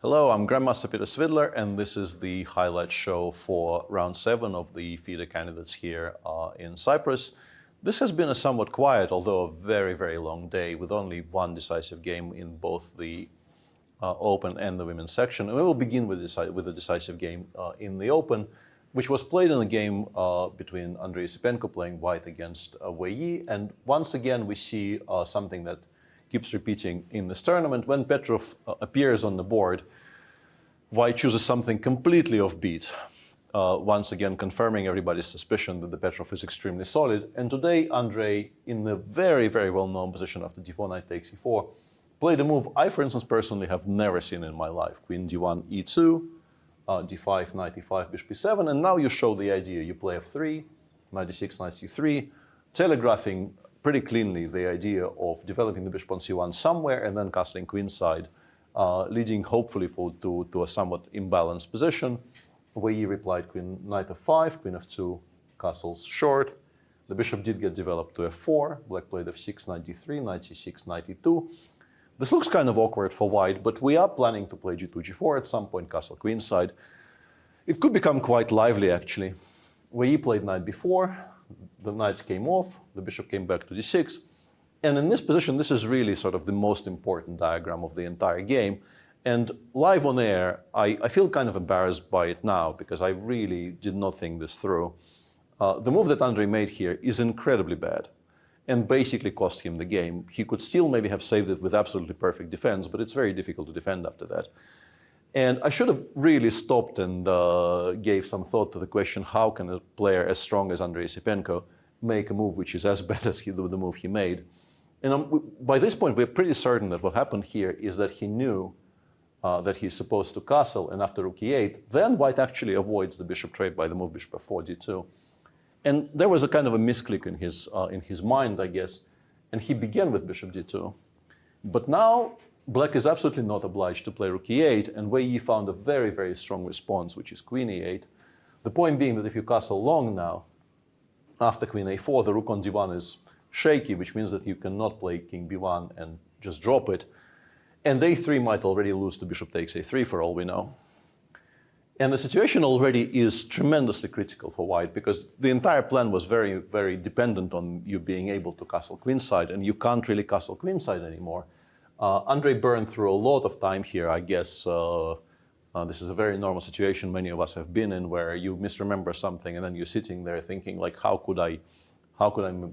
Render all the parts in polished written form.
Hello, I'm Grandmaster Peter Svidler, and this is the highlight show for round 7 of the FIDE candidates here in Cyprus. This has been a somewhat quiet, although a very, very long day, with only one decisive game in both the Open and the women's section. And we will begin with the decisive game in the Open, which was played in a game between Andrey Esipenko playing white against Wei Yi. And once again, we see something that keeps repeating in this tournament. When Petrov appears on the board, white chooses something completely offbeat, once again confirming everybody's suspicion that the Petrov is extremely solid. And today, Andrey, in the very, very well-known position after d4, knight takes e4, played a move I, for instance, personally have never seen in my life. Queen d1, e2, d5, knight e5, bishop e7, and now you show the idea. You play f3, knight d6, knight c3, telegraphing pretty cleanly the idea of developing the bishop on c1 somewhere and then castling queenside, leading hopefully to a somewhat imbalanced position. Wei Yi replied queen, knight f5, queen f2, castles short. The bishop did get developed to f4. Black played f6, knight d3, knight c6, knight e2. This looks kind of awkward for white, but we are planning to play g2, g4 at some point, castle queenside. It could become quite lively, actually. Wei Yi played knight b4. The knights came off, the bishop came back to d6. And in this position, this is really sort of the most important diagram of the entire game. And live on air, I feel kind of embarrassed by it now because I really did not think this through. The move that Andrey made here is incredibly bad and basically cost him the game. He could still maybe have saved it with absolutely perfect defense, but it's very difficult to defend after that. And I should have really stopped and gave some thought to the question, how can a player as strong as Andrey Esipenko make a move which is as bad as the move he made? And by this point, we're pretty certain that what happened here is that he knew that he's supposed to castle, and after rook e8, then white actually avoids the bishop trade by the move bishop f4, d2. And there was a kind of a misclick in his mind, I guess, and he began with bishop d2. But now, black is absolutely not obliged to play rook e8, and Wei Yi found a very, very strong response, which is queen e8. The point being that if you castle long now, after queen a4, the rook on d1 is shaky, which means that you cannot play king b1 and just drop it. And a3 might already lose to bishop takes a3 for all we know. And the situation already is tremendously critical for white because the entire plan was very, very dependent on you being able to castle queenside, and you can't really castle queenside anymore. Andrey burned through a lot of time here, I guess. This is a very normal situation many of us have been in, where you misremember something and then you're sitting there thinking, like, how could I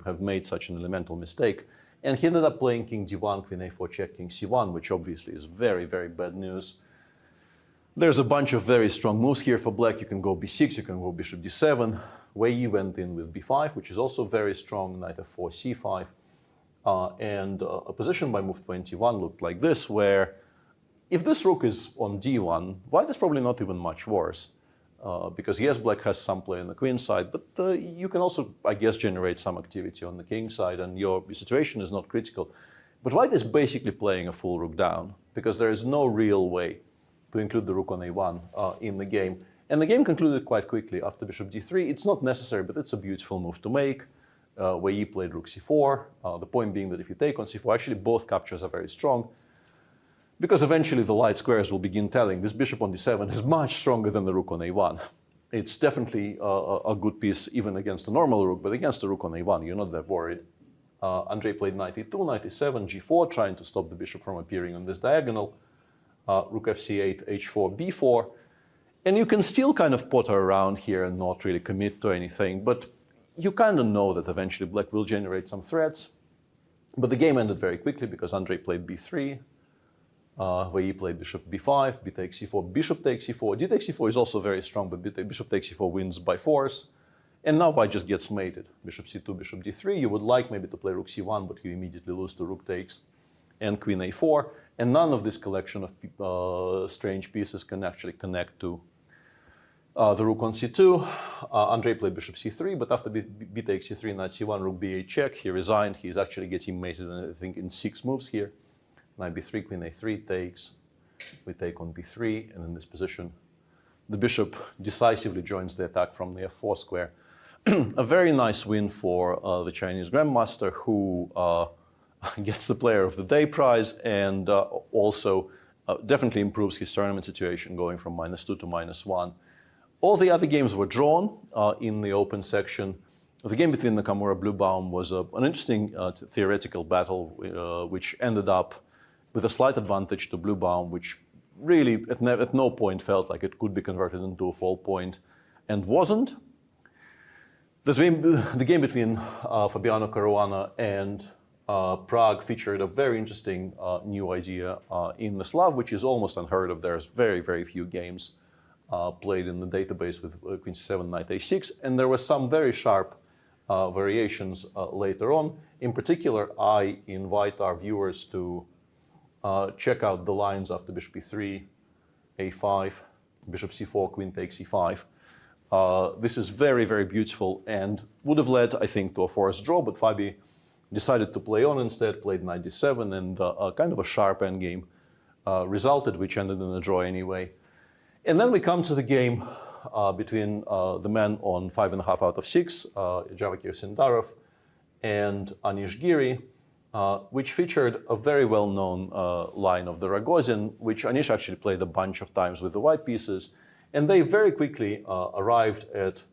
have made such an elemental mistake? And he ended up playing king d1, queen a4 check, king c1, which obviously is very, very bad news. There's a bunch of very strong moves here for black. You can go b6, you can go bishop d7. Wei Yi went in with b5, which is also very strong, knight f4, c5. And a position by move 21 looked like this, where if this rook is on d1, white is probably not even much worse. Because yes, black has some play on the queen side, but you can also, I guess, generate some activity on the king side, and your situation is not critical. But white is basically playing a full rook down, because there is no real way to include the rook on a1 in the game. And the game concluded quite quickly after bishop d3. It's not necessary, but it's a beautiful move to make. Wei Yi played rook c4. The point being that if you take on c4, actually both captures are very strong, because eventually the light squares will begin telling this bishop on d7 is much stronger than the rook on a1. It's definitely a good piece even against a normal rook, but against a rook on a1, you're not that worried. Andrey played knight e2, knight e7, g4, trying to stop the bishop from appearing on this diagonal. Rook fc8, h4, b4. And you can still kind of potter around here and not really commit to anything, but you kind of know that eventually black will generate some threats. But the game ended very quickly because Andrey played b3, Wei Yi played bishop b5, b takes c4, bishop takes c4. D takes c4 is also very strong, but bishop takes c4 wins by force. And now white just gets mated. Bishop c2, bishop d3. You would like maybe to play rook c1, but you immediately lose to rook takes and queen a4. And none of this collection of strange pieces can actually connect to the rook on c2. Andrey played bishop c3, but after b takes c3, knight c1, rook b8 check, he resigned. He's actually getting mated, I think, in 6 moves here. Knight b3, queen a3 takes. We take on b3, and in this position, the bishop decisively joins the attack from the f4 square. A very nice win for the Chinese Grandmaster, who gets the Player of the Day prize and also definitely improves his tournament situation going from -2 to -1. All the other games were drawn in the open section. The game between Nakamura and Bluebaum was an interesting theoretical battle, which ended up with a slight advantage to Bluebaum, which really at no point felt like it could be converted into a full point, and wasn't. The game between Fabiano, Caruana, and Prague featured a very interesting new idea in the Slav, which is almost unheard of. There's very, very few games played in the database with Queen C7, Knight A6, and there were some very sharp variations later on. In particular, I invite our viewers to check out the lines after Bishop E3, A5, Bishop C4, Queen takes E5. This is very, very beautiful and would have led, I think, to a forced draw, but Fabi decided to play on instead, played Knight D7, and kind of a sharp endgame resulted, which ended in a draw anyway. And then we come to the game between the men on 5.5 out of 6, Javokhir Sindarov and Anish Giri, which featured a very well-known line of the Rogozin, which Anish actually played a bunch of times with the white pieces. And they very quickly arrived at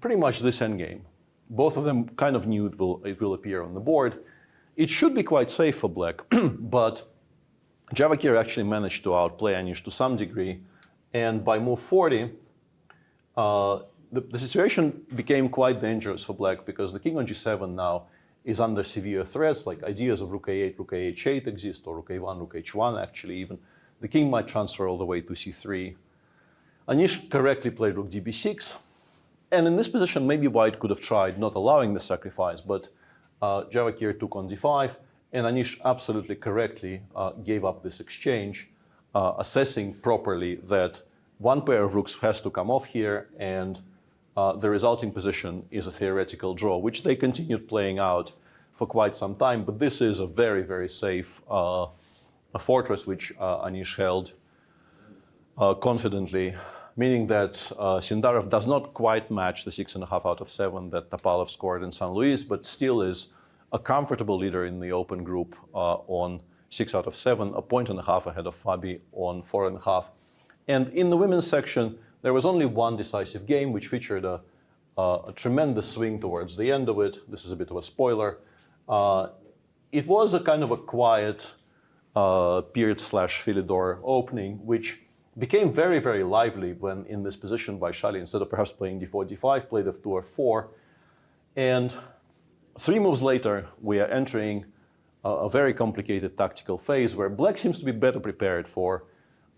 pretty much this endgame. Both of them kind of knew it will appear on the board. It should be quite safe for black, but Javokhir actually managed to outplay Anish to some degree. And by move 40, the situation became quite dangerous for black because the king on g7 now is under severe threats, like ideas of rook a8, rook ah8 exist, or rook a1, rook h1 actually even. The king might transfer all the way to c3. Anish correctly played rook db6. And in this position, maybe white could have tried not allowing the sacrifice, but Javokhir took on d5, and Anish absolutely correctly gave up this exchange, assessing properly that one pair of rooks has to come off here, and the resulting position is a theoretical draw, which they continued playing out for quite some time. But this is a very, very safe a fortress which Anish held confidently, meaning that Sindarov does not quite match the 6.5 out of 7 that Topalov scored in St. Louis, but still is a comfortable leader in the open group on 6 out of 7, a point and a half ahead of Fabi on 4.5. And in the women's section, there was only one decisive game, which featured a tremendous swing towards the end of it. This is a bit of a spoiler. It was a kind of a quiet period/Philidor opening, which became very, very lively when in this position Vaishali, instead of perhaps playing d4, d5, played f2 or 4. And 3 moves later, we are entering a very complicated tactical phase where black seems to be better prepared for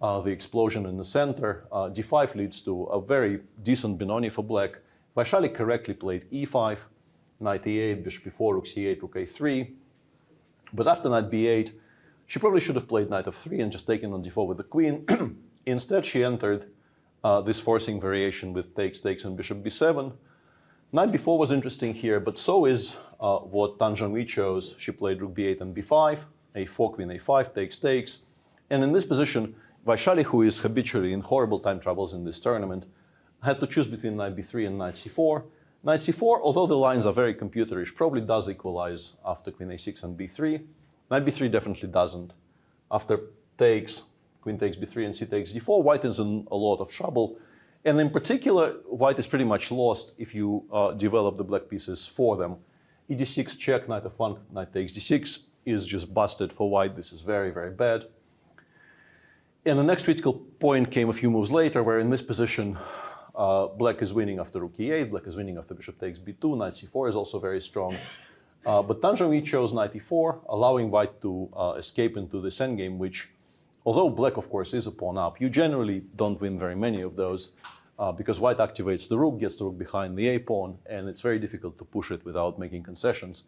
the explosion in the center. d5 leads to a very decent Benoni for black. Vaishali correctly played e5, knight e8, bishop e4, rook c8, rook a3. But after knight b8, she probably should have played knight f3 and just taken on d4 with the queen. Instead, she entered this forcing variation with takes, takes, and bishop b7. Knight b4 was interesting here, but so is what Tan Zhongyi chose. She played rook b8 and b5, a4, queen a5, takes, takes. And in this position, Vaishali, who is habitually in horrible time troubles in this tournament, had to choose between knight b3 and knight c4. Knight c4, although the lines are very computerish, probably does equalize after queen a6 and b3. Knight b3 definitely doesn't. After takes, queen takes b3 and c takes d4, white is in a lot of trouble. And in particular, white is pretty much lost if you develop the black pieces for them. E d6 check, knight f1, knight takes d6 is just busted for white. This is very, very bad. And the next critical point came a few moves later, where in this position, black is winning after rook e8, black is winning after bishop takes b2, knight c4 is also very strong. But Tan Zhongyi chose knight e4, allowing white to escape into this endgame, which, although black, of course, is a pawn up, you generally don't win very many of those because white activates the rook, gets the rook behind the a-pawn, and it's very difficult to push it without making concessions.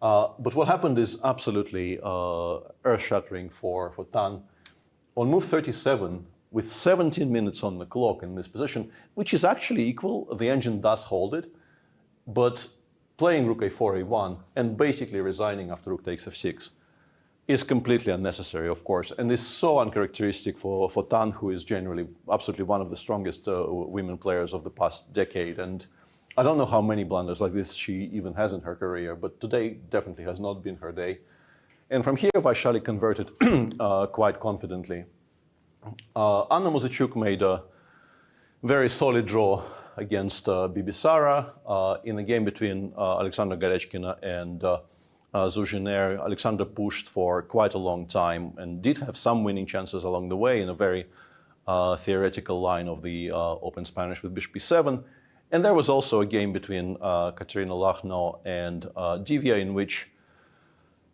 But what happened is absolutely earth-shattering for Tan. On move 37, with 17 minutes on the clock in this position, which is actually equal, the engine does hold it, but playing rook a4, a1, and basically resigning after rook takes f6 is completely unnecessary, of course, and is so uncharacteristic for Tan, who is generally absolutely one of the strongest women players of the past decade. And I don't know how many blunders like this she even has in her career, but today definitely has not been her day. And from here, Vaishali converted quite confidently. Anna Muzychuk made a very solid draw against Bibisara. In the game between Aleksandra Goryachkina and Jiner, Aleksandra pushed for quite a long time and did have some winning chances along the way in a very theoretical line of the Open Spanish with Bishop b7. And there was also a game between Kateryna, Lagno and Divya, in which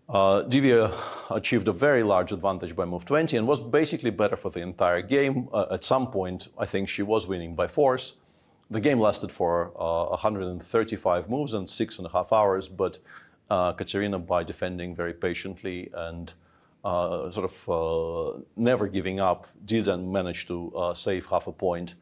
Divya achieved a very large advantage by move 20 and was basically better for the entire game. At some point, I think she was winning by force. The game lasted for 135 moves and 6.5 hours, but Kateryna, by defending very patiently and never giving up, did and manage to save half a point.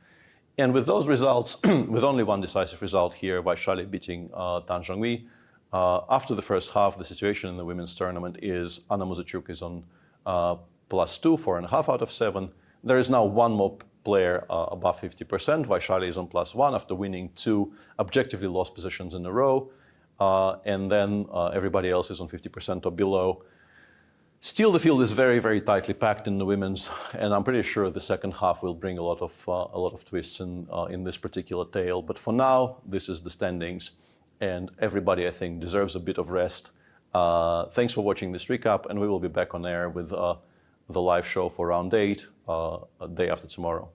And with those results, with only one decisive result here, Vaishali beating Zhongyi, after the first half, the situation in the women's tournament is Anna Muzychuk is on +2, 4.5 out of 7. There is now one more player above 50%. Vaishali is on +1 after winning 2 objectively lost positions in a row. And then everybody else is on 50% or below. Still, the field is very, very tightly packed in the women's, and I'm pretty sure the second half will bring a lot of twists in this particular tale. But for now, this is the standings, and everybody, I think, deserves a bit of rest. Thanks for watching this recap, and we will be back on air with the live show for round 8 a day after tomorrow.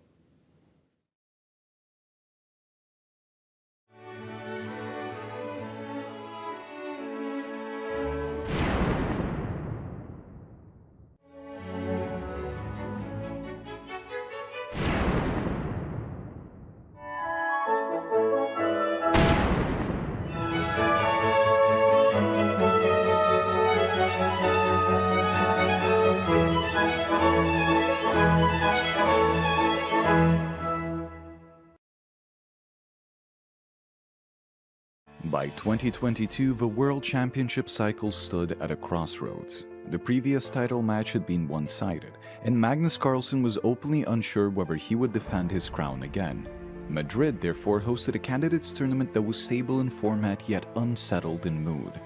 By 2022, the World Championship cycle stood at a crossroads. The previous title match had been one-sided, and Magnus Carlsen was openly unsure whether he would defend his crown again. Madrid therefore hosted a candidates tournament that was stable in format yet unsettled in mood.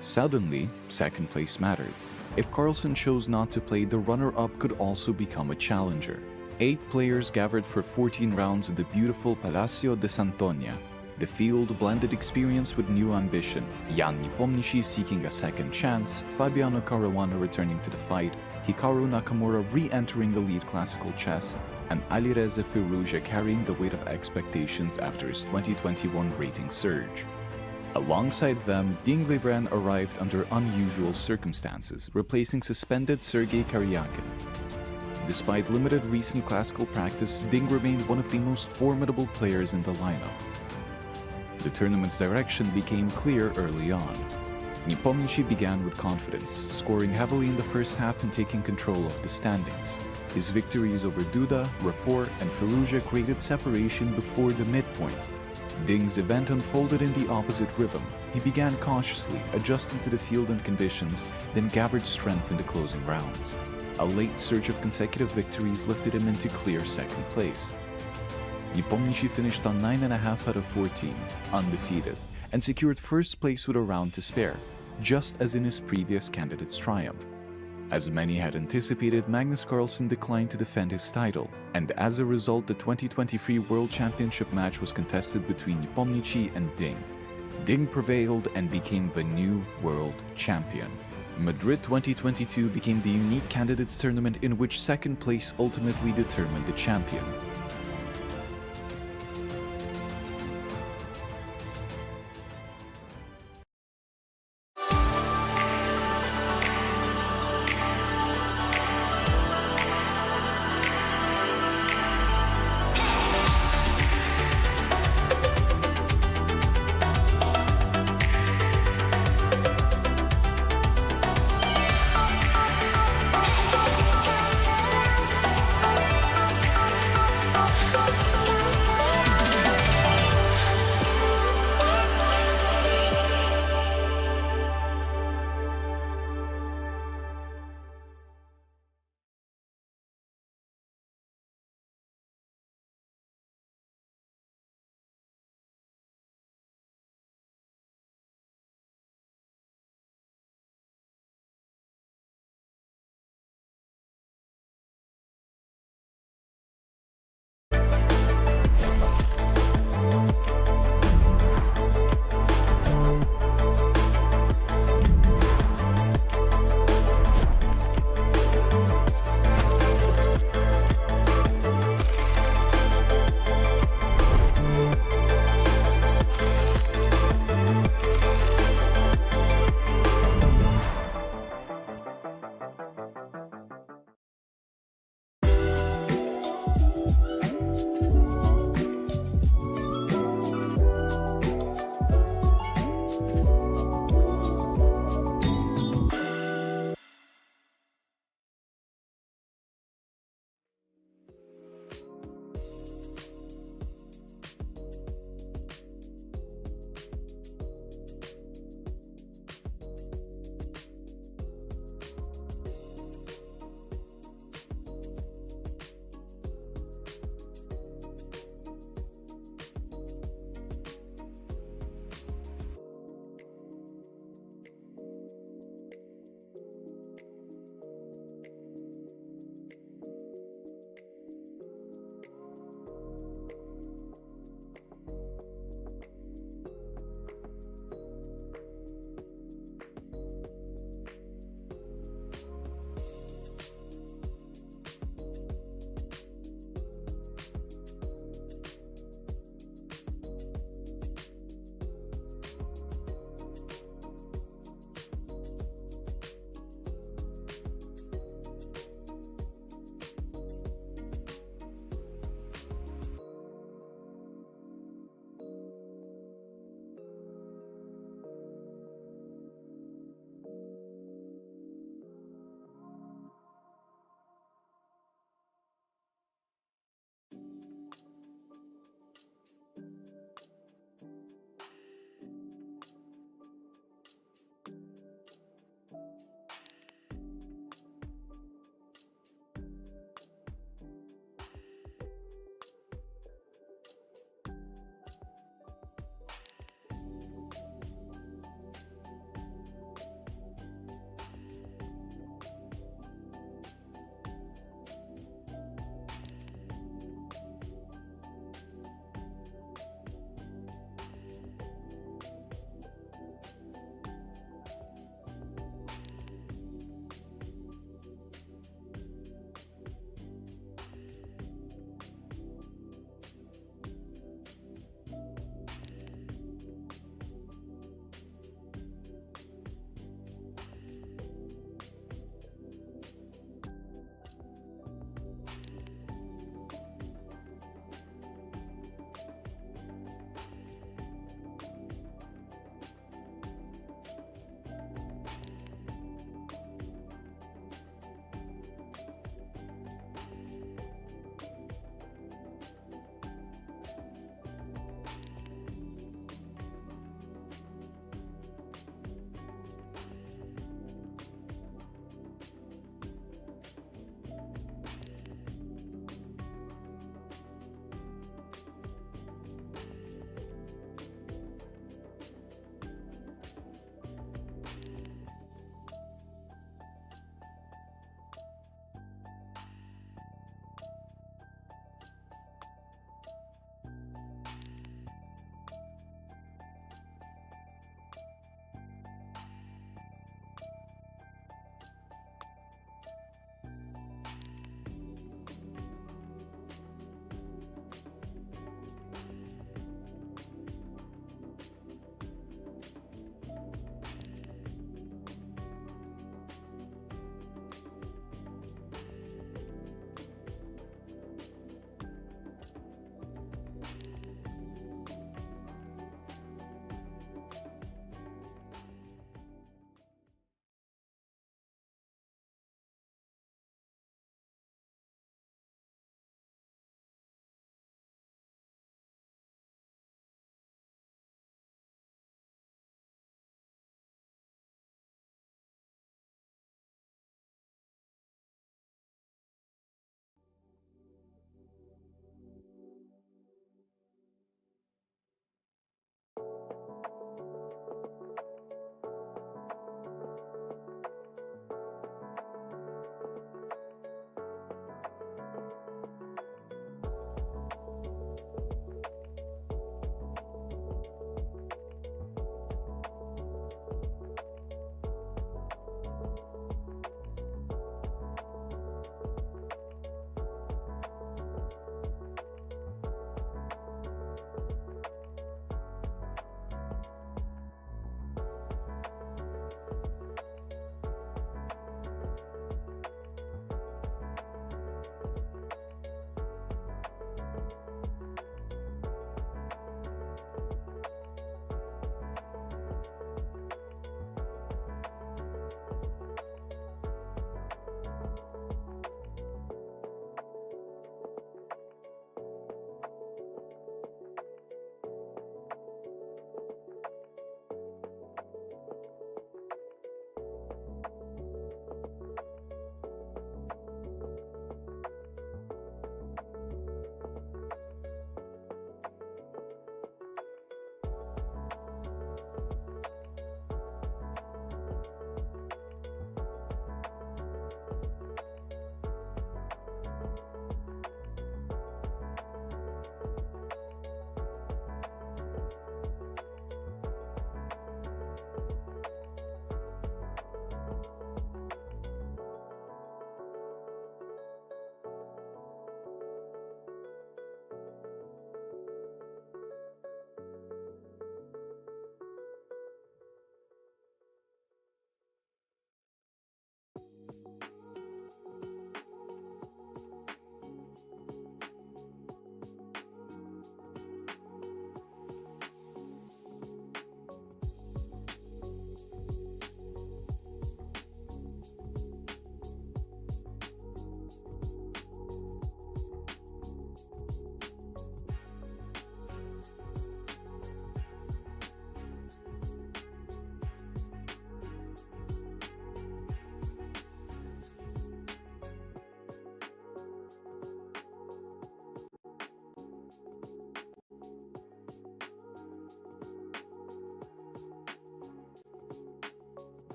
Suddenly, second place mattered. If Carlsen chose not to play, the runner-up could also become a challenger. 8 players gathered for 14 rounds at the beautiful Palacio de Santoña. The field blended experience with new ambition. Jan Nepomniachtchi seeking a second chance, Fabiano Caruana returning to the fight, Hikaru Nakamura re-entering elite classical chess, and Alireza Firouzja carrying the weight of expectations after his 2021 rating surge. Alongside them, Ding Liren arrived under unusual circumstances, replacing suspended Sergei Karyakin. Despite limited recent classical practice, Ding remained one of the most formidable players in the lineup. The tournament's direction became clear early on. Nepomniachtchi began with confidence, scoring heavily in the first half and taking control of the standings. His victories over Duda, Rapport, and Firouzja created separation before the midpoint. Ding's event unfolded in the opposite rhythm. He began cautiously, adjusting to the field and conditions, then gathered strength in the closing rounds. A late surge of consecutive victories lifted him into clear second place. Nepomniachtchi finished on 9.5 out of 14, undefeated, and secured first place with a round to spare, just as in his previous candidate's triumph. As many had anticipated, Magnus Carlsen declined to defend his title, and as a result, the 2023 World Championship match was contested between Nepomniachtchi and Ding. Ding prevailed and became the new world champion. Madrid 2022 became the unique candidates tournament in which second place ultimately determined the champion.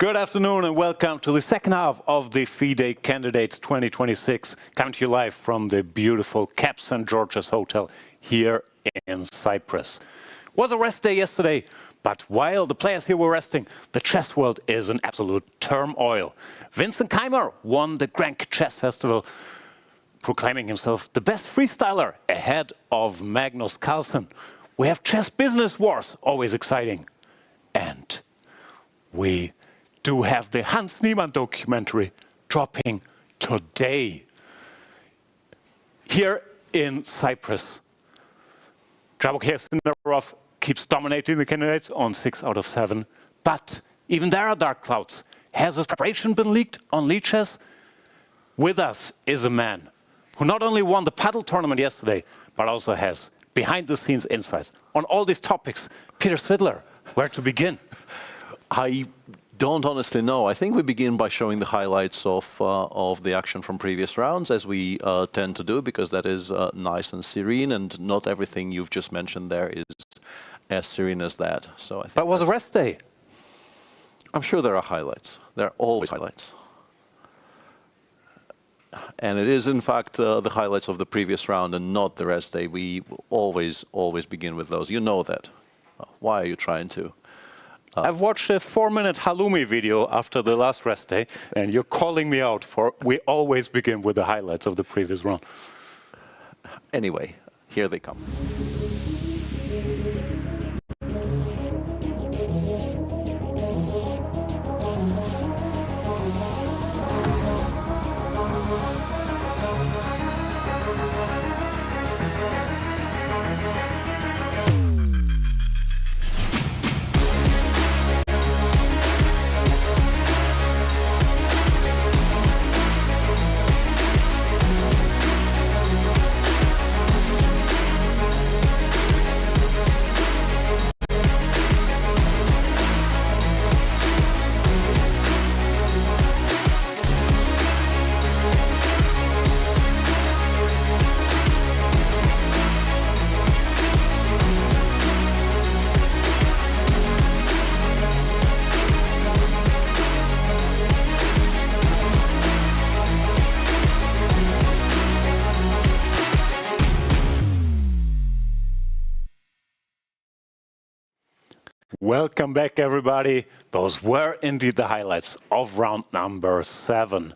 Good afternoon and welcome to the second half of the FIDE Candidates 2026, coming to you live from the beautiful Cap St. George's Hotel here in Cyprus. It was a rest day yesterday, but while the players here were resting, the chess world is in absolute turmoil. Vincent Keimer won the Grand Chess Festival, proclaiming himself the best freestyler ahead of Magnus Carlsen. We have chess business wars, always exciting. And we do have the Hans Niemann documentary dropping today. Here in Cyprus, Javokhir Sindarov keeps dominating the candidates on 6 out of 7. But even there are dark clouds. Has his preparation been leaked on Lichess? With us is a man who not only won the paddle tournament yesterday, but also has behind-the-scenes insights on all these topics. Peter Svidler, where to begin? I don't honestly know. I think we begin by showing the highlights of the action from previous rounds, as we tend to do, because that is nice and serene, and not everything you've just mentioned there is as serene as that. So I think but it was a rest day. I'm sure there are highlights. There are always highlights. And it is, in fact, the highlights of the previous round and not the rest day. We always begin with those. You know that. Why are you trying to? I've watched a 4-minute halloumi video after the last rest day, and you're calling me out for we always begin with the highlights of the previous round. Anyway, here they come. Welcome back, everybody. Those were indeed the highlights of round number 7.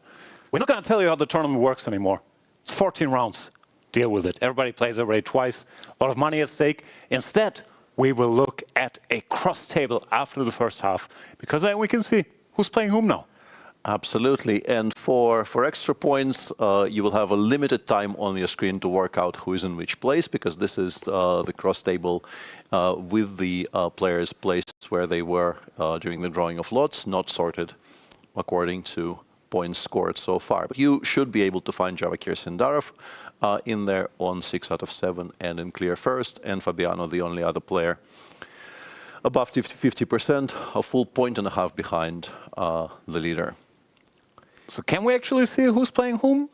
We're not going to tell you how the tournament works anymore. It's 14 rounds. Deal with it. Everybody plays every twice. A lot of money at stake. Instead, we will look at a cross table after the first half, because then we can see who's playing whom now. Absolutely. And for extra points, you will have a limited time on your screen to work out who is in which place, because this is the cross table with the players placed where they were during the drawing of lots, not sorted according to points scored so far. But you should be able to find Javokhir Sindarov in there on 6 out of 7 and in clear first, and Fabiano, the only other player above 50%, a full point and a half behind the leader. So can we actually see who's playing whom?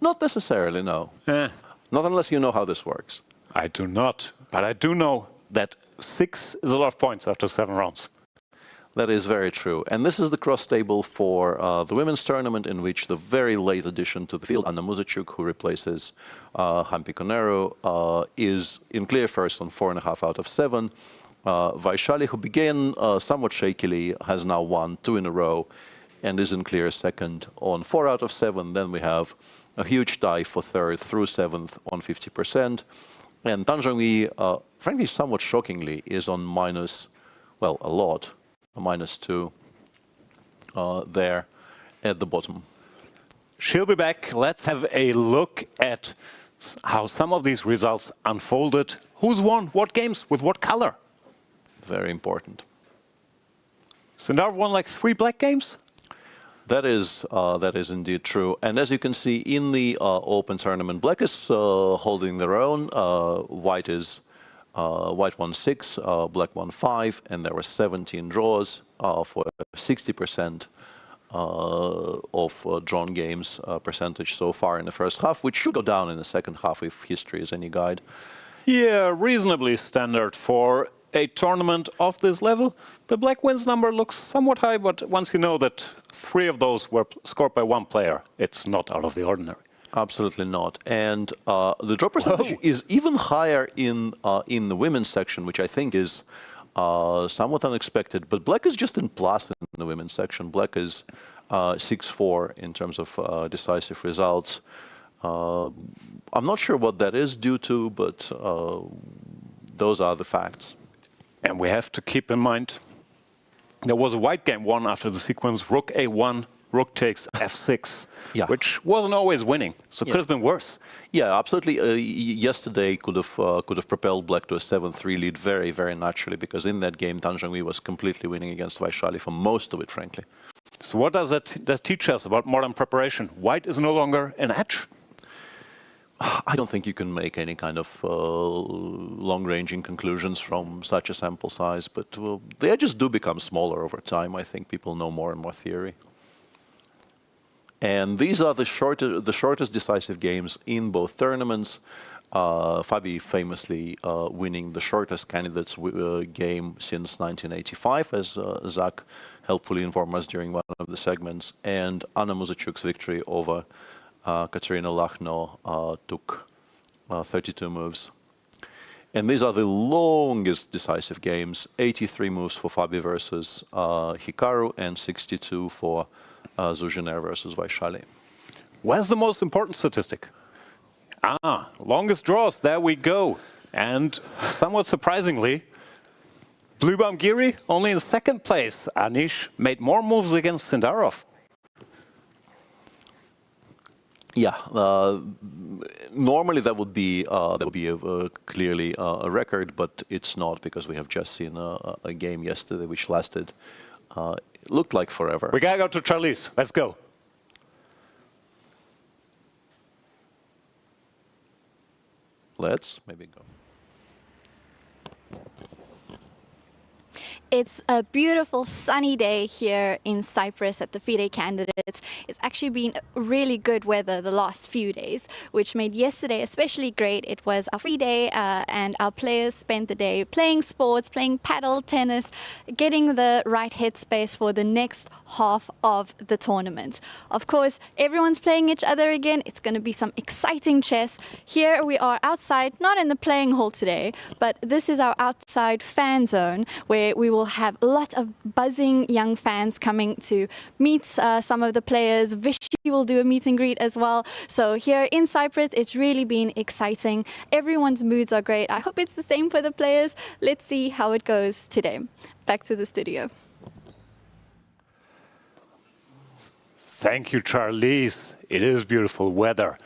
Not necessarily, no. Not unless you know how this works. I do not, but I do know that 6 is a lot of points after 7 rounds. That is very true. And this is the cross table for the women's tournament, in which the very late addition to the field, Muzychuk, who replaces Hampi Koneru, is in clear first on 4.5 out of 7. Vaishali, who began somewhat shakily, has now won 2 in a row and is in clear second on 4 out of 7. Then we have a huge tie for third through 7th on 50%. And Zhongyi, frankly, somewhat shockingly, is on minus, well, a lot, a -2 there at the bottom. She'll be back. Let's have a look at how some of these results unfolded. Who's won what games with what color? Very important. Sindarov won like 3 black games? That is indeed true. And as you can see in the open tournament, black is holding their own. White won 6, black won 5, and there were 17 draws for 60% of drawn games percentage so far in the first half, which should go down in the second half if history is any guide. Yeah, reasonably standard for a tournament of this level, the black wins number looks somewhat high, but once you know that 3 of those were scored by 1 player, it's not out of the ordinary. Absolutely not. And the draw percentage is even higher in the women's section, which I think is somewhat unexpected. But black is just in plus in the women's section. Black is 6-4 in terms of decisive results. I'm not sure what that is due to, but those are the facts. And we have to keep in mind, there was a white game won after the sequence Rook A1, Rook takes F6, which wasn't always winning, so it could have been worse. Yeah, absolutely. Yesterday could have propelled black to a 7-3 lead very, very naturally, because in that game, Zhongyi was completely winning against Vaishali for most of it, frankly. So what does that teach us about modern preparation? White is no longer an edge? I don't think you can make any kind of long-ranging conclusions from such a sample size, but the edges do become smaller over time. I think people know more and more theory. And these are the shortest decisive games in both tournaments. Fabi famously winning the shortest candidates game since 1985, as Zach helpfully informed us during one of the segments. And Anna Muzychuk's victory over Kateryna Lagno took 32 moves. And these are the longest decisive games, 83 moves for Fabi versus Hikaru and 62 for Jiner versus Vaishali. Where's the most important statistic? Longest draws, there we go. And somewhat surprisingly, Bluebaum Giri only in 2nd place. Anish made more moves against Sindarov. Yeah, normally that would be clearly a record, but it's not, because we have just seen a game yesterday which lasted, looked like forever. We gotta go to Charlize. Let's go. Let's maybe go. It's a beautiful sunny day here in Cyprus at the FIDE candidates. It's actually been really good weather the last few days, which made yesterday especially great. It was our free day and our players spent the day playing sports, playing paddle, tennis, getting the right headspace for the next half of the tournament. Of course, everyone's playing each other again. It's going to be some exciting chess. Here we are outside, not in the playing hall today, but this is our outside fan zone where we will have a lot of buzzing young fans coming to meet some of the players. Vishy will do a meet and greet as well. So here in Cyprus, it's really been exciting. Everyone's moods are great. I hope it's the same for the players. Let's see how it goes today. Back to the studio. Thank you, Charlize. It is beautiful weather.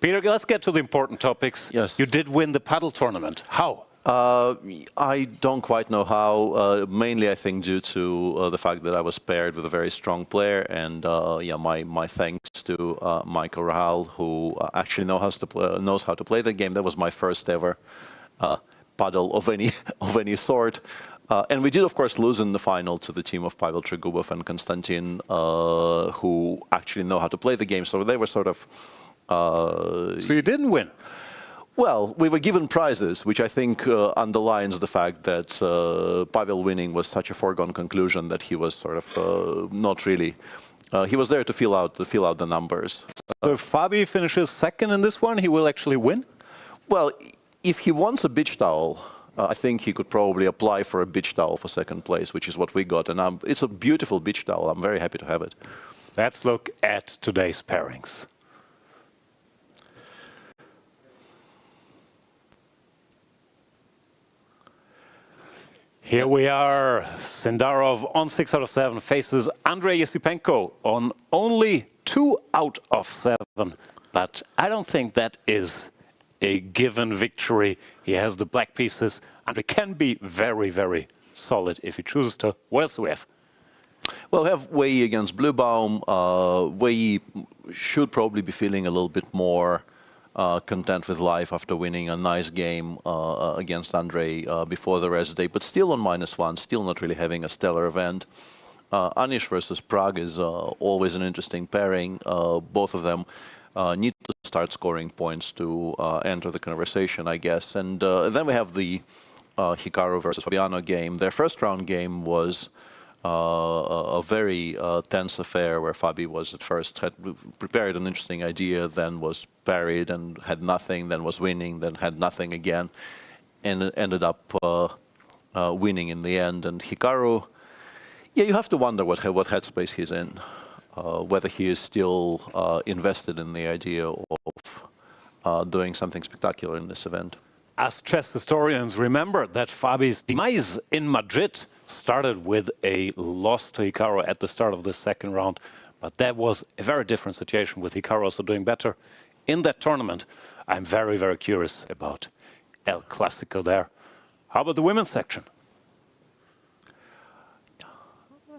Peter, let's get to the important topics. Yes. You did win the paddle tournament. How? I don't quite know how, mainly I think due to the fact that I was paired with a very strong player, and my thanks to Mike Rahal, who actually knows how to play the game. That was my first ever paddle of any sort. And we did, of course, lose in the final to the team of Pavel Trigubov and Konstantin, who actually know how to play the game. So they were sort of... So you didn't win? Well, we were given prizes, which I think underlines the fact that Pavel winning was such a foregone conclusion that he was sort of not really... he was there to fill out the numbers. So if Fabi finishes 2nd in this one, he will actually win? Well, if he wants a beach towel, I think he could probably apply for a beach towel for 2nd place, which is what we got. And it's a beautiful beach towel. I'm very happy to have it. Let's look at today's pairings. Here we are. Sindarov on 6 out of 7 faces Andrey Esipenko on only 2 out of 7. But I don't think that is a given victory. He has the black pieces. Andrey can be very, very solid if he chooses to. What else do we have? Well, we have Wei against Bluebaum. Wei should probably be feeling a little bit more content with life after winning a nice game against Andrey before the rest day, but still on -1, still not really having a stellar event. Anish versus Prague is always an interesting pairing. Both of them need to start scoring points to enter the conversation, I guess. And then we have the Hikaru versus Fabiano game. Their first round game was a very tense affair where Fabi was at first had prepared an interesting idea, then was parried and had nothing, then was winning, then had nothing again, and ended up winning in the end. And Hikaru, yeah, you have to wonder what headspace he's in, whether he is still invested in the idea of doing something spectacular in this event. As chess historians remember that Fabi's demise in Madrid started with a loss to Hikaru at the start of the second round, but that was a very different situation with Hikaru also doing better in that tournament. I'm very, very curious about El Clasico there. How about the women's section?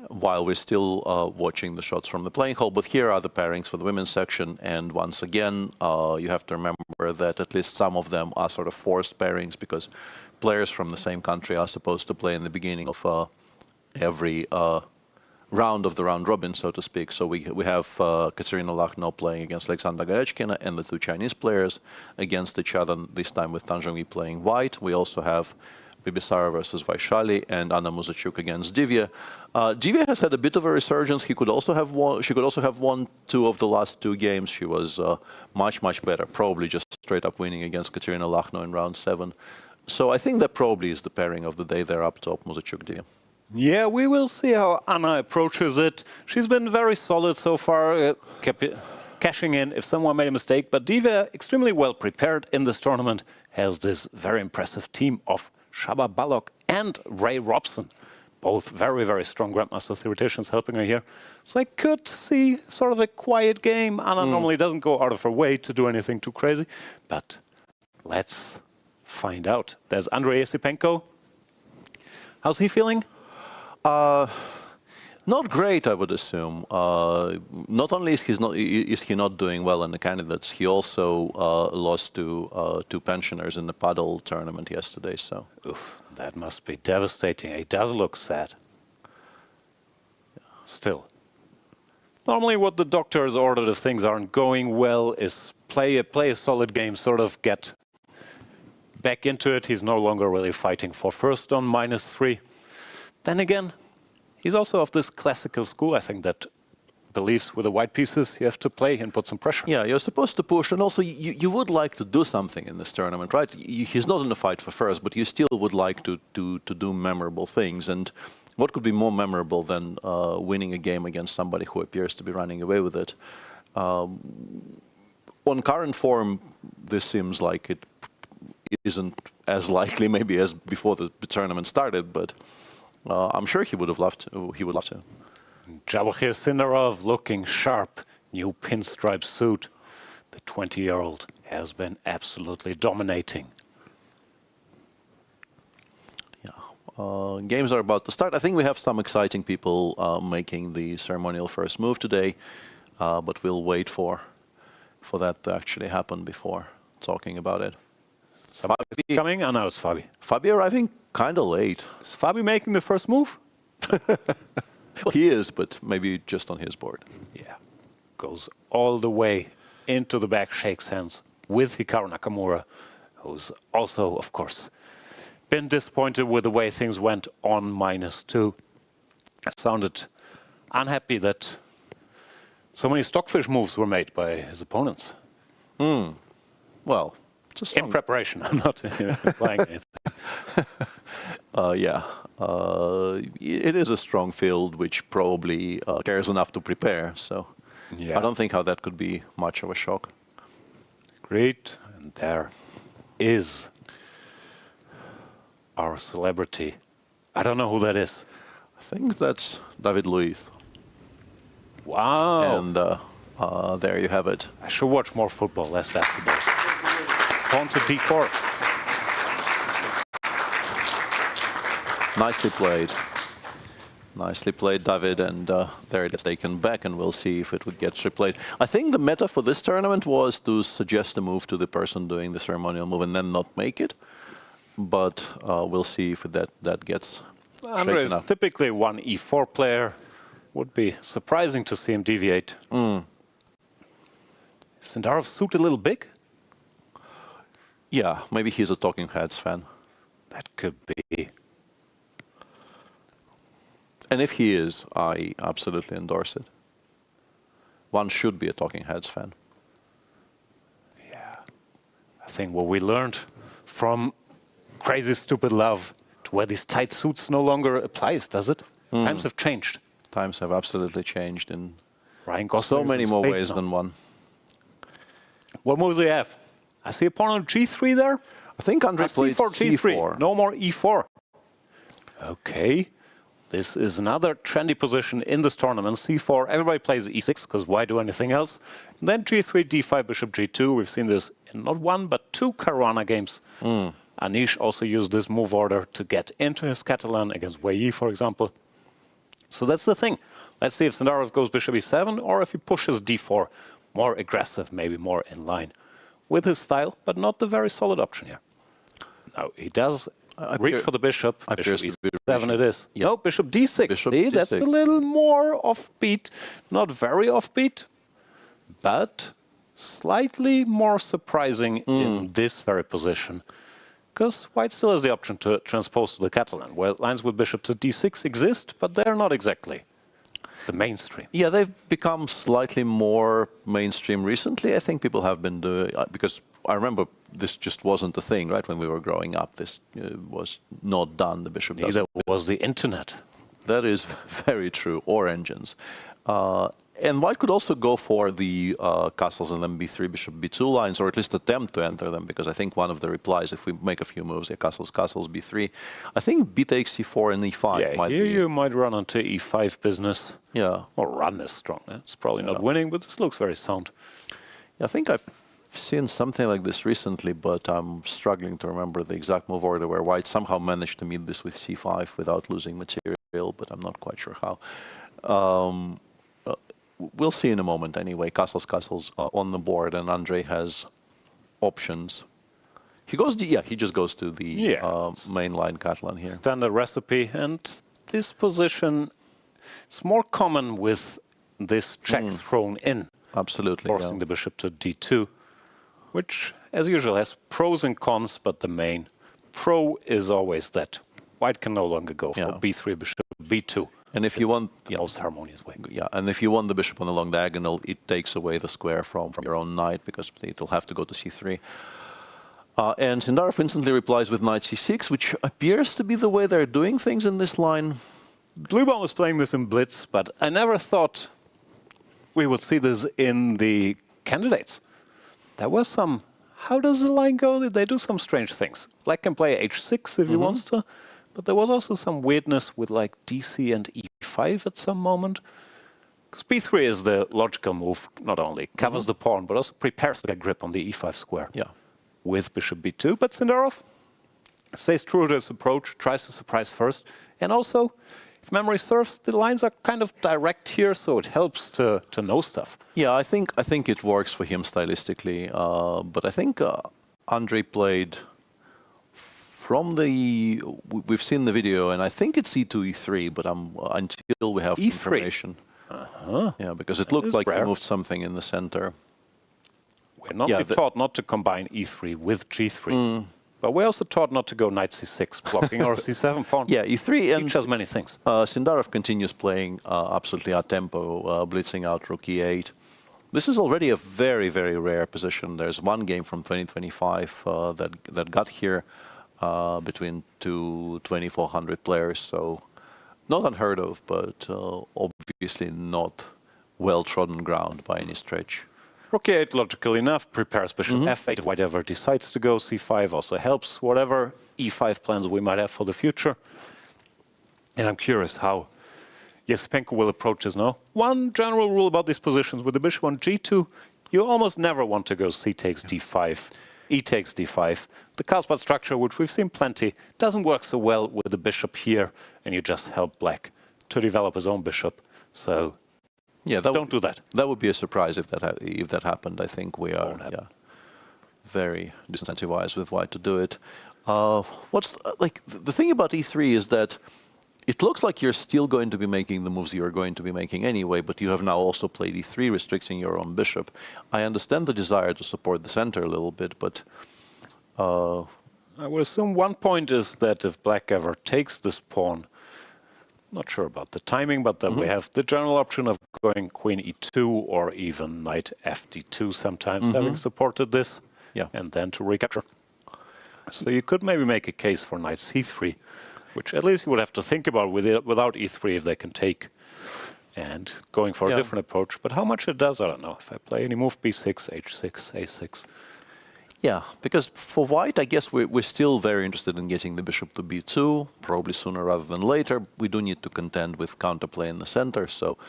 While we're still watching the shots from the playing hall, but here are the pairings for the women's section, and once again, you have to remember that at least some of them are sort of forced pairings because players from the same country are supposed to play in the beginning of every round of the round robin, so to speak. So we have Kateryna Lagno playing against Aleksandra Goryachkina and the two Chinese players against each other, this time with Zhongyi playing white. We also have Bibisara versus Vaishali and Muzychuk against Divya. Divya has had a bit of a resurgence. She could also have won 2 of the last 2 games. She was much better, probably just straight up winning against Kateryna Lagno in round 7. So I think that probably is the pairing of the day there up top, Muzychuk Divya. Yeah, we will see how Anna approaches it. She's been very solid so far, cashing in if someone made a mistake. But Divya, extremely well prepared in this tournament, has this very impressive team of Shaba Balog and Ray Robson, both very, very strong Grandmaster theoreticians helping her here. So I could see sort of a quiet game. Anna normally doesn't go out of her way to do anything too crazy, but let's find out. There's Andrey Esipenko. How's he feeling? Not great, I would assume. Not only is he not doing well in the candidates, he also lost to 2 pensioners in the paddle tournament yesterday. So, Oof, that must be devastating. It does look sad. Still, normally what the doctor has ordered if things aren't going well is play a solid game, sort of get back into it. He's no longer really fighting for first on -3. Then again, he's also of this classical school, I think, that believes with the white pieces you have to play and put some pressure. Yeah, you're supposed to push, and also you would like to do something in this tournament, right? He's not in the fight for first, but you still would like to do memorable things. And what could be more memorable than winning a game against somebody who appears to be running away with it? On current form, this seems like it isn't as likely maybe as before the tournament started, but I'm sure he would have loved to. He would love to. Javokhir Sindarov looking sharp, new pinstripe suit. The 20-year-old has been absolutely dominating. Yeah, games are about to start. I think we have some exciting people making the ceremonial first move today, but we'll wait for that to actually happen before talking about it. Fabi coming? Oh, no, it's Fabi. Fabi arriving kind of late. Is Fabi making the first move? Well, he is, but maybe just on his board. Yeah. Goes all the way into the back, shakes hands with Hikaru Nakamura, who's also, of course, been disappointed with the way things went on -2. Sounded unhappy that so many stockfish moves were made by his opponents. Well, in preparation, I'm not implying anything. Yeah, it is a strong field which probably cares enough to prepare. So yeah. I don't think how that could be much of a shock. Great, and there is our celebrity. I don't know who that is. I think that's David Luiz. Wow. And there you have it. I should watch more football, less basketball. Pawn to d4. Nicely played. Nicely played, David, and there it is taken back, and we'll see if it would get replayed. I think the meta for this tournament was to suggest a move to the person doing the ceremonial move and then not make it. But we'll see if that gets Andrey is typically one e4 player. Would be surprising to see him deviate. Sindarov's suit a little big? Yeah, maybe he's a Talking Heads fan. That could be. And if he is, I absolutely endorse it. One should be a Talking Heads fan. Yeah. I think what we learned from Crazy Stupid Love to where these tight suits no longer applies, does it? Times have changed. Times have absolutely changed in Ryan Gosling so many more ways now. than one. What moves do you have? I see a pawn on G3 there. I think Andrey played C4, G3. C4. No more E4. Okay. This is another trendy position in this tournament. C4, everybody plays E6, because why do anything else? And then G3, D5, Bishop G2. We've seen this in not one, but two Caruana games. Anish also used this move order to get into his Catalan against Wei Yi, for example. So that's the thing. Let's see if Sindarov goes Bishop E7, or if he pushes D4. More aggressive, maybe more in line with his style, but not the very solid option here. Now, he does reach for the bishop. Bishop E7 it is. Yeah. No, Bishop D6. Bishop See, D6. that's a little more offbeat. Not very offbeat, but slightly more surprising in this very position. Because White still has the option to transpose to the Catalan, where lines with Bishop to D6 exist, but they're not exactly the mainstream. Yeah, they've become slightly more mainstream recently. I think people have been doing, because I remember this just wasn't a thing, right? When we were growing up, this was not done. The bishop Neither was the internet. That is very true, or engines. And White could also go for the castles and then b3, bishop b2 lines, or at least attempt to enter them, because I think one of the replies, if we make a few moves, yeah, castles, castles, b3, I think b takes c4 and e5 might here be. you might run onto e5 business. Yeah. Or run is strong. It's probably not winning, but this looks very sound. I think I've seen something like this recently, but I'm struggling to remember the exact move order where White somehow managed to meet this with c5 without losing material, but I'm not quite sure how. We'll see in a moment anyway. Castles, castles on the board, and Andrey has options. He goes, he just goes to the main line Catalan here. Standard recipe, and this position is more common with this check thrown in. Absolutely. Forcing the bishop to d2, which, as usual, has pros and cons, but the main pro is always that White can no longer go for b3, bishop b2. And if you want the most harmonious way. Yeah, and if you want the bishop on the long diagonal, it takes away the square from your own knight, because it'll have to go to c3. And Sindarov instantly replies with knight c6, which appears to be the way they're doing things in this line. Bluebaum was playing this in Blitz, but I never thought we would see this in the candidates. There was some, how does the line go? They do some strange things. Black can play h6 if he wants to, but there was also some weirdness with like dc and e5 at some moment. Because b3 is the logical move, not only covers the pawn, but also prepares to get grip on the e5 square. Yeah. With bishop b2, but Sindarov stays true to his approach, tries to surprise first, and also, if memory serves, the lines are kind of direct here, so it helps to know stuff. Yeah, I think it works for him stylistically, but I think Andrey played from the. We've seen the video, and I think it's e2, e3, but until we have E3. information. Yeah, because it looked like he moved something in the center. We're not taught not to combine e3 with g3. But we're also taught not to go knight c6, blocking our c7 pawn. Yeah, e3 and each has many things. Sindarov continues playing absolutely at tempo, blitzing out rook e8. This is already a very, very rare position. There's one game from 2025 that got here between two 2400 players, so not unheard of, but obviously not well-trodden ground by any stretch. Rook e8, logical enough, prepares bishop f8. If White ever decides to go c5, also helps whatever e5 plans we might have for the future. And I'm curious how Esipenko will approach this now. One general rule about these positions, with the bishop on g2, you almost never want to go c takes d5, e takes d5. The Carlsbad structure, which we've seen plenty, doesn't work so well with the bishop here, and you just help Black to develop his own bishop. So yeah, don't do that. That would be a surprise if that happened. I think we are very disincentivized with White to do it. The thing about e3 is that it looks like you're still going to be making the moves you're going to be making anyway, but you have now also played e3, restricting your own bishop. I understand the desire to support the center a little bit, but I would assume one point is that if black ever takes this pawn, not sure about the timing, but then we have the general option of going queen e2 or even knight fd2 sometimes, having supported this, and then to recapture. So you could maybe make a case for knight c3, which at least you would have to think about without e3 if they can take, and going for a different approach. But how much it does, I don't know. If I play any move, b6, h6, a6. Yeah, because for white, I guess we're still very interested in getting the bishop to b2, probably sooner rather than later. We do need to contend with counterplay in the center, so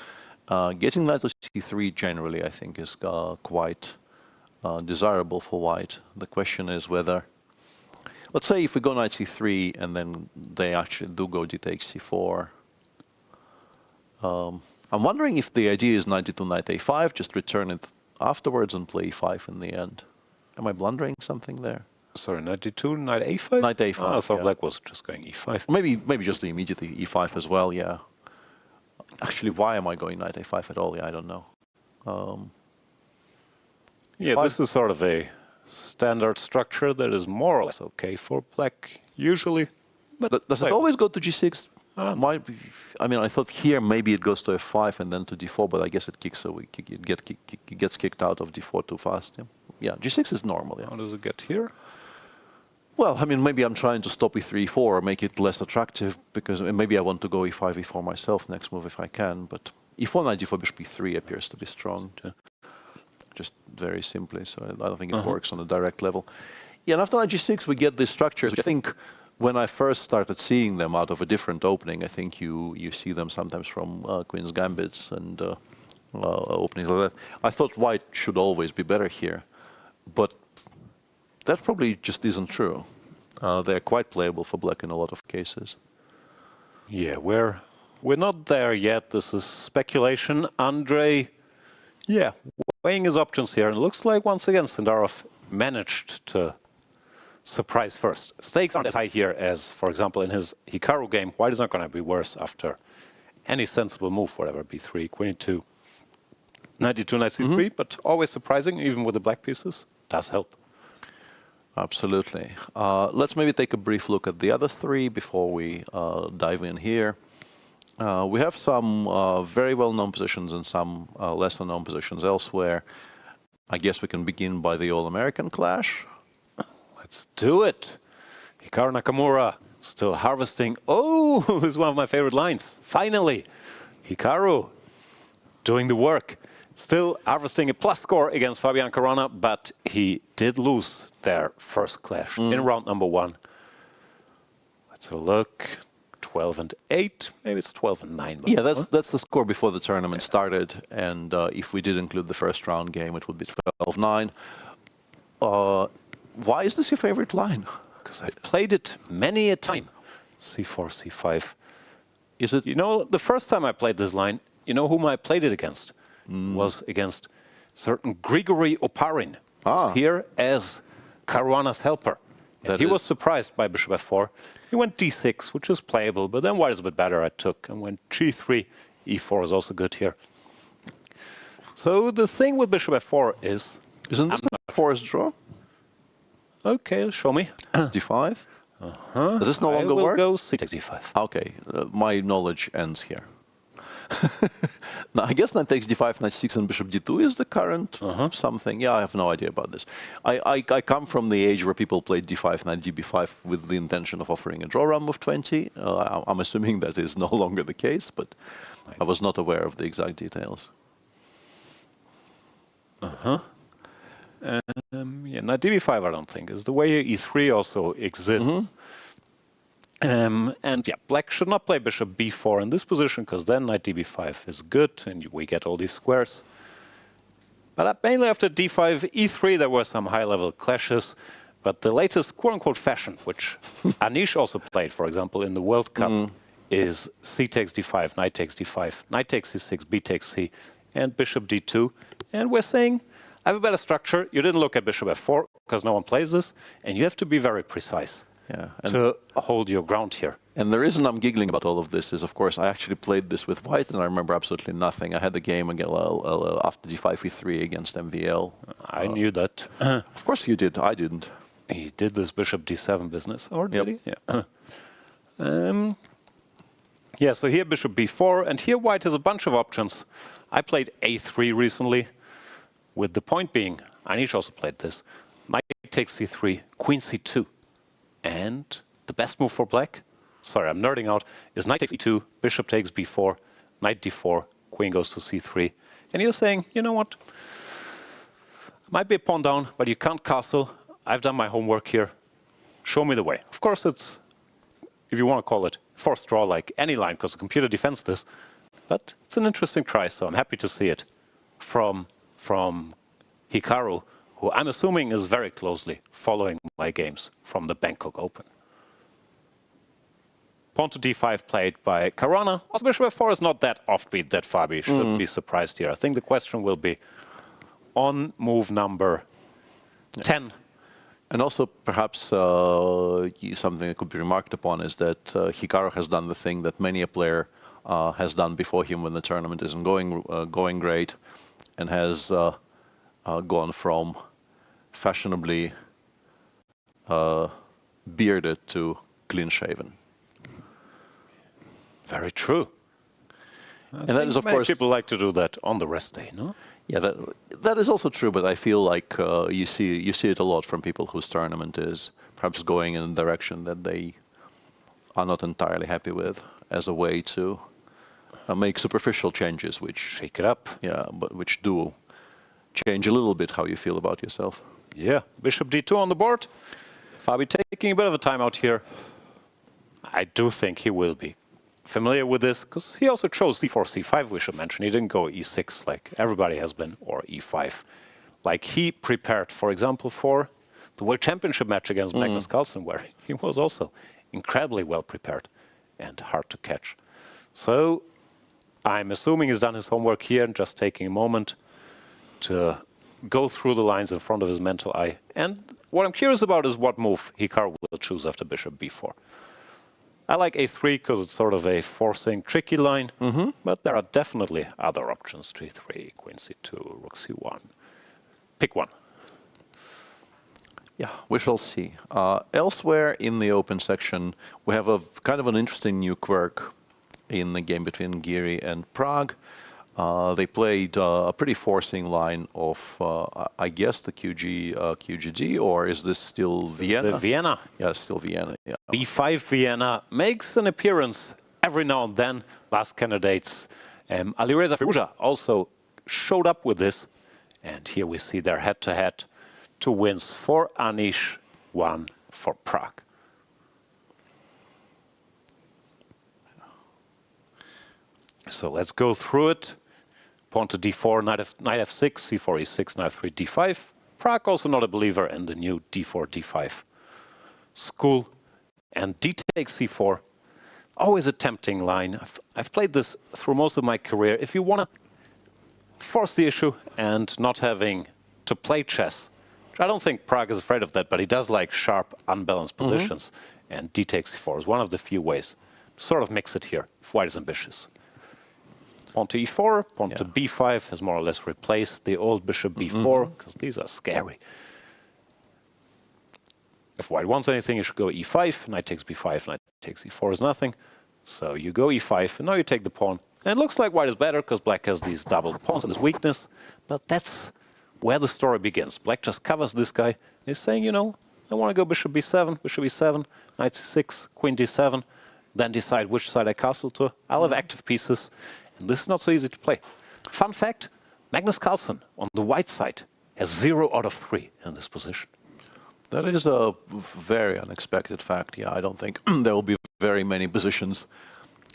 getting knight to c3 generally, I think, is quite desirable for white. The question is whether, let's say if we go knight c3 and then they actually do go d takes c4. I'm wondering if the idea is knight d2, knight a5, just return it afterwards and play e5 in the end. Am I blundering something there? Sorry, knight d2, knight a5? Knight a5. Oh, I thought black was just going e5. Maybe just the immediately e5 as well, yeah. Actually, why am I going knight a5 at all? Yeah, I don't know. Yeah, this is sort of a standard structure that is more or less okay for black, usually. But does it always go to g6? Might be, I mean, I thought here maybe it goes to f5 and then to d4, but I guess it kicks, so it gets kicked out of d4 too fast. Yeah, g6 is normal. Yeah. How does it get here? Well, I mean, maybe I'm trying to stop e3, e4, or make it less attractive, because maybe I want to go e5, e4 myself next move if I can, but e4, knight d4, bishop e3 appears to be strong, just very simply, so I don't think it works on a direct level. Yeah, and after knight g6, we get these structures, which I think when I first started seeing them out of a different opening, I think you see them sometimes from Queen's Gambits and openings like that. I thought white should always be better here, but that probably just isn't true. They're quite playable for black in a lot of cases. Yeah, we're not there yet. This is speculation. Andrey, weighing his options here. And it looks like, once again, Sindarov managed to surprise first. Stakes aren't as high here as, for example, in his Hikaru game. White is not going to be worse after any sensible move, whatever, b3, queen e2, knight d2, knight c3, but always surprising, even with the black pieces. Does help. Absolutely. Let's maybe take a brief look at the other three before we dive in here. We have some very well-known positions and some lesser-known positions elsewhere. I guess we can begin by the All-American clash. Let's do it. Hikaru Nakamura still harvesting. Oh, this is one of my favorite lines. Finally, Hikaru doing the work. Still harvesting a plus score against Fabiano Caruana, but he did lose their first clash in round number 1. Let's have a look. 12-8. Maybe it's 12-9. Yeah, that's the score before the tournament started. And if we did include the first round game, it would be 12-9. Why is this your favorite line? Because I've played it many a time. c4, c5. Is it? You know, the first time I played this line, you know whom I played it against? Was against certain Grigory Oparin, who's here as Caruana's helper. And he was surprised by bishop f4. He went d6, which is playable, but then white is a bit better, I took, and went g3. e4 is also good here. So the thing with bishop f4 is... Isn't this a forced draw? Okay, show me. d5? Does this no longer work? I will go c takes d5. Okay, my knowledge ends here. Now, I guess knight takes d5, knight c6, and bishop d2 is the current something. Yeah, I have no idea about this. I come from the age where people played d5, knight gb5 with the intention of offering a draw round move 20. I'm assuming that is no longer the case, but I was not aware of the exact details. Yeah, knight db5 I don't think is the way e3 also exists. And yeah, black should not play bishop b4 in this position, because then knight db5 is good, and we get all these squares. But mainly after d5, e3, there were some high-level clashes. But the latest quote-unquote fashion, which Anish also played, for example, in the World Cup, is c takes d5, knight takes d5, knight takes c6, b takes c, and bishop d2. And we're saying, I have a better structure. You didn't look at bishop f4, because no one plays this, and you have to be very precise. To hold your ground here. And the reason I'm giggling about all of this is, of course, I actually played this with white, and I remember absolutely nothing. I had the game again, after d5, e3 against MVL. I knew that. Of course you did. I didn't. He did this bishop d7 business, or did he? Yeah. Yeah, so here bishop b4, and here white has a bunch of options. I played a3 recently, with the point being, Anish also played this, knight takes c3, queen c2. And the best move for black, sorry, I'm nerding out, is knight takes e2, bishop takes b4, knight d4, queen goes to c3. And you're saying, you know what? Might be a pawn down, but you can't castle. I've done my homework here. Show me the way. Of course, it's, if you want to call it, forced draw like any line, because the computer defends this. But it's an interesting try, so I'm happy to see it from Hikaru, who I'm assuming is very closely following my games from the Bangkok Open. Pawn to d5 played by Caruana. Also, bishop f4 is not that offbeat that Fabi should be surprised here. I think the question will be on move number 10. And also, perhaps something that could be remarked upon is that Hikaru has done the thing that many a player has done before him when the tournament isn't going great, and has gone from fashionably bearded to clean-shaven. Very true. And that is, of many course, people like to do that on the rest day, no? Yeah, that is also true, but I feel like you see it a lot from people whose tournament is perhaps going in a direction that they are not entirely happy with, as a way to make superficial changes, which shake it up. Yeah, but which do change a little bit how you feel about yourself. Yeah, bishop d2 on the board. Fabi taking a bit of a timeout here. I do think he will be familiar with this, because he also chose d4, c5, we should mention. He didn't go e6 like everybody has been, or e5. Like he prepared, for example, for the World Championship match against Magnus Carlsen, where he was also incredibly well prepared and hard to catch. So I'm assuming he's done his homework here and just taking a moment to go through the lines in front of his mental eye. And what I'm curious about is what move Hikaru will choose after bishop b4. I like a3 because it's sort of a forcing, tricky line, but there are definitely other options. g3, queen c2, rook c1. Pick one. Yeah, we shall see. Elsewhere in the open section, we have a kind of an interesting new quirk in the game between Giri and Prague. They played a pretty forcing line of, I guess, the QGD, or is this still Vienna? The Vienna. Yeah, still Vienna. Yeah. B5 Vienna makes an appearance every now and then. Last candidates, Alireza Firouzja also showed up with this. And here we see their head-to-head, 2 wins for Anish, 1 for Prague. So let's go through it. Pawn to d4, knight f6, c4, e6, knight f3, d5. Prague also not a believer in the new d4, d5 school. And d takes c4, always a tempting line. I've played this through most of my career. If you want to force the issue and not having to play chess, I don't think Prague is afraid of that, but he does like sharp, unbalanced positions. And d takes c4 is one of the few ways to sort of mix it here, if white is ambitious. Pawn to e4, pawn to b5 has more or less replaced the old bishop b4, because these are scary. If white wants anything, you should go e5, knight takes b5, knight takes e4 is nothing. So you go e5, and now you take the pawn. And it looks like white is better, because black has these double pawns and this weakness. But that's where the story begins. Black just covers this guy. He's saying, you know, I want to go bishop b7, bishop e7, knight c6, queen d7, then decide which side I castle to. I'll have active pieces. And this is not so easy to play. Fun fact, Magnus Carlsen on the white side has 0 out of 3 in this position. That is a very unexpected fact. Yeah, I don't think there will be very many positions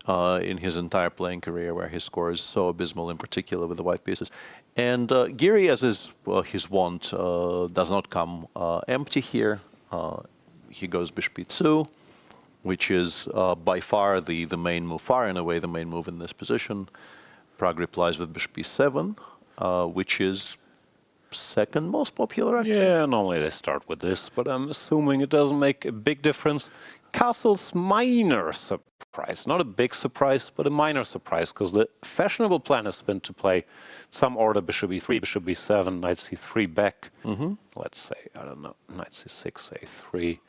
in his entire playing career where his score is so abysmal, in particular with the white pieces. And Giri, as is his wont, does not come empty here. He goes bishop e2, which is by far the main move, far and away the main move in this position. Prague replies with bishop e7, which is second most popular, actually. Yeah, normally they start with this, but I'm assuming it doesn't make a big difference. Castle's minor surprise surprise. Not a big surprise, but a minor surprise, because the fashionable plan has been to play some order, bishop e3, bishop b7, knight c3 back. Let's say, I don't know, knight c6, a3,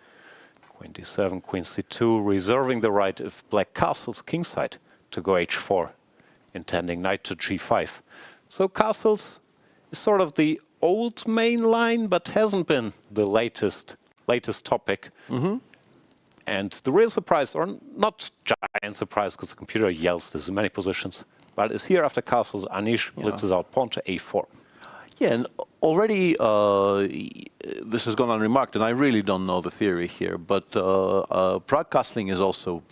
queen d7, queen c2, reserving the right if black castles kingside to go h4, intending knight to g5. So castles is sort of the old main line, but hasn't been the latest topic. And the real surprise, or not giant surprise, because the computer yells this in many positions, but is here after castles, Anish blitzes out pawn to a4. Yeah, and already this has gone unremarked, and I really don't know the theory here, but Prague castling is also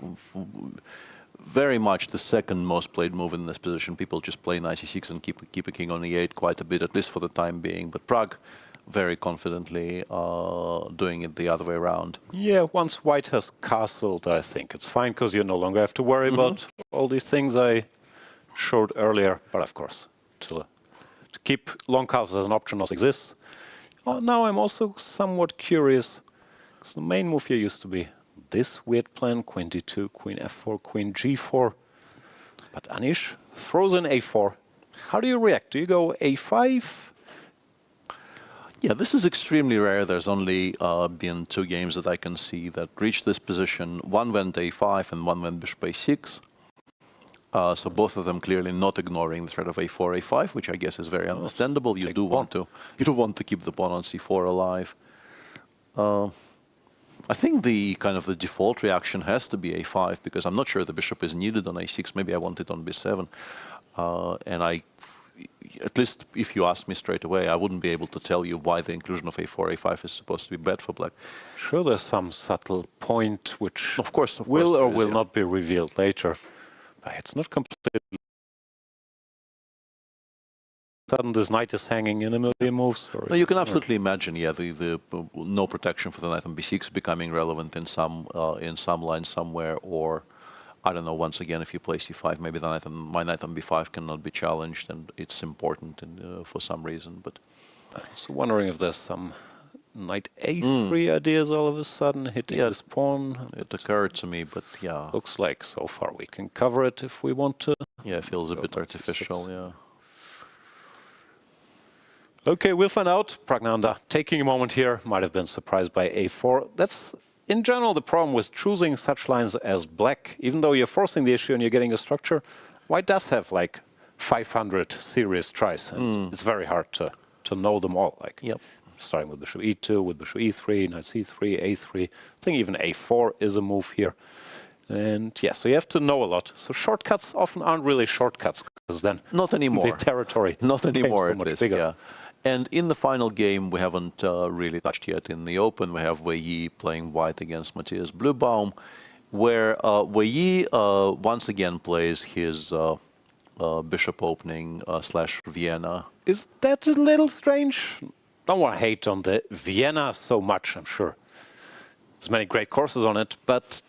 very much the second most played move in this position. People just play knight e6 and keep a king on e8 quite a bit, at least for the time being. But Prague very confidently doing it the other way around. Yeah, once white has castled, I think it's fine, because you no longer have to worry about all these things I showed earlier. But of course, to keep long castles as an option also exists. Now I'm also somewhat curious, because the main move here used to be this weird plan, queen d2, queen f4, queen g4. But Anish throws in a4. How do you react? Do you go a5? Yeah, this is extremely rare. There's only been 2 games that I can see that reached this position. One went a5 and one went bishop a6. So both of them clearly not ignoring the threat of a4, a5, which I guess is very understandable. You do want to keep the pawn on c4 alive. I think the kind of the default reaction has to be a5, because I'm not sure the bishop is needed on a6. Maybe I want it on b7, and at least if you ask me straight away, I wouldn't be able to tell you why the inclusion of a4, a5 is supposed to be bad for black. Sure, there's some subtle point which of course will or will not be revealed later. But it's not completely. Sudden, this knight is hanging in a million moves. No, you can absolutely imagine, yeah, the no protection for the knight on b6 becoming relevant in some line somewhere, or I don't know. Once again, if you play c5, maybe the my knight on b5 cannot be challenged, and it's important for some reason. But I'm also wondering if there's some knight a3 ideas all of a sudden hitting this pawn. It occurred to me, but yeah, looks like so far we can cover it if we want to. Yeah, it feels a bit artificial. Yeah. Okay, we'll find out. Praggnanandhaa taking a moment here, might have been surprised by a4. That's, in general, the problem with choosing such lines as black. Even though you're forcing the issue and you're getting a structure, white does have like 500 serious tries, and it's very hard to know them all. Like starting with bishop e2, with bishop e3, knight c3, a3. I think even a4 is a move here. And yeah, so you have to know a lot. So shortcuts often aren't really shortcuts, because then not anymore. The territory not anymore. so much bigger. Yeah. And in the final game, we haven't really touched yet in the open. We have Wei Yi playing white against Matthias Bluebaum, where Wei Yi once again plays his bishop opening / Vienna. Is that a little strange? Don't want to hate on the Vienna so much, I'm sure. There's many great courses on it, but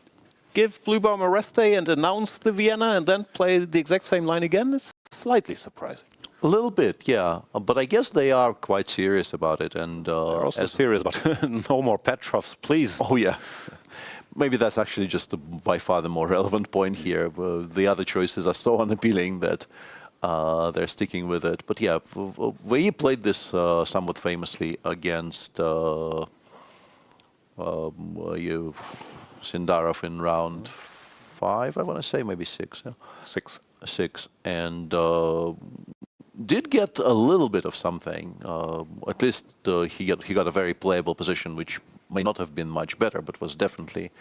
give Bluebaum a rest day and announce the Vienna and then play the exact same line again is slightly surprising. A little bit, yeah. But I guess they are quite serious about it. And they're also serious about no more Petrovs, please. Oh, yeah. Maybe that's actually just by far the more relevant point here. The other choices are so unappealing that they're sticking with it. But yeah, Wei Yi played this somewhat famously against Sindarov in round 5, I want to say, maybe 6. Yeah? 6. And did get a little bit of something. At least he got a very playable position, which may not have been much better, but was definitely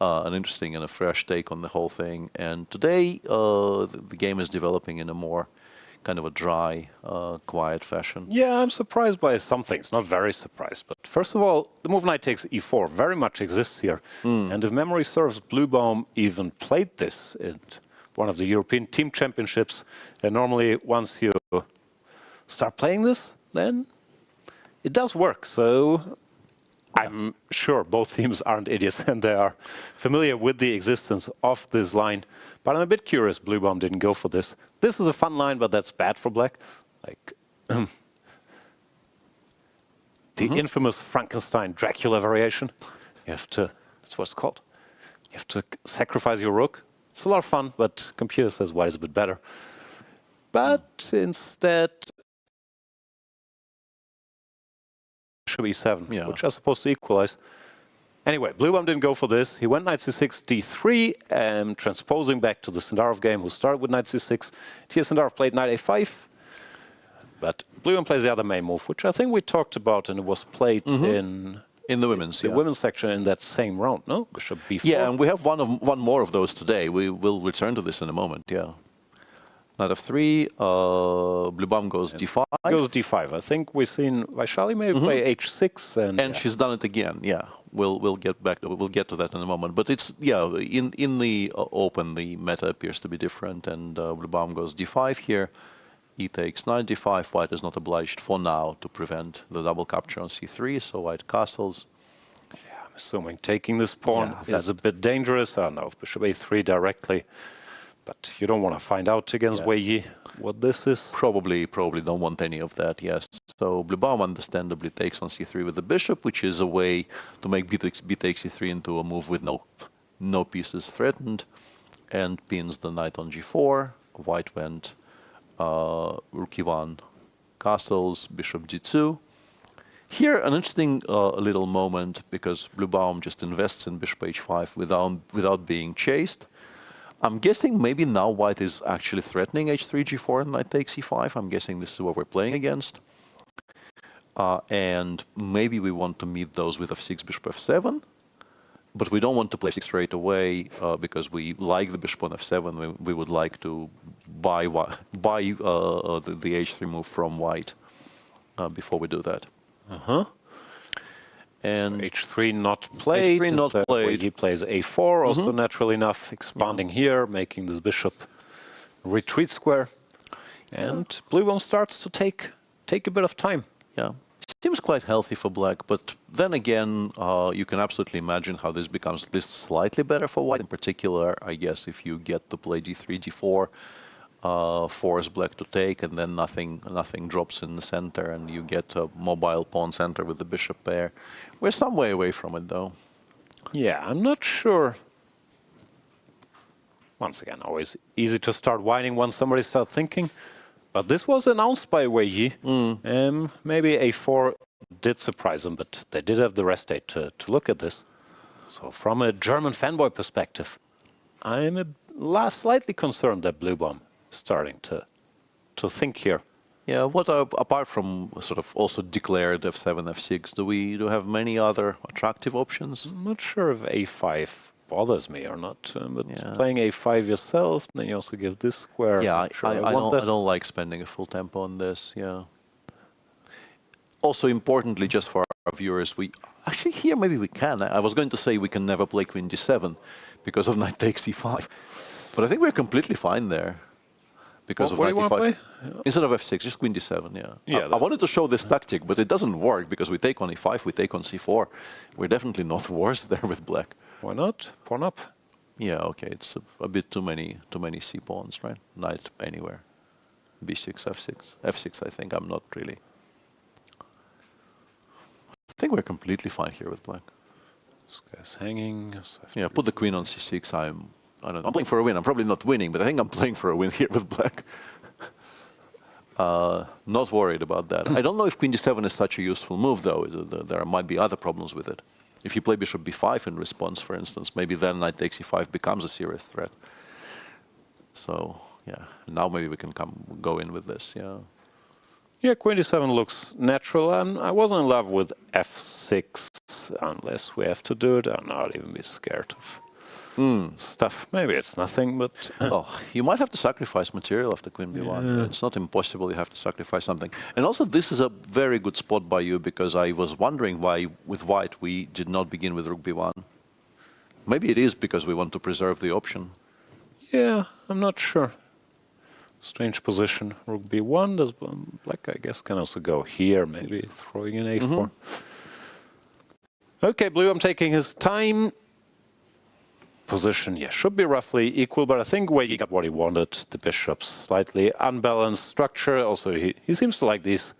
an interesting and a fresh take on the whole thing. And today, the game is developing in a more kind of a dry, quiet fashion. Yeah, I'm surprised by some things. Not very surprised, but first of all, the move knight takes e4 very much exists here. And if memory serves, Bluebaum even played this at one of the European team championships. And normally, once you start playing this, then it does work. So I'm sure both teams aren't idiots and they are familiar with the existence of this line. But I'm a bit curious Bluebaum didn't go for this. This is a fun line, but that's bad for black. Like the infamous Frankenstein Dracula variation. You have to, that's what it's called. You have to sacrifice your rook It's a lot of fun, but computer says white is a bit better. But instead, bishop e7, which are supposed to equalize. Anyway, Bluebaum didn't go for this. He went knight c6, d3, transposing back to the Sindarov game, who started with knight c6. Here Sindarov played knight a5. But Bluebaum plays the other main move, which I think we talked about, and it was played in the women's, the women's section in that same round, no? Bishop b4. Yeah, and we have one more of those today. We will return to this in a moment, yeah. Knight f3, Bluebaum goes d5. Goes d5. I think we've seen Vaishali maybe play h6, and she's done it again. Yeah, we'll get back to that in a moment. But it's in the open the meta appears to be different, and Bluebaum goes d5 here. He takes knight d5. White is not obliged for now to prevent the double capture on c3, so white castles. Yeah, I'm assuming taking this pawn is a bit dangerous. I don't know if bishop a3 directly, but you don't want to find out against Wei Yi what this is. Probably don't want any of that, yes. So Bluebaum understandably takes on c3 with the bishop, which is a way to make b takes c3 into a move with no pieces threatened, and pins the knight on g4. White went rook e1, castles, bishop d2. Here, an interesting little moment, because Bluebaum just invests in bishop h5 without being chased. I'm guessing maybe now white is actually threatening h3, g4, and knight takes e5. I'm guessing this is what we're playing against. And maybe we want to meet those with f6, bishop f7. But we don't want to play straight away because we like the bishop on f7. We would like to buy the h3 move from white before we do that. And so h3 not played. h3 not played. He plays a4, also naturally enough, expanding here, making this bishop retreat square. And Bluebaum starts to take a bit of time. Yeah. Seems quite healthy for black, but then again, you can absolutely imagine how this becomes at least slightly better for white. In particular, I guess if you get to play d3, d4, force black to take, and then nothing drops in the center, and you get a mobile pawn center with the bishop pair. We're some way away from it, though. Yeah, I'm not sure. Once again, always easy to start whining once somebody starts thinking. But this was announced by Wei Yi. Maybe a4 did surprise them, but they did have the rest date to look at this. So from a German fanboy perspective, I'm slightly concerned that Bluebaum is starting to think here. Yeah, what apart from sort of also declared f7, f6, do we have many other attractive options? I'm not sure if a5 bothers me or not, but playing a5 yourself, then you also give this square. Yeah, I don't like spending a full tempo on this. Yeah. Also, importantly, just for our viewers, we actually here maybe we can. I was going to say we can never play queen d7 because of knight takes e5, but I think we're completely fine there because of knight e5. Instead of f6, just queen d7. Yeah. I wanted to show this tactic, but it doesn't work because we take on e5, we take on c4. We're definitely not worse there with black. Why not? Pawn up. Yeah, okay, it's a bit too many c pawns, right? Knight anywhere. b6, f6. f6, I think I'm not really. I think we're completely fine here with black. This guy's hanging. Yeah, put the queen on c6. I don't know. I'm playing for a win. I'm probably not winning, but I think I'm playing for a win here with black. Not worried about that. I don't know if queen d7 is such a useful move, though. There might be other problems with it. If you play bishop b5 in response, for instance, maybe then knight takes e5 becomes a serious threat. So, yeah, now maybe we can go in with this, yeah. Yeah, queen d7 looks natural, and I wasn't in love with f6 unless we have to do it. I'll not even be scared of stuff. Maybe it's nothing, but... you might have to sacrifice material after queen b1. Yeah. It's not impossible, you have to sacrifice something. And also, this is a very good spot by you, because I was wondering why, with white, we did not begin with rook b1. Maybe it is because we want to preserve the option. Yeah, I'm not sure. Strange position. Rook b1, does black, I guess, can also go here, maybe throwing in a4. Okay, blue, I'm taking his time. Position, yeah, should be roughly equal, but I think Wei Yi got what he wanted. The bishop's slightly unbalanced structure. Also, he seems to like these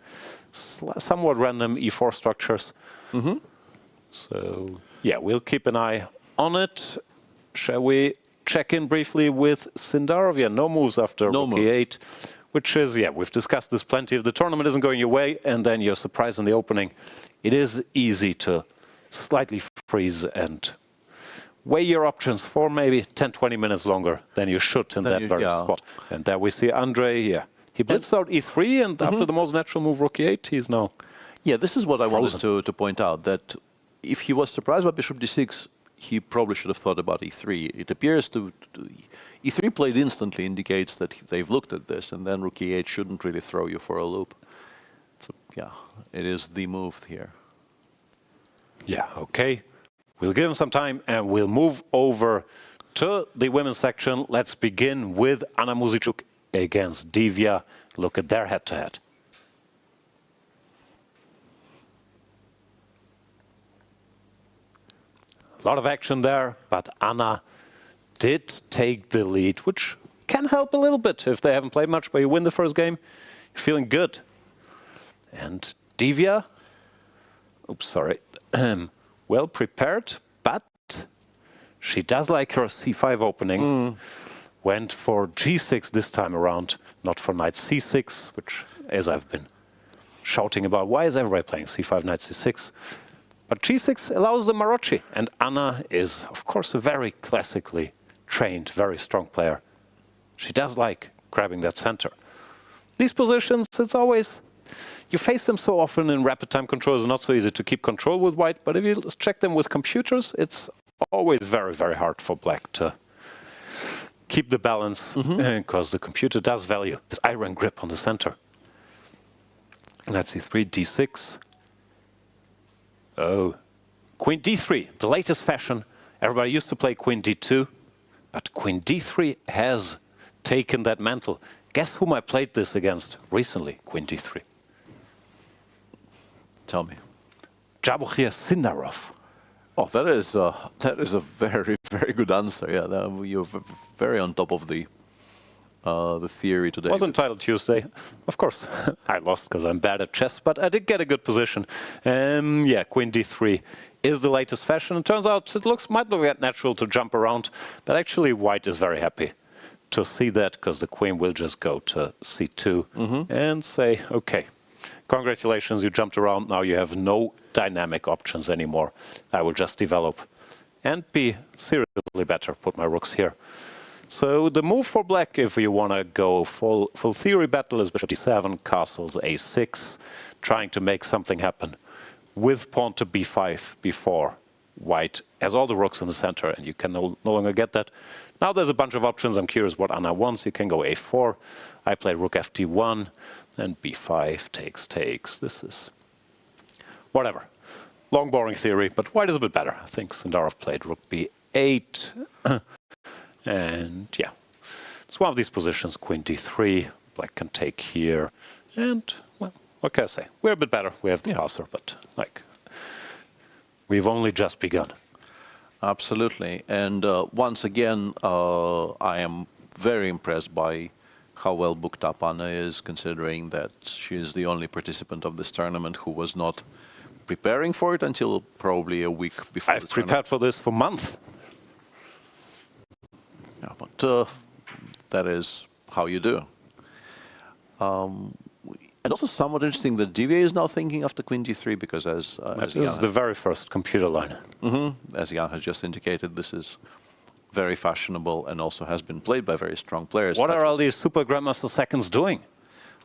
somewhat random e4 structures. So, yeah, we'll keep an eye on it. Shall we check in briefly with Sindarov. Yeah, no moves after No rook move. e8, which is, yeah, we've discussed this plenty. If the tournament isn't going your way and then you're surprised in the opening, it is easy to slightly freeze and weigh your options for maybe 10-20 minutes longer than you should in that very spot. And there we see Andrey, yeah. He blitzed out e3, and after the most natural move, rook e8, he's now Yeah, this is what I wanted frozen. to point out, that if he was surprised by bishop d6, he probably should have thought about e3. It appears e3 played instantly indicates that they've looked at this, and then rook e8 shouldn't really throw you for a loop. So, yeah, it is the move here. Yeah, okay. We'll give him some time and we'll move over to the women's section. Let's begin with Anna Muzychuk against Divya. Look at their head-to-head. A lot of action there, but Anna did take the lead, which can help a little bit if they haven't played much, but you win the first game, you're feeling good. And Divya, oops, sorry, well prepared, but she does like her c5 openings. Went for g6 this time around, not for knight c6, which, as I've been shouting about, why is everybody playing c5, knight c6? But g6 allows the Maroczy, and Anna is, of course, a very classically trained, very strong player. She does like grabbing that center. These positions, it's always, you face them so often in rapid time control, it's not so easy to keep control with white, but if you check them with computers, it's always very, very hard for black to keep the balance, because the computer does value this iron grip on the center. Let's see, 3, d6. Oh, queen d3, the latest fashion. Everybody used to play queen d2, but queen d3 has taken that mantle. Guess whom I played this against recently, queen d3? Tell me. Javokhir Sindarov. Oh, that is a very, very good answer. Yeah, you're very on top of the theory today. Wasn't title Tuesday, of course. I lost because I'm bad at chess, but I did get a good position. Yeah, queen d3 is the latest fashion. It turns out it might look that natural to jump around, but actually white is very happy to see that, because the queen will just go to c2 and say, okay, congratulations, you jumped around. Now you have no dynamic options anymore. I will just develop and be seriously better. Put my rooks here. So the move for black, if you want to go full theory battle, is bishop d7, castles a6, trying to make something happen with pawn to b5 before white has all the rooks in the center, and you can no longer get that. Now there's a bunch of options. I'm curious what Anna wants. You can go a4. I play rook fd1, then b5 takes. This is whatever. Long, boring theory, but white is a bit better. I think Sindarov played rook b8. And yeah, it's one of these positions, queen d3. Black can take here. And, well, what can I say? We're a bit better. We have the passer, but like, we've only just begun. Absolutely. And once again, I am very impressed by how well booked up Anna is, considering that she is the only participant of this tournament who was not preparing for it until probably a week before. I've prepared for this for months. Yeah, but that is how you do. And also somewhat interesting that Divya is now thinking after queen d3, because as This is the very first computer line. as Jan has just indicated, this is very fashionable and also has been played by very strong players. What are all these super Grandmaster seconds doing?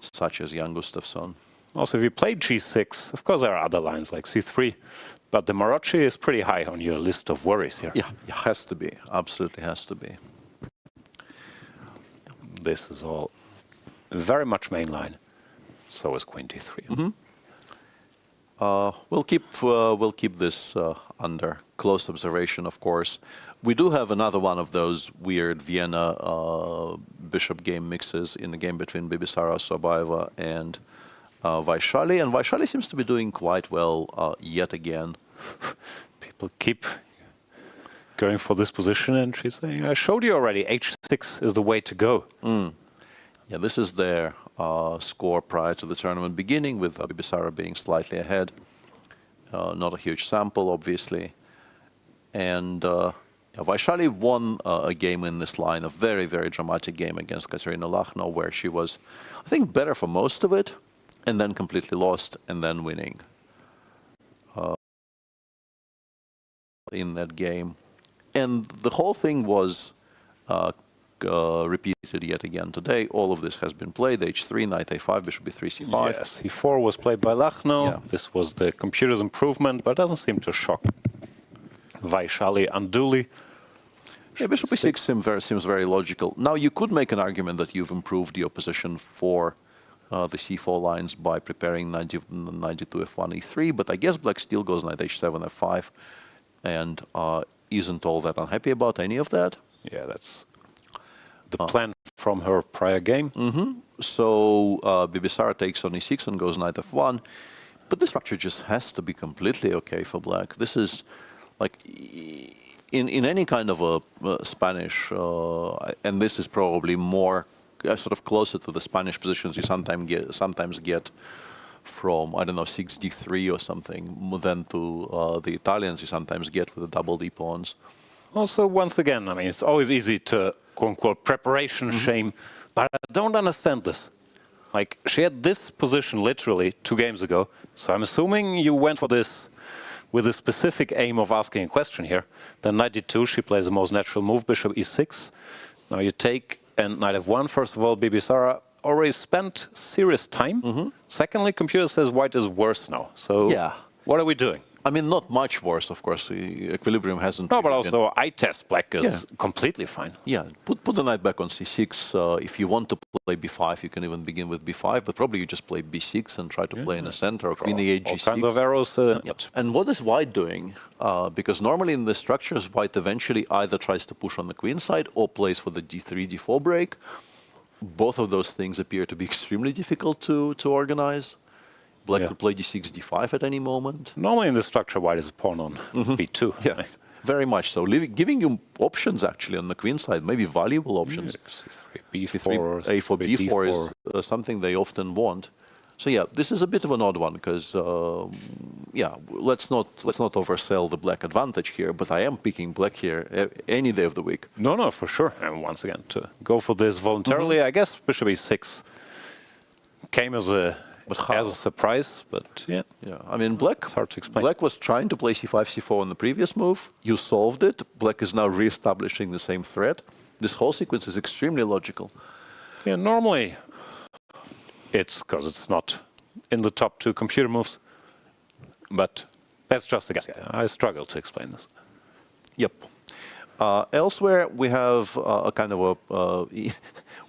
Such as Jan Gustafsson. Also, if you play g6, of course there are other lines like c3, but the Maroczy is pretty high on your list of worries here. Yeah, it has to be. Absolutely has to be. This is all very much mainline. So is queen d3. We'll keep this under close observation, of course. We do have another one of those weird Vienna bishop game mixes in the game between Bibisara, Assaubayeva, and Vaishali. And Vaishali seems to be doing quite well yet again. People keep going for this position, and she's saying, I showed you already, h6 is the way to go. Yeah, this is their score prior to the tournament beginning, with Bibisara being slightly ahead. Not a huge sample, obviously. And Vaishali won a game in this line, a very, very dramatic game against Kateryna Lagno, where she was, I think, better for most of it, and then completely lost, and then winning in that game. And the whole thing was repeated yet again today. All of this has been played. H3, knight A5, bishop B3, C5. Yes, C4 was played by Lagno. Yeah. This was the computer's improvement, but it doesn't seem to shock Vaishali unduly. Yeah, bishop B6 seems very logical. Now, you could make an argument that you've improved the opposition for the C4 lines by preparing knight to F1, E3, but I guess black still goes knight H7, F5, and isn't all that unhappy about any of that. Yeah, that's the plan from her prior game. So Bibisara takes on E6 and goes knight F1, but this structure just has to be completely okay for black. This is like in any kind of a Spanish, and this is probably more sort of closer to the Spanish positions you sometimes get from, I don't know, 6d3 or something, than to the Italians you sometimes get with the double D pawns. Also, once again, I mean, it's always easy to, quote-unquote, preparation shame, but I don't understand this. Like, she had this position literally 2 games ago, so I'm assuming you went for this with a specific aim of asking a question here. Then knight d2, she plays the most natural move, bishop e6. Now you take and knight f1. First of all, Bibisara already spent serious time. Secondly, computer says white is worse now. So Yeah. what are we doing? I mean, not much worse, of course. The equilibrium hasn't. No, but really been- also I test black is Yeah. completely fine. Yeah, put the knight back on c6. If you want to play b5, you can even begin with b5, but probably you just play b6 and try to play in the center, or queen e8, All g6. kinds of arrows. And what is white doing? Because normally in the structures, white eventually either tries to push on the queen side or plays for the d3, d4 break. Both of those things appear to be extremely difficult to organize. Black could play d6, d5 at any moment. Normally in this structure, white is a pawn on b2. Yeah, very much so. Giving you options actually on the queen side, maybe valuable options. b4, A4, B4 is something they often want. So yeah, this is a bit of an odd one because yeah, let's not oversell the black advantage here. But I am picking black here any day of the week. No, for sure. And once again, to go for this voluntarily, I guess bishop e6 came as a surprise, but yeah. Yeah, I mean, black. It's hard to explain. Black was trying to play c5, c4 on the previous move. You solved it. Black is now re-establishing the same threat. This whole sequence is extremely logical. Yeah, normally it's because it's not in the top 2 computer moves, but that's just a guess. I struggle to explain this. Yep. Elsewhere, we have a kind of a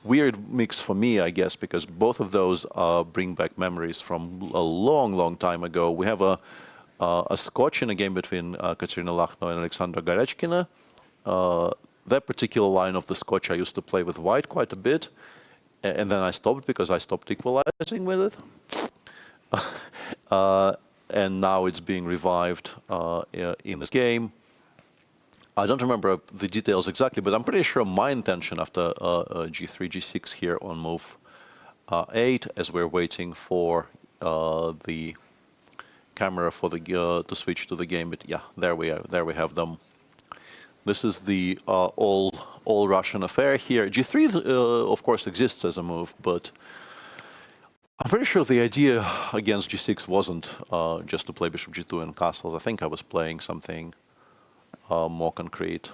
weird mix for me, I guess, because both of those bring back memories from a long, long time ago. We have a Scotch in a game between Kateryna Lagno and Aleksandra Goryachkina. That particular line of the Scotch I used to play with white quite a bit, and then I stopped because I stopped equalizing with it. And now it's being revived in this game. I don't remember the details exactly, but I'm pretty sure my intention after g3, g6 here on move 8, as we're waiting for the camera for the to switch to the game. But yeah, there we have them. This is the all Russian affair here. G3, of course, exists as a move, but I'm pretty sure the idea against g6 wasn't just to play bishop g2 and castles. I think I was playing something more concrete.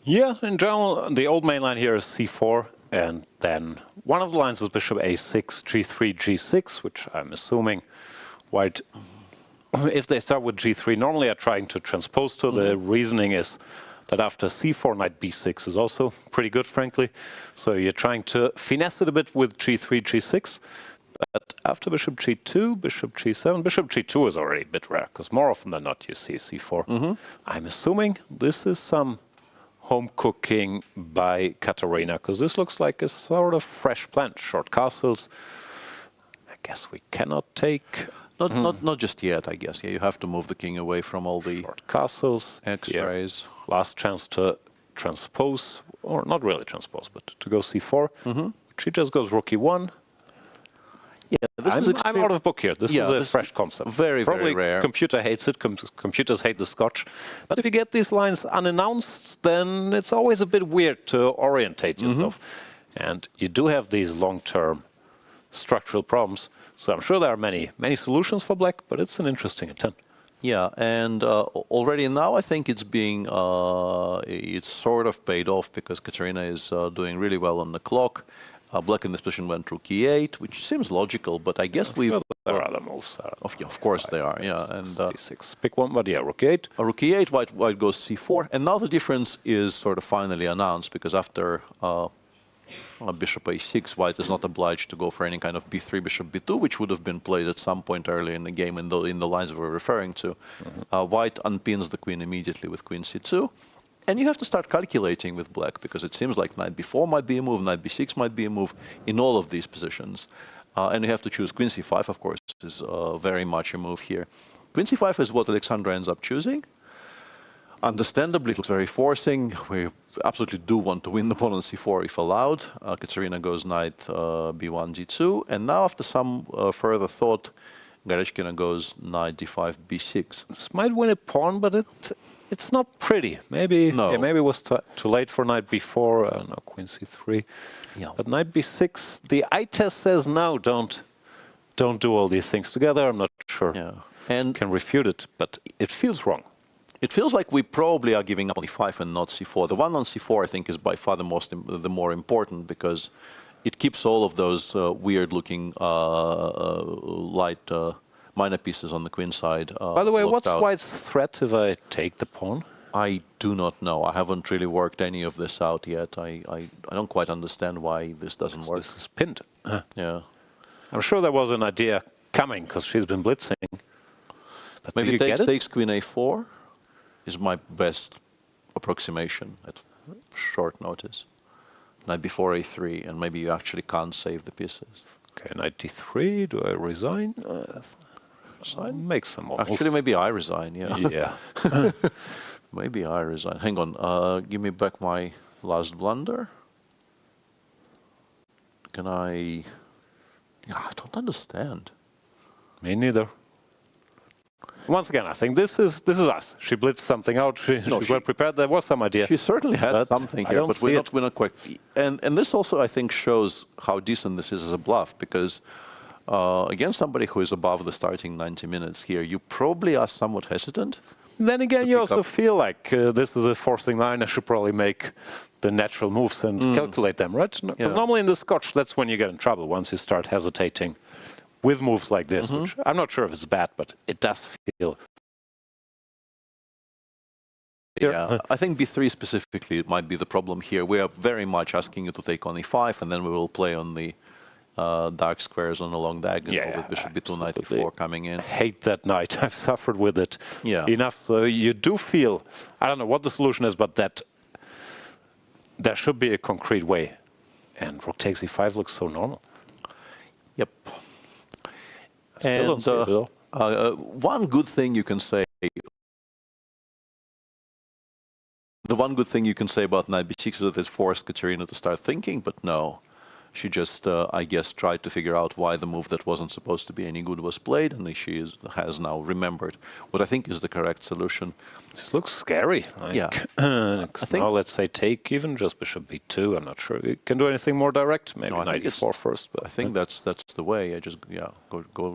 Yeah, in general, the old main line here is c4, and then one of the lines is bishop a6, g3, g6, which I'm assuming white, if they start with g3, normally are trying to transpose to. The reasoning is that after c4, knight b6 is also pretty good, frankly. So you're trying to finesse it a bit with g3, g6. But after bishop g2, bishop g7, bishop g2 is already a bit rare, because more often than not you see c4. I'm assuming this is some home cooking by Kateryna, because this looks like a sort of fresh plan. Short castles. I guess we cannot take... Not just yet, I guess. Yeah, you have to move the king away from all the short castles. X-rays. Last chance to transpose, or not really transpose, but to go c4. She just goes rook e1. Yeah, I'm out of book here. This is a fresh concept. Very, Probably very rare. computer hates it. Computers hate the Scotch. But if you get these lines unannounced, then it's always a bit weird to orientate yourself. And you do have these long-term structural problems. So I'm sure there are many solutions for black, but it's an interesting attempt. Yeah, and already now I think it's sort of paid off because Kateryna is doing really well on the clock. Black in this position went rook e8, which seems logical, but I guess there are other moves. Of course they are, yeah. And d6, pick one, but yeah, rook e8. Rook e8, white goes c4, and now the difference is sort of finally announced because after bishop a6, white is not obliged to go for any kind of b3, bishop b2, which would have been played at some point earlier in the game in the lines we're referring to. White unpins the queen immediately with queen c2. And you have to start calculating with black because it seems like knight b4 might be a move, knight b6 might be a move in all of these positions. And you have to choose queen c5, of course, is very much a move here. Queen c5 is what Aleksandra ends up choosing. Understandably, it looks very forcing. We absolutely do want to win the pawn on c4 if allowed. Kateryna goes knight b1, d2. And now, after some further thought, Goryachkina goes knight d5, b6. This might win a pawn, but it's not pretty. Maybe maybe it was too late for knight b4. No, queen c3. Yeah. But knight b6, the eye test says no, don't do all these things together. I'm not sure. Yeah. And can refute it, but it feels wrong. It feels like we probably are giving up on e5 and not c4. The one on c4, I think, is by far the more important because it keeps all of those weird-looking light minor pieces on the queen side. By the way, what's white's threat if I take the pawn? I do not know. I haven't really worked any of this out yet. I don't quite understand why this doesn't work. This is pinned. Yeah. I'm sure there was an idea coming because she's been blitzing. But maybe takes queen a4 is my best approximation at short notice. Knight before a3, and maybe you actually can't save the pieces. Okay, knight d3. Do I resign? Resign? Make some more. Actually, maybe I resign. Yeah. Yeah. Maybe I resign. Hang on. Give me back my last blunder. Can I? Yeah, I don't understand. Me neither. Once again, I think this is us. She blitzed something out. She's well prepared. There was some idea. She certainly has something here, but we're not quite. And this also, I think, shows how decent this is as a bluff, because against somebody who is above the starting 90 minutes here, you probably are somewhat hesitant. Then again, you also feel like this is a forcing line. I should probably make the natural moves and calculate them, right? Because normally in the Scotch, that's when you get in trouble, once you start hesitating with moves like this, which I'm not sure if it's bad, but it does feel. Yeah, I think b3 specifically might be the problem here. We are very much asking you to take on e5, and then we will play on the dark squares on the long diagonal with bishop b2, knight e4 coming in. I hate that knight. I've suffered with it enough. So you do feel, I don't know what the solution is, but that there should be a concrete way. And rook takes e5 looks so normal. Yep. And one good thing you can say, about knight b6 is that it forced Kateryna to start thinking, but no. She just, I guess, tried to figure out why the move that wasn't supposed to be any good was played, and she has now remembered what I think is the correct solution. This looks scary. Like, yeah. I think now let's say take even, just bishop b2. I'm not sure you can do anything more direct. Maybe knight e4 first. But I think that's the way. I just go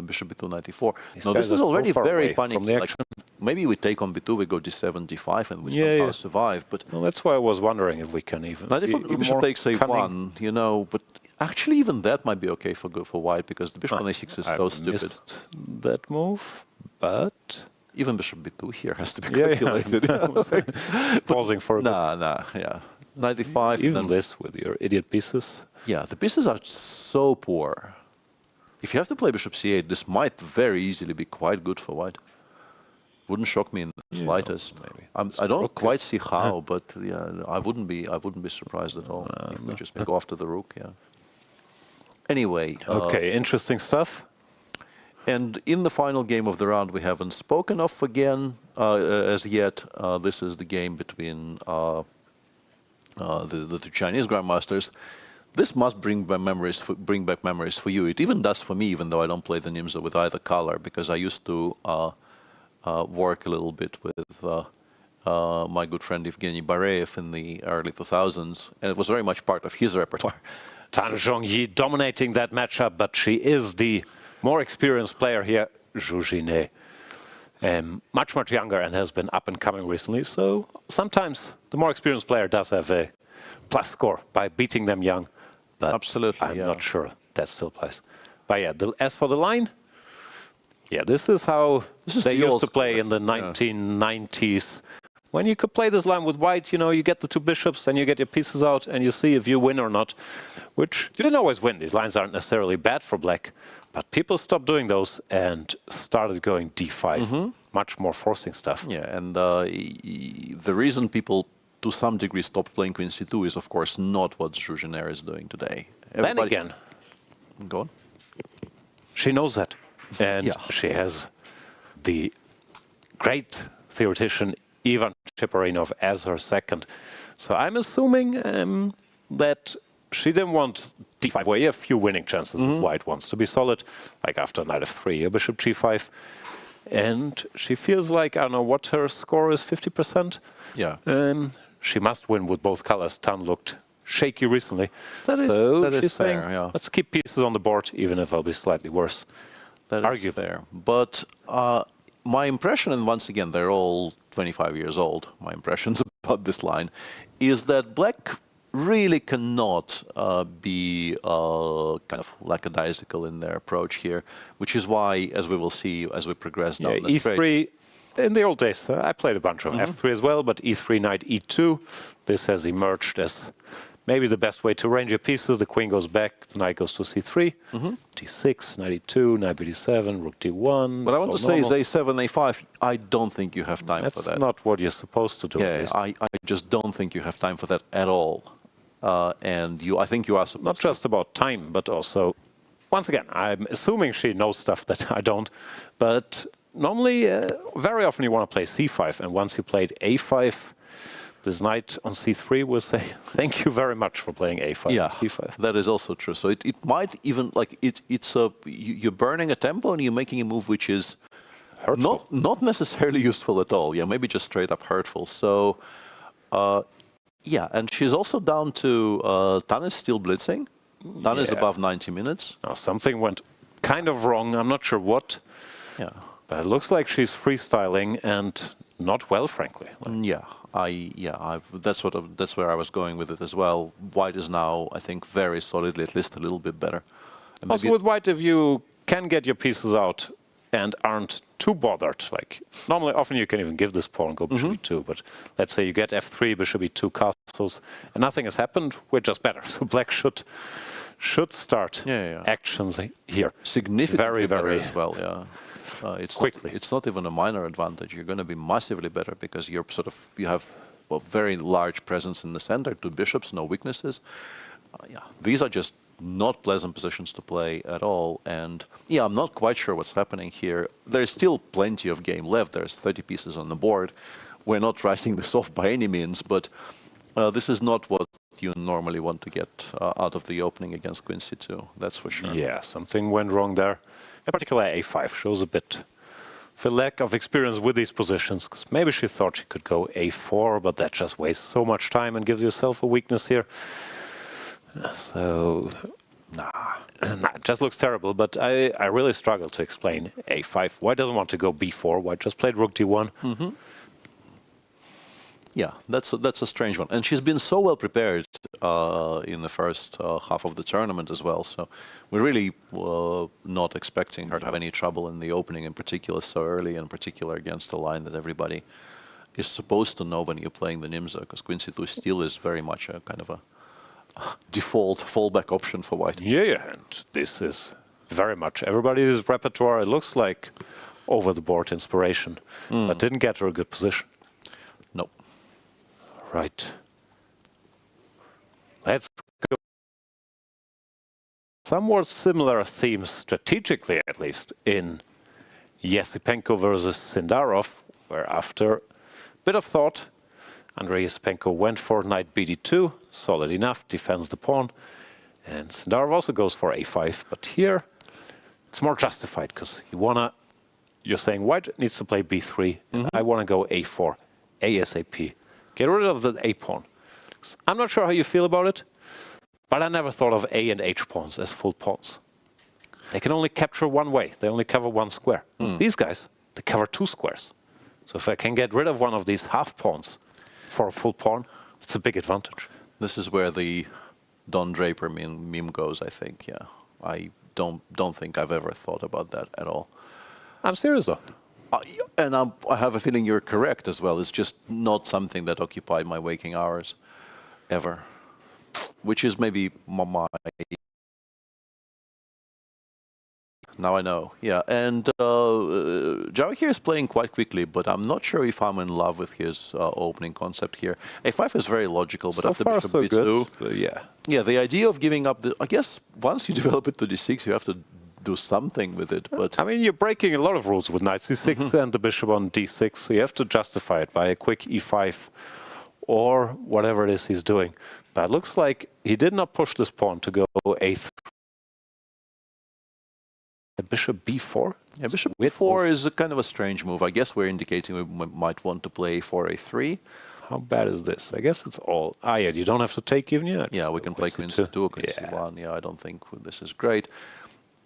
bishop b2, knight e4. No, this is already very panicky. Like, maybe we take on b2, we go d7, d5, and we somehow survive. But well, that's why I was wondering if we can even. Knight e4, bishop takes a1, you know, but actually even that might be okay for white, because the bishop on a6 is so stupid. Missed that move, but even bishop b2 here has to be calculated. Pausing for a bit. Yeah. Knight e5. Even this with your idiot pieces. Yeah, the pieces are so poor. If you have to play bishop c8, this might very easily be quite good for white. Wouldn't shock me in the slightest. Maybe. I don't quite see how, but yeah, I wouldn't be surprised at all if we just go after the rook. Yeah. Anyway. Okay, interesting stuff. And in the final game of the round, we haven't spoken of again as yet. This is the game between the two Chinese grandmasters. this must bring back memories for you. It even does for me, even though I don't play the Nimzo with either color, because I used to work a little bit with my good friend Evgeny Bareyev in the early 2000s, and it was very much part of his repertoire. Tan Zhongyi dominating that matchup, but she is the more experienced player here, Zhu Jine. Much younger and has been up and coming recently, so sometimes the more experienced player does have a plus score by beating them young. But absolutely, I'm not sure that still applies. But yeah, as for the line, yeah, this is how they used to play in the 1990s. When you could play this line with white, you know, you get the two bishops, then you get your pieces out, and you see if you win or not, which you didn't always win. These lines aren't necessarily bad for black, but people stopped doing those and started going d5, much more forcing stuff. Yeah, and the reason people to some degree stopped playing queen c2 is, of course, not what Zhu Jine is doing today. Then again, go on. She knows that, and she has the great theoretician Ivan Cheparinov as her second. So I'm assuming that she didn't want d5, where you have few winning chances if white wants to be solid, like after knight f3, bishop g5. And she feels like, I don't know what her score is, 50%? Yeah. She must win with both colors. Tan looked shaky recently. That is she's fair, saying, yeah. let's keep pieces on the board, even if they'll be slightly worse. That is fair. But my impression, and once again, they're all 25 years old, my impressions about this line, is that black really cannot be kind of lackadaisical in their approach here, which is why, as we will see as we progress down the straight. E3, in the old days, I played a bunch of f3 as well, but e3, knight e2, this has emerged as maybe the best way to arrange your pieces. The queen goes back, the knight goes to c3, d6, knight e2, knight b7, rook d1. What I want to say is a7, a5. I don't think you have time for that. That's not what you're supposed to do. Yeah, I just don't think you have time for that at all. And I think you are supposed not just about time, but also, once again, I'm assuming she knows stuff that I don't. But normally, very often you want to play c5, and once you played a5, this knight on c3 will say, thank you very much for playing a5 and c5. That is also true. So it might even, like, you're burning a tempo and you're making a move which is not necessarily useful at all. Yeah, maybe just straight up hurtful. So, yeah, and she's also down to, Tan is still blitzing. Tan is above 90 minutes. Now, something went kind of wrong. I'm not sure what. Yeah. But it looks like she's freestyling and not well, frankly. That's where I was going with it as well. White is now, I think, very solidly, at least a little bit better. And also with white, if you can get your pieces out and aren't too bothered, like normally, often you can even give this pawn and go bishop e2, but let's say you get f3, bishop e2 castles, and nothing has happened, we're just better. So black should start actions here. Significantly very better as well, yeah. It's quickly. It's not even a minor advantage. You're going to be massively better because you have a very large presence in the center, two bishops, no weaknesses. These are just not pleasant positions to play at all. And yeah, I'm not quite sure what's happening here. There's still plenty of game left. There's 30 pieces on the board. We're not writing this off by any means, but this is not what you normally want to get out of the opening against queen c2. That's for sure. Yeah, something went wrong there. In particular, a5 shows a bit of a lack of experience with these positions, because maybe she thought she could go a4, but that just wastes so much time and gives yourself a weakness here. So, it just looks terrible, but I really struggle to explain a5. White doesn't want to go b4. White just played rook d1. Yeah, that's a strange one. And she's been so well prepared in the first half of the tournament as well. So we're really not expecting her to have any trouble in the opening, in particular so early, in particular against a line that everybody is supposed to know when you're playing the Nimzo, because queen c2 still is very much a kind of a default fallback option for white. Yeah, and this is very much everybody's repertoire. It looks like over-the-board inspiration, but didn't get her a good position. No. Right. Let's go. Somewhat similar themes, strategically at least, in Esipenko versus Sindarov, where after a bit of thought, Andrey Esipenko went for knight bd2, solid enough, defends the pawn, And Sindarov also goes for a5, but here it's more justified because you're saying white needs to play b3, and I want to go a4, ASAP. Get rid of the a pawn. I'm not sure how you feel about it, but I never thought of a and h pawns as full pawns. They can only capture one way. They only cover one square. These guys, they cover two squares. So if I can get rid of one of these half pawns for a full pawn, it's a big advantage. This is where the Don Draper meme goes, I think. Yeah, I don't think I've ever thought about that at all. I'm serious though. And I have a feeling you're correct as well. It's just not something that occupied my waking hours ever, which is maybe my... Now I know, yeah. And Javokhir is playing quite quickly, but I'm not sure if I'm in love with his opening concept here. A5 is very logical, but so after far, bishop so b2, good. Yeah. Yeah, the idea of giving up the... I guess once you develop it to d6, you have to do something with it, but... I mean, you're breaking a lot of rules with knight c6 and the bishop on d6, so you have to justify it by a quick e5 or whatever it is he's doing. But it looks like he did not push this pawn to go a3. Bishop b4? Yeah, bishop b4 is a kind of a strange move. I guess we're indicating we might want to play for a3. How bad is this? I guess it's all... Ah, yeah, you don't have to take even yet. Yeah, we can play queen c2 or queen Yeah. c1. Yeah, I don't think this is great.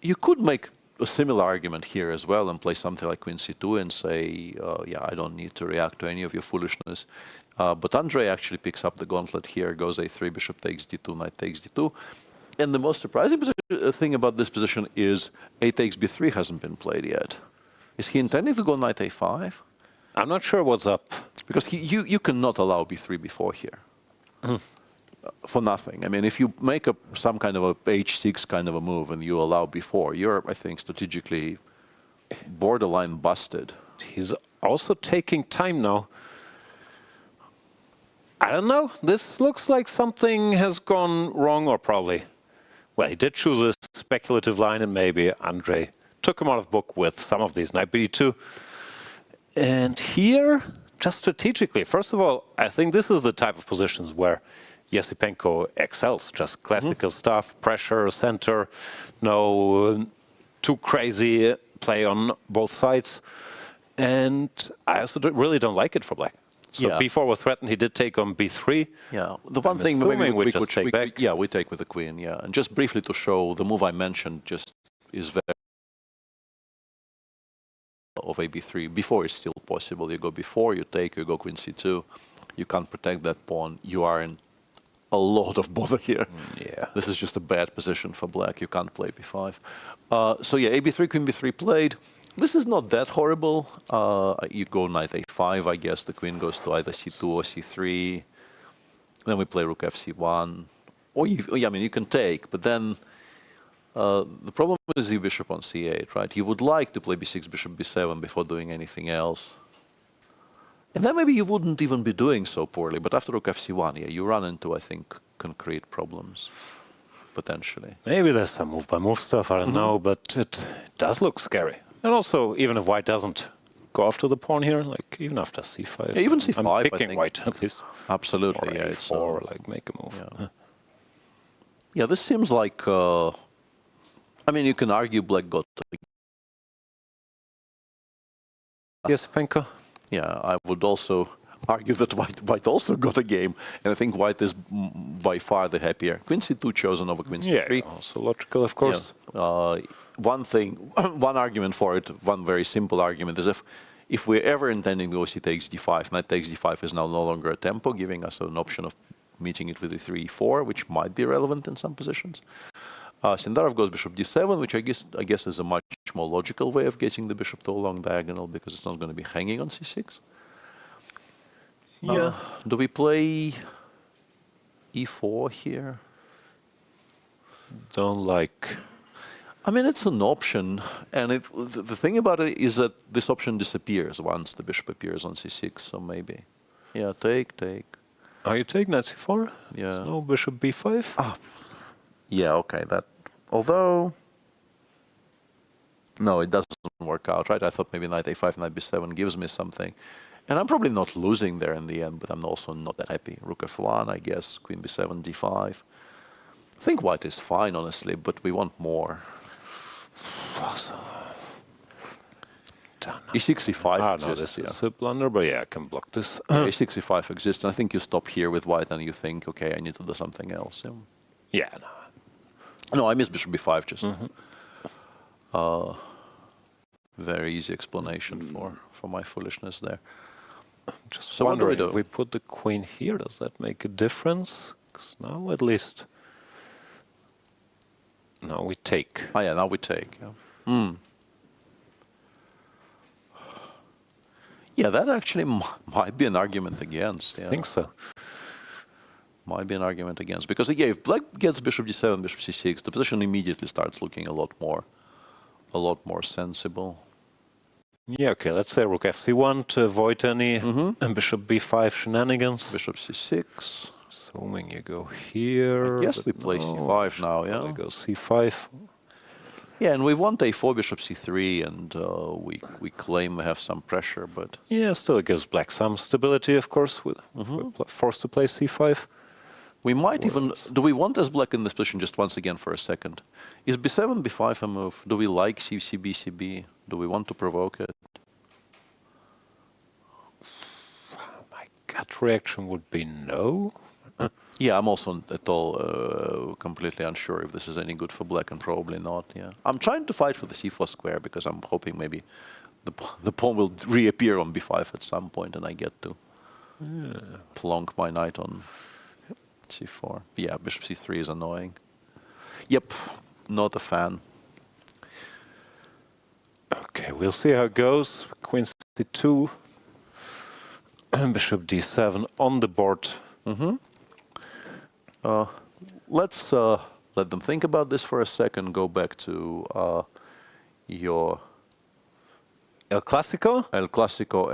You could make a similar argument here as well and play something like queen c2 and say, yeah, I don't need to react to any of your foolishness. But Andrey actually picks up the gauntlet here, goes a3, bishop takes d2, knight takes d2. And the most surprising thing about this position is a takes b3 hasn't been played yet. Is he intending to go knight a5? I'm not sure what's up. Because you cannot allow b3, b4 here. For nothing. I mean, if you make some kind of a h6 kind of a move and you allow b4, you're, I think, strategically borderline busted. He's also taking time now. I don't know. This looks like something has gone wrong, or probably... Well, he did choose a speculative line, and maybe Andrey took him out of book with some of these, knight b2. And here, just strategically, first of all, I think this is the type of positions where Esipenko excels. Just classical stuff, pressure, center, no too crazy play on both sides. And I also really don't like it for black. So yeah. b4 was threatened. He did take on b3. Yeah, the one thing maybe we just take back. Yeah, we take with the queen. Yeah, and just briefly to show the move I mentioned just is very of a b3. Before is still possible. You go b4, you take, you go queen c2. You can't protect that pawn. You are in a lot of bother here. Yeah, this is just a bad position for black. You can't play b5. So yeah, a b3, queen b3 played. This is not that horrible. You go knight a5, I guess. The queen goes to either c2 or c3. Then we play rook fc1. Or I mean, you can take, but then the problem is the bishop on c8, right? You would like to play b6, bishop b7 before doing anything else. And then maybe you wouldn't even be doing so poorly. But after rook fc1, yeah, you run into, I think, concrete problems, potentially. Maybe there's some move-by-move stuff, I don't know, but it does look scary. And also, even if white doesn't go after the pawn here, like even after c5. Yeah, even c5, I'm picking I think. white, at least. Absolutely, or yeah. it's or like make a move. Yeah, yeah, this seems like... I mean, you can argue black got... Esipenko? Yeah, I would also argue that white also got a game. And I think white is by far the happier. Queen c2 chosen over queen c3. Yeah, also logical, of course. Yeah. One argument for it, one very simple argument is if we're ever intending to go c takes d5, knight takes d5 is now no longer a tempo, giving us an option of meeting it with the 3-4, which might be relevant in some positions. Sindarov goes bishop d7, which I guess is a much more logical way of getting the bishop to a long diagonal because it's not going to be hanging on c6. Yeah. Do we play e4 here? Don't like... I mean, it's an option, and the thing about it is that this option disappears once the bishop appears on c6, so maybe. Yeah, take. Are you taking knight c4? Yeah. There's no bishop b5? Ah, yeah, okay, that... Although... No, it doesn't work out, right? I thought maybe knight a5, knight b7 gives me something. And I'm probably not losing there in the end, but I'm also not that happy. Rook f1, I guess, queen b7, d5. I think white is fine, honestly, but we want more. E65 exists, this is a blunder, but yeah, I can block this. E65 exists, and I think you stop here with white and you think, okay, I need to do something else. Yeah. No, I missed bishop b5 just. Very easy explanation for my foolishness there. Just so wondering, what do we do? If we put the queen here, does that make a difference? Because now at least... Now we take. Oh yeah, now we take. Yeah, yeah, that actually might be an argument against. Yeah. I think so. Might be an argument against. Because yeah, if black gets bishop d7, bishop c6, the position immediately starts looking a lot more sensible. Yeah, okay, let's say rook fc1 to avoid any bishop b5 shenanigans. Bishop c6. Assuming you go here. I guess we play c5 now, yeah? We go c5. Yeah, and we want a4 bishop c3, and we claim we have some pressure, but... Yeah, still it gives black some stability, of course, with we're forced to play c5. We might even... Do we want as black in this position just once again for a second? Is b7, b5 a move? Do we like cc, bcb? Do we want to provoke it? My gut reaction would be no. Yeah, I'm also not at all completely unsure if this is any good for black, and probably not, yeah. I'm trying to fight for the c4 square because I'm hoping maybe the pawn will reappear on b5 at some point and I get to plonk my knight on c4. Yeah, bishop c3 is annoying. Yep, not a fan. Okay, we'll see how it goes. Queen c2, bishop d7 on the board. Let's let them think about this for a second. Go back to your El Clásico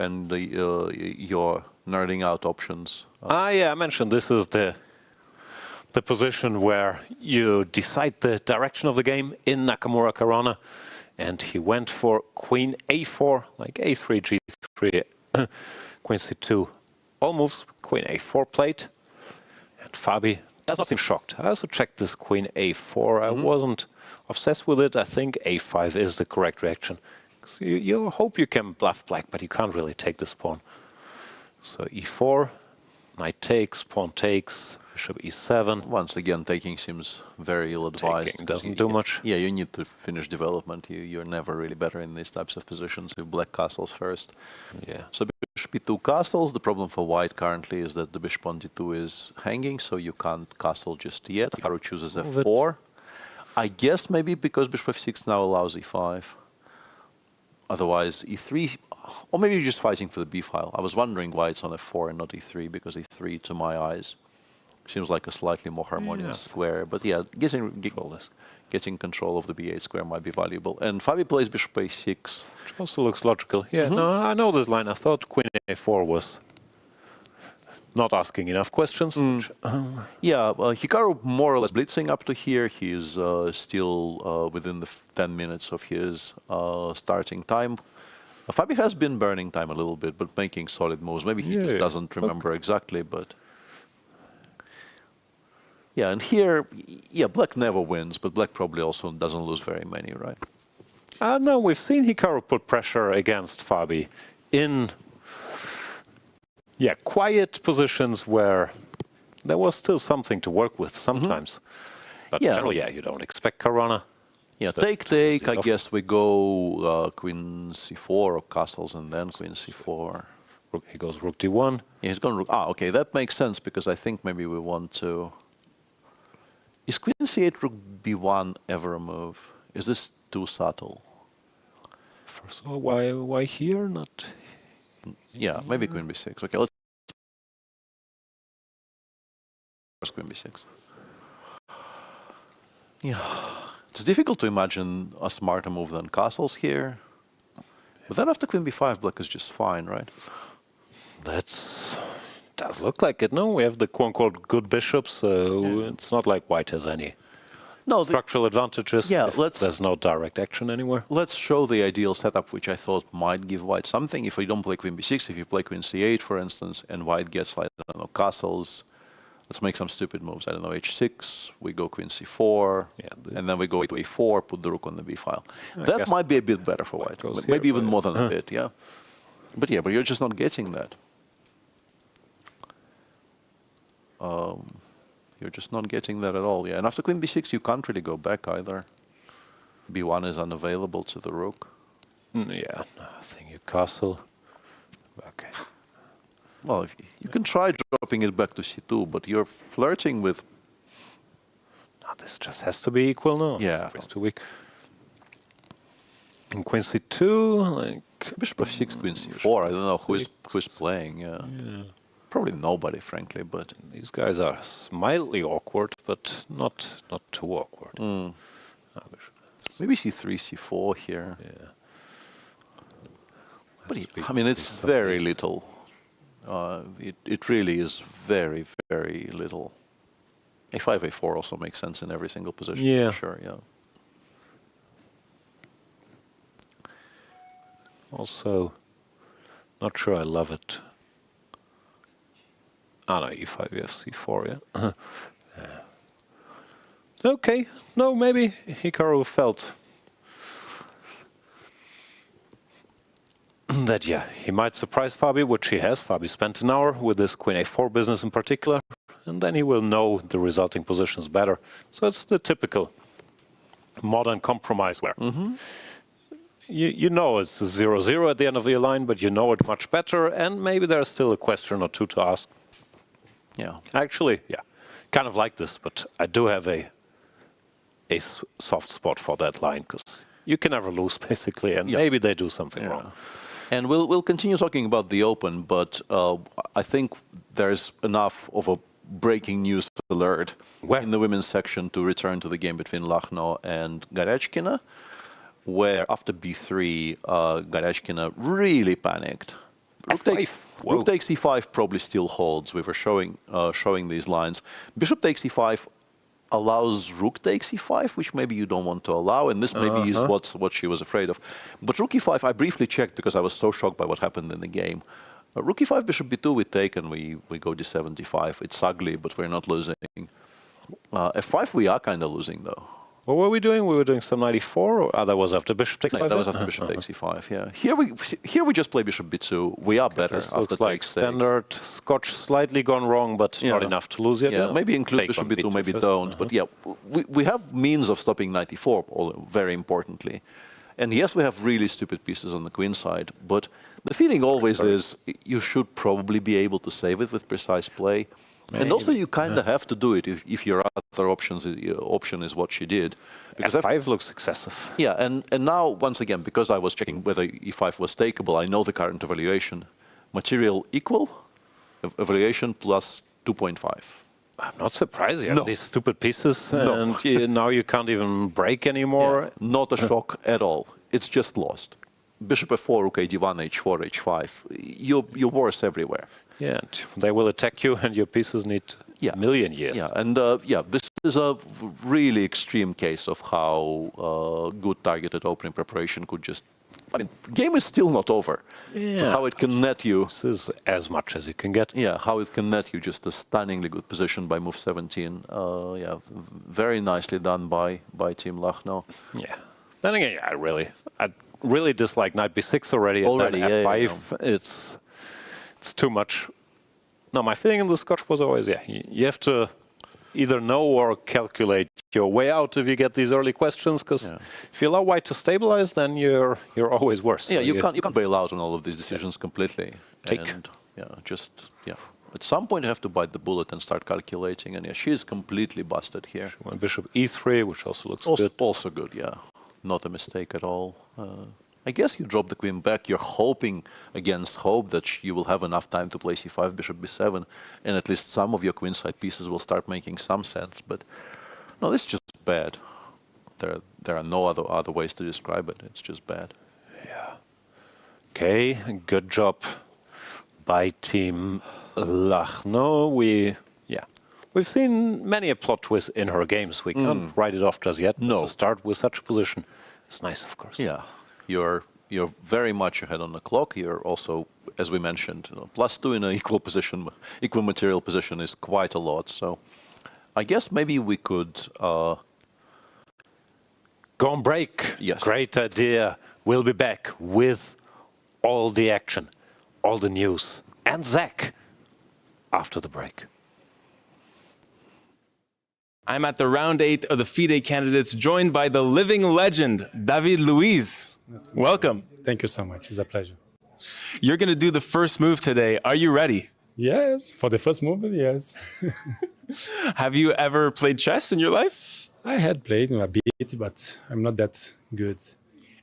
and your nerding out options. yeah, I mentioned this is the position where you decide the direction of the game in Nakamura Caruana, and he went for queen a4, like a3, g3, queen c2, all moves, queen a4 played, and Fabi does not seem shocked. I also checked this queen a4. I wasn't obsessed with it. I think a5 is the correct reaction. You hope you can bluff black, but you can't really take this pawn. So e4, knight takes, pawn takes, bishop e7. Once again, taking seems very ill-advised. Taking doesn't do much. Yeah, you need to finish development. You're never really better in these types of positions if black castles first. Yeah. So bishop e2 castles. The problem for white currently is that the bishop on d2 is hanging, so you can't castle just yet. Hikaru chooses f4. I guess maybe because bishop f6 now allows e5. Otherwise, e3, or maybe you're just fighting for the b file. I was wondering why it's on f4 and not e3, because e3, to my eyes, seems like a slightly more harmonious square. But yeah, getting control of the b8 square might be valuable. And Fabi plays bishop a6. Which also looks logical. Yeah, no, I know this line. I thought queen a4 was not asking enough questions. Yeah, Hikaru more or less blitzing up to here. He is still within the 10 minutes of his starting time. Fabi has been burning time a little bit, but making solid moves. Maybe he just doesn't remember exactly, but... Yeah, and here, yeah, black never wins, but black probably also doesn't lose very many, right? No, we've seen Hikaru put pressure against Fabi in... Yeah, quiet positions where there was still something to work with sometimes. But generally, yeah, you don't expect Caruana. Yeah, take, I guess we go queen c4 or castles and then queen c4. He goes rook d1. Yeah, he's going rook. Ah, okay, that makes sense because I think maybe we want to... Is queen c8 rook b1 ever a move? Is this too subtle? First of all, why here, not... Yeah, maybe queen b6. Okay, let's queen b6. Yeah, it's difficult to imagine a smarter move than castles here. But then after queen b5, black is just fine, right? Does look like it. No, we have the quote-unquote good bishops, so it's not like white has any structural advantages. Yeah, there's no direct action anywhere. Let's show the ideal setup, which I thought might give white something. If we don't play queen b6, if you play queen c8, for instance, and white gets, like, I don't know, castles, let's make some stupid moves. I don't know, h6, we go queen c4, and then we go to a4, put the rook on the b file. That might be a bit better for white, maybe even more than a bit, yeah. But you're just not getting that. You're just not getting that at all, yeah. And after queen b6, you can't really go back either. b1 is unavailable to the rook. Yeah, I think you castle. Okay. Well, you can try dropping it back to c2, but you're flirting with... No, this just has to be equal now. Yeah. It's too weak. And queen c2, like... Bishop f6, queen c4, I don't know who's playing, yeah. Probably nobody, frankly, but... These guys are mildly awkward, but not too awkward. Maybe c3, c4 here. Yeah. But I mean, it's very little. It really is very, very little. a5, a4 also makes sense in every single position. Yeah. Sure, yeah. Also, not sure I love it. Ah, no, e5, we have c4, yeah. Okay, no, maybe Hikaru felt that, yeah, he might surprise Fabi, which he has. Fabi spent an hour with this queen a4 business in particular, and then he will know the resulting positions better. So it's the typical modern compromise where you know it's 0-0 at the end of your line, but you know it much better, and maybe there's still a question or two to ask. Yeah. Actually, yeah, kind of like this, but I do have a soft spot for that line, because you can never lose, basically, and maybe they do something wrong. And we'll continue talking about the Open, but I think there's enough of a breaking news alert in the women's section to return to the game between Lagno and Goryachkina, where after b3, Goryachkina really panicked. Rook takes e5 probably still holds. We were showing these lines. Bishop takes e5 allows rook takes e5, which maybe you don't want to allow, and this maybe is what she was afraid of. But rook e5, I briefly checked because I was so shocked by what happened in the game. Rook e5, bishop b2, we take, and we go d7, d5. It's ugly, but we're not losing. f5, we are kind of losing, though. What were we doing? We were doing some 94, or that was after bishop takes e5? That was after bishop takes e5, yeah. Here we just play bishop b2. We are better after like standard Scotch, slightly gone wrong, but not enough to lose yet. Yeah, maybe include bishop b2, maybe don't. But yeah, we have means of stopping 94, very importantly. And yes, we have really stupid pieces on the queen side, but the feeling always is you should probably be able to save it with precise play. And also, you kind of have to do it if your other option is what she did. Because f5 looks excessive. Yeah, and now, once again, because I was checking whether e5 was takeable, I know the current evaluation. Material equal, evaluation plus 2.5. I'm not surprised you have these stupid pieces, and now you can't even break anymore. Yeah, not a shock at all. It's just lost. Bishop f4, rook a1, h4, h5. You're worse everywhere. Yeah, and they will attack you, and your pieces need a million years. Yeah, and this is a really extreme case of how good targeted opening preparation could just... I mean, game is still not over. Yeah. How it can net you... This is as much as you can get. Yeah, how it can net you just a stunningly good position by move 17. Yeah, very nicely done by Team Lagno. Yeah. Then again, I really dislike knight b6 already. And then f5, it's too much. No, my feeling in the Scotch was always, you have to either know or calculate your way out if you get these early questions, because if you allow white to stabilize, then you're always worse. Yeah, so you can't bail out on all of these decisions completely. And, at some point you have to bite the bullet and start calculating, and she is completely busted here. She went bishop e3, which also looks good. Also good, yeah. Not a mistake at all. I guess you drop the queen back. You're hoping against hope that you will have enough time to play c5, bishop b7, and at least some of your queenside pieces will start making some sense. But no, this is just bad. There are no other ways to describe it. It's just bad. Yeah. Okay, good job by Team Lagno. We've seen many a plot twist in her games. We can't write it off just yet. No. To start with such a position, it's nice, of course. Yeah. You're very much ahead on the clock. You're also as we mentioned, plus 2 in an equal material position is quite a lot. So I guess maybe we could go on break. Yes. Great idea. We'll be back with all the action, all the news, and Zach after the break. I'm at the round 8 of the FIDE candidates, joined by the living legend, David Luiz. Welcome. Thank you so much. It's a pleasure. You're going to do the first move today. Are you ready? Yes, for the first movement, yes. Have you ever played chess in your life? I had played a bit, but I'm not that good.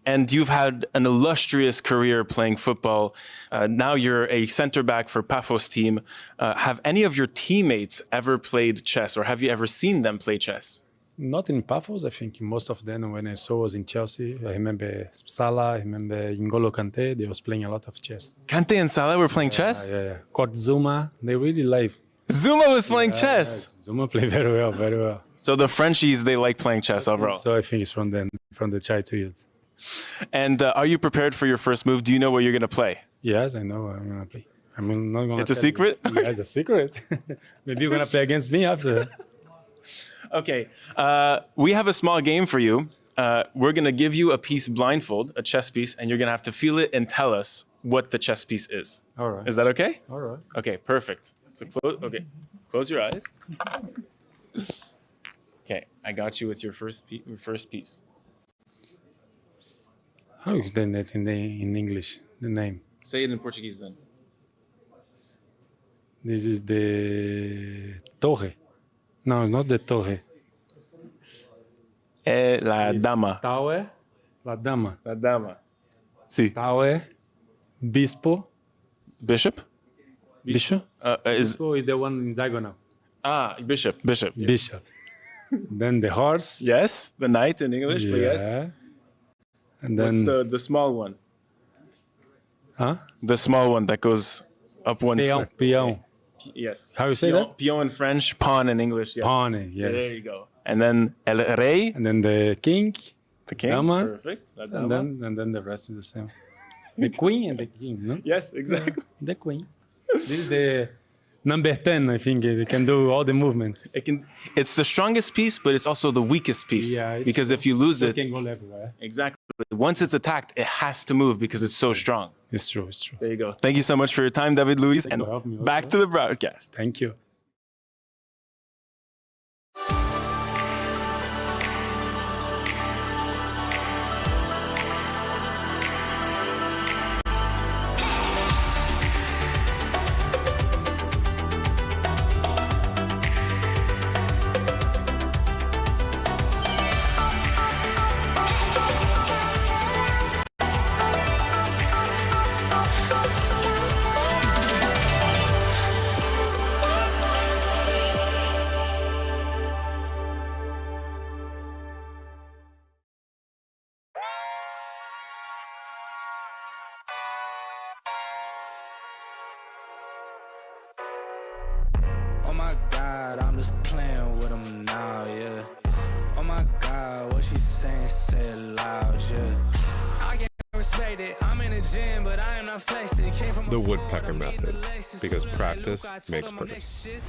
And you've had an illustrious career playing football. Now you're a center back for Paphos team. Have any of your teammates ever played chess, or have you ever seen them play chess? Not in Paphos. I think most of them, when I saw was in Chelsea, I remember Salah, I remember N'Golo Kante, they was playing a lot of chess. Kante and Salah were playing chess? Yeah. Court Zuma, they really live. Zuma was playing chess? Zuma play very well, very well. So the Frenchies, they like playing chess overall? So I think it's from the childhood. And are you prepared for your first move? Do you know what you're going to play? Yes, I know I'm going to play. I'm not going to It's a secret? Yeah, it's a secret. Maybe you're going to play against me after. Okay, we have a small game for you. We're going to give you a piece blindfold, a chess piece, and you're going to have to feel it and tell us what the chess piece is. All right. Is that okay? All right. Okay, perfect. So close your eyes. Okay, I got you with your first piece. How is the net in English, the name? Say it in Portuguese then. This is the torre. No, it's not the torre. La dama. Tower, la dama. La dama. Si. Tower, bispo. Bishop? Bishop? Is Bispo is the one in diagonal. bishop. Yeah. Bishop. Then the horse. Yes, the knight in English, but yes. And then What's the small one? Huh? The small one that goes up one square. Peon. Yes. How you say that? Pion in French, pawn in English. Yes. Pawn, yes. There you go. And then el rey, And then the king. the king. Dama. Perfect. La dama. And then the rest is the same. The queen and the king, no? Yes, exactly. The queen. This is the number 10, I think. It can do all the movements. It's the strongest piece, but it's also the weakest piece. Yeah, it's because if you lose It it, can go everywhere. exactly. Once it's attacked, it has to move because it's so strong. It's true, it's true. There you go. Thank you so much for your time, David Luiz. Thank And you for having me back also. to the broadcast. Thank you. Oh my God, I'm just playing with him now, yeah. Oh my God, what she saying, say it loud, yeah. I can't respect it, I'm in the gym, but I am not flexing. Came from The a woodpecker Ford, I made the method, Lexus. because Soon as I practice look, I told makes him I'm perfect. next shit.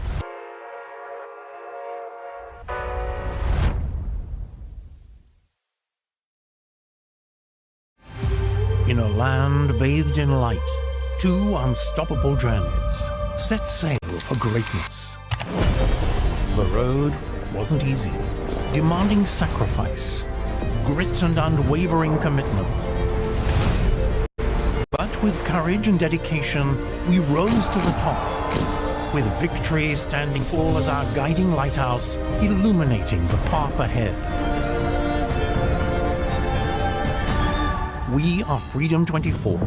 In a land bathed in light, two unstoppable journeys set sail for greatness. The road wasn't easy, demanding sacrifice, grit and unwavering commitment. But with courage and dedication, we rose to the top, with victory standing tall as our guiding lighthouse, illuminating the path ahead. We are Freedom 24.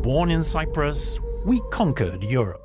Born in Cyprus, we conquered Europe.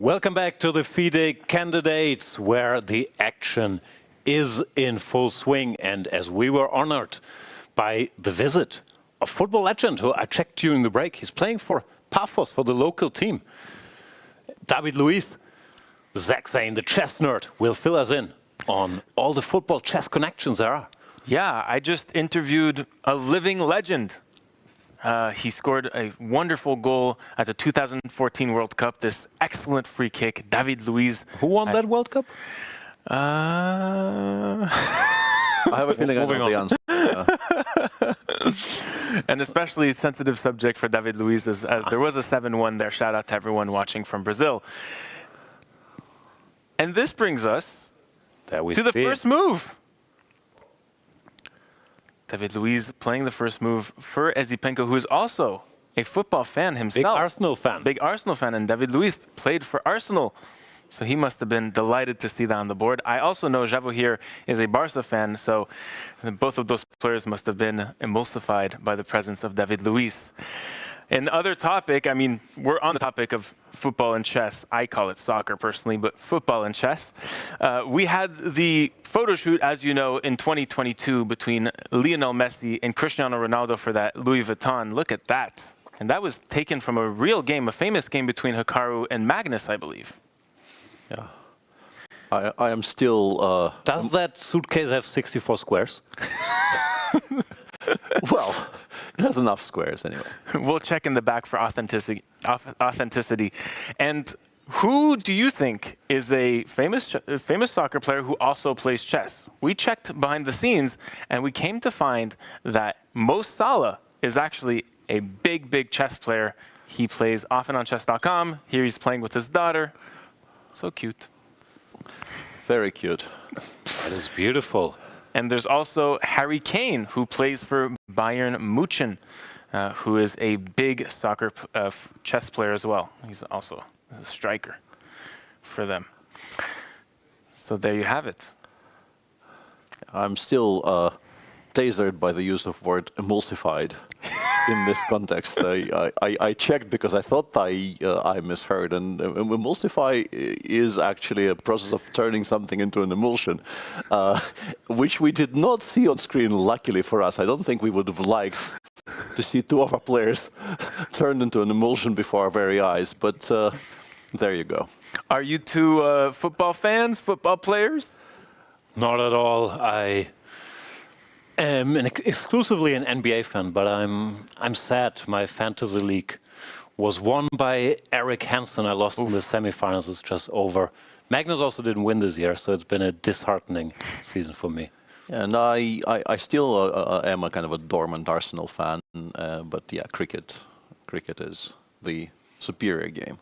Welcome back to the FIDE candidates, where the action is in full swing. And as we were honored by the visit of football legend, who I checked during the break, he's playing for Paphos, for the local team. David Luiz, Zach saying the chess nerd, will fill us in on all the football chess connections there are. Yeah, I just interviewed a living legend. He scored a wonderful goal at the 2014 World Cup, this excellent free kick, David Luiz. Who won that World Cup? I have a feeling I know the answer. An especially sensitive subject for David Luiz, as there was a 7-1 there. Shout out to everyone watching from Brazil. And this brings us to the first move. David Luiz playing the first move for Esipenko, who is also a football fan himself. Big Arsenal fan. Big Arsenal fan, and David Luiz played for Arsenal. So he must have been delighted to see that on the board. I also know Javokhir is a Barca fan, so both of those players must have been emulsified by the presence of David Luiz. Another topic, I mean, we're on the topic of football and chess. I call it soccer personally, but football and chess. We had the photo shoot, as you know, in 2022 between Lionel Messi and Cristiano Ronaldo for that Louis Vuitton. Look at that. And that was taken from a real game, a famous game between Hikaru and Magnus, I believe. Yeah. I am still... Does that suitcase have 64 squares? Well, it has enough squares anyway. We'll check in the back for authenticity. And who do you think is a famous soccer player who also plays chess? We checked behind the scenes, and we came to find that Mo Salah is actually a big chess player. He plays often on chess.com. Here he's playing with his daughter. So cute. Very cute. That is beautiful. And there's also Harry Kane, who plays for Bayern München, who is a big soccer chess player as well. He's also a striker for them. So there you have it. I'm still tasered by the use of word emulsified in this context. I checked because I thought I misheard, and emulsify is actually a process of turning something into an emulsion, which we did not see on screen, luckily for us. I don't think we would have liked to see two of our players turned into an emulsion before our very eyes, but there you go. Are you two football fans, football players? Not at all. I am exclusively an NBA fan, but I'm sad. My fantasy league was won by Eric Hansen. I lost in the semifinals. It's just over. Magnus also didn't win this year, so it's been a disheartening season for me. And I still am a kind of a dormant Arsenal fan, but yeah, cricket is the superior game.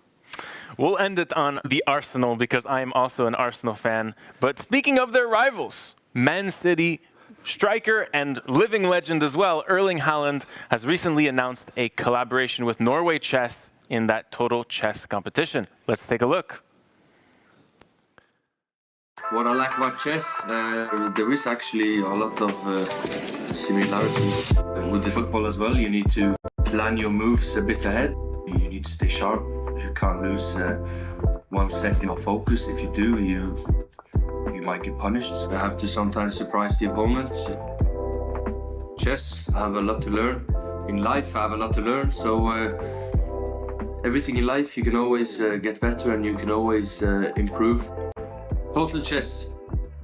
We'll end it on the Arsenal because I am also an Arsenal fan. But speaking of their rivals, Man City striker and living legend as well, Erling Haaland, has recently announced a collaboration with Norway Chess in that total chess competition. Let's take a look. What I like about chess, there is actually a lot of similarities with the football as well. You need to plan your moves a bit ahead. You need to stay sharp. You can't lose 1 second of focus. If you do, you might get punished. You have to sometimes surprise the opponent. Chess, I have a lot to learn. In life, I have a lot to learn. So everything in life, you can always get better and you can always improve. Total chess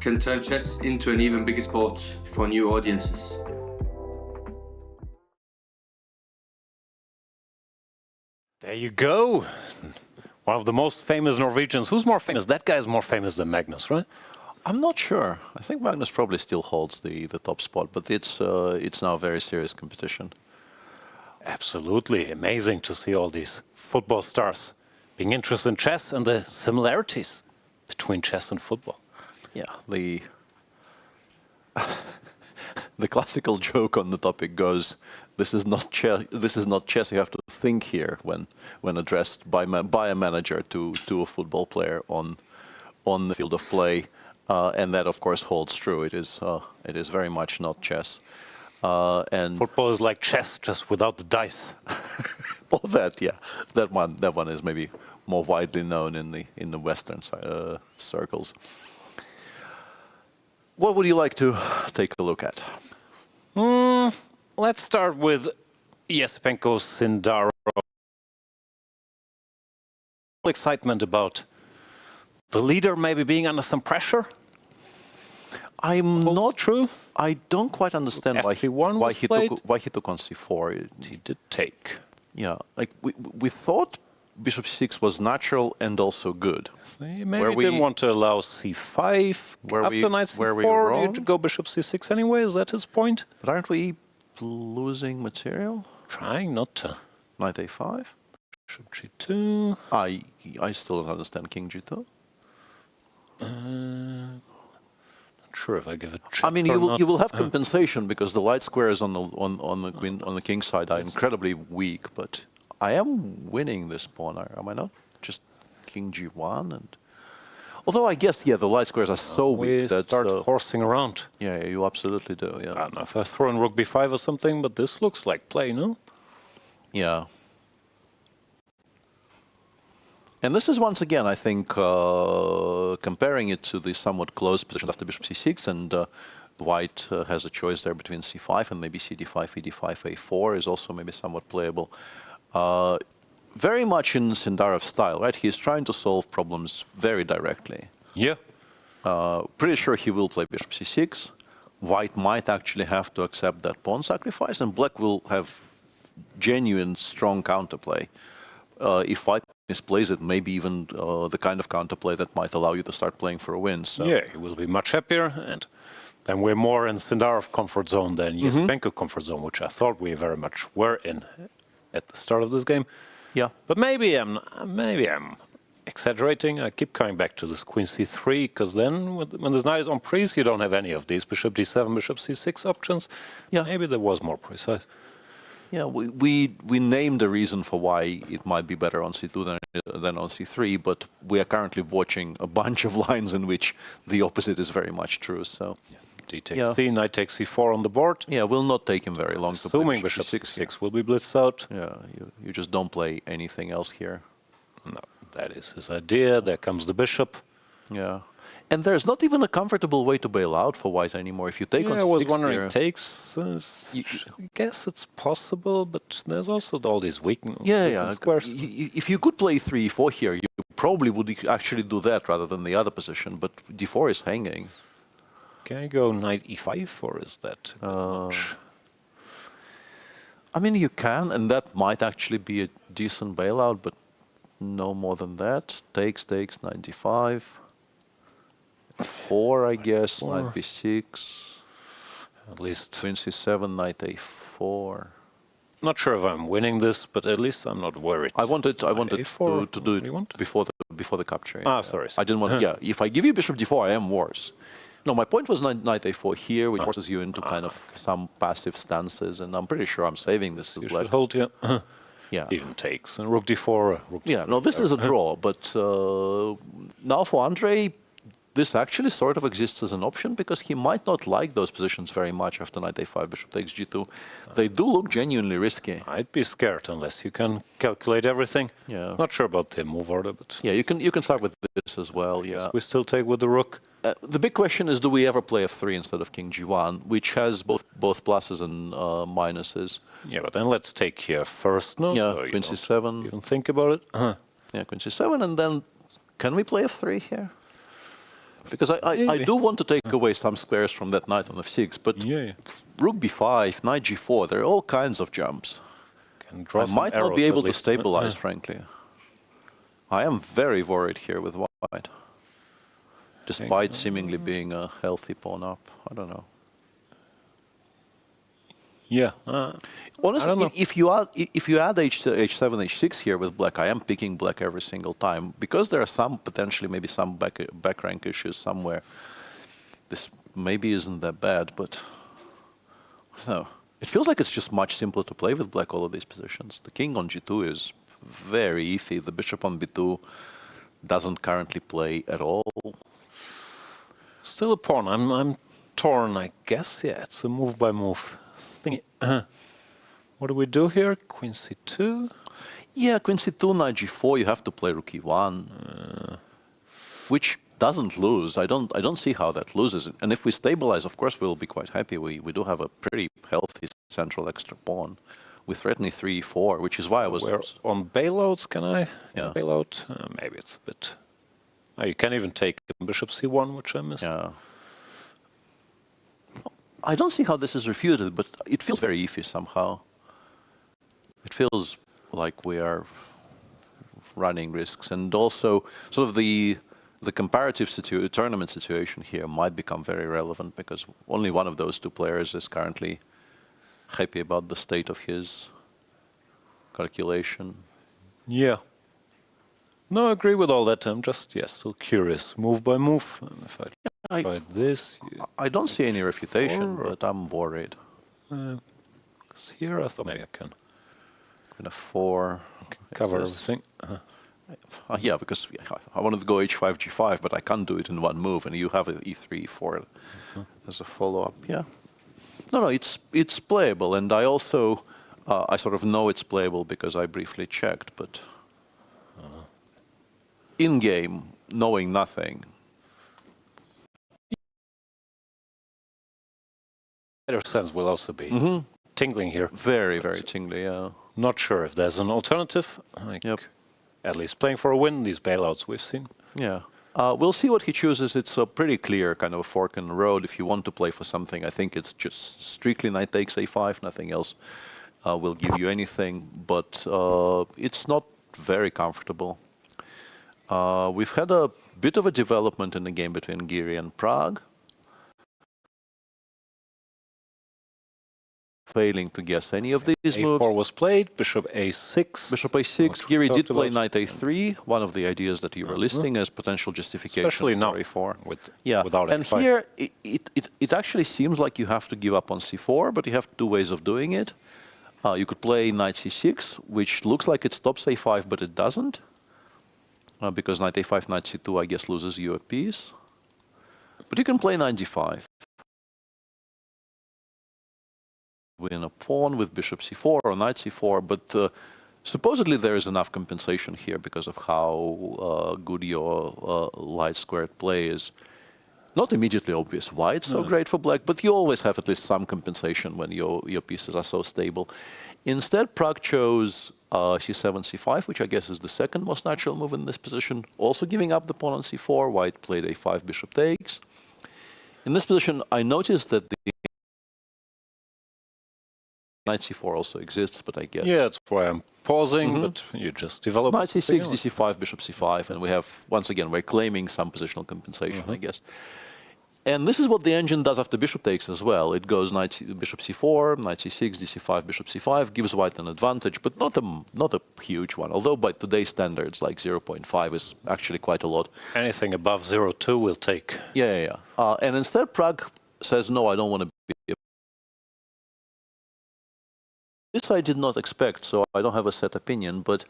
can turn chess into an even bigger sport for new audiences. There you go. One of the most famous Norwegians. Who's more famous? That guy's more famous than Magnus, right? I'm not sure. I think Magnus probably still holds the top spot, but it's now a very serious competition. Absolutely. Amazing to see all these football stars being interested in chess and the similarities between chess and football. Yeah, the classical joke on the topic goes, this is not chess. You have to think here when addressed by a manager to a football player on the field of play, and that of course holds true. It is very much not chess. And football is like chess, just without the dice. Well, that one is maybe more widely known in the Western circles. What would you like to take a look at? Let's start with Esipenko Sindarov. Excitement about the leader maybe being under some pressure. I'm not true. I don't quite understand why he took on c4. He did take. Yeah, like we thought bishop c6 was natural and also good. Maybe didn't want to allow c5. After knight c4, you go bishop c6 anyway. Is that his point? But aren't we losing material? Trying not to. Knight a5. Bishop g2. I still don't understand king g2. Not sure if I give it. I mean, you will have compensation because the light squares on the king side are incredibly weak. But I am winning this pawn, am I not? Just king g1 and. Although I guess the light squares are so weak that start horsing around. Yeah, you absolutely do. Yeah. I don't know if I throw in rook b5 or something, but this looks like play, no? Yeah. And this is once again, I think, comparing it to the somewhat close position after bishop c6, and white has a choice there between c5 and maybe cd5, ed5, a4 is also maybe somewhat playable. Very much in Sindarov's style, right? He's trying to solve problems very directly. Yeah. Pretty sure he will play bishop c6. White might actually have to accept that pawn sacrifice, and black will have genuine, strong counterplay. If white misplays it, maybe even the kind of counterplay that might allow you to start playing for a win. So. Yeah, he will be much happier, and then we're more in Sindarov comfort zone than Esipenko comfort zone, which I thought we very much were in at the start of this game. Yeah, but maybe I'm exaggerating. I keep coming back to this queen c3 because then when this knight is on prise, you don't have any of these bishop d7, bishop c6 options. Yeah, maybe there was more precise. Yeah, we named a reason for why it might be better on c2 than on c3, but we are currently watching a bunch of lines in which the opposite is very much true. So, d takes c, knight takes c4 on the board. Yeah, will not take him very long to play assuming bishop c6 will be blitzed out. Yeah, you just don't play anything else here. No, that is his idea. There comes the bishop. Yeah. And there's not even a comfortable way to bail out for white anymore. If you take on c6 I was wondering, here, takes. I guess it's possible, but there's also all these weak squares. If you could play 3-4 here, you probably would actually do that rather than the other position. But d4 is hanging. Can I go knight e5, or is that much? I mean, you can, and that might actually be a decent bailout, but no more than that. Takes, knight d5. 4, I guess, knight b6. At least. Queen c7, knight a4. Not sure if I'm winning this, but at least I'm not worried. I wanted to do it before the capture. Ah, sorry. I didn't want. Yeah, if I give you bishop d4, I am worse. No, my point was knight a4 here, which forces you into kind of some passive stances, and I'm pretty sure I'm saving this. You should hold here. Yeah. Even takes and rook d4. Rook yeah. No, this is a draw, but now for Andrey, this actually sort of exists as an option because he might not like those positions very much after knight a5, bishop takes g2. They do look genuinely risky. I'd be scared unless you can calculate everything. Yeah. Not sure about the move order, but yeah, you can start with this as well. Yeah. We still take with the rook. The big question is, do we ever play f3 instead of king g1, which has both pluses and minuses? Yeah, but then let's take here first. No, yeah, so queen c7. You don't think about it. Yeah, queen c7, and then can we play f3 here? Because I do want to take away some squares from that knight on f6, but rook b5, knight g4, there are all kinds of jumps. I might not be able to stabilize, frankly. I am very worried here with white, despite seemingly being a healthy pawn up. I don't know. Yeah. Honestly, if you add h7, h6 here with black, I am picking black every single time because there are some potentially maybe some back rank issues somewhere. This maybe isn't that bad, but I don't know. It feels like it's just much simpler to play with black all of these positions. The king on g2 is very iffy. The bishop on b2 doesn't currently play at all. Still a pawn. I'm torn, I guess. Yeah, it's a move by move. What do we do here? Queen c2? Yeah, queen c2, knight g4, you have to play rook e1, which doesn't lose. I don't see how that loses. And if we stabilize, of course, we'll be quite happy. We do have a pretty healthy central extra pawn. We threaten e3, e4, which is why I was... We're on bailouts, can I? Yeah. Bailout? Maybe it's a bit... you can even take bishop c1, which I missed. Yeah. I don't see how this is refuted, but it feels very iffy somehow. It feels like we are running risks, and also sort of the comparative tournament situation here might become very relevant because only one of those two players is currently happy about the state of his calculation. Yeah. No, I agree with all that. I'm just, yes, still curious, move by move. If I tried this... I don't see any refutation, but I'm worried. Because here I thought maybe I can. Queen f4. Cover everything. Yeah, because I wanted to go h5, g5, but I can't do it in one move, and you have e3, e4 as a follow-up. Yeah. No, it's playable, and I also I sort of know it's playable because I briefly checked, but in game, knowing nothing. Better sense will also be tingling here. Very, very tingly. Yeah. Not sure if there's an alternative. Like at least playing for a win. These bailouts we've seen. Yeah. We'll see what he chooses. It's a pretty clear kind of a fork in the road. If you want to play for something, I think it's just strictly knight takes a5. Nothing else will give you anything. But it's not very comfortable. We've had a bit of a development in the game between Giri and Prague. Failing to guess any of these moves. A4 was played, bishop a6. Bishop a6. Giri did play knight a3, one of the ideas that you were listing as potential justification Especially now, for a4. Without and a5. Here it actually seems like you have to give up on c4, but you have two ways of doing it. You could play knight c6, which looks like it stops a5, but it doesn't. Because knight a5, knight c2, I guess, loses you a piece. But you can play knight g5. Win a pawn with bishop c4 or knight c4, but supposedly there is enough compensation here because of how good your light squared play is. Not immediately obvious why it's so great for black, but you always have at least some compensation when your pieces are so stable. Instead, Prague chose c7, c5, which I guess is the second most natural move in this position, also giving up the pawn on c4. White played a5, bishop takes. In this position, I noticed that the knight c4 also exists, but I guess... Yeah, that's why I'm pausing, but you just develop... Knight c6, dc5, bishop c5, and we have, once again, we're claiming some positional compensation, I guess. And this is what the engine does after bishop takes as well. It goes bishop c4, knight c6, dc5, bishop c5, gives white an advantage, but not a huge one. Although by today's standards, like 0.5 is actually quite a lot. Anything above 0.2 we'll take. Yeah. And instead, Prague says, no, I don't want to be... This I did not expect, so I don't have a set opinion, but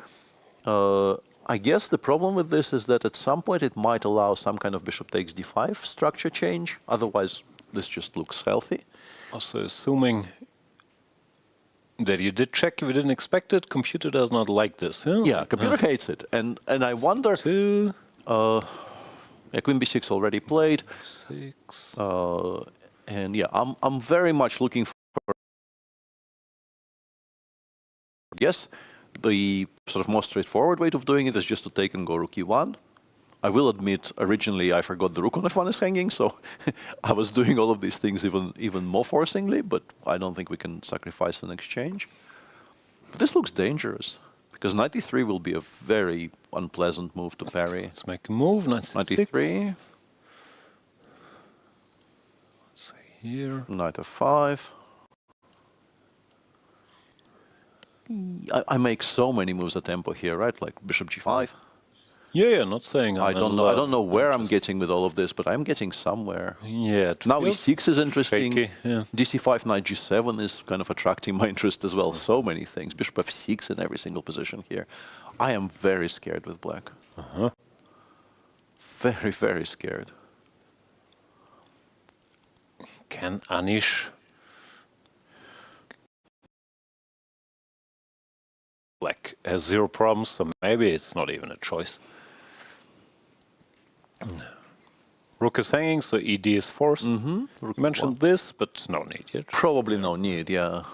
I guess the problem with this is that at some point it might allow some kind of bishop takes d5 structure change. Otherwise, this just looks healthy. Also, assuming that you did check if you didn't expect it, computer does not like this. Yeah, computer hates it. And I wonder... queen b6 already played. And yeah, I'm very much looking for... Yes, the sort of most straightforward way of doing it is just to take and go rook e1. I will admit, originally I forgot the rook on f1 is hanging, so I was doing all of these things even more forcingly, but I don't think we can sacrifice an exchange. But this looks dangerous, because knight e3 will be a very unpleasant move to parry. Let's make a move, knight e3. Let's see here. Knight f5. I make so many moves at tempo here, right? Like bishop g5. Yeah, not saying I don't know where I'm getting with all of this, but I'm getting somewhere. Yeah. Now e6 is interesting. Shaky, yeah. dc5, knight g7 is kind of attracting my interest as well. So many things. Bishop f6 in every single position here. I am very scared with black. Very, very scared. Can Anish Black has zero problems, so maybe it's not even a choice. Rook is hanging, so ED is forced. Rook mentioned this, but no need yet. Probably no need, yeah.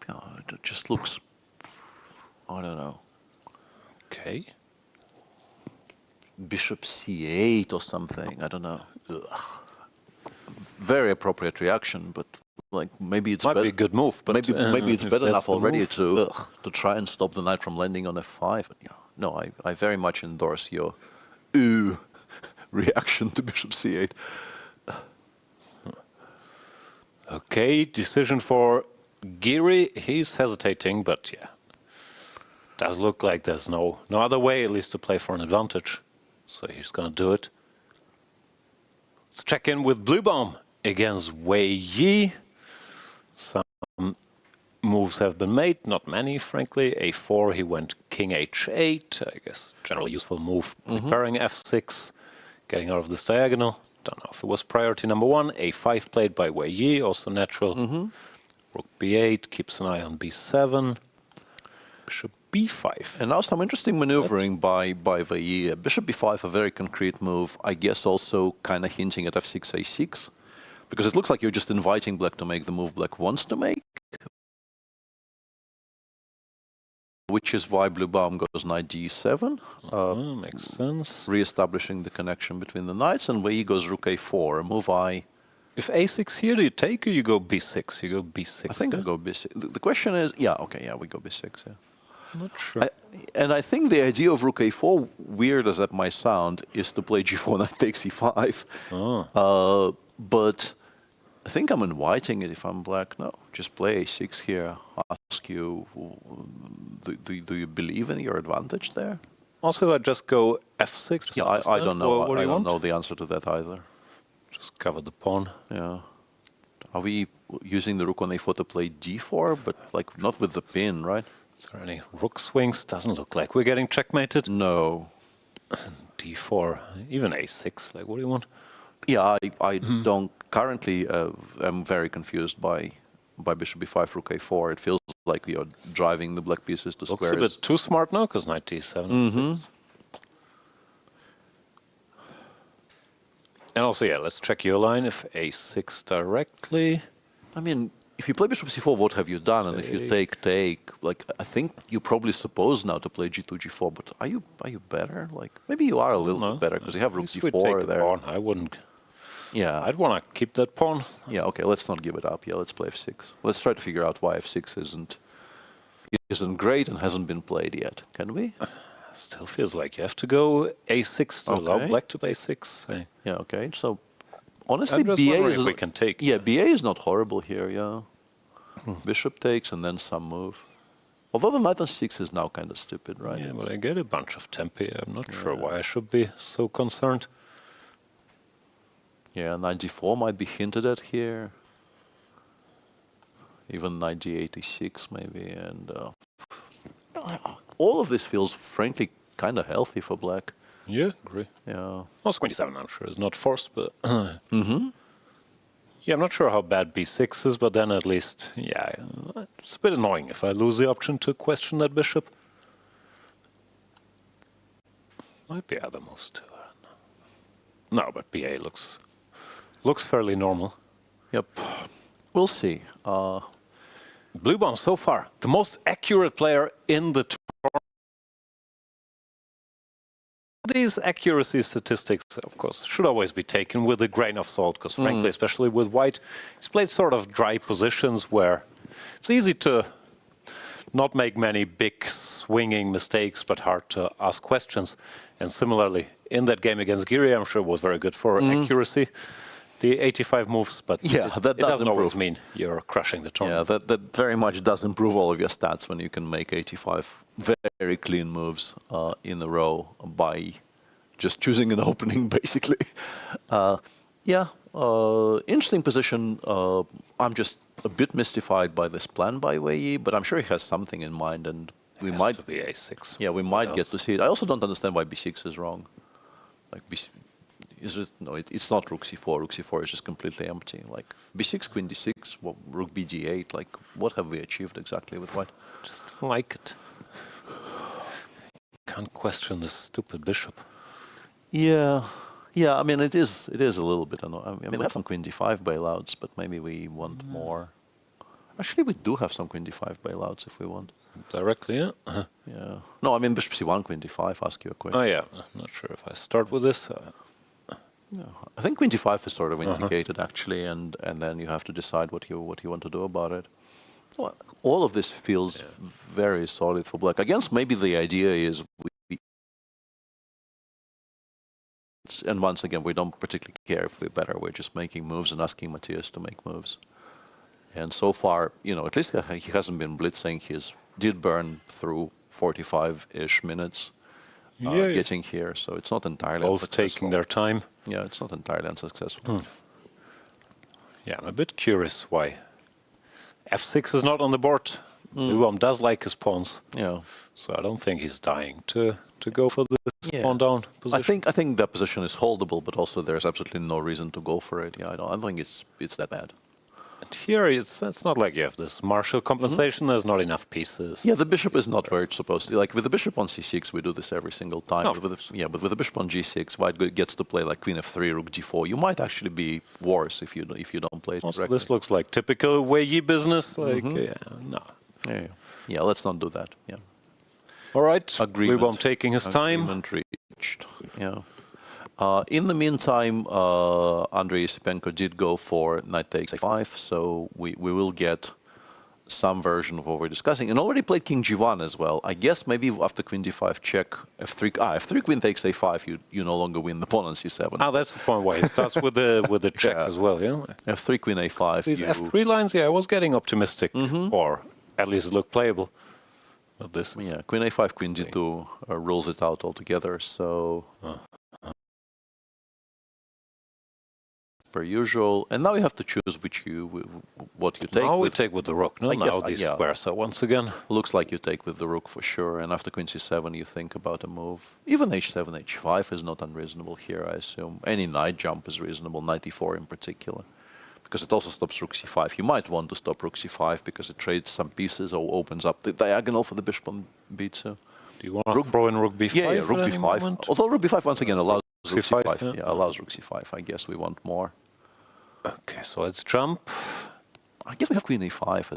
It just looks, I don't know. Okay. Bishop C8 or something, I don't know. Ugh. Very appropriate reaction, but like maybe it's Might be a good move, but maybe it's better enough already move, to try and stop the knight from landing on f5. Yeah. No, I very much endorse your reaction to bishop c8. Okay, decision for Giri. He's hesitating, but yeah, does look like there's no other way, at least, to play for an advantage. So he's gonna do it. Let's check in with Bluebaum against Wei Yi. Some moves have been made, not many, frankly. A4, he went king h8. I guess generally useful move. Preparing f6, getting out of this diagonal. Don't know if it was priority number one. A5 played by Wei Yi, also natural. Rook b8, keeps an eye on b7. Bishop b5. And now some interesting maneuvering by Wei Yi. Bishop b5, a very concrete move. I guess also kind of hinting at f6, a6. Because it looks like you're just inviting black to make the move black wants to make. Which is why Bluebaum goes knight d7. Makes sense. Re-establishing the connection between the knights. And Wei Yi goes rook a4, a move I... If a6 here, do you take or you go b6? You go b6. I think I go b6. The question is... Yeah, okay, yeah, we go b6, yeah. I'm not sure. And I think the idea of rook a4, weird as that might sound, is to play g4, knight takes e5. But I think I'm inviting it if I'm black. No, just play a6 here. Ask you, do you believe in your advantage there? Also, I just go f6. Yeah, I don't know. What I do you don't want? know the answer to that either. Just cover the pawn. Yeah. Are we using the rook on a4 to play d4, but like not with the pin, right? Is there any rook swings? Doesn't look like we're getting checkmated. No. d4, even a6. Like, what do you want? Yeah, I don't currently. I'm very confused by bishop b5, rook a4. It feels like you're driving the black pieces to Looks squares. a bit too smart now, because knight d7. And also, yeah, let's check your line. If a6 directly. I mean, if you play bishop c4, what have you done? And if you take, like, I think you probably suppose now to play g2, g4. But are you better? Like, maybe you are a little bit better because you have rook d4 there. Pawn. I wouldn't. Yeah, I'd want to keep that pawn. Yeah, okay, let's not give it up. Yeah, let's play f6. Let's try to figure out why f6 isn't great and hasn't been played yet. Can we? Still feels like you have to go a6 to allow black to play 6. Yeah, okay. So honestly, BA is we can take. Yeah, BA is not horrible here. Yeah, bishop takes and then some move. Although the knight on 6 is now kind of stupid, right? Yeah, but I get a bunch of tempi. I'm not sure why I should be so concerned. Yeah, knight g4 might be hinted at here. Even knight g8, e6 maybe, and all of this feels frankly kind of healthy for black. Yeah, agree. Yeah. Also, 27, I'm sure, is not forced, but yeah, I'm not sure how bad b6 is, but then at least, yeah, it's a bit annoying if I lose the option to question that bishop. Might be other moves too. I don't know. No, but BA looks fairly normal. Yep. We'll see. Bluebaum so far, the most accurate player in the tournament. These accuracy statistics, of course, should always be taken with a grain of salt, because frankly, especially with white, he's played sort of dry positions where it's easy to not make many big swinging mistakes, but hard to ask questions. And similarly, in that game against Giri, I'm sure it was very good for accuracy. The 85 moves, but yeah, it doesn't always mean you're crushing the tournament. Yeah, that very much does improve all of your stats when you can make 85 very clean moves in a row by just choosing an opening, basically. Interesting position. I'm just a bit mystified by this plan by Wei Yi, but I'm sure he has something in mind, and we might to be a6. Yeah, we might get to see it. I also don't understand why b6 is wrong. Like is it? No, it's not rook c4. Rook c4 is just completely empty. Like b6, queen d6. takes rook bg8. Like, what have we achieved exactly with white? Just like it. Can't question the stupid bishop. Yeah, I mean, it is a little bit annoying. I mean, we have some queen d5 bailouts, but maybe we want more. Actually, we do have some queen d5 bailouts if we want. Directly, yeah? Yeah. No, I mean, bishop c1, queen d5, ask you a question. Oh, yeah. I'm not sure if I start with this. Yeah. I think queen d5 is sort of indicated, actually, and then you have to decide what you want to do about it. Well, all of this feels very solid for black. Against, maybe the idea is and once again, we don't particularly care if we're better. We're just making moves and asking Matthias to make moves. And so far, you know, at least he hasn't been blitzing. He did burn through 45-ish minutes getting here, so it's not entirely both taking their time. Yeah, it's not entirely unsuccessful. Yeah, I'm a bit curious why. f6 is not on the board. Bluebaum does like his pawns. Yeah. So I don't think he's dying to go for this pawn down position. I think that position is holdable, but also there's absolutely no reason to go for it. Yeah, I don't think it's that bad. And here it's not like you have this martial compensation. There's not enough pieces. Yeah, the bishop is not where it's supposed to. Like with the bishop on c6, we do this every single time. Oh. But with the bishop on g6, white gets to play like queen f3, rook g4. You might actually be worse if you don't play it Also, correctly. this looks like typical Weiji business. Like, no. Yeah, let's not do that. Yeah. All right. Agreement. Bluebaum taking his time. Agreement reached. Yeah. In the meantime, Andrey Esipenko did go for knight takes a5, so we will get some version of what we're discussing. And already played king g1 as well. I guess maybe after queen d5 check, f3 queen takes a5, you no longer win the pawn on c7. Oh, that's the point why it starts with the check as well, yeah? f3 queen a5. These f3 lines, I was getting optimistic, or at least it looked playable. But this queen a5, queen d2 rules it out altogether, so... per usual, and now you have to choose what you take. Now we take with the rook. No, now these squares are once again. Looks like you take with the rook for sure, and after queen c7 you think about a move. Even h7, h5 is not unreasonable here, I assume. Any knight jump is reasonable, knight e4 in particular, because it also stops rook c5. You might want to stop rook c5 because it trades some pieces or opens up the diagonal for the bishop on b2. Do you want to throw in rook b5? Yeah, rook b5. Although rook b5 once again allows rook c5. Yeah, allows rook c5. I guess we want more. Okay, so let's jump. I guess we have queen e5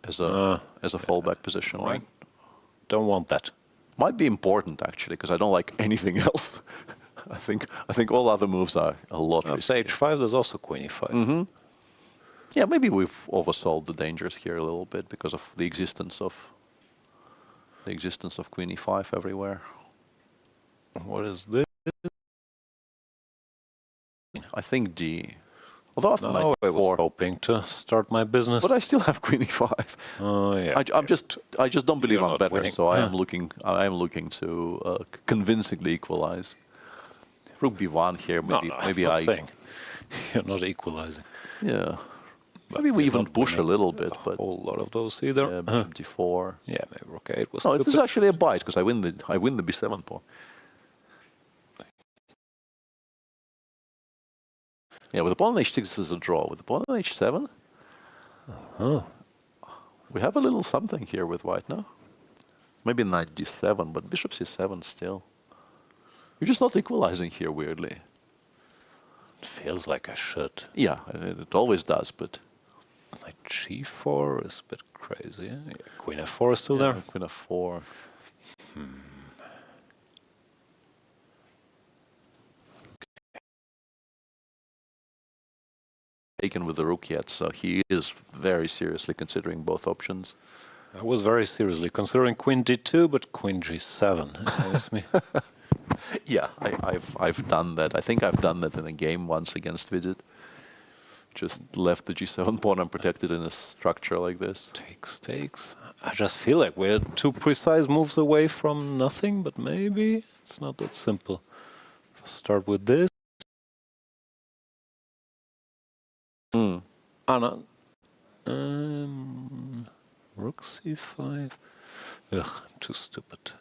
as a fallback position, right? Don't want that. Might be important actually, because I don't like anything else. I think all other moves are a lot risky. After h5, there's also queen e5. Yeah, maybe we've oversold the dangers here a little bit because of the existence of queen e5 everywhere. What is this? I think D. Although after knight I e4, was hoping to start my business. but I still have queen e5. Oh yeah. I just don't believe You're I'm not better, winning. so I am looking to convincingly equalize. Rook b1 here, maybe I'm not saying. You're not equalizing. Yeah. But Maybe we you're even not push a winning little bit, but a whole lot of those either. bishop d4. Yeah, maybe rook a8 was. No, this is stupid. actually a bite because I win the b7 pawn. Yeah, with the pawn on h6 this is a draw. With the pawn on h7, we have a little something here with white, no? Maybe knight d7, but bishop c7 still. You're just not equalizing here, weirdly. It feels like I should. Yeah, it always does, but... Knight g4 is a bit crazy. Yeah, queen f4 is still there. Queen f4. Taken with the rook yet, so he is very seriously considering both options. I was very seriously considering queen d2, but queen g7 is me. Yeah, I've done that. I think I've done that in a game once against Vidit. Just left the g7 pawn unprotected in a structure like this. Takes. I just feel like we're 2 precise moves away from nothing, but maybe it's not that simple. If I start with this. No. Rook c5. Ugh, I'm too stupid.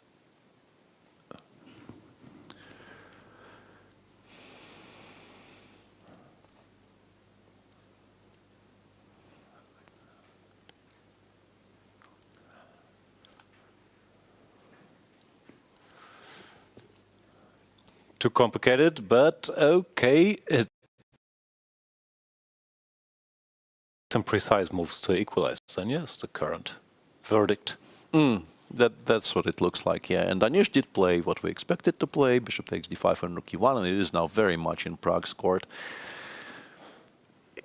too complicated, but okay. Some precise moves to equalize, then yes, the current verdict. That's what it looks like, yeah. And Anish did play what we expected to play. Bishop takes d5 on rook e1, and it is now very much in Prague's court.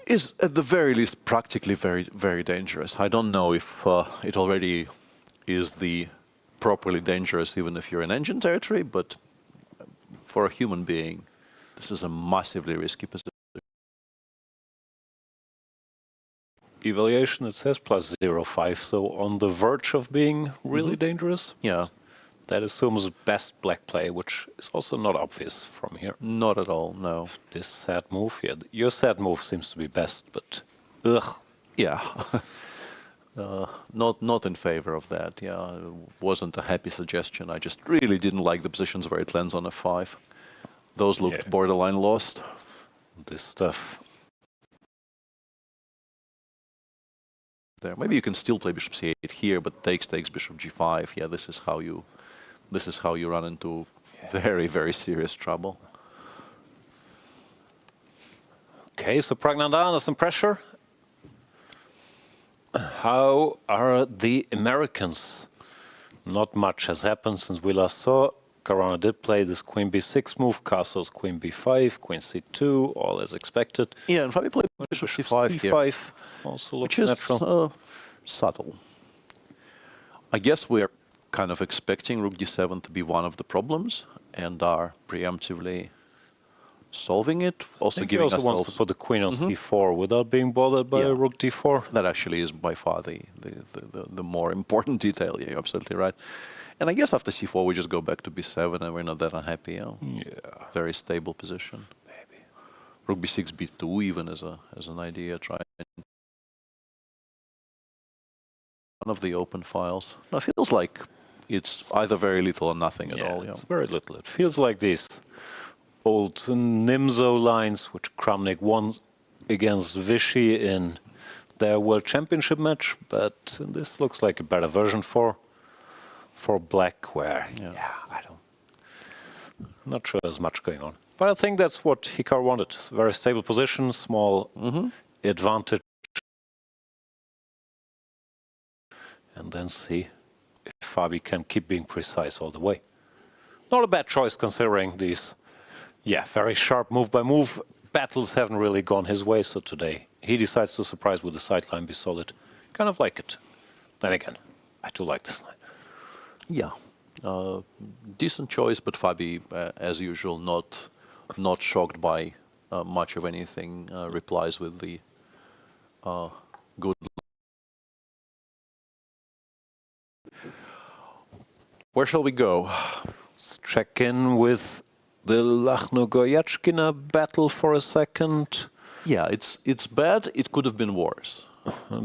Is at the very least practically very, very dangerous. I don't know if it already is the properly dangerous, even if you're in engine territory, but for a human being, this is a massively risky position. Evaluation, it says plus 0.5, so on the verge of being really dangerous. Yeah. That assumes best black play, which is also not obvious from here. Not at all, no. This sad move here. Your sad move seems to be best, but ugh. Yeah. Not in favor of that, yeah. It wasn't a happy suggestion. I just really didn't like the positions where it lands on f5. Those looked borderline lost. This stuff. There. Maybe you can still play bishop c8 here, but takes bishop g5. Yeah, this is how you run into very, very serious trouble. Okay, so Praggnanandhaa under some pressure. How are the Americans? Not much has happened since we last saw. Caruana did play this queen b6 move, castles queen b5, queen c2, all as expected. Yeah, and Fabi played bishop c5 here. Also looks which is natural. Subtle. I guess we're kind of expecting rook d7 to be one of the problems and are preemptively solving it. Also giving us. He also wants to put the queen on c4 without being bothered by rook d4. That actually is by far the more important detail. Yeah, you're absolutely right. And I guess after c4 we just go back to b7 and we're not that unhappy. You know? Yeah. Very stable position. Maybe. Rook b6, b2 even as an idea. Try one of the open files. No, it feels like it's either very little or nothing at all. It's very little. It feels like these old Nimzo lines, which Kramnik won against Vishy in their World Championship match, but this looks like a better version for black, where not sure there's much going on. But I think that's what Hikaru wanted. Very stable position, small advantage. And then see if Fabi can keep being precise all the way. Not a bad choice considering these, very sharp move by move battles haven't really gone his way. So today he decides to surprise with the sideline, be solid. Kind of like it. Then again, I do like this line. Yeah, decent choice, but Fabi, as usual, not shocked by much of anything. Replies with the good. Where shall we go? Let's check in with the Lagno Goryachkina battle for a second. Yeah, it's bad. It could have been worse.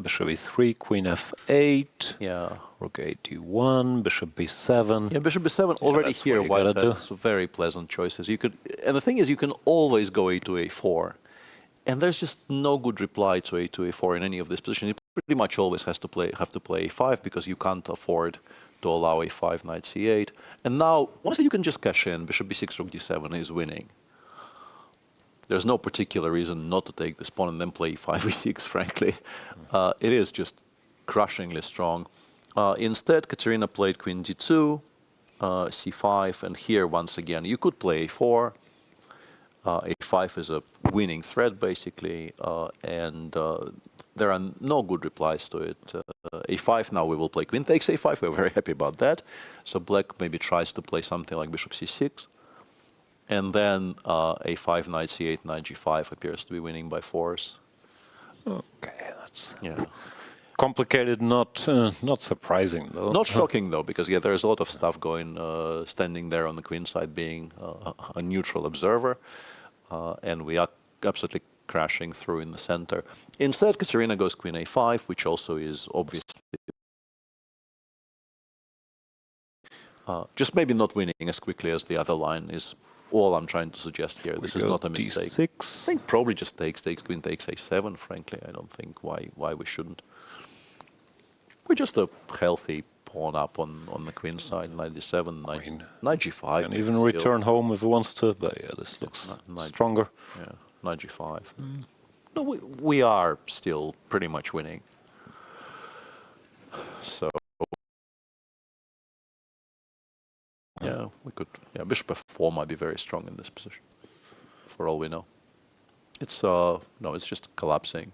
Bishop e3, queen f8. Yeah. Rook a1, bishop b7. Yeah, bishop b7 already here. White has very pleasant choices. You could, and the thing is, you can always go a2, a4, and there's just no good reply to a2, a4 in any of this position. You pretty much always have to play a5 because you can't afford to allow a5, knight c8. And now, honestly, you can just cash in. Bishop b6, rook d7 is winning. There's no particular reason not to take this pawn and then play e5, e6, frankly. It is just crushingly strong. Instead, Kateryna played queen d2, c5, and here, once again, you could play a4. a5 is a winning threat, basically, and there are no good replies to it. a5, now we will play queen takes a5. We're very happy about that. So black maybe tries to play something like bishop c6. And then a5, knight c8, knight g5 appears to be winning by force. Okay, that's complicated, not surprising though. Not shocking though, because there's a lot of stuff going, standing there on the queen side, being a neutral observer, and we are absolutely crashing through in the center. Instead, Kateryna goes queen a5, which also is obviously just maybe not winning as quickly as the other line is. All I'm trying to suggest here. This is not a mistake. D6. I think probably just takes queen takes a7. Frankly, I don't think why we shouldn't. We're just a healthy pawn up on the queen side, knight d7, knight g5. And even return home if he wants to, but yeah, this looks stronger. Yeah, knight g5. No, we are still pretty much winning. So yeah, we could. Yeah, bishop f4 might be very strong in this position, for all we know. It's no, it's just collapsing.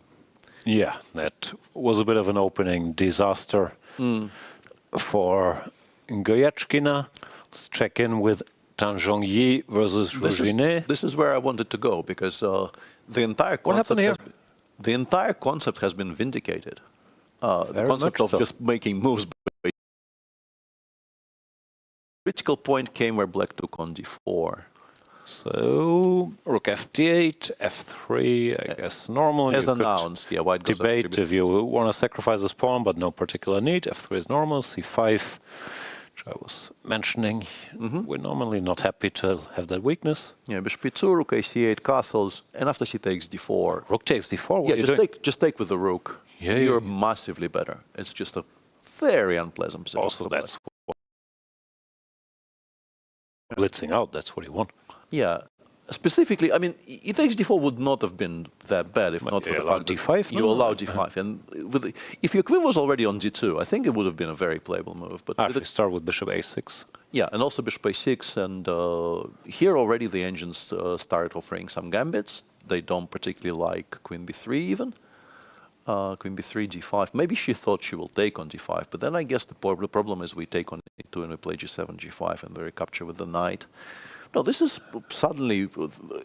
Yeah, that was a bit of an opening disaster for Goryachkina. Let's check in with Zhongyi versus Jiner. This is where I wanted to go, because the entire concept what happened here? The entire concept has been vindicated. The concept of just making moves. Critical point came where black took on d4. So rook f8, f3, I guess normal. As announced, yeah. White goes debate if you want to sacrifice this pawn, but no particular need. f3 is normal. c5, which I was mentioning. We're normally not happy to have that weakness. Yeah, bishop e2, rook a8, castles, and after she takes d4. Rook takes d4. What yeah, just take with the rook. Yeah, you're massively better. It's just a very unpleasant position. Also, that's blitzing out. That's what you want. Yeah, specifically, I mean, e takes d4 would not have been that bad if not for the fact d5, that you allow d5. And with if your queen was already on d2, I think it would have been a very playable move. But actually, start with bishop a6. Yeah, and also bishop a6. And here already the engines start offering some gambits. They don't particularly like queen b3 even. Queen b3, g5. Maybe she thought she will take on d5, but then I guess the problem is we take on e2 and we play g7, g5, and they recapture with the knight. No, this is suddenly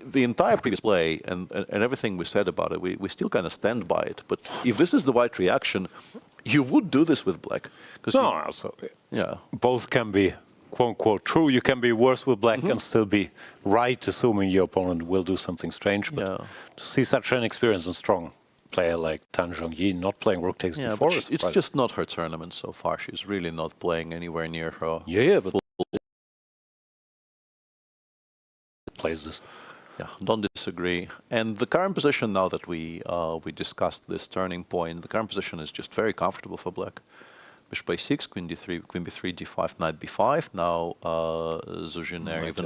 the entire previous play and everything we said about it, we still kind of stand by it. But if this is the right reaction, you would do this with black. No, yeah. Both can be quote-unquote true. You can be worse with black and still be right, assuming your opponent will do something strange. But to see such an experienced and strong player like Zhongyi not playing rook takes d4. It's just not her tournament so far. She's really not playing anywhere near her. Yeah, but plays this. Yeah, don't disagree. And the current position, now that we discussed this turning point, the current position is just very comfortable for black. Bishop a6, queen d3, queen b3, d5, knight b5. Now Jiner even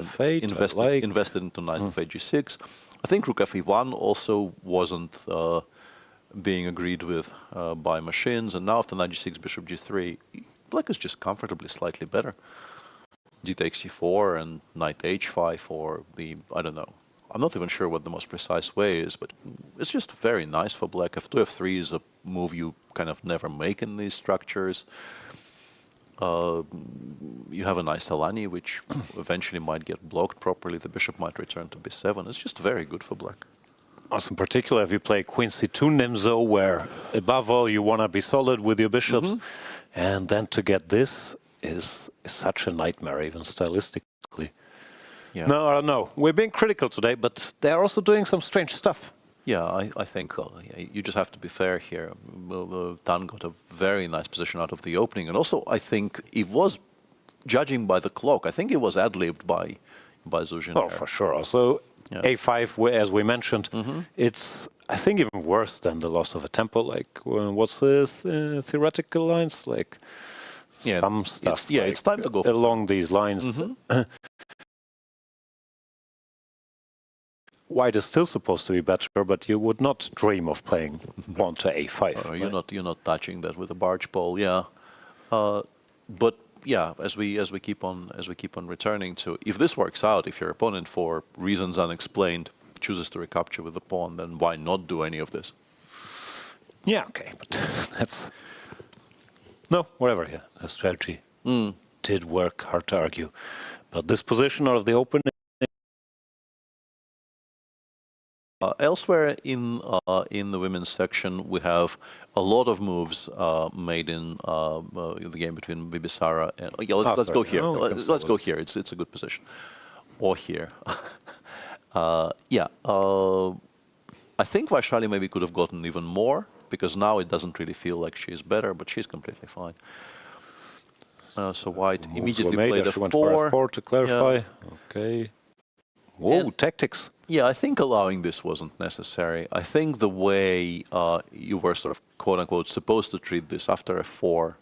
invested into knight f8, g6. I think rook fe1 also wasn't being agreed with by machines. And now after knight g6, bishop g3, black is just comfortably slightly better. D takes c4 and knight h5, or the, I don't know. I'm not even sure what the most precise way is, but it's just very nice for black. f2, f3 is a move you kind of never make in these structures. You have a nice Alani, which eventually might get blocked properly. The bishop might return to b7. It's just very good for black. Also, in particular, if you play queen c2 Nimzo, where above all you want to be solid with your bishops, and then to get this is such a nightmare, even stylistically. Yeah. No, I don't know. We're being critical today, but they're also doing some strange stuff. Yeah, I think you just have to be fair here. Tan got a very nice position out of the opening, and also I think it was, judging by the clock, I think it was ad-libbed by Jiner. Oh, for sure. Also, a5, as we mentioned, it's, I think, even worse than the loss of a tempo. Like, what's the theoretical lines? Like, some stuff. It's time to go for along these lines. White is still supposed to be better, but you would not dream of playing pawn to a5. You're not touching that with a barge pole, yeah. But yeah, as we keep on returning to, if this works out, if your opponent for reasons unexplained chooses to recapture with the pawn, then why not do any of this? Yeah, okay, but that's no, whatever. Yeah, the strategy did work. Hard to argue, but this position out of the opening. Elsewhere in the women's section, we have a lot of moves made in the game between Bibisara and let's go here. Let's go here. It's a good position, or here. I think Vaishali maybe could have gotten even more, because now it doesn't really feel like she's better, but she's completely fine. So white immediately played a 4 to clarify. Yeah. Okay. Whoa, tactics. Yeah, I think allowing this wasn't necessary. I think the way you were sort of quote-unquote supposed to treat this after f4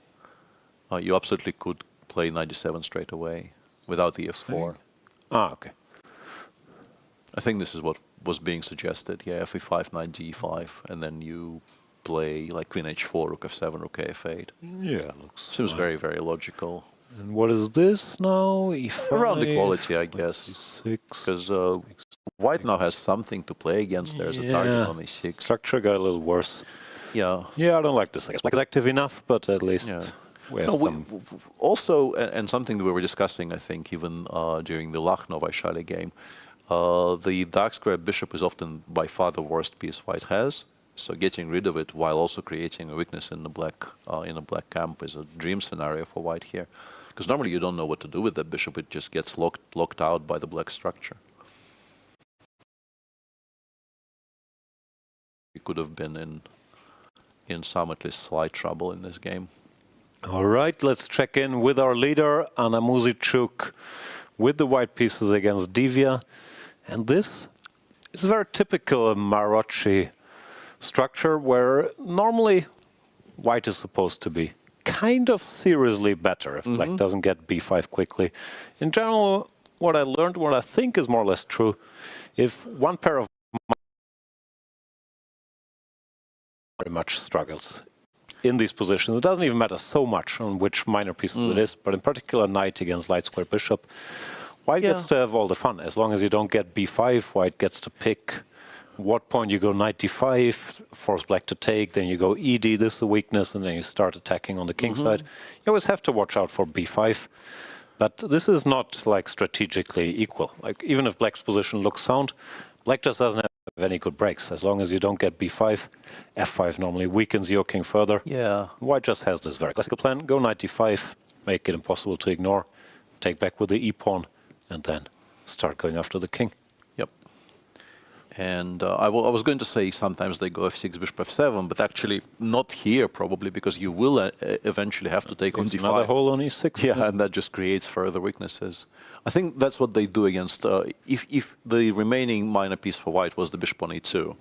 you absolutely could play knight d7 straight away without the f4. Ah, okay. I think this is what was being suggested. Yeah, fe5, knight d5, and then you play like queen h4, rook f7, rook a8. Yeah, looks Seems very, very logical. And what is this now? E5, Around equality, I guess. Because white now has something to play against. There's a target on e6. Structure got a little worse. Yeah. Yeah, I don't like this. I guess black is active enough, but at least we have also, and something that we were discussing, I think, even during the Lagno Vaishali game, the dark square bishop is often by far the worst piece white has. So getting rid of it while also creating a weakness in the black camp is a dream scenario for white here. Because normally you don't know what to do with that bishop; it just gets locked out by the black structure. We could have been in some at least slight trouble in this game. All right, let's check in with our leader, Anna Muzychuk, with the white pieces against Divya. And this is a very typical Maroczy structure where normally white is supposed to be kind of seriously better if black doesn't get b5 quickly. In general, what I learned, what I think is more or less true, if one pair of very much struggles in these positions, it doesn't even matter so much on which minor pieces it is, but in particular knight against light square bishop, white gets to have all the fun. As long as you don't get b5, white gets to pick what point you go knight d5, force black to take, then you go ed, this is the weakness, and then you start attacking on the king side. You always have to watch out for b5, but this is not like strategically equal. Like even if black's position looks sound, black just doesn't have any good breaks. As long as you don't get b5, f5 normally weakens your king further. Yeah. White just has this very classical plan, go knight d5, make it impossible to ignore, take back with the e-pawn, and then start going after the king. Yep. And I was going to say sometimes they go f6, bishop f7, but actually not here probably, because you will eventually have to take on d5. Another hole on e6. Yeah, and that just creates further weaknesses. I think that's what they do against, if the remaining minor piece for white was the bishop on e2,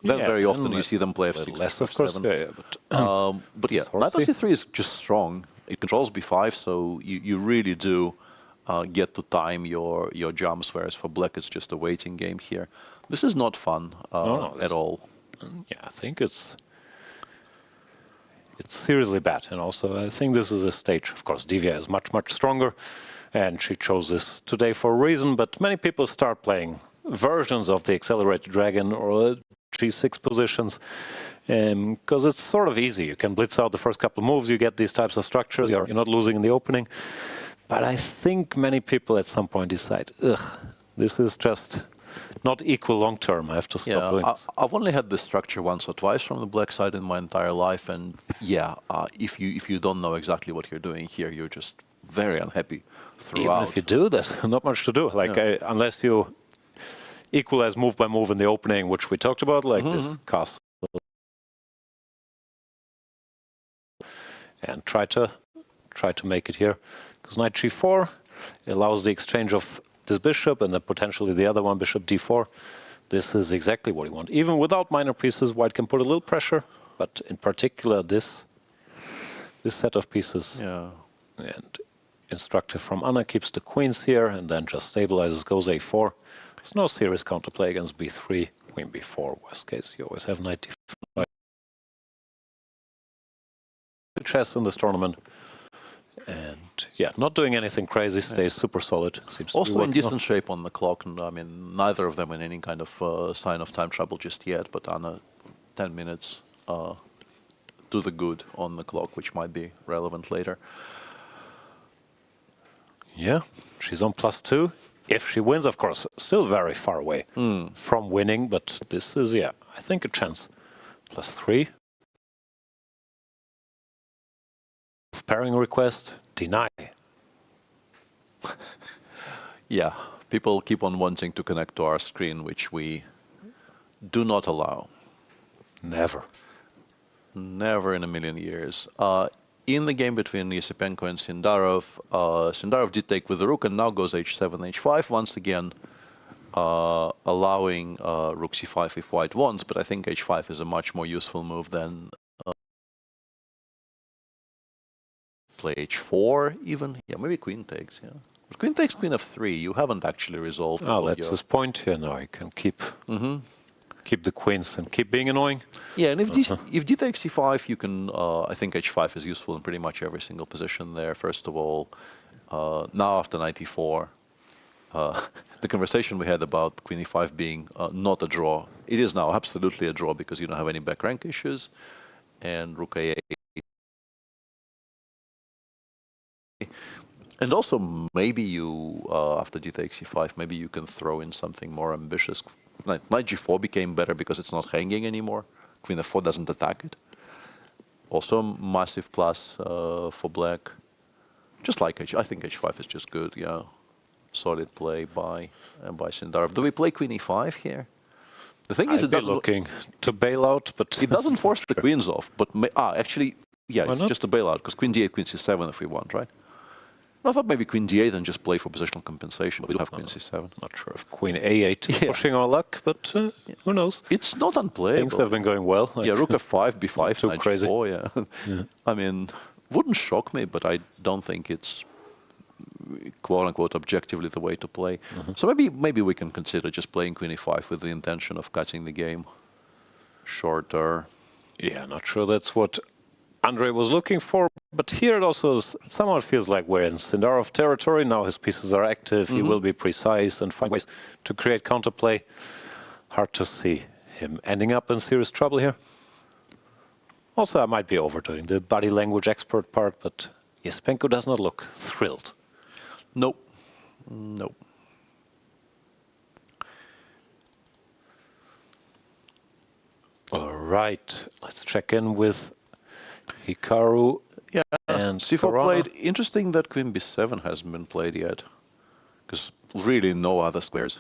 then very often you see them play f6, less, bishop of course, f7. But yeah, knight c3 is just strong. It controls b5, so you really do get to time your jumps, whereas for black it's just a waiting game here. This is not fun at all. Yeah, I think it's seriously bad, and also I think this is a stage. Of course, Divya is much, much stronger, and she chose this today for a reason, but many people start playing versions of the accelerated dragon or g6 positions because it's sort of easy. You can blitz out the first couple of moves, you get these types of structures, you're not losing in the opening. But I think many people at some point decide, ugh, this is just not equal long term. I have to stop doing this. I've only had this structure once or twice from the black side in my entire life, and yeah, if you don't know exactly what you're doing here, you're just very unhappy throughout. Even if you do, there's not much to do. Like unless you equalize move by move in the opening, which we talked about, like this castle, and try to make it here, because knight g4 allows the exchange of this bishop and then potentially the other one, bishop d4. This is exactly what you want. Even without minor pieces, white can put a little pressure, but in particular this set of pieces. Yeah. And instructive from Anna keeps the queens here and then just stabilizes, goes a4. There's no serious counterplay against b3, queen b4. Worst case, you always have knight d5. Chess in this tournament. And yeah, not doing anything crazy, stays super solid. Seems to also be in decent shape on the clock, and I mean, neither of them in any kind of sign of time trouble just yet, but Anna, 10 minutes to the good on the clock, which might be relevant later. Yeah, she's on +2. If she wins, of course, still very far away from winning, but this is, yeah, I think a chance. +3. Pairing request, deny. Yeah, people keep on wanting to connect to our screen, which we do not allow. Never. Never in a million years. In the game between Esipenko and Sindarov, Sindarov did take with the rook and now goes h7, h5, once again allowing rook c5 if white wants, but I think h5 is a much more useful move than play h4 even. Yeah, maybe queen takes, yeah. But queen takes queen f3, you haven't actually resolved. Oh, that's his point here. Now he can keep the queens and keep being annoying. Yeah, and if d takes c5, you can, I think h5 is useful in pretty much every single position there. First of all, now after knight e4, the conversation we had about queen e5 being not a draw, it is now absolutely a draw because you don't have any back rank issues. And rook a8. And also, maybe you, after d takes c5, maybe you can throw in something more ambitious. Knight g4 became better because it's not hanging anymore. Queen f4 doesn't attack it. Also a massive plus for black. Just like I think h5 is just good, yeah. Solid play by Sindarov. Do we play queen e5 here? The thing is, I'd be looking to bail out, but it doesn't force the queens off. But actually, yeah, it's just a bailout because queen d8, queen c7 if we want, right? I thought maybe queen d8 and just play for positional compensation, but we do have queen c7. Not sure if queen a8 is pushing our luck, but who knows? It's not unplayable. Things have been going well. Yeah, rook f5, b5, too knight crazy. g4, yeah. I mean, wouldn't shock me, but I don't think it's quote-unquote objectively the way to play. So maybe we can consider just playing queen e5 with the intention of cutting the game shorter. Yeah, not sure that's what Andrey was looking for, but here it also somewhat feels like we're in Sindarov territory. Now his pieces are active, he will be precise and find ways to create counterplay. Hard to see him ending up in serious trouble here. Also, I might be overdoing the body language expert part, but Esipenko does not look thrilled. Nope. Nope. All right, let's check in with Hikaru. Yeah, and c4 Caruana. played. Interesting that queen b7 hasn't been played yet, because really no other squares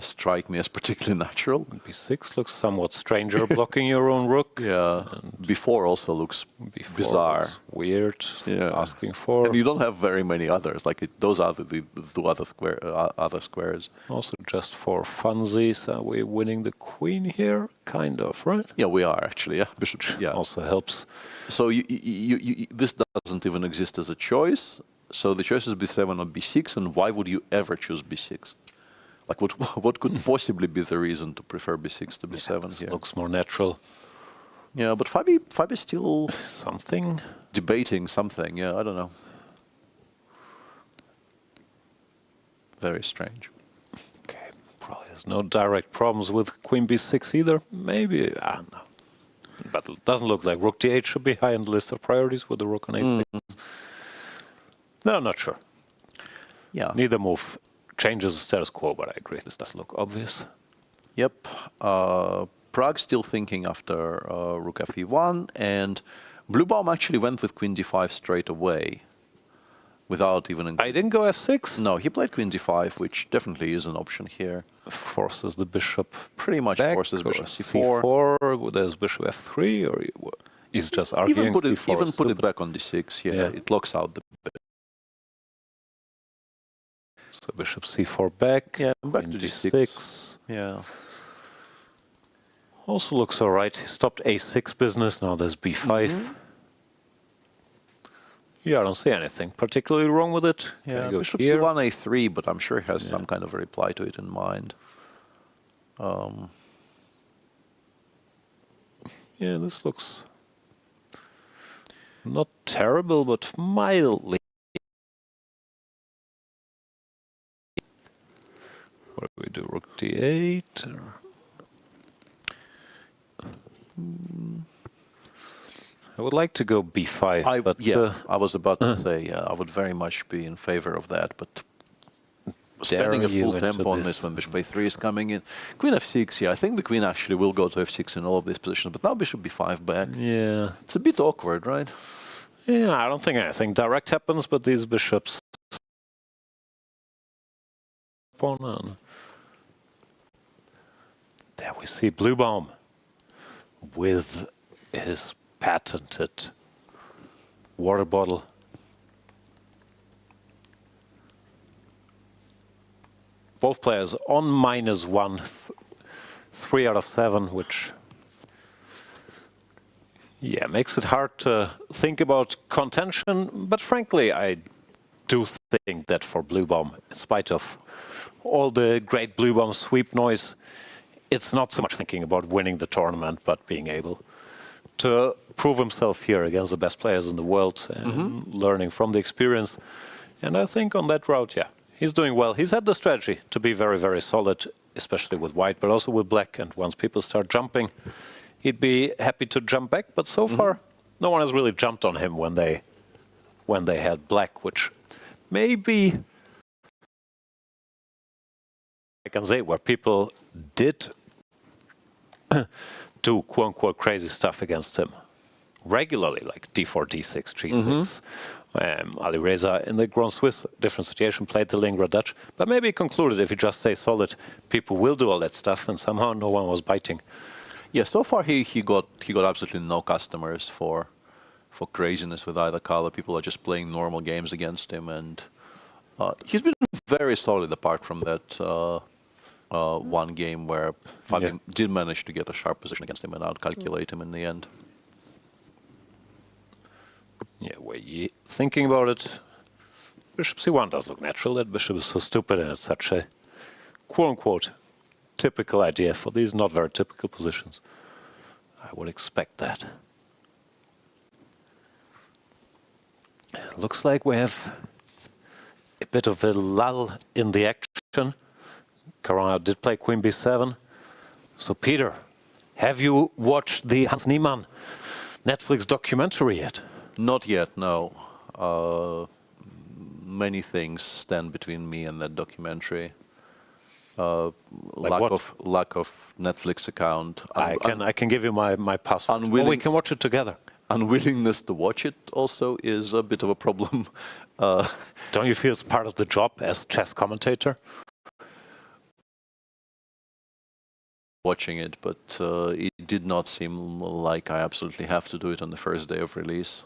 strike me as particularly natural. b6 looks somewhat stranger, blocking your own rook. Yeah, b4 also looks bizarre. Looks weird, asking for. And you don't have very many others. Like those are the two other squares. Also, just for funsies, are we winning the queen here? Kind of, right? Yeah, we are actually. Yeah, bishop. Yeah, also helps. So this doesn't even exist as a choice. So the choice is b7 or b6, and why would you ever choose b6? Like what could possibly be the reason to prefer b6 to b7 here? Looks more natural. Yeah, but Fabi is still something debating something. Yeah, I don't know. Very strange. Okay, probably there's no direct problems with queen b6 either. Maybe, I don't know. But it doesn't look like rook d8 should be high on the list of priorities with the rook on a6. No, I'm not sure. Yeah. Neither move changes the status quo, but I agree, this does look obvious. Yep. Prague still thinking after rook fe1, and Bluebaum actually went with queen d5 straight away, without even... I didn't go f6? No, he played queen d5, which definitely is an option here. Forces the bishop pretty much back, forces bishop c4. c4. There's bishop f3, or he's just arguing even put it back on d6, yeah. It locks out the bishop. So bishop c4 back, yeah, back to d6. Yeah. Also looks all right. He stopped a6 business. Now there's b5. Yeah, I don't see anything particularly wrong with it. Yeah, bishop c1, a3, but I'm sure he has some kind of a reply to it in mind. Yeah, this looks not terrible, but mildly. What do we do? Rook d8? I would like to go b5, but... Yeah, I was about to say, I would very much be in favor of that, but spending a full tempo on this when bishop a3 is coming in. Queen f6, yeah, I think the queen actually will go to f6 in all of these positions, but now bishop b5 back. Yeah. It's a bit awkward, right? Yeah, I don't think anything direct happens, but these bishops... On. There we see Bluebaum with his patented water bottle. Both players on -1, 3 out of 7, which Yeah, makes it hard to think about contention, but frankly, I do think that for Bluebaum, in spite of all the great Bluebaum sweep noise, it's not so much thinking about winning the tournament, but being able to prove himself here against the best players in the world and learning from the experience. And I think on that route, yeah, he's doing well. He's had the strategy to be very, very solid, especially with white, but also with black. And once people start jumping, he'd be happy to jump back. But so far, no one has really jumped on him when they had black, which maybe I can say where people did do quote-unquote crazy stuff against him regularly, like d4, d6, g6. Ali Reza in the Grand Swiss, different situation, played the Lingua Dutch, but maybe concluded if he just stays solid, people will do all that stuff, and somehow no one was biting. Yeah, so far he got absolutely no customers for craziness with either color. People are just playing normal games against him, and he's been very solid apart from that one game where Fabiano did manage to get a sharp position against him and outcalculate him in the end. Yeah, thinking about it, Bishop c1 does look natural. That bishop is so stupid, and it's such a quote-unquote typical idea for these not very typical positions. I would expect that. Looks like we have a bit of a lull in the action. Caruana did play queen b7. So Peter, have you watched the Hans Niemann Netflix documentary yet? Not yet, no. Many things stand between me and that documentary. Lack of Netflix account. I can give you my password. Or we can watch it together. Unwillingness to watch it also is a bit of a problem. Don't you feel it's part of the job as chess commentator? Watching it, but it did not seem like I absolutely have to do it on the first day of release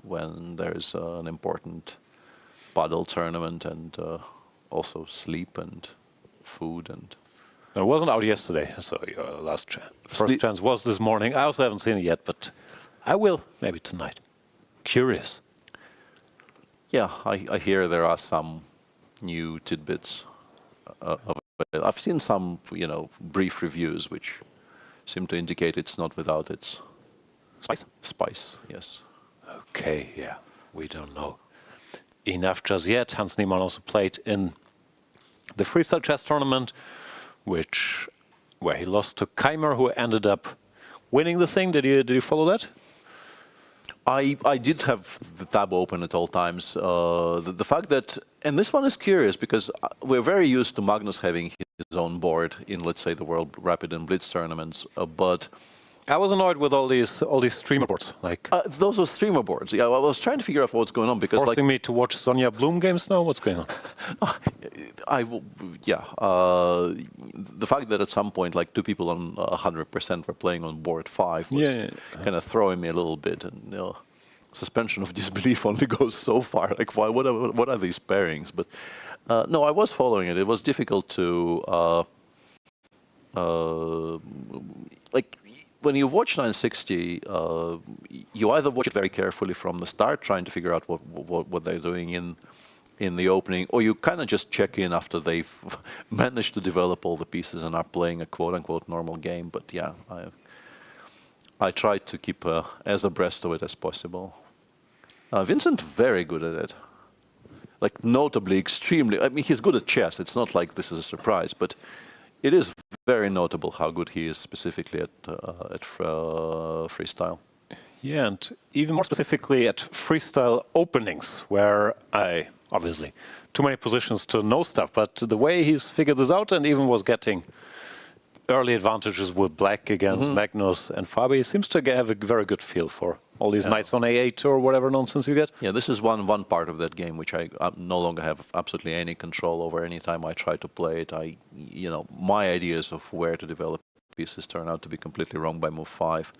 when there's an important paddle tournament and also sleep and food and... It wasn't out yesterday, so your first chance was this morning. I also haven't seen it yet, but I will, maybe tonight. Curious. Yeah, I hear there are some new tidbits of it. I've seen some, brief reviews which seem to indicate it's not without its spice. Spice, yes. Okay, yeah, we don't know enough just yet. Hans Niemann also played in the freestyle chess tournament, where he lost to Keimer, who ended up winning the thing. Did you follow that? I did have the tab open at all times. The fact that, and this one is curious because we're very used to Magnus having his own board in, let's say, the World Rapid and Blitz tournaments, but I was annoyed with all these streamer boards. Like those were streamer boards. Yeah, I was trying to figure out what's going on because forcing me to watch Sonja Blum games now. What's going on? The fact that at some point, like two people on 100% were playing on board 5 was kind of throwing me a little bit, and suspension of disbelief only goes so far. Like, why? What are these pairings? But no, I was following it. It was difficult to like. When you watch 960, you either watch it very carefully from the start, trying to figure out what they're doing in the opening, or you kind of just check in after they've managed to develop all the pieces and are playing a quote-unquote normal game. But yeah, I tried to keep as abreast of it as possible. Vincent, very good at it. Like, notably, extremely. I mean, he's good at chess. It's not like this is a surprise, but it is very notable how good he is specifically at freestyle. Yeah, and even more specifically at freestyle openings, where obviously, too many positions to know stuff, but the way he's figured this out and even was getting early advantages with black against Magnus and Fabi, he seems to have a very good feel for all these knights on A8 or whatever nonsense you get. Yeah, this is one part of that game which I no longer have absolutely any control over. Anytime I try to play it, my ideas of where to develop pieces turn out to be completely wrong by move 5.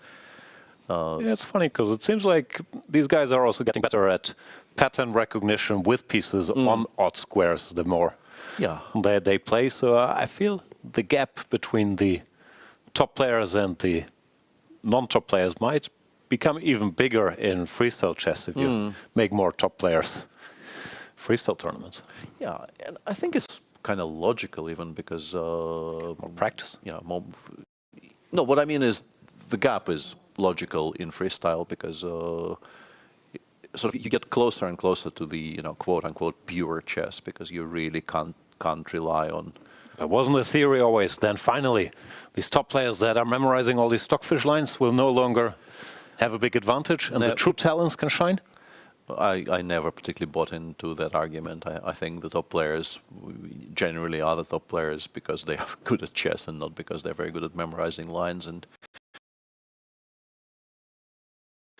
Yeah, it's funny because it seems like these guys are also getting better at pattern recognition with pieces on odd squares the more they play. So I feel the gap between the top players and the non-top players might become even bigger in freestyle chess if you make more top players freestyle tournaments. Yeah, and I think it's kind of logical even because... more practice. Yeah, more... No, what I mean is the gap is logical in freestyle because sort of you get closer and closer to the, you know, quote-unquote pure chess because you really can't rely on... That wasn't the theory always. Then finally, these top players that are memorizing all these stockfish lines will no longer have a big advantage and the true talents can shine? I never particularly bought into that argument. I think the top players generally are the top players because they are good at chess and not because they're very good at memorizing lines and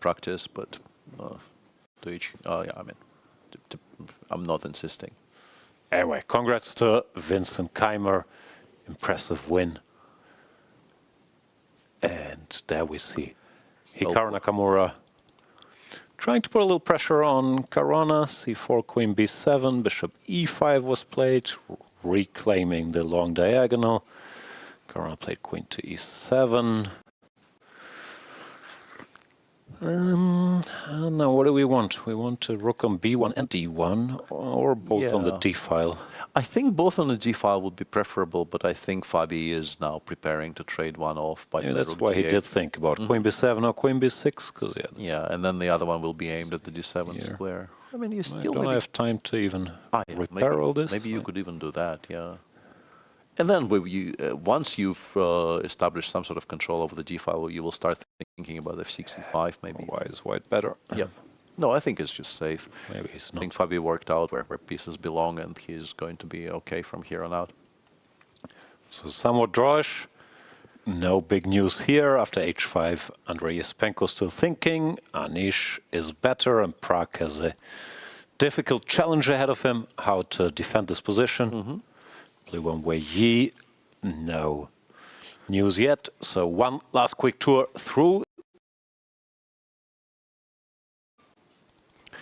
practice, but to each... yeah, I mean, I'm not insisting. Anyway, congrats to Vincent Keimer. Impressive win. And there we see Hikaru Nakamura trying to put a little pressure on Caruana. C4, queen b7, bishop e5 was played, reclaiming the long diagonal. Caruana played queen to e7. Now, what do we want? We want a rook on b1 and d1, or both on the d file? I think both on the d file would be preferable, but I think Fabi is now preparing to trade one off by that's why he did think about queen b7 or queen b6, because and then the other one will be aimed at the d7 square. I mean, you still don't have time to even repair all this. Maybe you could even do that, yeah. And then once you've established some sort of control over the d file, you will start thinking about f65 maybe. Why is white better? Yeah. No, I think it's just safe. Maybe he's not. I think Fabi worked out where pieces belong and he's going to be okay from here on out. So somewhat drawish. No big news here. After h5, Andrey Esipenko still thinking. Anish is better and Pragg has a difficult challenge ahead of him. How to defend this position. Bluebaum Wei Yi. No news yet. So one last quick tour through.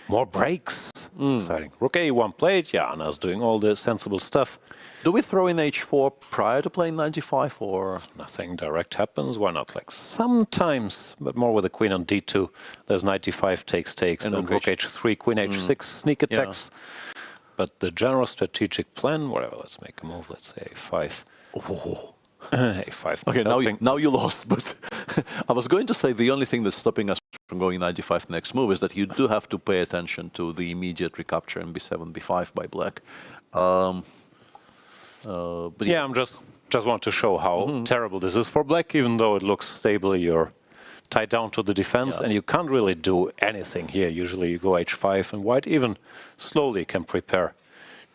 More breaks. Exciting. Rook a1 played. Yeah, Anna's doing all the sensible stuff. Do we throw in h4 prior to playing 95 or? Nothing direct happens. Why not? Like sometimes, but more with the queen on d2. There's 95 takes, and rook h3, queen h6, sneak attacks. But the general strategic plan, whatever, let's make a move. Let's say a5. Oh. a5. Okay, now you lost, but I was going to say the only thing that's stopping us from going 95 next move is that you do have to pay attention to the immediate recapture in b7, b5 by black. But yeah, I'm just want to show how terrible this is for black, even though it looks stable, you're tied down to the defense and you can't really do anything here. Usually you go h5 and white even slowly can prepare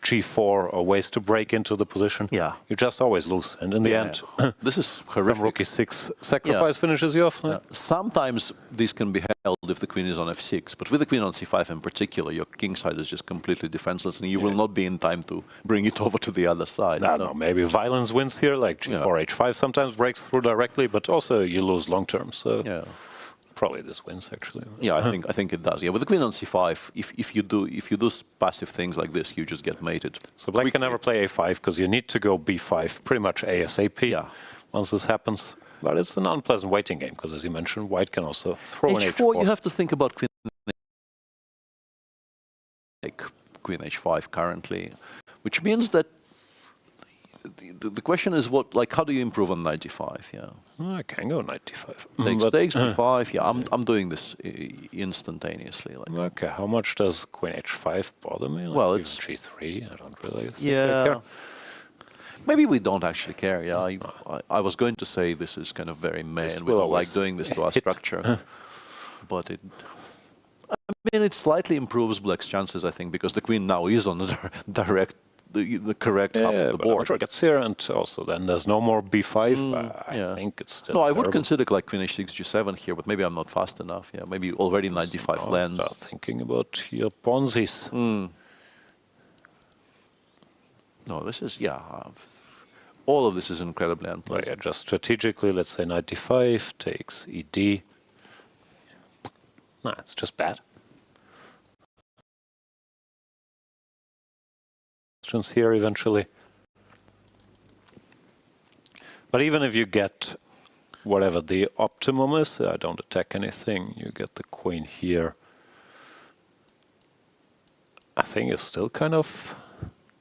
g4 or ways to break into the position. Yeah. You just always lose. And in the end, this is horrific. Rook e6 sacrifice finishes you off. Sometimes this can be held if the queen is on f6, but with the queen on c5 in particular, your king side is just completely defenseless and you will not be in time to bring it over to the other side. No, maybe violence wins here, like g4, h5 sometimes breaks through directly, but also you lose long term. So probably this wins actually. Yeah, I think it does. Yeah, with the queen on c5, if you do passive things like this, you just get mated. So black can never play a5 because you need to go b5 pretty much ASAP once this happens. But it's an unpleasant waiting game because, as you mentioned, white can also throw an h4. You have to think about queen h5 currently, which means that the question is how do you improve on 95? Yeah, I can go 95. Takes b5. Yeah, I'm doing this instantaneously. Okay, how much does queen h5 bother me? Well, it's g3. I don't really think I care. Maybe we don't actually care. Yeah, I was going to say this is kind of very meh, and we don't like doing this to our structure, but it. I mean, it slightly improves black's chances, I think, because the queen now is on the direct. The correct half of the board. It gets here, and also then there's no more b5. I think it's still I would consider like queen h6, g7 here, but maybe I'm not fast enough. Yeah, maybe already 95 lands. Start thinking about your Ponzi's. No, this is all of this is incredibly unpleasant. Yeah, just strategically, let's say 95 takes ed. Nah, it's just bad. Here eventually, but even if you get whatever the optimum is. I don't attack anything. You get the queen here. I think you're still kind of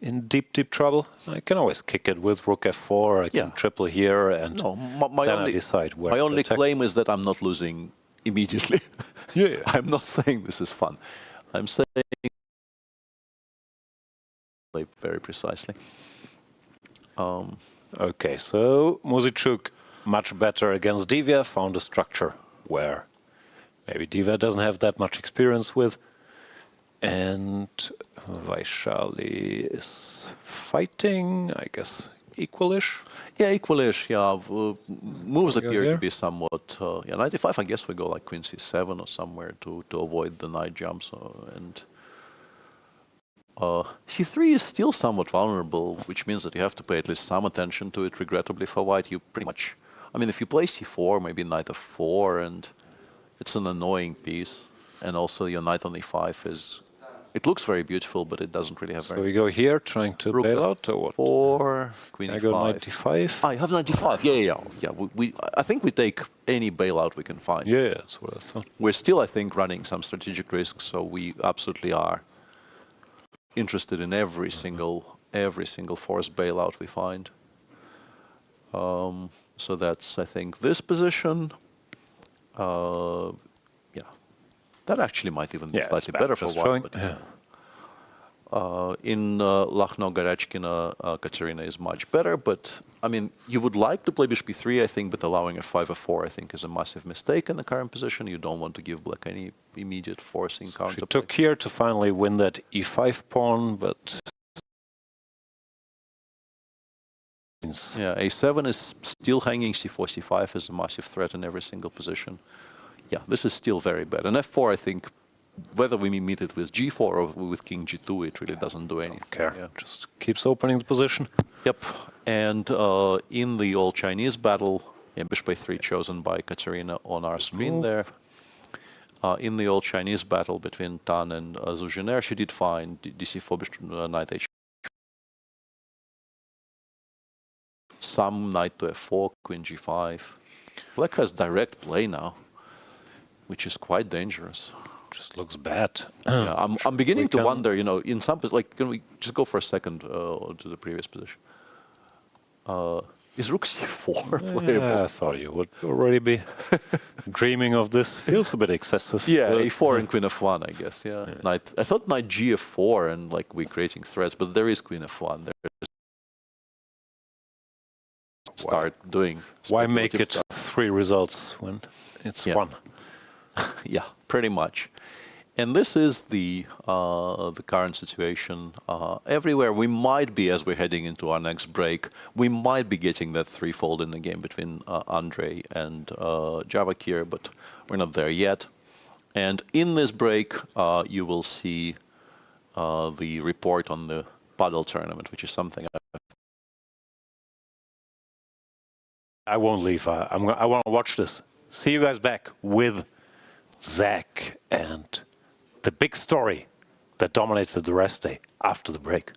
in deep, deep trouble. I can always kick it with rook f4. I can triple here, and then I decide where my to only attack. claim is that I'm not losing immediately. Yeah. I'm not saying this is fun. I'm saying very precisely. Okay, so Muzychuk much better against Divya, found a structure where maybe Divya doesn't have that much experience with. And Vaishali is fighting, I guess, equalish. Yeah, equalish, yeah. Moves go appear here? to be somewhat... yeah, 95, I guess we go like queen c7 or somewhere to avoid the knight jumps. And c3 is still somewhat vulnerable, which means that you have to pay at least some attention to it. Regrettably for white, you pretty much... I mean, if you play c4, maybe knight f4, and it's an annoying piece. And also your knight on e5 is... It looks very beautiful, but it doesn't really have very... So we go here, trying to bail out, or what? 4, queen e5. I go knight d5. Ah, you have knight d5. Yeah. I think we take any bailout we can find. Yeah, that's what I thought. We're still, I think, running some strategic risks, so we absolutely are interested in every single forced bailout we find. So that's, I think, this position. Yeah, that actually might even be slightly better for white. But in Lagno, Goryachkina, Kateryna is much better, but I mean, you would like to play bishop e3, I think, but allowing f5, f4, I think, is a massive mistake in the current position. You don't want to give black any immediate forcing counter. She took here to finally win that e5 pawn, but... Yeah, a7 is still hanging, c4, c5 is a massive threat in every single position. Yeah, this is still very bad. And f4, I think, whether we meet it with g4 or with king g2, it really doesn't do anything. Okay. Yeah. Just keeps opening the position. Yep. And in the old Chinese battle, bishop a3 chosen by Kateryna on our screen there. In the old Chinese battle between Tan and Jiner, she did find dc4, bishop, knight h. Some knight to f4, queen g5. Black has direct play now, which is quite dangerous. Just looks bad. Yeah, I'm beginning to wonder, you know, in some, like, can we just go for a second to the previous position? Is rook c4 playable? Yeah, I thought you would already be dreaming of this. Feels a bit excessive. Yeah, a4 and queen f1, I guess. Yeah. Knight. I thought knight g f4 and like we're creating threats, but there is queen f1. There is start doing. Why make it stuff. 3 results when it's 1? Yeah, pretty much. And this is the current situation everywhere. We might be, as we're heading into our next break, we might be getting that threefold in the game between Andrey and Javokhir, but we're not there yet. And in this break, you will see the report on the paddle tournament, which is something I won't leave. I want to watch this. See you guys back with Zach and the big story that dominated the rest day after the break.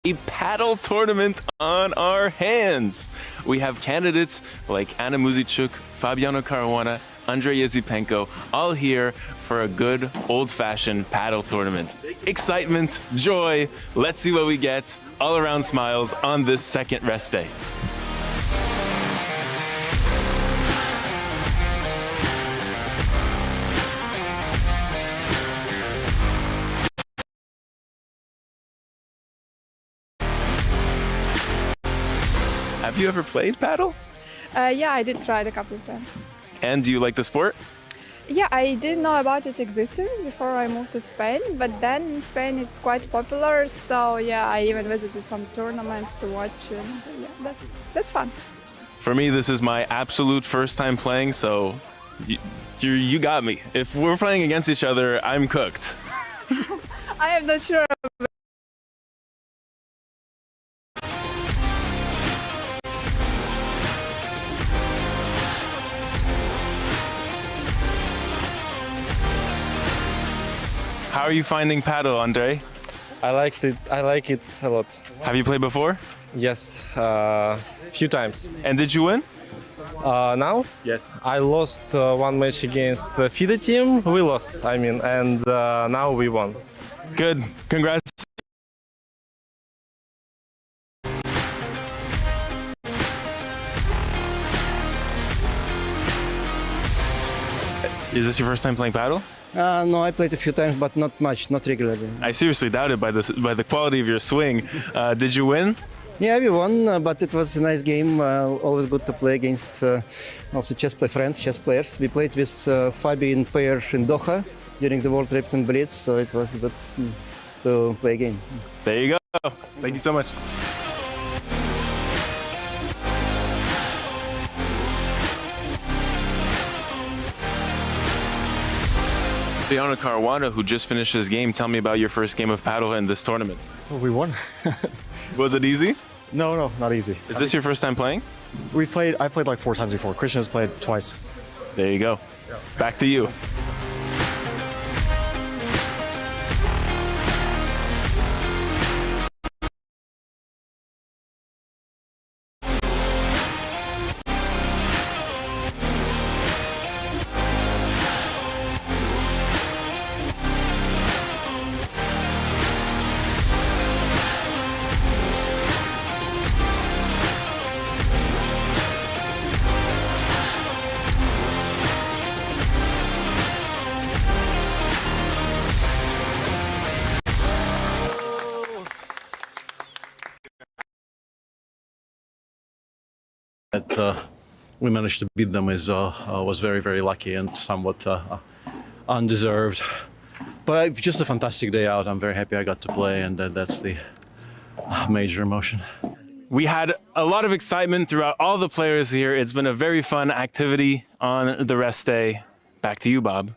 A paddle tournament on our hands. We have candidates like Anna Muzychuk, Fabiano Caruana, Andrey Esipenko, all here for a good old-fashioned paddle tournament. Excitement, joy, let's see what we get. All around smiles on this second rest day. Have you ever played paddle? Yeah, I did try it a couple of times. And do you like the sport? Yeah, I didn't know about its existence before I moved to Spain, but then in Spain it's quite popular, so yeah, I even visited some tournaments to watch, and yeah, that's fun. For me, this is my absolute first time playing, so you got me. If we're playing against each other, I'm cooked. I am not sure How are you finding paddle, Andrey? I like it a lot. Have you played before? Yes, few times. And did you win? Now? Yes. I lost one match against the FIDE team. We lost, and now we won. Good. Congrats. Is this your first time playing paddle? No, I played a few times, but not much, not regularly. I seriously doubt it by the quality of your swing. Did you win? Yeah, we won, but it was a nice game. Always good to play against also chess players. We played with Fabi in pair in Doha during the World Trips and Blitz, so it was good to play again. There you go. Thank you so much. Fabiano Caruana, who just finished his game, tell me about your first game of paddle in this tournament. Well, we won. Was it easy? No, not easy. Is this your first time playing? I played like 4 times before. Christian has played twice. There you go. Yeah. Back to you. That we managed to beat them was very, very lucky and somewhat undeserved. But just a fantastic day out. I'm very happy I got to play, and that's the major emotion. We had a lot of excitement throughout all the players here. It's been a very fun activity on the rest day. Back to you, Bob.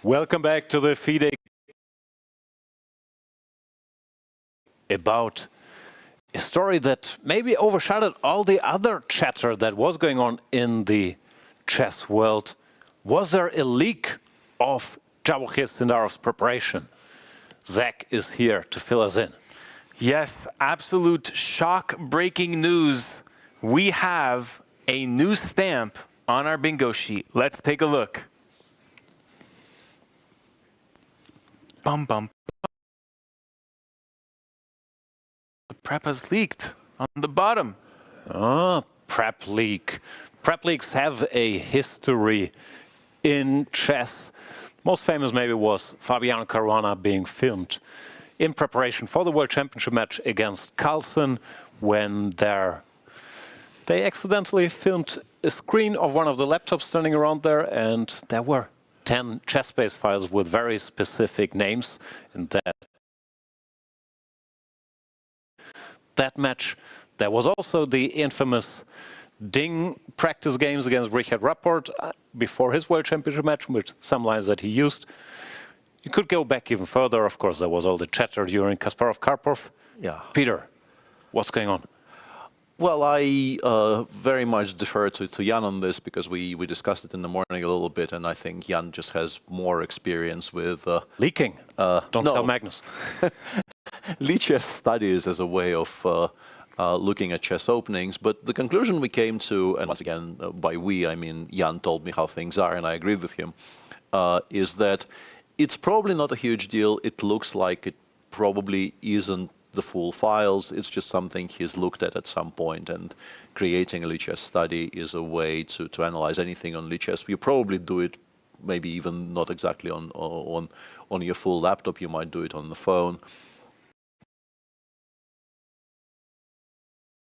Welcome back to the FIDE. About a story that maybe overshadowed all the other chatter that was going on in the chess world. Was there a leak of Javokhir Sindarov's preparation? Zach is here to fill us in. Yes, absolute shock-breaking news. We have a new stamp on our bingo sheet. Let's take a look. Bum, bum. The prep has leaked on the bottom. Ah, prep leak. Prep leaks have a history in chess. Most famous maybe was Fabiano Caruana being filmed in preparation for the World Championship match against Carlsen, when they accidentally filmed a screen of one of the laptops standing around there, and there were 10 chess-based files with very specific names in that match. There was also the infamous Ding practice games against Richard Rapport before his World Championship match, with some lines that he used. You could go back even further. Of course, there was all the chatter during Kasparov-Karpov. Yeah. Peter, what's going on? Well, I very much defer to Jan on this, because we discussed it in the morning a little bit, and I think Jan just has more experience with... leaking. Don't tell Magnus. Lead chess studies as a way of looking at chess openings, but the conclusion we came to, and once again, by we, I mean Jan told me how things are, and I agreed with him, is that it's probably not a huge deal. It looks like it probably isn't the full files. It's just something he's looked at some point, and creating a lead chess study is a way to analyze anything on lead chess. You probably do it maybe even not exactly on your full laptop. You might do it on the phone.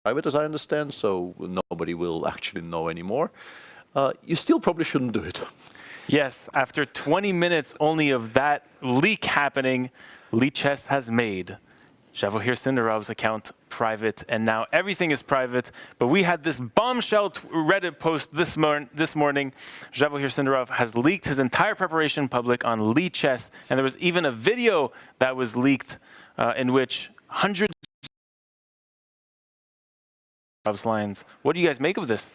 Private, as I understand, so nobody will actually know anymore. You still probably shouldn't do it. Yes, after 20 minutes only of that leak happening, Lead Chess has made Javokhir Sindarov's account private, and now everything is private. But we had this bombshell Reddit post this morning. Javokhir Sindarov has leaked his entire preparation in public on Lead Chess, and there was even a video that was leaked in which hundreds of lines. What do you guys make of this?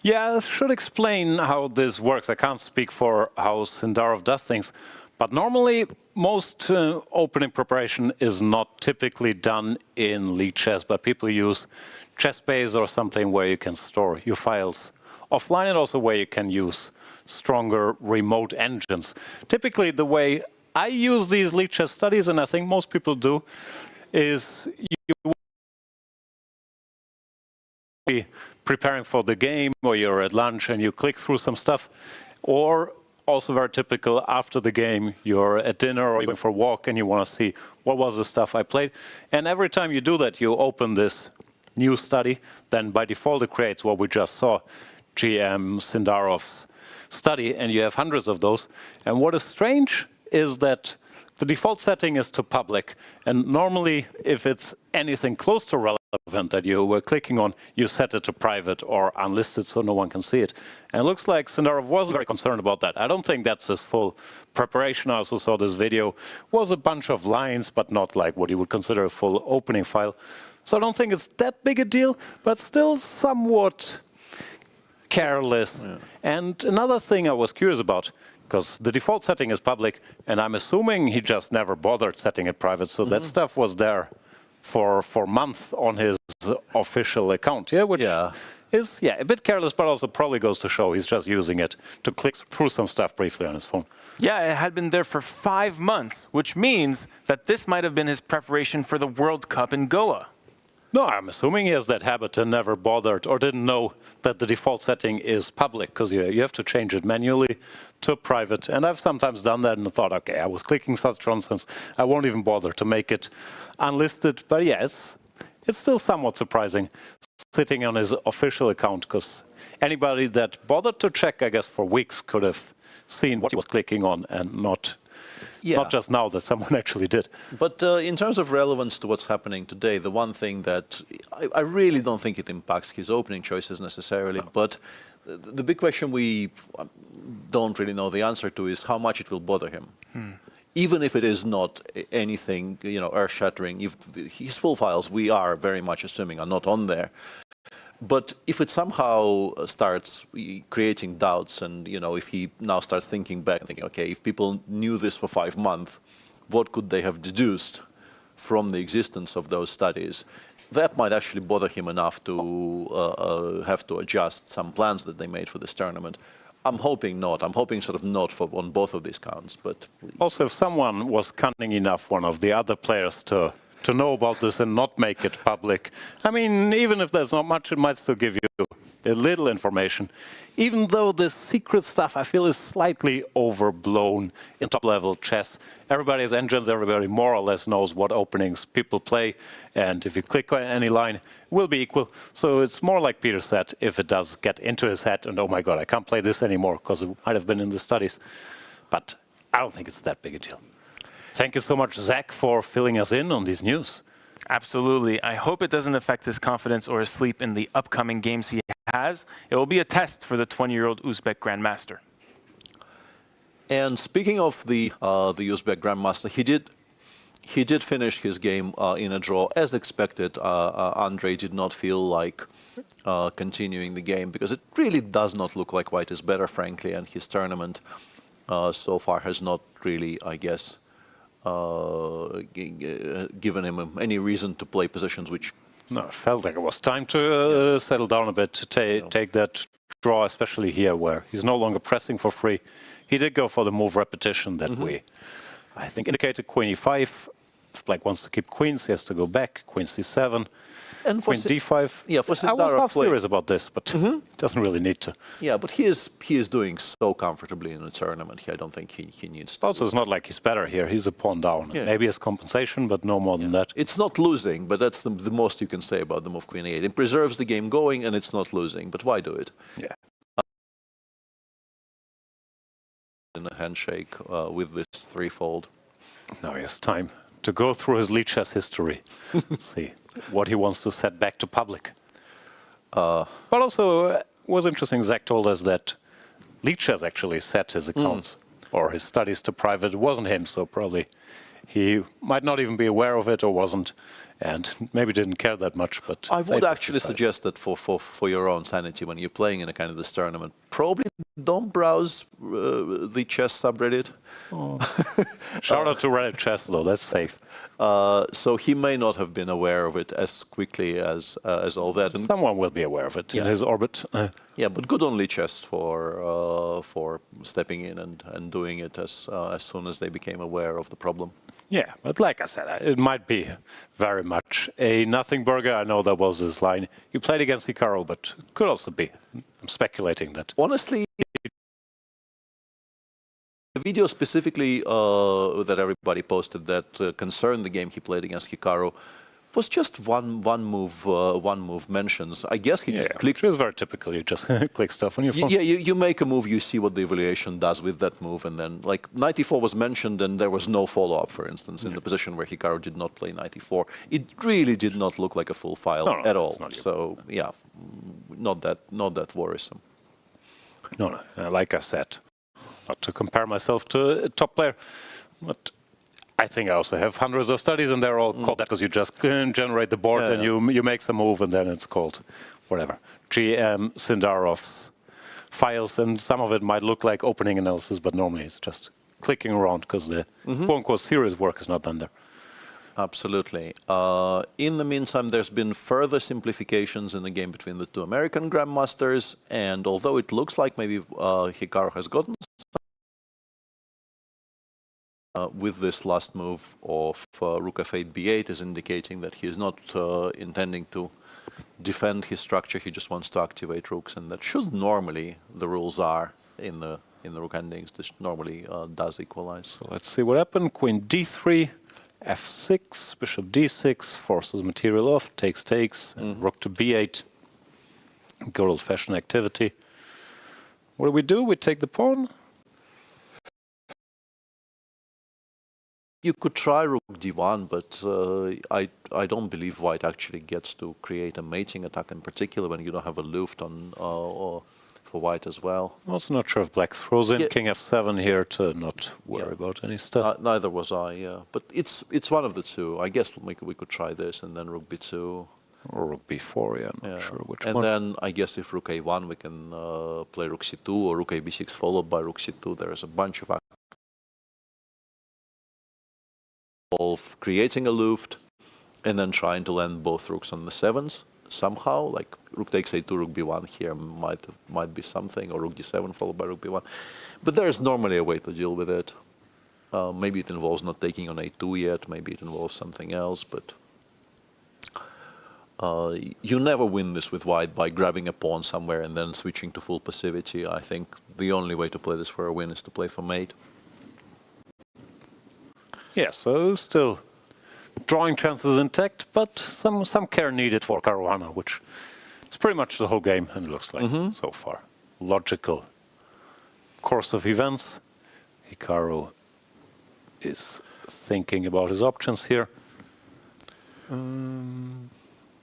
Yeah, I should explain how this works. I can't speak for how Sindarov does things, but normally most opening preparation is not typically done in lead chess, but people use ChessBase or something where you can store your files offline, and also where you can use stronger remote engines. Typically, the way I use these lead chess studies, and I think most people do, is you be preparing for the game, or you're at lunch and you click through some stuff, or also very typical, after the game you're at dinner or even for a walk and you want to see what was the stuff I played. And every time you do that, you open this new study, then by default it creates what we just saw, GM Sindarov's study, and you have hundreds of those. And what is strange is that the default setting is to public, and normally if it's anything close to relevant that you were clicking on, you set it to private or unlisted so no one can see it. And it looks like Sindarov wasn't very concerned about that. I don't think that's his full preparation. I also saw this video. Was a bunch of lines, but not like what you would consider a full opening file. So I don't think it's that big a deal, but still somewhat careless. Yeah. And another thing I was curious about, because the default setting is public, and I'm assuming he just never bothered setting it private, so that stuff was there for months on his official account, yeah, which is a bit careless, but also probably goes to show he's just using it to click through some stuff briefly on his phone. Yeah, it had been there for 5 months, which means that this might have been his preparation for the World Cup in Goa. No, I'm assuming he has that habit and never bothered or didn't know that the default setting is public, because you have to change it manually to private. And I've sometimes done that and thought, okay, I was clicking such nonsense, I won't even bother to make it unlisted. But yeah, it's still somewhat surprising sitting on his official account, because anybody that bothered to check, I guess, for weeks could have seen what he was clicking on, and not just now that someone actually did. But in terms of relevance to what's happening today, the one thing that I really don't think it impacts his opening choices necessarily, but The big question we don't really know the answer to is how much it will bother him. Even if it is not anything, earth-shattering, if his full files, we are very much assuming, are not on there. But if it somehow starts creating doubts and, if he now starts thinking back and thinking, okay, if people knew this for 5 months, what could they have deduced from the existence of those studies? That might actually bother him enough to have to adjust some plans that they made for this tournament. I'm hoping not. I'm hoping sort of not on both of these counts. But also, if someone was cunning enough, one of the other players, to know about this and not make it public, I mean, even if there's not much, it might still give you a little information. Even though this secret stuff, I feel, is slightly overblown in top-level chess. Everybody has engines, everybody more or less knows what openings people play, and if you click on any line, it will be equal. So it's more like Peter said, if it does get into his head, and oh my God, I can't play this anymore, because it might have been in the studies. But I don't think it's that big a deal. Thank you so much, Zach, for filling us in on these news. Absolutely. I hope it doesn't affect his confidence or his sleep in the upcoming games he has. It will be a test for the 20-year-old Uzbek Grandmaster. And speaking of the Uzbek Grandmaster, he did finish his game in a draw. As expected, Andrey did not feel like continuing the game because it really does not look like white is better, frankly, and his tournament so far has not really, I guess, given him any reason to play positions which... No, it felt like it was time to settle down a bit, to take that draw, especially here, where he's no longer pressing for free. He did go for the move repetition that we, I think, indicated. Queen e5. If Black wants to keep queens, he has to go back. Queen c7. And Queen d5. Yeah, for I was Sindarov half serious about this, but he doesn't really need to. Yeah, but he is doing so comfortably in the tournament. I don't think he needs to. Also, it's not like he's better here. He's a pawn down. Yeah. Maybe as compensation, but no more than that. It's not losing, but that's the most you can say about the move Queen e8. It preserves the game going, and it's not losing. But why do it? Yeah. In a handshake with this threefold. Now he has time to go through his League chess history. See what he wants to set back to public. But also, it was interesting, Zach told us that League chess actually set his accounts or his studies to private. It wasn't him, so probably he might not even be aware of it or wasn't, and maybe didn't care that much. But I would actually suggest that for your own sanity, when you're playing in a kind of this tournament, probably don't browse the chess subreddit. Oh. Shout out to Reddit chess, though, that's safe. So he may not have been aware of it as quickly as all that. And someone will be aware of it in his orbit. Yeah, but good on League chess for stepping in and doing it as soon as they became aware of the problem. Yeah, but like I said, it might be very much a nothing burger. I know that was his line. You played against Hikaru, but could also be. I'm speculating that. Honestly, the video specifically that everybody posted that concerned the game he played against Hikaru was just one move mentions. I guess he just clicked. It was very typical. You just click stuff on your phone. Yeah, you make a move, you see what the evaluation does with that move, and then like knight e4 was mentioned, and there was no follow-up, for instance, in the position where Hikaru did not play knight e4. It really did not look like a full file at all. So yeah, not that worrisome. No, like I said, not to compare myself to a top player, but I think I also have hundreds of studies, and they're all called that because you just generate the board and you make some move, and then it's called whatever. GM Sindarov's files, and some of it might look like opening analysis, but normally it's just clicking around because the quote-unquote serious work is not done there. Absolutely. In the meantime, there's been further simplifications in the game between the two American grandmasters, and although it looks like maybe Hikaru has gotten with this last move of rook f8 b8 is indicating that he is not intending to defend his structure. He just wants to activate rooks, and that should normally, the rules are in the rook endings, this normally does equalize. So let's see what happened. Queen d3, f6, bishop d6, forces material off, takes, and rook to b8. Good old-fashioned activity. What do? We take the pawn. You could try rook d1, but I don't believe white actually gets to create a mating attack, in particular when you don't have a luft on for white as well. I'm also not sure if black throws in Yeah. king f7 here to not worry about any stuff. Neither was I, yeah. But it's one of the two. I guess we could try this and then rook b2. Or rook b4, yeah, I'm not sure which one. And then I guess if rook a1, we can play rook c2 or rook a b6 followed by rook c2. There's a bunch of creating a luft and then trying to land both rooks on the sevens somehow. Like rook takes a2, rook b1 here might be something, or rook d7 followed by rook b1. But there is normally a way to deal with it. Maybe it involves not taking on a2 yet. Maybe it involves something else, but. You never win this with white by grabbing a pawn somewhere and then switching to full passivity. I think the only way to play this for a win is to play for mate. Yeah, so still drawing chances intact, but some care needed for Caruana, which is pretty much the whole game, and it looks like so far. Logical course of events. Hikaru is thinking about his options here.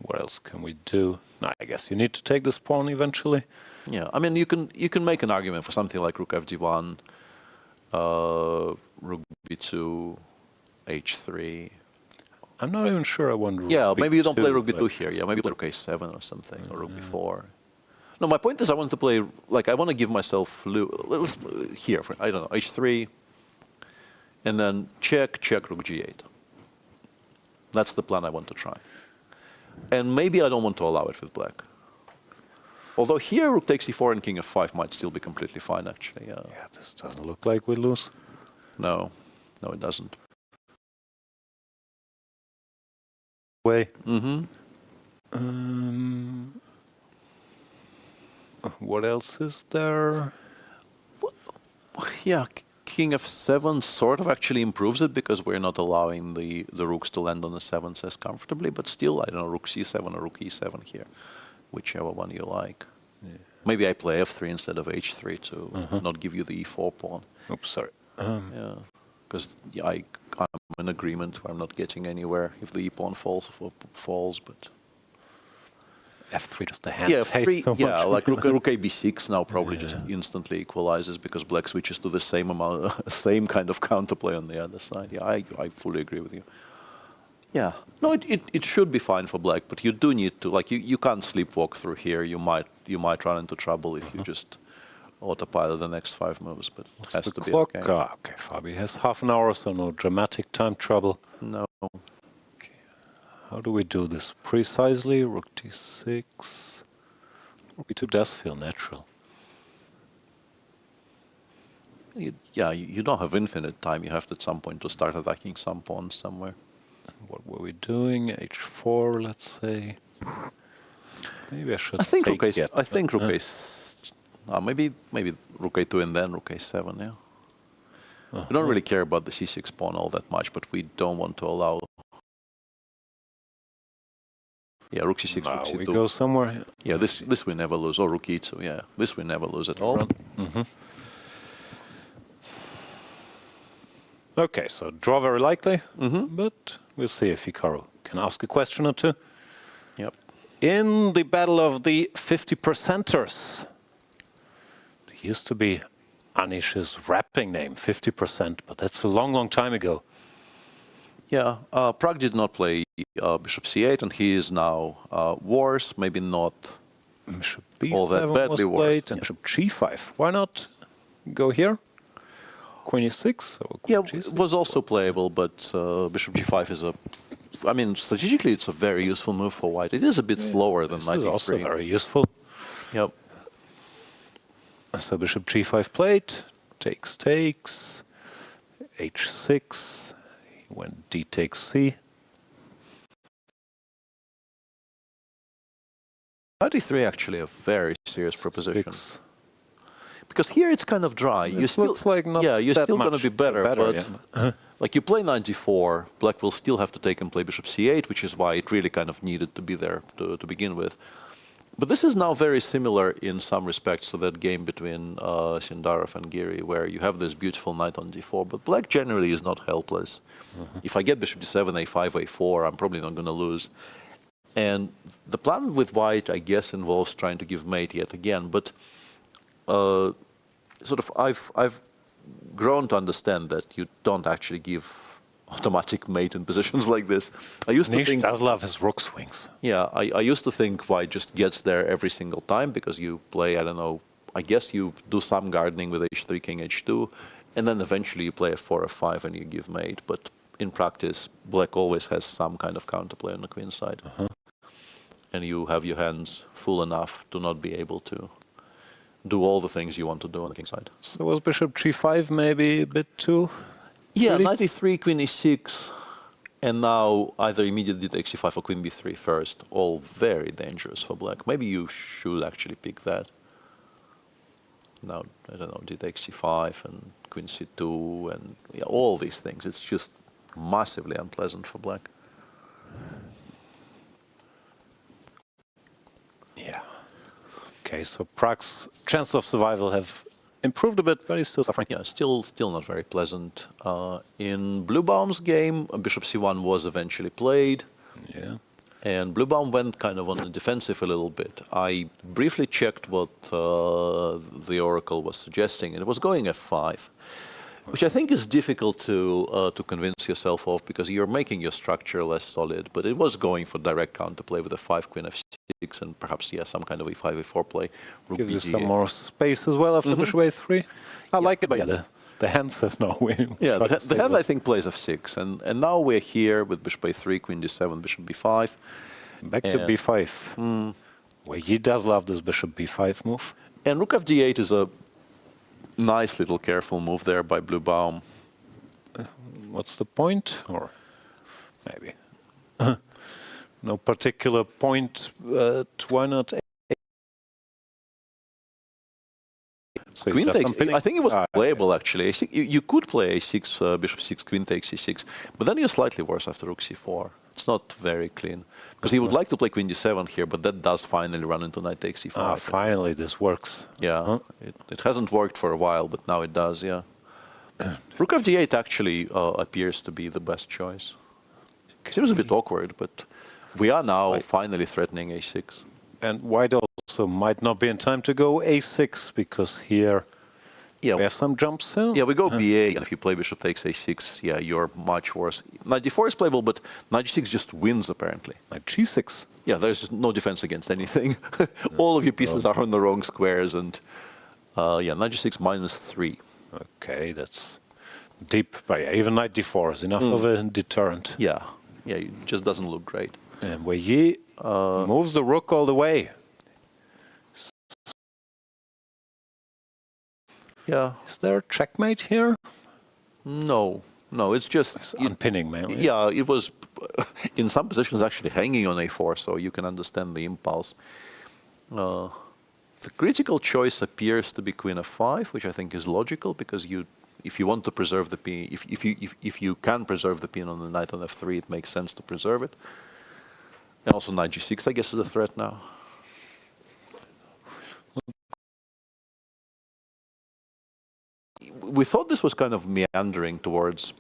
What else can we do? No, I guess you need to take this pawn eventually. Yeah, I mean you can make an argument for something like rook fg1, rook b2, h3. I'm not even sure I want rook Yeah, b2, maybe you don't play rook b2 here. Yeah, maybe play rook a7 or something, or rook b4. No, my point is I want to play, like I want to give myself, here, I don't know, h3, and then check rook g8. That's the plan I want to try. And maybe I don't want to allow it with black. Although here rook takes e4 and king f5 might still be completely fine, actually. Yeah, this doesn't look like we lose. No, it doesn't. Way. Mm-hmm. What else is there? Yeah, king f7 sort of actually improves it because we're not allowing the rooks to land on the sevens as comfortably, but still, I don't know, rook c7 or rook e7 here, whichever one you like. Yeah. Maybe I play f3 instead of h3 to not give you the e4 pawn. Oops, sorry. Yeah, because I'm in agreement where I'm not getting anywhere if the e pawn falls, but f3 just the hand. Yeah, f3, so yeah, much. like rook a b6 now probably just instantly equalizes because black switches to the same amount, same kind of counterplay on the other side. Yeah, I fully agree with you. Yeah, no, it should be fine for black, but you do need to, like, you can't sleepwalk through here. You might run into trouble if you just autopilot the next 5 moves, but it has to be okay. Okay, Fabi has half an hour, so no dramatic time trouble. No. Okay. How do we do this precisely? Rook d6. Rook b2 does feel natural. You don't have infinite time. You have to at some point to start attacking some pawns somewhere. What were we doing? h4, let's say. Maybe I should. I think rook take a. I think rook a. Maybe rook a2 and then rook a7. Yeah. We don't really care about the c6 pawn all that much, but we don't want to allow. Yeah, rook c6, rook c2. We go somewhere. Yeah, this we never lose. Or rook e2. Yeah, this we never lose at all. Okay, so draw very likely, but we'll see if Hikaru can ask a question or two. Yep. In the battle of the 50%ers, there used to be Anish's rapping name, 50%, but that's a long, long time ago. Yeah, Pragg did not play bishop c8, and he is now worse, maybe not bishop all that b7 badly was worse. played, and bishop g5. Why not go here? Queen e6? Or Yeah, G6? it was also playable, but bishop g5 is I mean, strategically it's a very useful move for white. It is a bit slower than knight This is also e3. very useful. Yep. So bishop g5 played, takes, h6, when d takes c. Knight e3 actually a very serious proposition. Because here it's kind of dry. This looks like not you're that still going to much be better, but yeah. like you play knight d4, black will still have to take and play bishop c8, which is why it really kind of needed to be there to begin with. But this is now very similar in some respects to that game between Sindarov and Giri, where you have this beautiful knight on d4, but black generally is not helpless. If I get bishop d7, a5, a4, I'm probably not going to lose. And the plan with white, I guess, involves trying to give mate yet again, but sort of I've grown to understand that you don't actually give automatic mate in positions like this. I used to think does love his rook swings. Yeah, I used to think white just gets there every single time because you play, I don't know, I guess you do some gardening with h3, king h2, and then eventually you play f4, f5 and you give mate. But in practice, black always has some kind of counterplay on the queen side. And you have your hands full enough to not be able to do all the things you want to do on the king side. So was bishop g5 maybe a bit too? Yeah, really? knight e3, queen e6, and now either immediately takes e5 or queen b3 first. All very dangerous for black. Maybe you should actually pick that. Now, I don't know, d takes c5 and queen c2 and yeah, all these things. It's just massively unpleasant for black. Yeah. Okay, so Prag's chance of survival have improved a bit, but he's still suffering. Yeah, still not very pleasant. In Bluebaum's game, bishop c1 was eventually played. Yeah. And Bluebaum went kind of on the defensive a little bit. I briefly checked what the oracle was suggesting, and it was going f5, which I think is difficult to convince yourself of because you're making your structure less solid. But it was going for direct counterplay with f5, queen f6, and perhaps some kind of e5, e4 play. Rook Gives you b8. some more space as well after bishop a3. I like it, but yeah, the hand says no. Yeah, the hand I think plays f6, and now we're here with bishop a3, queen d7, bishop b5. Back to b5. Well, he does love this bishop b5 move. And rook f d8 is a nice little careful move there by Bluebaum. What's the point? Or maybe no particular point. Why not? So Queen takes. I think it was playable actually. You could play a6, bishop 6, queen takes e6, but then you're slightly worse after rook c4. It's not very clean because he would like to play queen d7 here, but that does finally run into knight takes e5. Finally, this works. Yeah, it hasn't worked for a while, but now it does. Yeah, rook f d8 actually appears to be the best choice. Seems a bit awkward, but we are now finally threatening a6. And white also might not be in time to go a6 because here we have some jumps soon. Yeah, we go ba, and if you play bishop takes a6, yeah, you're much worse. Knight d4 is playable, but knight g6 just wins apparently. Knight g6. Yeah, there's no defense against anything. All of your pieces are on the wrong squares, and yeah, knight g6 -3. Okay, that's deep. But yeah, even knight d4 is enough of a deterrent. Yeah, it just doesn't look great. And where he moves the rook all the way. Yeah. Is there a checkmate here? No, it's just it's unpinning mainly. Yeah, it was in some positions actually hanging on a4, so you can understand the impulse. The critical choice appears to be queen f5, which I think is logical because if you want to preserve the pin, if you can preserve the pin on the knight on f3, it makes sense to preserve it. And also knight g6, I guess, is a threat now. We thought this was kind of meandering towards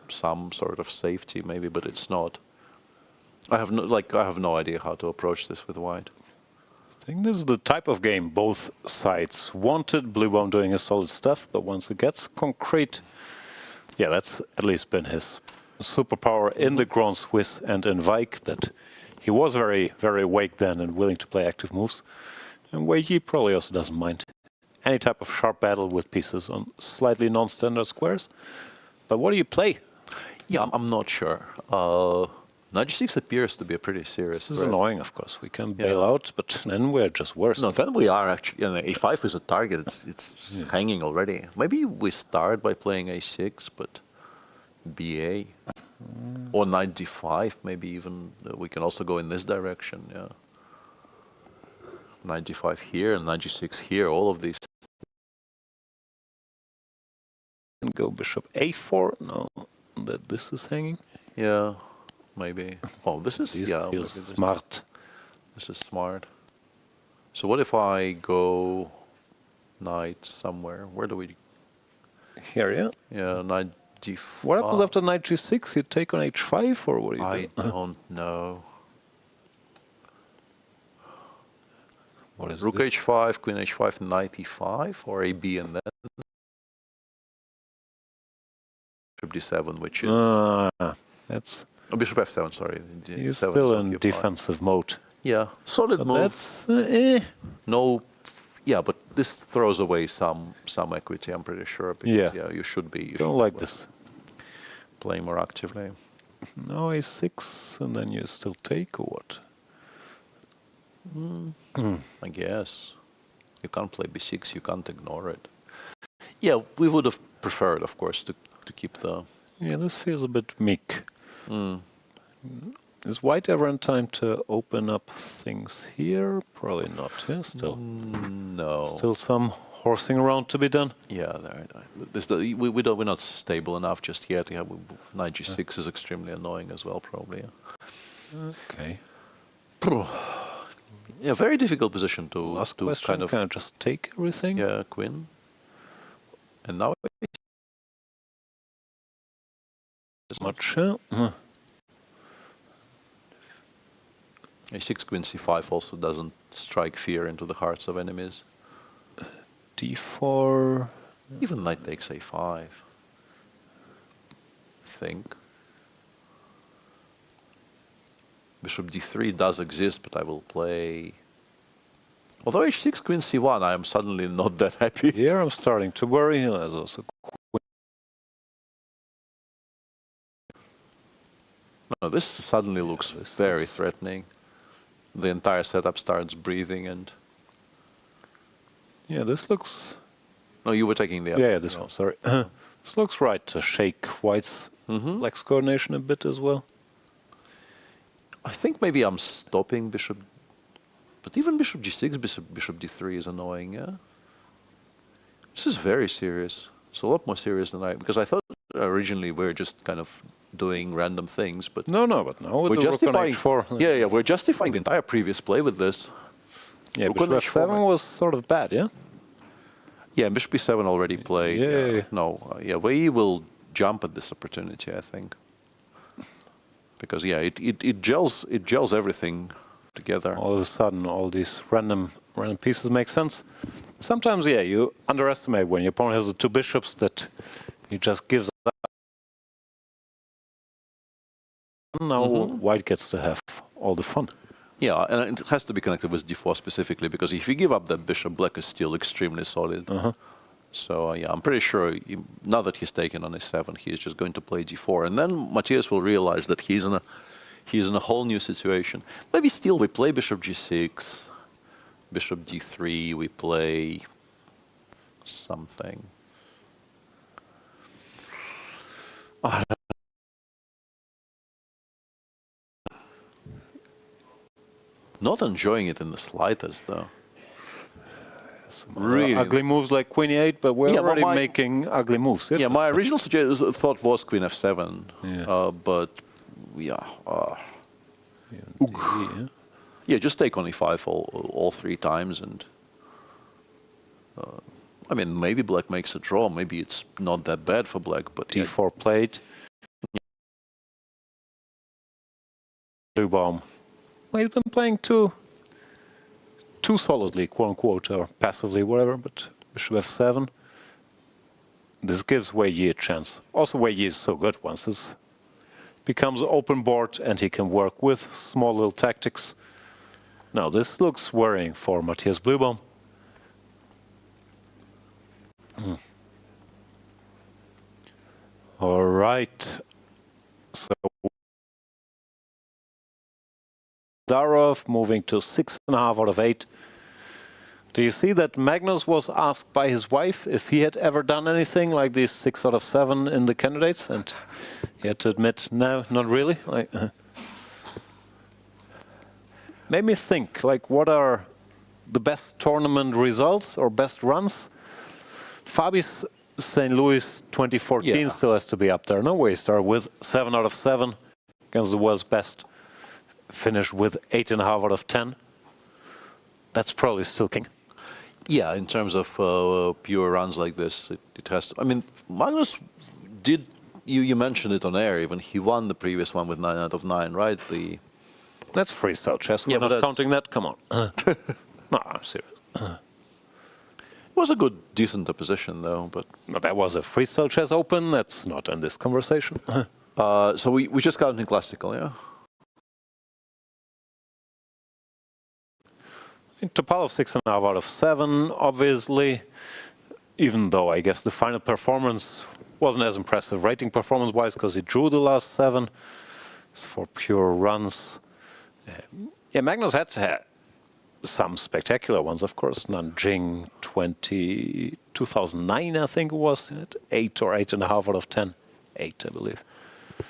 some sort of safety, maybe, but it's not. I have no idea how to approach this with white. I think this is the type of game both sides wanted. Bluebaum doing his solid stuff, but once it gets concrete, yeah, that's at least been his superpower in the Grand Swiss and in Vike, that he was very, very awake then and willing to play active moves. And where he probably also doesn't mind any type of sharp battle with pieces on slightly non-standard squares. But what do you play? Yeah, I'm not sure. Knight g6 appears to be a pretty serious This is threat. annoying, of course. We can bail out, but then we're just worse. No, then we are actually, a5 is a target. It's hanging already. Maybe we start by playing a6, but ba. Or knight d5, maybe even. We can also go in this direction, yeah. Knight d5 here, and knight g6 here, all of these. And go bishop a4. No, that this is hanging. Yeah, maybe. Oh, this is smart. This is smart. So what if I go knight somewhere? Where do we? Here, yeah. Yeah, knight d5. What happens after knight g6? You take on h5, or what do you do? I don't know. What is Rook this? h5, Queen h5, Knight e5, or a b and then Bishop d7, which is that's Bishop f7. Sorry, he's D7 still is in occupied. defensive mode. Yeah, solid But move. that's No, yeah, but this throws away some equity. I'm pretty sure. Because, you should be. You don't should like be this. playing more actively. No a6, and then you still take or what? I guess you can't play b6. You can't ignore it. Yeah, we would have preferred, of course, to keep the. Yeah, this feels a bit meek. Is White ever in time to open up things here? Probably not. Yeah, still. No. Still some horsing around to be done. Yeah, we're not stable enough just yet. Yeah, knight g6 is extremely annoying as well, probably. Yeah. Okay. Yeah, very difficult position to Last question, kind of. can I just take everything? Yeah, queen. And now. Much. A6 queen c5 also doesn't strike fear into the hearts of enemies. d4. Even knight takes a5. I think. Bishop d3 does exist, but I will play. Although h6 queen c1, I am suddenly not that happy. Here I'm starting to worry. There's also no, this suddenly looks very threatening. The entire setup starts breathing and. Yeah, this looks. No, you were taking the. Yeah, this one. Sorry. This looks right to shake White's legs coordination a bit as well. I think maybe I'm stopping bishop, but even bishop g6, bishop d3 is annoying. Yeah. This is very serious. It's a lot more serious than because I thought originally we were just kind of doing random things, but no, we're justifying. Yeah, we're justifying the entire previous play with this. Yeah, bishop f7 was sort of bad, yeah. Yeah, bishop b7 already played. Yeah. No, we will jump at this opportunity, I think, because it gels everything together. All of a sudden, all these random pieces make sense. Sometimes, you underestimate when your opponent has the two bishops that he just gives up. Now White gets to have all the fun. Yeah, and it has to be connected with d4 specifically, because if you give up that bishop, black is still extremely solid. So I'm pretty sure now that he's taken on a7, he is just going to play d4, and then Matthias will realize that he's in a whole new situation. Maybe still we play bishop g6, bishop d3, we play something. Not enjoying it in the slightest, though. Really ugly moves like queen e8, but we're already making ugly moves. Yeah, my original thought was queen f7, but just take on e5 all three times, and I mean, maybe black makes a draw. Maybe it's not that bad for black, but d4 played. Bluebaum. Well, he's been playing too solidly, quote unquote, or passively, whatever, but bishop f7. This gives Wei Yi a chance. Also, Wei Yi is so good once this becomes open board and he can work with small little tactics. Now, this looks worrying for Matthias Bluebaum. All right. So Sindarov moving to 6.5 out of 8. Do you see that Magnus was asked by his wife if he had ever done anything like these 6 out of 7 in the candidates, and he had to admit, no, not really. Made me think, what are the best tournament results or best runs? Fabi's St. Louis 2014 still has to be up there. No way, start with 7 out of 7 against the world's best. Finished with 8.5 out of 10. That's probably still king. Yeah, in terms of pure runs like this, it has to. I mean, Magnus did. You mentioned it on air. Even he won the previous one with 9 out of 9, right? That's freestyle chess. We're not counting that. Come on. No, I'm serious. It was a good, decent opposition, though. But that was a freestyle chess open. That's not in this conversation. So we just counting classical, yeah. Topalov 6.5 out of 7, obviously. Even though I guess the final performance wasn't as impressive rating performance-wise because he drew the last 7. It's for pure runs. Yeah, Magnus had some spectacular ones, of course. Nanjing 2009, I think it was. 8 or 8.5 out of 10. 8, I believe.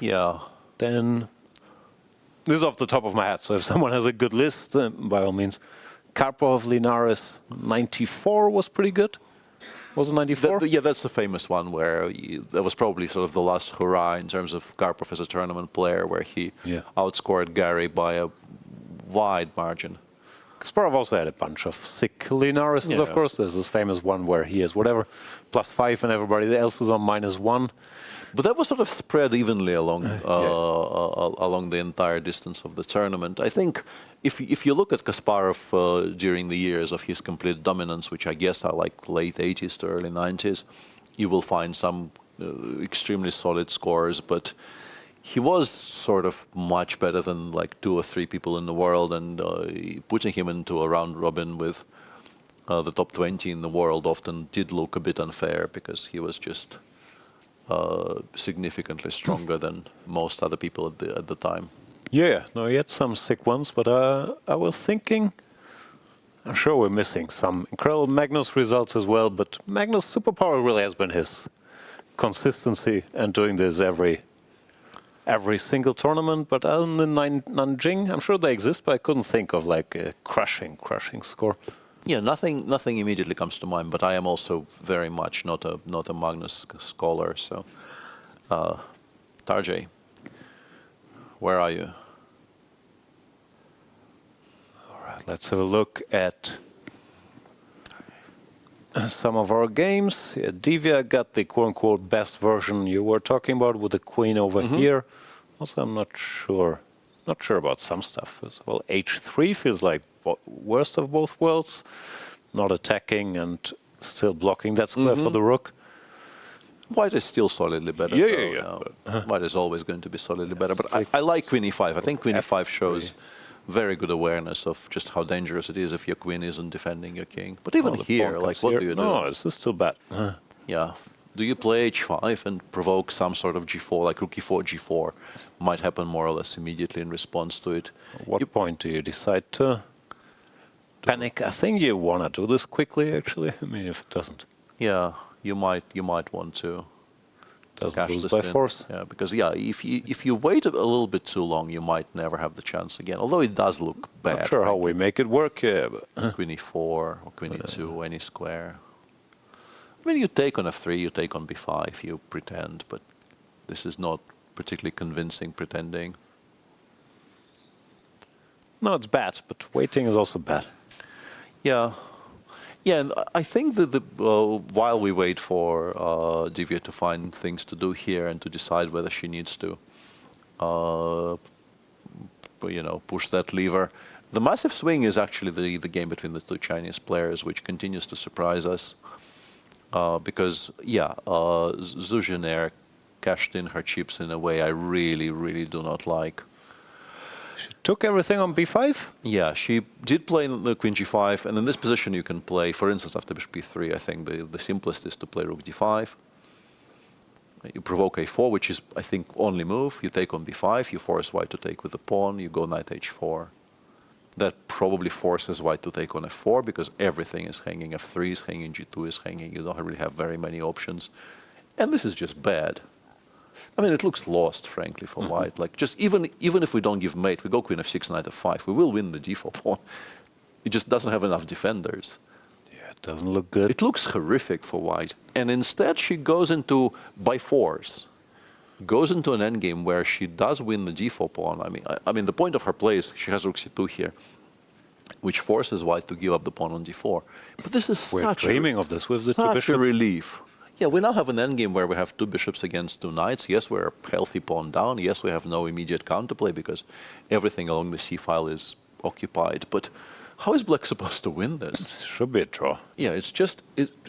Yeah. Then, this is off the top of my head, so if someone has a good list, by all means. Karpov, Linares, 94 was pretty good. Was it 94? Yeah, that's the famous one where that was probably sort of the last hurrah in terms of Karpov as a tournament player, where he outscored Gary by a wide margin. Kasparov also had a bunch of sick Linares, of course. There's this famous one where he has whatever, +5 and everybody else is on -1. But that was sort of spread evenly along along the entire distance of the tournament. I think if you look at Kasparov during the years of his complete dominance, which I guess are like late 80s to early 90s, you will find some extremely solid scores, but he was sort of much better than like 2 or 3 people in the world, and putting him into a round robin with the top 20 in the world often did look a bit unfair because he was just significantly stronger than most other people at the time. Yeah, no, he had some sick ones, but I was thinking, I'm sure we're missing some incredible Magnus results as well, but Magnus' superpower really has been his consistency and doing this every single tournament. But other than Nanjing, I'm sure they exist, but I couldn't think of like a crushing score. Yeah, nothing immediately comes to mind, but I am also very much not a Magnus scholar. So, Tarjay, where are you? All right, let's have a look at some of our games. Yeah, Divya got the quote-unquote best version you were talking about with the queen over here. Also, I'm not sure about some stuff as well. H3 feels like worst of both worlds. Not attacking and still blocking that square for the rook. White is still solidly better. White is always going to be solidly better. But I like queen e5. I think queen e5 shows very good awareness of just how dangerous it is if your queen isn't defending your king. But even here, like, what do you do? No, it's still bad. Yeah. Do you play h5 and provoke some sort of g4, like rook e4, g4? Might happen more or less immediately in response to it. At what point do you decide to panic? I think you want to do this quickly, actually. I mean, if it doesn't. Yeah, you might want to. Doesn't lose by force. Yeah, because if you wait a little bit too long, you might never have the chance again. Although it does look bad. Not sure how we make it work. Yeah, but queen e4 or queen e2, any square. I mean, you take on f3, you take on b5, you pretend, but this is not particularly convincing pretending. No, it's bad, but waiting is also bad. Yeah. Yeah, and I think that while we wait for Divya to find things to do here and to decide whether she needs to, push that lever, the massive swing is actually the game between the two Chinese players, which continues to surprise us. Because, Jiner cashed in her chips in a way I really, really do not like. She took everything on b5? Yeah, she did play the queen g5, and in this position you can play, for instance, after bishop b3, I think the simplest is to play rook d5. You provoke a4, which is, I think, only move. You take on b5, you force white to take with the pawn, you go knight h4. That probably forces white to take on f4 because everything is hanging. f3 is hanging, g2 is hanging. You don't really have very many options. And this is just bad. I mean, it looks lost, frankly, for white. Like, just even if we don't give mate, we go queen f6, knight f5, we will win the d4 pawn. It just doesn't have enough defenders. Yeah, it doesn't look good. It looks horrific for white. And instead she goes into, by force, goes into an endgame where she does win the g4 pawn. I mean, the point of her play is she has rook c2 here, which forces white to give up the pawn on d4. But this is we're dreaming of this with the two bishops. Such a relief. Yeah, we now have an endgame where we have 2 bishops against 2 knights. Yes, we're a healthy pawn down. Yes, we have no immediate counterplay because everything along the c file is occupied. But How is Black supposed to win this? Should be a draw. Yeah, it's just,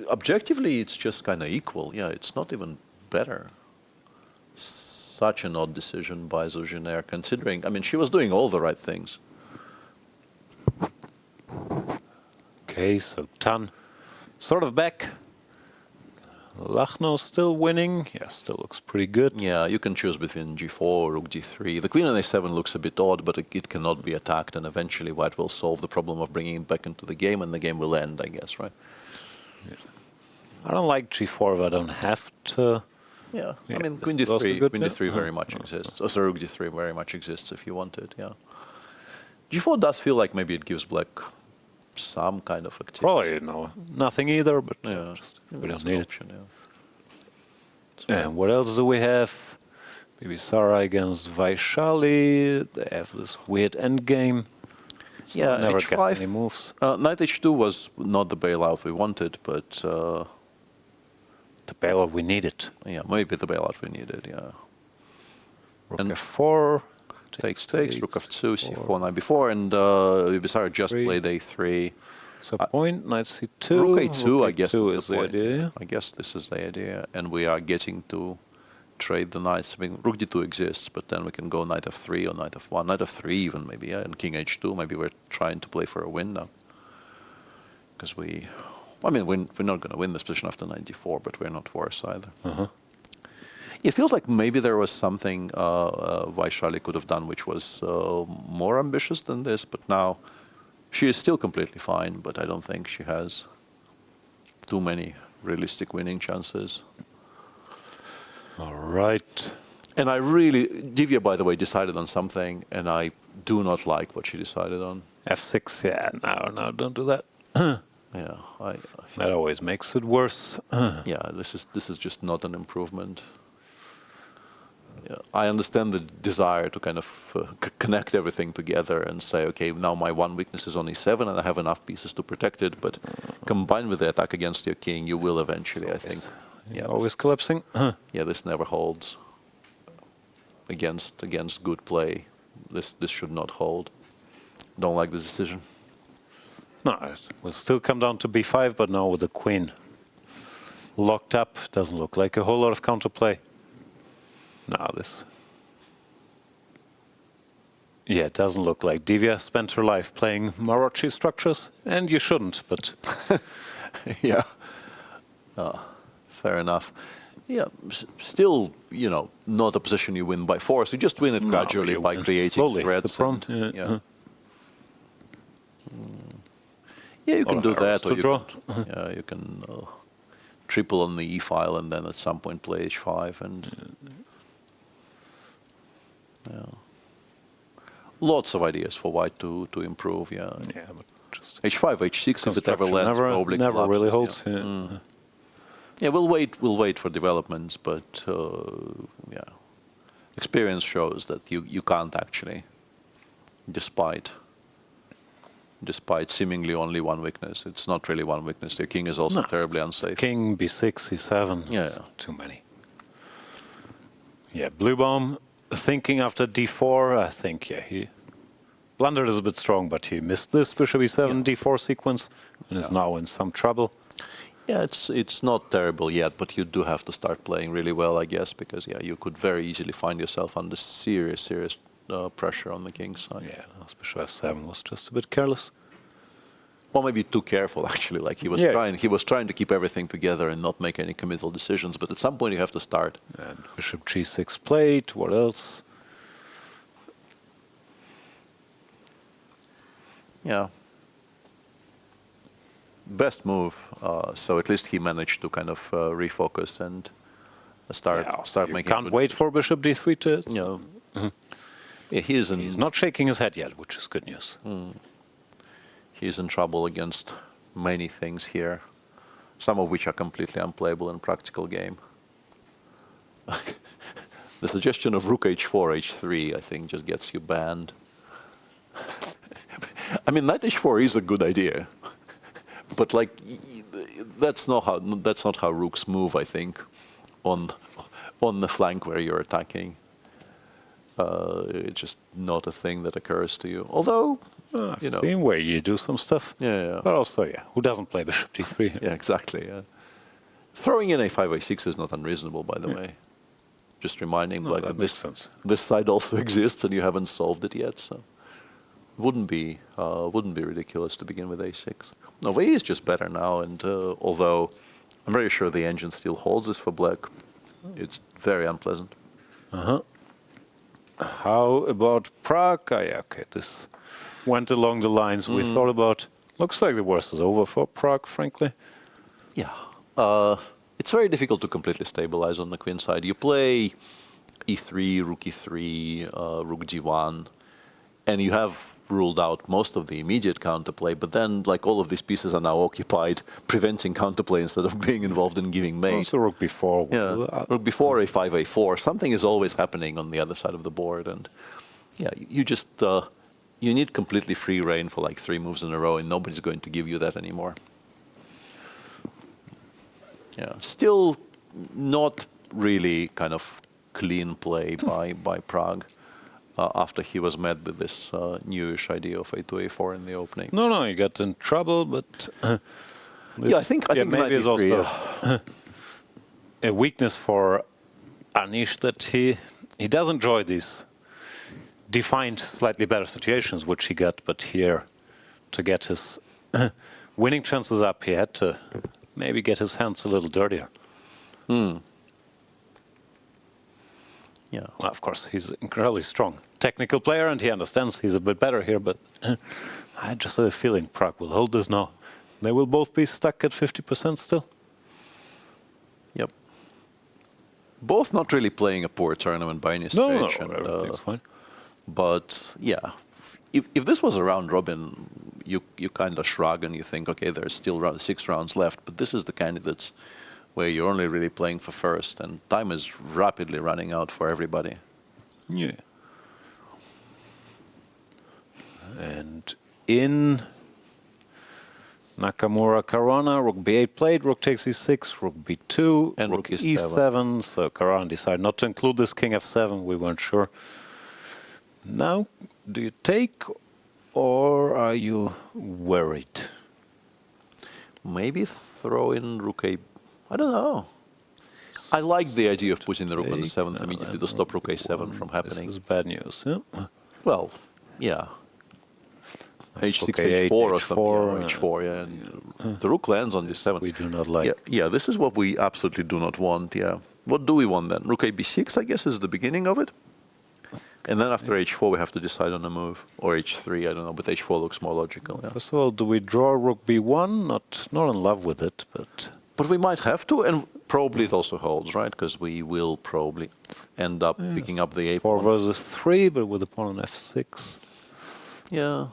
objectively, it's just kind of equal. Yeah, it's not even better. Such an odd decision by Jiner, considering, I mean, she was doing all the right things. Okay, so Tan sort of back. Lagno still winning. Yeah, still looks pretty good. Yeah, you can choose between g4 or rook g3. The queen on a7 looks a bit odd, but it cannot be attacked, and eventually white will solve the problem of bringing it back into the game, and the game will end, I guess, right? Yeah. I don't like g4 if I don't have to. Yeah, I mean, queen d3 very much exists. Also, rook d3 very much exists if you want it, yeah. g4 does feel like maybe it gives black some kind of activity. Probably no, nothing either, but yeah, we don't need option, it. Yeah. And what else do we have? Bibisara against Vaishali. They have this weird endgame. So yeah, never h5. get any moves. Knight h2 was not the bailout we wanted, but the bailout we needed. Yeah, maybe the bailout we needed. Yeah. Rook f4. Takes, rook f2, c4 knight b4, and Bibisara just played a3. So point, knight c2. Rook a2, I guess, is the idea. I guess this is the idea, and we are getting to trade the knights. I mean, rook d2 exists, but then we can go knight f3 or knight f1, knight f3 even maybe, yeah, and king h2. Maybe we're trying to play for a win now, because I mean, we're not going to win this position after knight d4, but we're not worse either. It feels like maybe there was something Vaishali could have done which was more ambitious than this, but now she is still completely fine, but I don't think she has too many realistic winning chances. All right. And Divya, by the way, decided on something, and I do not like what she decided on. f6, yeah, no, don't do that. Yeah, that always makes it worse. Yeah, this is just not an improvement. Yeah, I understand the desire to kind of connect everything together and say, okay, now my one weakness is on e7 and I have enough pieces to protect it, but combined with the attack against your king, you will eventually, I think. Yeah, always collapsing. Yeah, this never holds against good play. This should not hold. Don't like this decision. No, it will still come down to b5, but now with the queen locked up, doesn't look like a whole lot of counterplay. No, yeah, it doesn't look like Divya spent her life playing Maroczy structures, and you shouldn't, but... Yeah, fair enough. Yeah, still, not a position you win by force. You just win it gradually by creating threats. Yeah, you can do that, or you can triple on the e file and then at some point play h5 and. Yeah. Lots of ideas for white to improve, yeah. Yeah, but just h5, h6, if it ever lands, probably never really holds. Yeah. Yeah. Yeah, we'll wait for developments, but yeah, experience shows that you can't actually, despite seemingly only one weakness. It's not really one weakness. The king is also terribly unsafe. King, b6, c7. Yeah. Too many. Yeah, Bluebaum thinking after d4, I think, yeah, he blundered is a bit strong, but he missed this bishop e7 d4 sequence and is now in some trouble. Yeah, it's not terrible yet, but you do have to start playing really well, I guess, because yeah, you could very easily find yourself under serious pressure on the king's side. Yeah, bishop f7 was just a bit careless. Or maybe too careful, actually. Like he was trying to keep everything together and not make any committal decisions. But at some point, you have to start. And bishop g6 played. What else? Yeah. Best move. So at least he managed to kind of refocus and start making. Can't wait for bishop d3 to. No. Yeah, he's not shaking his head yet, which is good news. He's in trouble against many things here, some of which are completely unplayable in practical game. The suggestion of rook h4, h3, I think, just gets you banned. I mean, knight h4 is a good idea, but like that's not how rooks move. I think on the flank where you're attacking. It's just not a thing that occurs to you. Although, I've seen where you do some stuff. Yeah. But also, who doesn't play bishop d3? Yeah, exactly. Yeah. Throwing in a 5a6 is not unreasonable, by the way. Just reminding that this side also exists and you haven't solved it yet. So wouldn't be ridiculous to begin with a6. No, v is just better now, and although I'm very sure the engine still holds this for black, it's very unpleasant. How about Prague? Okay, this went along the lines we thought about. Looks like the worst is over for Prague, frankly. Yeah. It's very difficult to completely stabilize on the queen side. You play e3, rook e3, rook g1, and you have ruled out most of the immediate counterplay, but then like all of these pieces are now occupied preventing counterplay instead of being involved in giving mate. Also rook b4. Yeah, rook b4, a5, a4. Something is always happening on the other side of the board, and yeah, you just you need completely free reign for like 3 moves in a row, and nobody's going to give you that anymore. Yeah, still not really kind of clean play by Prague. After he was met with this newish idea of a2, a4 in the opening. No, he got in trouble, but yeah, I think maybe it's also a weakness for Anish that he does enjoy these defined, slightly better situations, which he got, but here to get his winning chances up, he had to maybe get his hands a little dirtier. Yeah. Well, of course, he's an incredibly strong technical player, and he understands he's a bit better here, but I just have a feeling Prague will hold this now. They will both be stuck at 50% still. Yep. Both not really playing a poor tournament by any stretch. No, everything's fine. But, yeah, if this was a round robin, you kind of shrug and you think, okay, there's still 6 rounds left, but this is the candidates where you're only really playing for first, and time is rapidly running out for everybody. Yeah. And in Nakamura, Caruana, rook b8 played, rook takes e6, rook b2, and rook e7. So Caruana decided not to include this king f7, we weren't sure. Now, do you take, or are you worried? Maybe throw in rook a... I don't know. I like the idea of putting the rook on the 7th immediately to stop rook a7 from happening. This is bad news, yeah? Well, yeah. h6, h4 or something, or h4, yeah. And the rook lands on the 7th. We do not like. Yeah, this is what we absolutely do not want, yeah. What do we want then? Rook a b6, I guess, is the beginning of it. And then after h4, we have to decide on a move. Or h3, I don't know, but h4 looks more logical, yeah. First of all, do we draw rook b1? Not in love with it, but... But we might have to, and probably it also holds, right? Because we will probably end up picking up the a pawn. 4 versus 3, but with the pawn on f6. Yeah.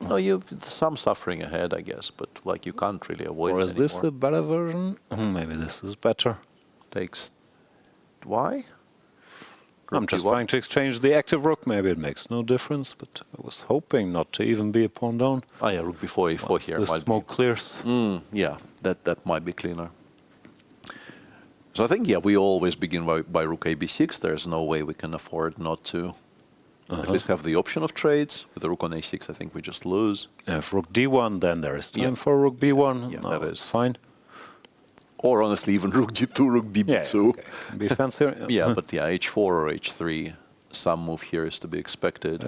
No, you've some suffering ahead, I guess, but like you can't really avoid it anymore. Or is this a better version? Maybe this is better. Takes... Why? I'm just trying to exchange the active rook. Maybe it makes no difference, but I was hoping not to even be a pawn down. Oh yeah, rook b4, a4 here. The smoke clears. Yeah, that might be cleaner. So I think, yeah, we always begin by rook a b6. There's no way we can afford not to at least have the option of trades. With the rook on a6, I think we just lose. If rook d1, then there is time for rook b1. Yeah, that is fine. Or honestly, even rook g2, rook b2. Yeah, okay. Can be fancier. Yeah, but yeah, h4 or h3, some move here is to be expected.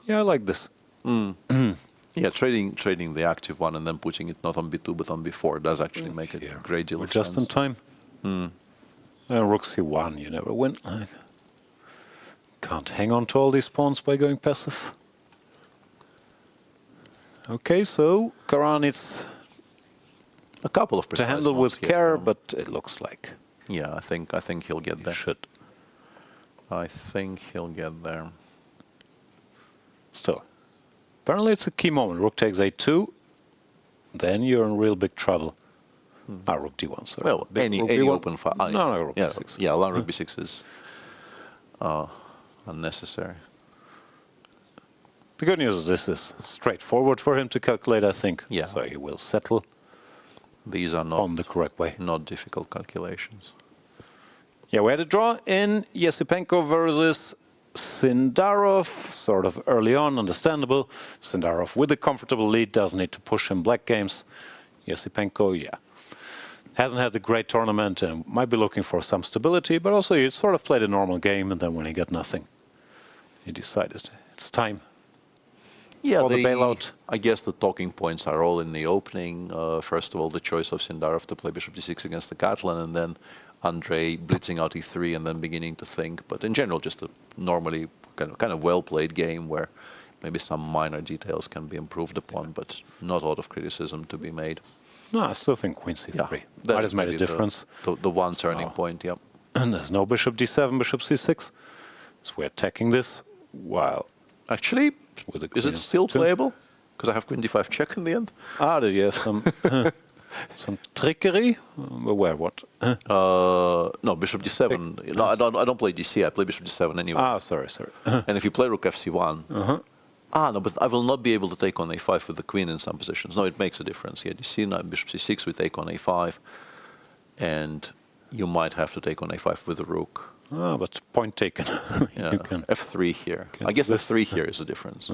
Yeah, I like this. Yeah, trading the active one and then putting it not on b2 but on b4 does actually make it a great deal of sense. Just in time. Rook c1, you never win. I can't hang on to all these pawns by going passive. Okay, so Caruana needs a couple of to handle with care, but it looks like. Yeah, I think he'll get there. Should. I think he'll get there. Still, apparently it's a key moment. Rook takes a2, then you're in real big trouble. Rook d1, sorry. Well, any open file. No, rook b6. Yeah, rook b6 is unnecessary. The good news is this is straightforward for him to calculate, I think. Yeah. So he will settle. These are not on the correct way. Not difficult calculations. Yeah, we had a draw in Esipenko versus Sindarov, sort of early on, understandable. Sindarov with a comfortable lead, doesn't need to push in black games. Esipenko, yeah. Hasn't had a great tournament and might be looking for some stability, but also he sort of played a normal game, and then when he got nothing, he decided it's time. Yeah, for the bailout. I guess the talking points are all in the opening. First of all, the choice of Sindarov to play bishop d6 against the Catalan, and then Andrey blitzing out e3 and then beginning to think. But in general, just a normally kind of well-played game where maybe some minor details can be improved upon, but not a lot of criticism to be made. No, I still think queen c3 that might have made a difference. The one turning point, yeah. And there's no bishop d7, bishop c6. So we're attacking this while... Actually, is it still playable? Because I have queen d5 check in the end. Ah, did you have some... some trickery? Where, what? No, bishop d7. No, I don't play dc, I play bishop d7 anyway. Ah, sorry. And if you play rook fc1... no, but I will not be able to take on a5 with the queen in some positions. No, it makes a difference. Yeah, dc9, bishop c6, we take on a5. And you might have to take on a5 with the rook. Ah, but point taken. Yeah, You can f3 here. I guess f3 here is the difference.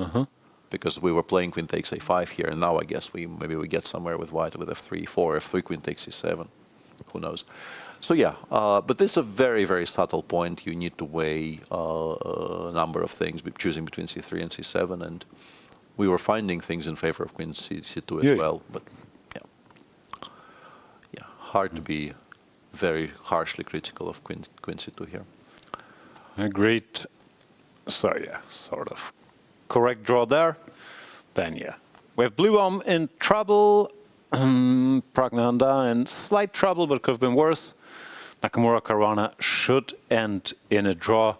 Because we were playing queen takes a5 here, and now I guess maybe we get somewhere with white with f3, 4, f3, queen takes e7. Who knows? So yeah, but this is a very, very subtle point. You need to weigh a number of things, choosing between c3 and c7, and we were finding things in favor of queen c2 as well. But yeah, hard to be very harshly critical of queen c2 here. Agreed. So yeah, sort of correct draw there. Then yeah, we have Bluebaum in trouble, Praggnanandhaa in slight trouble, but could have been worse. Nakamura, Caruana should end in a draw.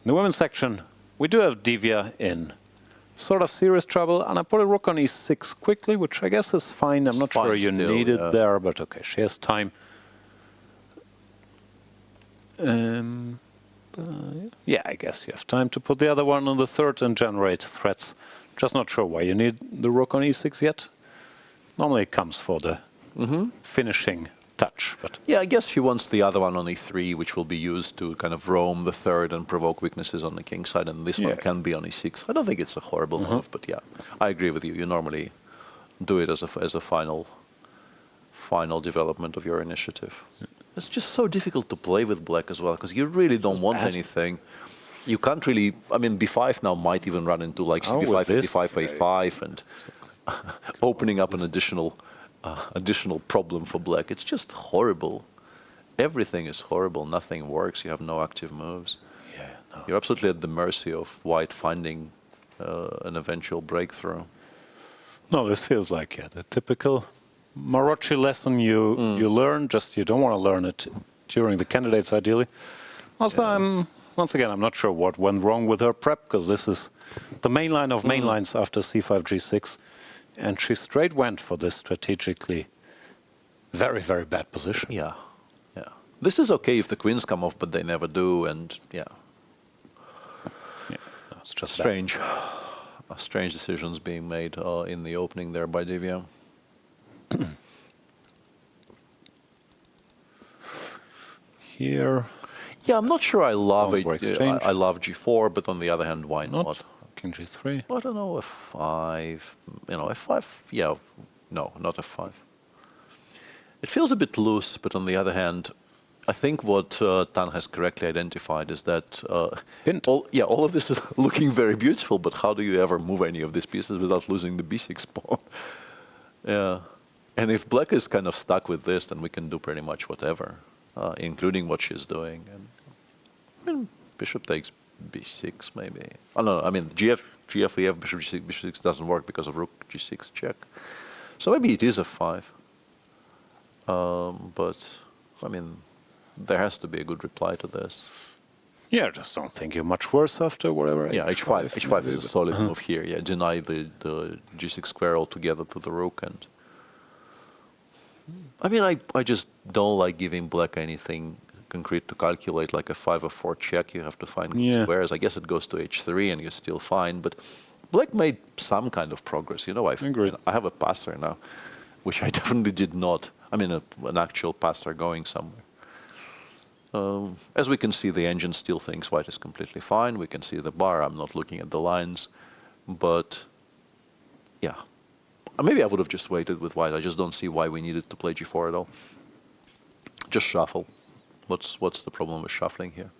In the women's section, we do have Divya in sort of serious trouble, and I put a rook on e6 quickly, which I guess is fine. I'm not sure you need it there, but okay, she has time. Yeah, I guess you have time to put the other one on the third and generate threats. Just not sure why you need the rook on e6 yet. Normally it comes for the finishing touch. But yeah, I guess she wants the other one on e3, which will be used to kind of roam the third and provoke weaknesses on the king side, and this one can be on e6. I don't think it's a horrible move, but yeah, I agree with you. You normally do it as a final development of your initiative. It's just so difficult to play with black as well, because you really don't want anything. You can't really, I mean, b5 now might even run into like cb5, d5, a5, and opening up an additional problem for black. It's just horrible. Everything is horrible. Nothing works. You have no active moves. Yeah, no. You're absolutely at the mercy of white finding an eventual breakthrough. No, this feels like the typical Maroczy lesson you learn, just you don't want to learn it during the candidates, ideally. Also, once again, I'm not sure what went wrong with her prep, because this is the main line of main lines after c5, g6, and she straight went for this strategically very, very bad position. Yeah. This is okay if the queens come off, but they never do, and it's just strange. Strange decisions being made in the opening there by Divya. Here. Yeah, I'm not sure I love it. I love g4, but on the other hand, why not? King g3. I don't know, f5. F5. Yeah, no, not f5. It feels a bit loose, but on the other hand, I think what Tan has correctly identified is that all of this is looking very beautiful, but how do you ever move any of these pieces without losing the b6 pawn? Yeah. And if black is kind of stuck with this, then we can do pretty much whatever, including what she's doing. And I mean, bishop takes b6 maybe. Oh no, I mean GF, EF, bishop g6, bishop 6 doesn't work because of rook g6 check. So maybe it is f5. But I mean, there has to be a good reply to this. Yeah, I just don't think you're much worse after whatever. Yeah, h5 is a solid move here. Yeah, deny the g6 square altogether to the rook, and I mean, I just don't like giving black anything concrete to calculate, like a 5 or 4 check. You have to find good squares. I guess it goes to h3 and you're still fine, but black made some kind of progress. You know, I have a passer now, which I definitely did not. I mean, an actual passer going somewhere. As we can see, the engine still thinks white is completely fine. We can see the bar. I'm not looking at the lines. But, yeah. Maybe I would have just waited with white. I just don't see why we needed to play g4 at all. Just shuffle. What's the problem with shuffling here?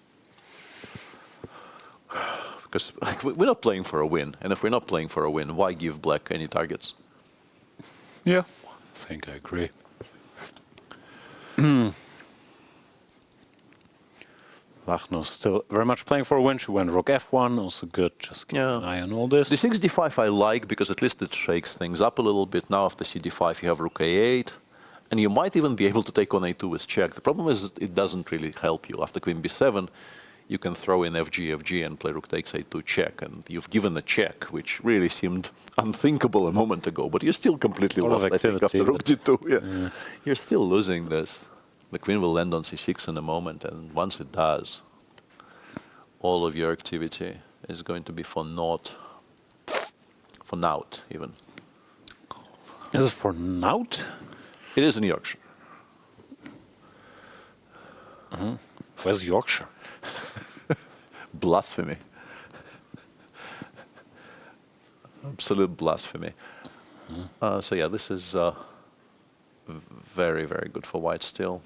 Because we're not playing for a win. And if we're not playing for a win, why give black any targets? Yeah, I think I agree. Lagno still very much playing for a win. She went rook f1, also good. Just keep an eye on all this. The 6d5 I like because at least it shakes things up a little bit. Now after cd5 you have rook a8. And you might even be able to take on a2 with check. The problem is it doesn't really help you. After queen b7, you can throw in fg and play rook takes a2 check. And you've given a check, which really seemed unthinkable a moment ago. But you're still completely lost, I think, after rook d2. Yeah. You're still losing this. The queen will land on c6 in a moment, and once it does, all of your activity is going to be for naught. For naught, even. Is it for naught? It is in Yorkshire. Where's Yorkshire? Blasphemy. Absolute blasphemy. So yeah, this is very, very good for white still.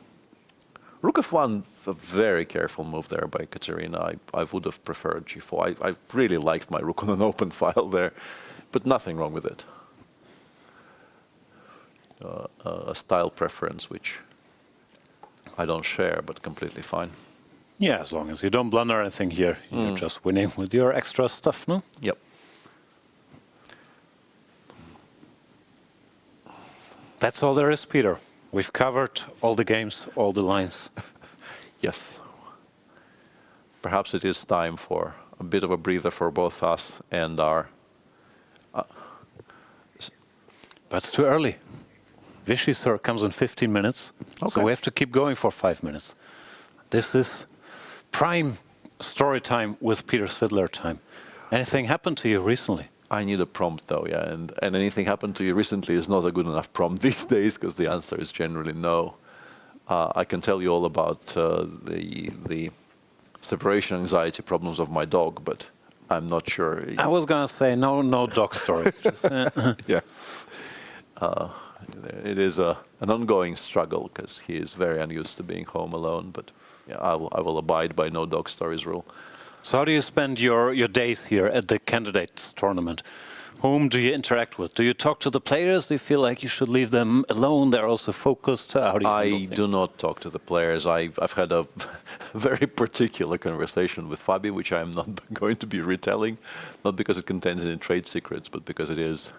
Rook f1, a very careful move there by Kateryna. I would have preferred g4. I really liked my rook on an open file there, but nothing wrong with it. A style preference which I don't share, but completely fine. Yeah, as long as you don't blunder anything here, you're just winning with your extra stuff, no? Yep. That's all there is, Peter. We've covered all the games, all the lines. Yes. Perhaps it is time for a bit of a breather for both us and our... That's too early. Vishy, sir, comes in 15 minutes, so we have to keep going for 5 minutes. This is prime story time with Peter Svidler time. Anything happened to you recently? I need a prompt though, yeah, and anything happened to you recently is not a good enough prompt these days because the answer is generally no. I can tell you all about the separation anxiety problems of my dog, but I'm not sure. I was going to say no dog stories. Yeah. It is an ongoing struggle because he is very unused to being home alone, but yeah, I will abide by no dog stories rule. So how do you spend your days here at the candidates tournament? Whom do you interact with? Do you talk to the players? Do you feel like you should leave them alone? They're also focused. How do you I do not talk to the players. I've had a very particular conversation with Fabi, which I'm not going to be retelling, not because it contains any trade secrets, but because it is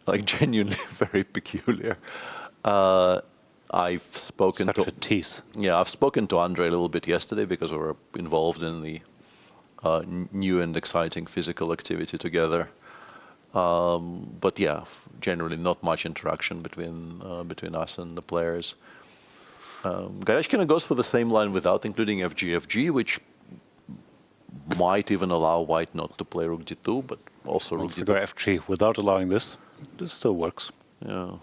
like genuinely very peculiar. I've spoken Such a tease. Yeah, I've spoken to Andrey a little bit yesterday because we were involved in the new and exciting physical activity together. But yeah, generally not much interaction between us and the players. Goryachkina goes for the same line without including FG, which might even allow white not to play rook d2, but also rook d2. Go FG without allowing this. This still works. Yeah.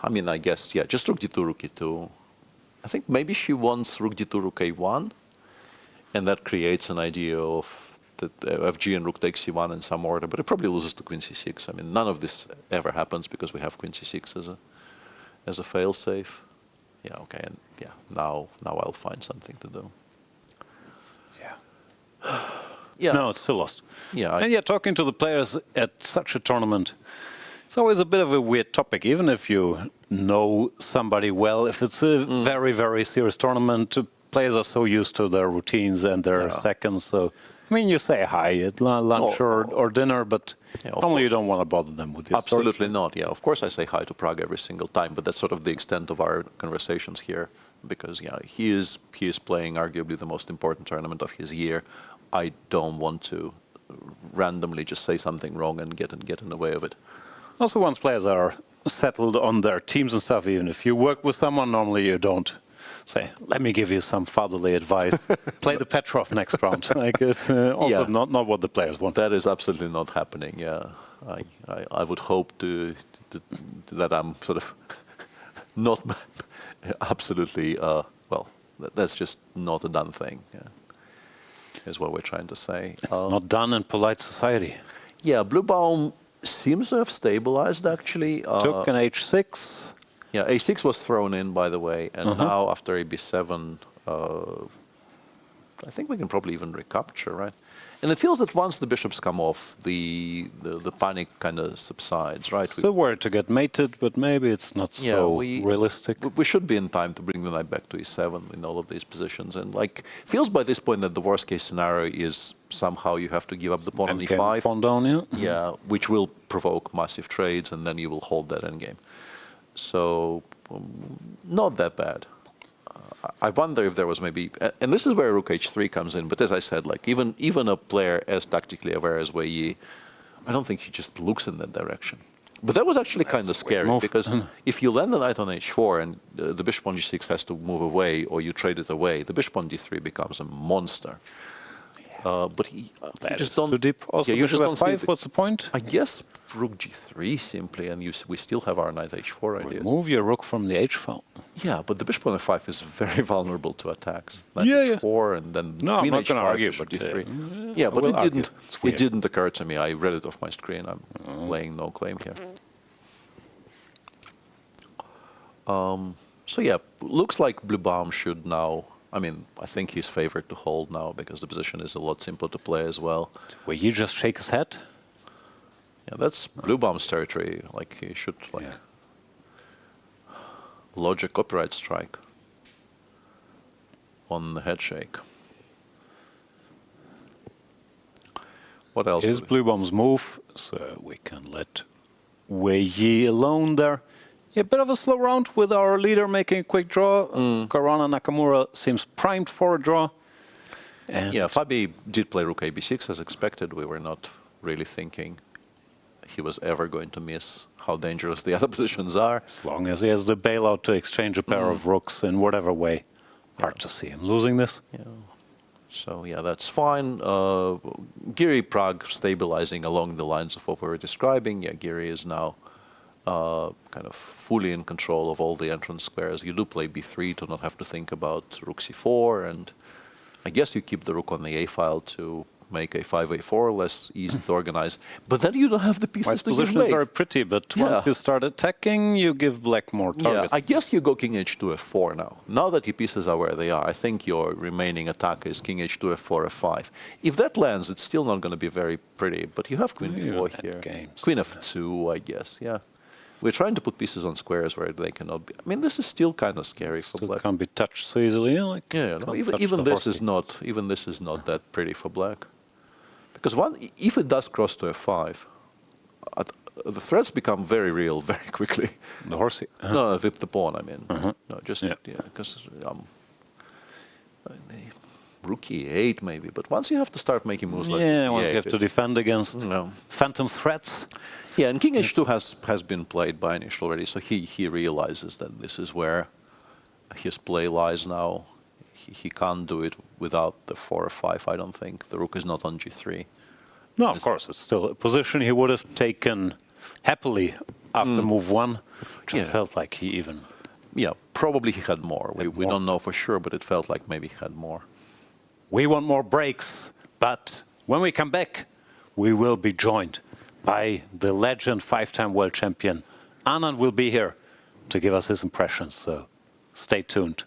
I mean, I guess, yeah, just rook d2, rook e2. I think maybe she wants rook d2, rook a1, and that creates an idea of that FG and rook takes c1 in some order, but it probably loses to queen c6. I mean, none of this ever happens because we have queen c6 as a fail-safe. Yeah, okay, and yeah, now I'll find something to do. Yeah. Yeah. No, it's still lost. Yeah. And yeah, talking to the players at such a tournament, it's always a bit of a weird topic, even if you know somebody well. If it's a very, very serious tournament, players are so used to their routines and their seconds. So, I mean, you say hi at lunch or dinner, but normally you don't want to bother them with this. Absolutely not. Yeah, of course I say hi to Prague every single time, but that's sort of the extent of our conversations here, because yeah, he is playing arguably the most important tournament of his year. I don't want to randomly just say something wrong and get in the way of it. Also, once players are settled on their teams and stuff, even if you work with someone, normally you don't say, let me give you some fatherly advice, play the Petrov next round. Like it's also not what the players want. That is absolutely not happening, yeah. I would hope that I'm sort of not absolutely, That's just not a done thing. Yeah, is what we're trying to say. Not done in polite society. Yeah, Bluebaum seems to have stabilized actually. Took an h6. Yeah, a6 was thrown in, by the way, and now after a b7, I think we can probably even recapture, right? And it feels that once the bishops come off, the panic kind of subsides, right? Still worried to get mated, but maybe it's not so realistic. We should be in time to bring the knight back to e7 in all of these positions. And like, feels by this point that the worst case scenario is somehow you have to give up the pawn on e5. Pawn down, yeah. Yeah, which will provoke massive trades, and then you will hold that endgame. So, not that bad. I wonder if there was maybe, and this is where rook h3 comes in, but as I said, like even a player as tactically aware as Wei Yi, I don't think he just looks in that direction. But that was actually kind of scary, because if you land the knight on h4 and the bishop on g6 has to move away, or you trade it away, the bishop on d3 becomes a monster. But you just don't. Too deep. Also, you just don't see f5. What's the point? I guess rook g3 simply, and we still have our knight h4 ideas. Move your rook from the h file. Yeah, but the bishop on f5 is very vulnerable to attacks. Knight h4 and then no, I'm not going to argue, bishop but d3. Yeah, but it didn't occur to me. I read it off my screen. I'm laying no claim here. So yeah, looks like Bluebaum should now. I mean, I think he's favored to hold now because the position is a lot simpler to play as well. Will you just shake his head? Yeah, that's Bluebaum's territory. Like, he should, like, lodge a copyright strike on the head shake. What else? Here's Bluebaum's move, so we can let Wei Yi alone there. Yeah, a bit of a slow round with our leader making a quick draw. Caruana Nakamura seems primed for a draw. And yeah, Fabi did play rook ab6 as expected. We were not really thinking he was ever going to miss how dangerous the other positions are. As long as he has the bailout to exchange a pair of rooks in whatever way. Hard to see him losing this. Yeah. So yeah, that's fine. Giri Prague stabilizing along the lines of what we were describing. Yeah, Giri is now kind of fully in control of all the entrance squares. You do play b3 to not have to think about rook c4, and I guess you keep the rook on the a file to make a5 a4 less easy to organize. But then you don't have the pieces White's to position give is very pretty, but once you start attacking, you give black more targets. Yeah, I guess you go king h2 f4 now. Now that your pieces are where they are, I think your remaining attack is king h2 f4 f5. If that lands, it's still not going to be very pretty, but you have queen b4 here. Queen f2, I guess, yeah. We're trying to put pieces on squares where they cannot be. I mean, this is still kind of scary for black. Can't be touched so easily. Like, yeah, no, even this is not that pretty for black. Because if it does cross to f5, the threats become very real very quickly. The horsey? No, the pawn, I mean. No, just, because rook e8 maybe, but once you have to start making moves like once you have to defend against phantom threats. Yeah, and king h2 has been played by Anish already, so he realizes that this is where his play lies now. He can't do it without the 4 or 5, I don't think. The rook is not on g3. No, of course, it's still a position he would have taken happily after move 1. Just felt like he even... Yeah, probably he had more. We don't know for sure, but it felt like maybe he had more. We want more breaks, but when we come back, we will be joined by the legend 5-time world champion. Anand will be here to give us his impressions, so stay tuned.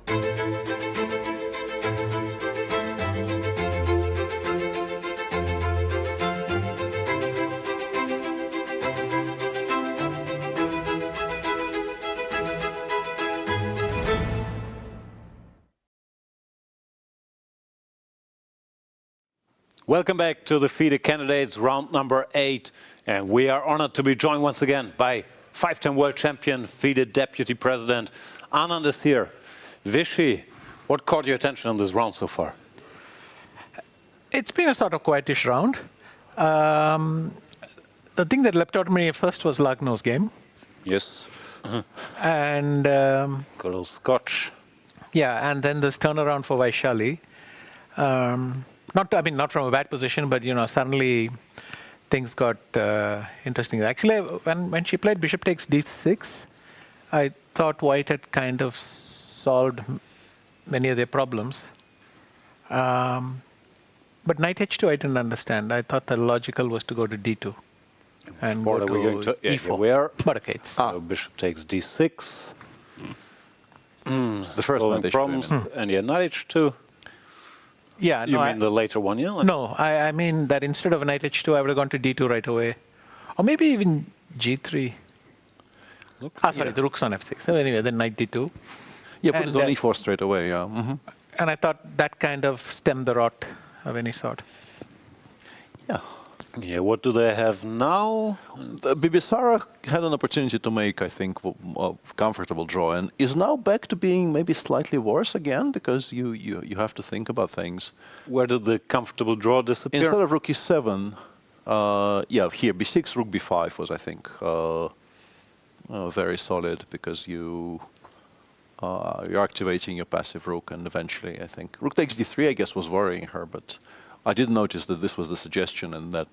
Welcome back to the FIDE candidates, round number 8. And we are honored to be joined once again by 5-time world champion, FIDE deputy president. Anand is here. Vishy, what caught your attention on this round so far? It's been a sort of quietish round. The thing that leapt out at me first was Lagno's game. Yes. And good old Scotch. Yeah, and then this turnaround for Vaishali. Not from a bad position, but suddenly things got interesting. Actually, when she played Bishop takes d6, I thought White had kind of solved many of their problems. But Knight h2 I didn't understand. I thought the logical was to go to d2 and What go are we going to? e4. Here we are. Barricades. So Bishop takes d6. The first knight h2. problems, and yeah, knight h2. Yeah, You mean the later one, yeah? No, I mean that instead of knight h2, I would have gone to d2 right away. Or maybe even g3. The rook's on f6. So anyway, then knight d2. Yeah, put it on e4 straight away, yeah. Mm-hmm. And I thought that kind of stemmed the rot of any sort. Yeah. Yeah, what do they have now? Bibisara had an opportunity to make, I think, a comfortable draw, and is now back to being maybe slightly worse again, because you have to think about things. Where did the comfortable draw disappear? Instead of rook e7, here b6, rook b5 was, I think, very solid, because you're activating your passive rook, and eventually, I think, rook takes d3, I guess, was worrying her, but I did notice that this was the suggestion and that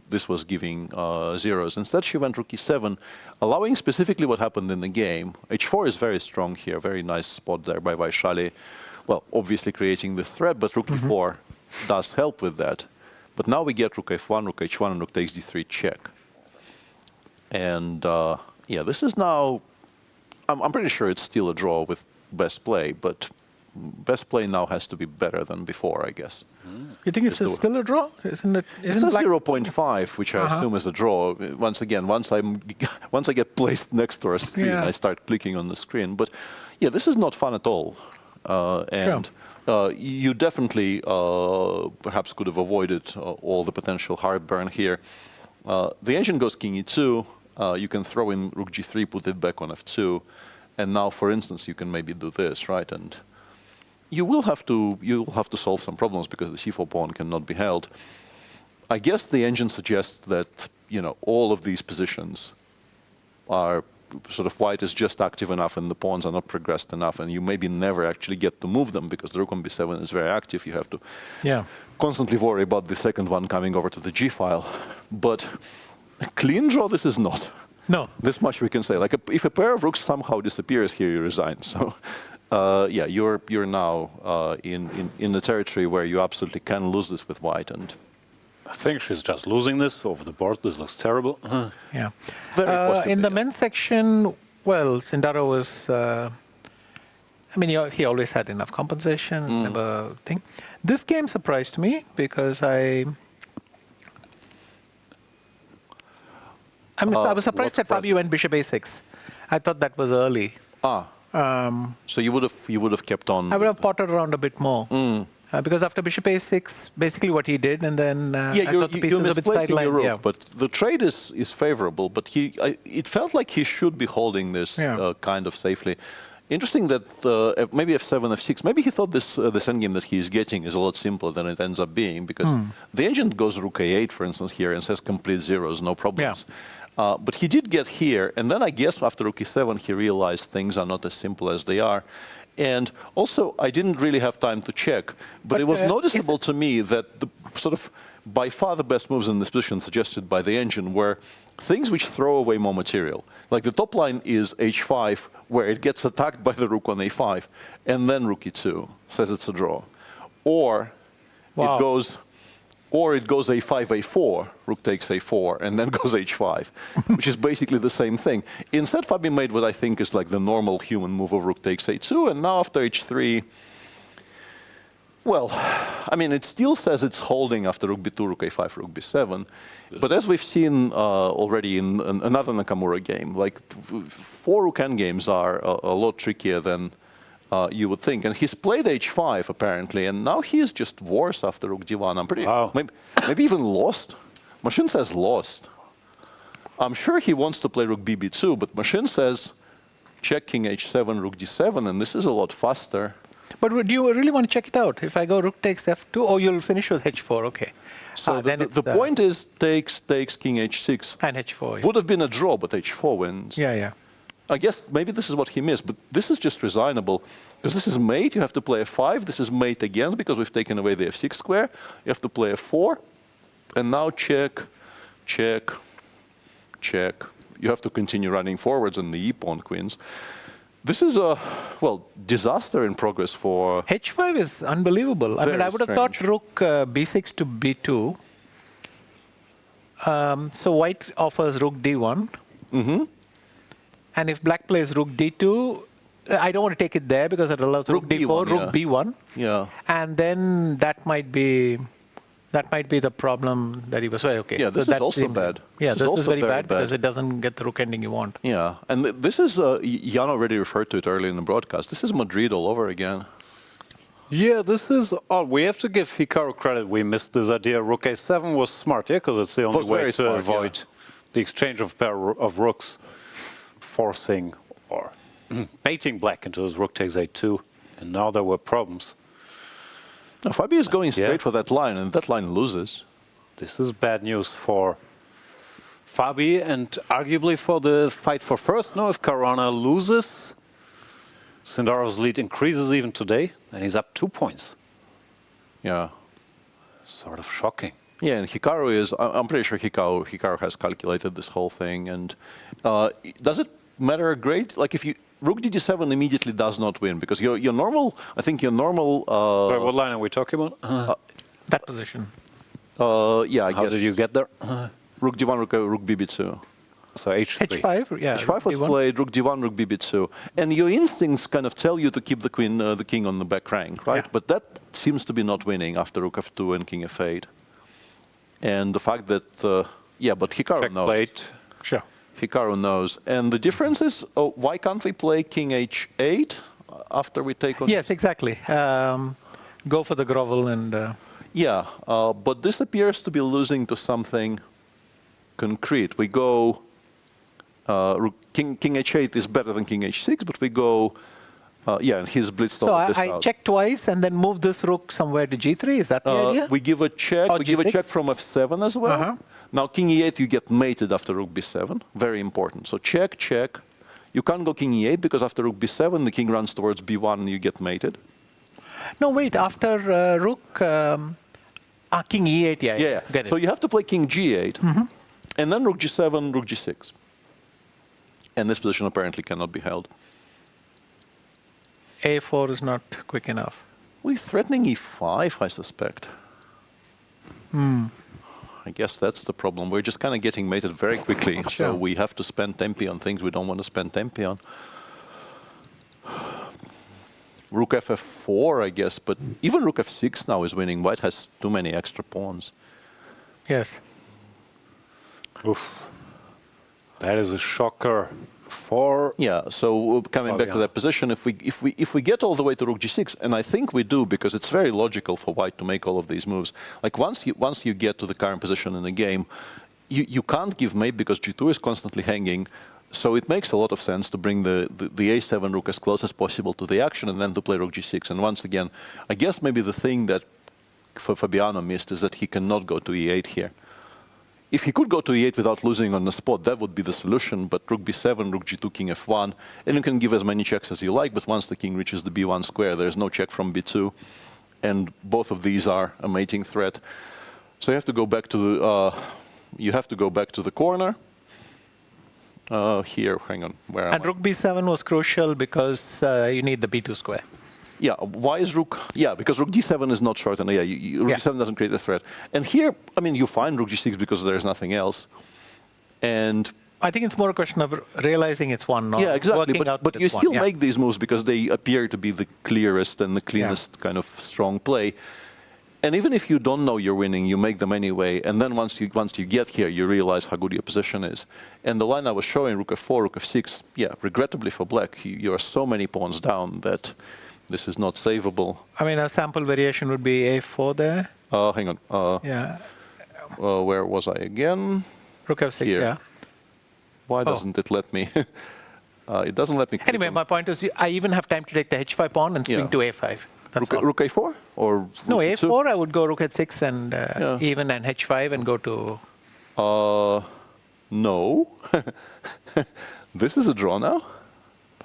this was giving zeros. Instead, she went rook e7, allowing specifically what happened in the game. h4 is very strong here, very nice spot there by Vaishali. Well, obviously creating the threat, but rook e4 does help with that. But now we get rook f1, rook h1, and rook takes d3 check. And yeah, this is now, I'm pretty sure it's still a draw with best play, but best play now has to be better than before, I guess. You think it's still a draw? Isn't it? It's a 0.5, which I assume is a draw. Once again, once I get placed next to a screen, I start clicking on the screen. But yeah, this is not fun at all. You definitely perhaps could have avoided all the potential heartburn here. The engine goes king e2. You can throw in rook g3, put it back on f2. And now, for instance, you can maybe do this, right? And you'll have to solve some problems because the c4 pawn cannot be held. I guess the engine suggests that all of these positions are sort of White is just active enough and the pawns are not progressed enough, and you maybe never actually get to move them because the rook on b7 is very active. You have to constantly worry about the second one coming over to the g file. But a clean draw, this is not. No. This much we can say. Like if a pair of rooks somehow disappears here, you resign. So. Yeah, you're now in the territory where you absolutely can lose this with White, and I think she's just losing this over the board. This looks terrible. Yeah. In the men's section, well, Sindarov was. He always had enough compensation. Never thing. This game surprised me because I was surprised that Fabio went bishop a6. I thought that was early. So you would have kept on. I would have pottered around a bit more because after bishop a6, basically what he did, and then I thought the piece was a bit sidelined. Yeah, but the trade is favorable. But it felt like he should be holding this kind of safely. Interesting that maybe f7, f6. Maybe he thought this endgame that he is getting is a lot simpler than it ends up being, because the engine goes rook a8, for instance, here and says complete zeros, no problems. Yeah. But he did get here, and then I guess after rook e7 he realized things are not as simple as they are. And also, I didn't really have time to check, but it was noticeable to me that the sort of by far the best moves in this position suggested by the engine were things which throw away more material. Like the top line is h5, where it gets attacked by the rook on a5, and then rook e2 says it's a draw. Or it goes Or it goes a5, a4, rook takes a4, and then goes h5, which is basically the same thing. Instead, Fabi made what I think is like the normal human move of rook takes a2, and now after h3, well, I mean, it still says it's holding after rook b2, rook a5, rook b7. But as we've seen already in another Nakamura game, like 4 rook endgames are a lot trickier than you would think. And he's played h5, apparently, and now he is just worse after rook d1. I'm pretty... Wow. Maybe even lost. Machine says lost. I'm sure he wants to play rook bb2, but Machine says check king h7, rook d7, and this is a lot faster. But do you really want to check it out? If I go rook takes f2, oh, you'll finish with h4, okay. So the point is takes king h6. And h4. Yeah. Would have been a draw, but h4 wins. Yeah, yeah. I guess maybe this is what he missed, but this is just resignable. Because this is mate, you have to play f5. This is mate again, because we've taken away the f6 square. You have to play f4. And now check, check, check. You have to continue running forwards and the e-pawn queens. This is a, well, disaster in progress for... h5 is unbelievable. I mean, I would have thought rook b6 to b2. So white offers rook d1. Mm-hmm. And if black plays rook d2, I don't want to take it there because it allows rook d4, rook b1. Yeah. And then that might be the problem that he was saying. Okay. Yeah, this is also bad. Yeah, this is very bad because it doesn't get the rook ending you want. Yeah, and this is, Jan already referred to it earlier in the broadcast, this is Madrid all over again. Yeah, this is odd. We have to give Hikaru credit. We missed this idea. Rook a7 was smart, yeah, because it's the only way to avoid the exchange of pair of rooks, forcing or baiting black into his rook takes a2, and now there were problems. Now, Fabi is going straight for that line, and that line loses. This is bad news for Fabi, and arguably for the fight for first. No, if Caruana loses, Sindarov's lead increases even today, and he's up 2 points. Yeah. Sort of shocking. Yeah, and Hikaru is, I'm pretty sure Hikaru has calculated this whole thing. And does it matter great? Like if you, rook d7 immediately does not win, because your normal, I think your normal... Sorry, what line are we talking about? That position. Yeah, I guess. How did you get there? Rook d1, rook bb2. So h3. h5, yeah. h5 was played, rook d1, rook bb2. And your instincts kind of tell you to keep the queen, the king on the back rank, right? Yeah. But that seems to be not winning after rook f2 and king f8. And the fact that, yeah, but Hikaru knows. Sure. Hikaru knows. And the difference is, why can't we play king h8 after we take on... Yes, exactly. Go for the grovel and... Yeah, but this appears to be losing to something concrete. We go... king h8 is better than king h6, but we go... yeah, and he's blitzed so all this I out. check twice and then move this rook somewhere to g3. Is that the idea? We give a check. We give a check from f7 as well. Uh-huh. Now king e8, you get mated after rook b7. Very important. So check, check. You can't go king e8 because after rook b7, the king runs towards b1 and you get mated. No, wait. After rook, king e8. Yeah, Yeah. Get it. So you have to play king g8, and then rook g7, rook g6. And this position apparently cannot be held. a4 is not quick enough. We're threatening e5, I suspect. I guess that's the problem. We're just kind of getting mated very quickly, so we have to spend tempi on things we don't want to spend tempi on. Rook ff4, I guess, but even rook f6 now is winning. White has too many extra pawns. Yes. Oof. That is a shocker for... Yeah, so coming back to that position, if we get all the way to rook g6, and I think we do, because it's very logical for white to make all of these moves. Like once you get to the current position in the game, you can't give mate because g2 is constantly hanging. So it makes a lot of sense to bring the a7 rook as close as possible to the action and then to play rook g6. And once again, I guess maybe the thing that for Fabiano missed is that he cannot go to e8 here. If he could go to e8 without losing on the spot, that would be the solution. But rook b7, rook g2, king f1, and you can give as many checks as you like. But once the king reaches the b1 square, there's no check from b2, and both of these are a mating threat. So you have to go back to the corner. Here, hang on, where am I? And rook b7 was crucial because you need the b2 square. Yeah, why is rook? Yeah, because rook d7 is not short, and rook d7 doesn't create a threat. And here, I mean, you find rook g6 because there's nothing else. And I think it's more a question of realizing it's one. Yeah, exactly. But you still make these moves because they appear to be the clearest and the cleanest kind of strong play. And even if you don't know you're winning, you make them anyway. And then once you get here, you realize how good your position is. And the line I was showing, rook f4, rook f6, yeah, regrettably for black, you are so many pawns down that this is not savable. I mean, a sample variation would be a4 there. Hang on. Yeah. Where was I again? Rook f6, here. yeah. Why doesn't it let me? It doesn't let me. Anyway, my point is, I even have time to take the h5 pawn and swing to a5. Rook a4 or no a4? I would go rook h6 and even and h5 and go to. No. This is a draw now.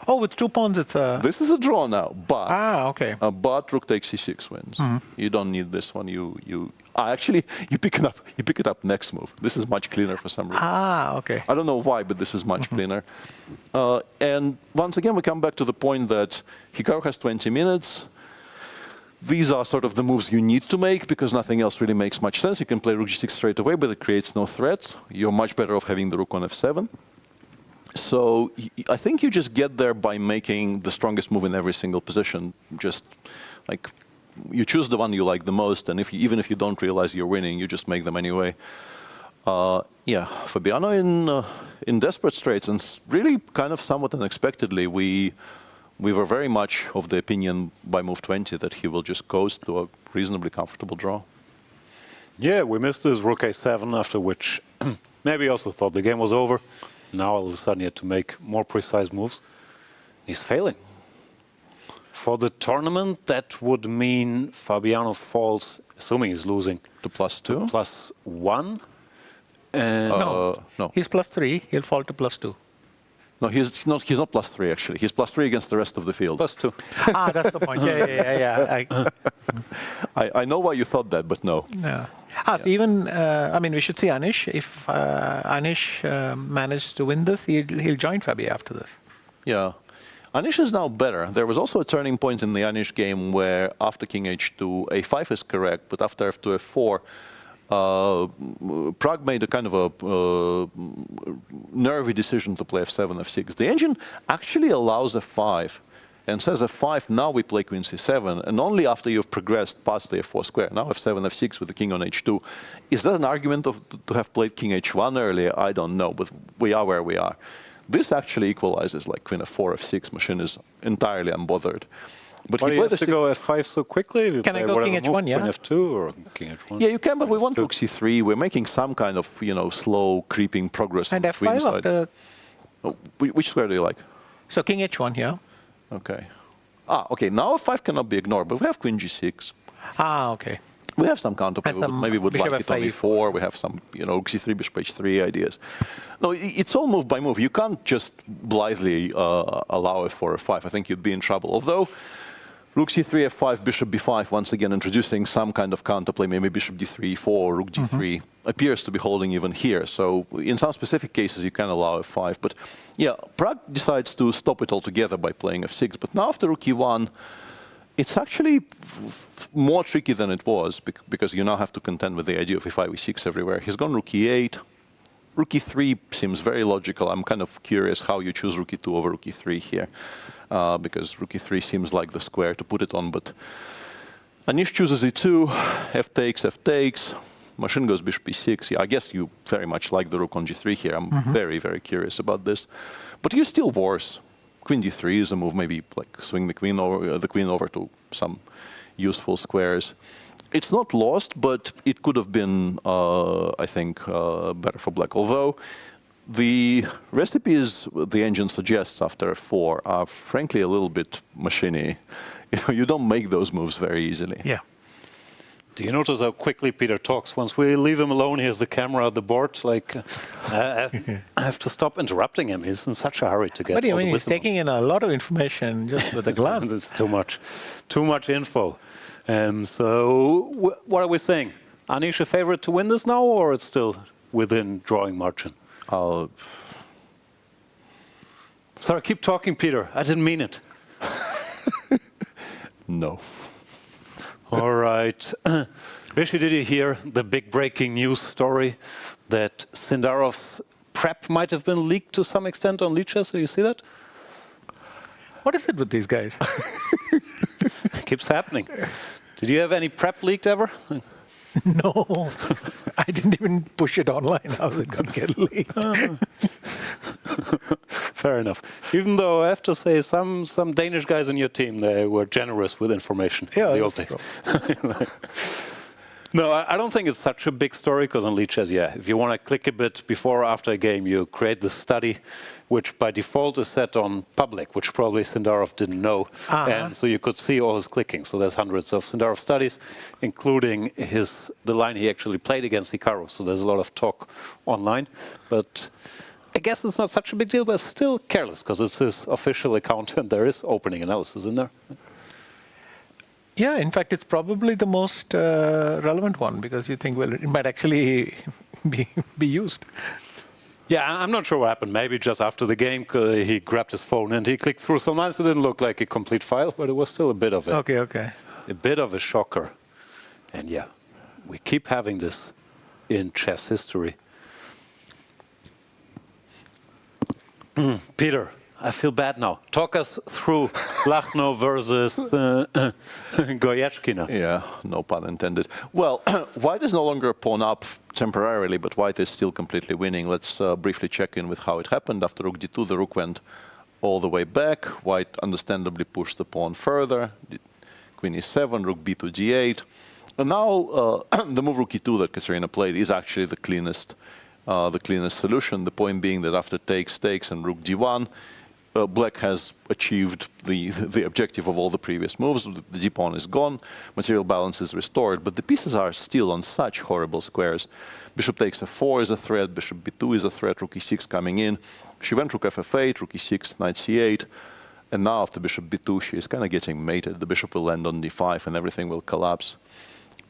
Oh, with 2 pawns, it's a. This is a draw now, but okay. But rook takes c6 wins. You don't need this one. Actually, you pick it up next move. This is much cleaner for some reason. Okay. I don't know why, but this is much cleaner. And once again, we come back to the point that Hikaru has 20 minutes. These are sort of the moves you need to make because nothing else really makes much sense. You can play rook g6 straight away, but it creates no threats. You're much better off having the rook on f7. So I think you just get there by making the strongest move in every single position. Just like you choose the one you like the most, and even if you don't realize you're winning, you just make them anyway. Yeah, Fabiano in desperate straits, and really kind of somewhat unexpectedly, we were very much of the opinion by move 20 that he will just coast to a reasonably comfortable draw. Yeah, we missed his rook a7, after which maybe also thought the game was over. Now all of a sudden he had to make more precise moves. He's failing. For the tournament, that would mean Fabiano falls, assuming he's losing, to +2? +1. No, he's +3. He'll fall to +2. No, he's not +3 actually. He's +3 against the rest of the field. +2. That's the point. Yeah. I know why you thought that, but no. Yeah. So even, I mean, we should see Anish. If Anish managed to win this, he'll join Fabi after this. Yeah. Anish is now better. There was also a turning point in the Anish game where after king h2, a5 is correct, but after f2, f4, Pragg made a kind of a nervy decision to play f7, f6. The engine actually allows f5 and says f5, now we play queen c7, and only after you've progressed past the f4 square, now f7, f6 with the king on h2. Is that an argument to have played king h1 earlier? I don't know, but we are where we are. This actually equalizes, like queen f4, f6, machine is entirely unbothered. But why do you have to go f5 so quickly? Can I go king h1, yeah? Queen f2 or king h1? Yeah, you can, but we want rook c3. We're making some kind of, slow, creeping progress. And f5 after... Which square do you like? So king h1 here. Okay. Okay, now f5 cannot be ignored, but we have queen g6. Okay. We have some counterplay. Maybe we would like it on e4. We have some, c3, bishop h3 ideas. No, it's all move by move. You can't just blithely allow f4, f5. I think you'd be in trouble. Although, rook c3, f5, bishop b5, once again introducing some kind of counterplay, maybe bishop d3, e4, rook g3, appears to be holding even here. So in some specific cases, you can allow f5. But yeah, Pragg decides to stop it altogether by playing f6. But now after rook e1, it's actually more tricky than it was, because you now have to contend with the idea of e5, e6 everywhere. He's gone rook e8. Rook e3 seems very logical. I'm kind of curious how you choose rook e2 over rook e3 here, because rook e3 seems like the square to put it on. But Anish chooses e2, f takes, machine goes bishop e6. Yeah, I guess you very much like the rook on g3 here. I'm very, very curious about this. But you still worse. Queen d3 is a move, maybe like swing the queen over to some useful squares. It's not lost, but it could have been, I think, better for black. Although the recipes the engine suggests after f4 are frankly a little bit machine-y. You don't make those moves very easily. Yeah. Do you notice how quickly Peter talks? Once we leave him alone, he has the camera at the board. Like, I have to stop interrupting him. He's in such a hurry to get. But I mean, he's taking in a lot of information just with a glance. It's too much info. So, what are we saying? Anish a favorite to win this now, or it's still within drawing margin? Sorry, keep talking, Peter. I didn't mean it. No. All right. Vishy, did you hear the big breaking news story that Sindarov's prep might have been leaked to some extent on Lichess? Do you see that? What is it with these guys? Keeps happening. Did you have any prep leaked ever? No, I didn't even push it online. How's it going to get leaked? Fair enough. Even though I have to say some Danish guys on your team, they were generous with information in the old days. No, I don't think it's such a big story, because on Lichess, if you want to click a bit before or after a game, you create the study, which by default is set on public, which probably Sindarov didn't know. And so you could see all his clicking. So there's hundreds of Sindarov studies, including the line he actually played against Hikaru. So there's a lot of talk online. But I guess it's not such a big deal, but still careless, because it's his official account and there is opening analysis in there. Yeah, in fact, it's probably the most relevant one, because you think, well, it might actually be used. Yeah, I'm not sure what happened. Maybe just after the game, he grabbed his phone and he clicked through some lines. It didn't look like a complete file, but it was still a bit of it. Okay. A bit of a shocker. And yeah, we keep having this in chess history. Peter, I feel bad now. Talk us through Lagno versus Goryachkina. Yeah, no pun intended. Well, White is no longer a pawn up temporarily, but White is still completely winning. Let's briefly check in with how it happened. After rook d2, the rook went all the way back. White understandably pushed the pawn further. Queen e7, rook b2, g8. And now the move rook e2 that Kateryna played is actually the cleanest solution. The point being that after takes, and rook d1, Black has achieved the objective of all the previous moves. The d-pawn is gone, material balance is restored, but the pieces are still on such horrible squares. Bishop takes f4 is a threat, bishop b2 is a threat, rook e6 coming in. She went rook ff8, rook e6, knight c8, and now after bishop b2 she is kind of getting mated. The bishop will land on d5 and everything will collapse.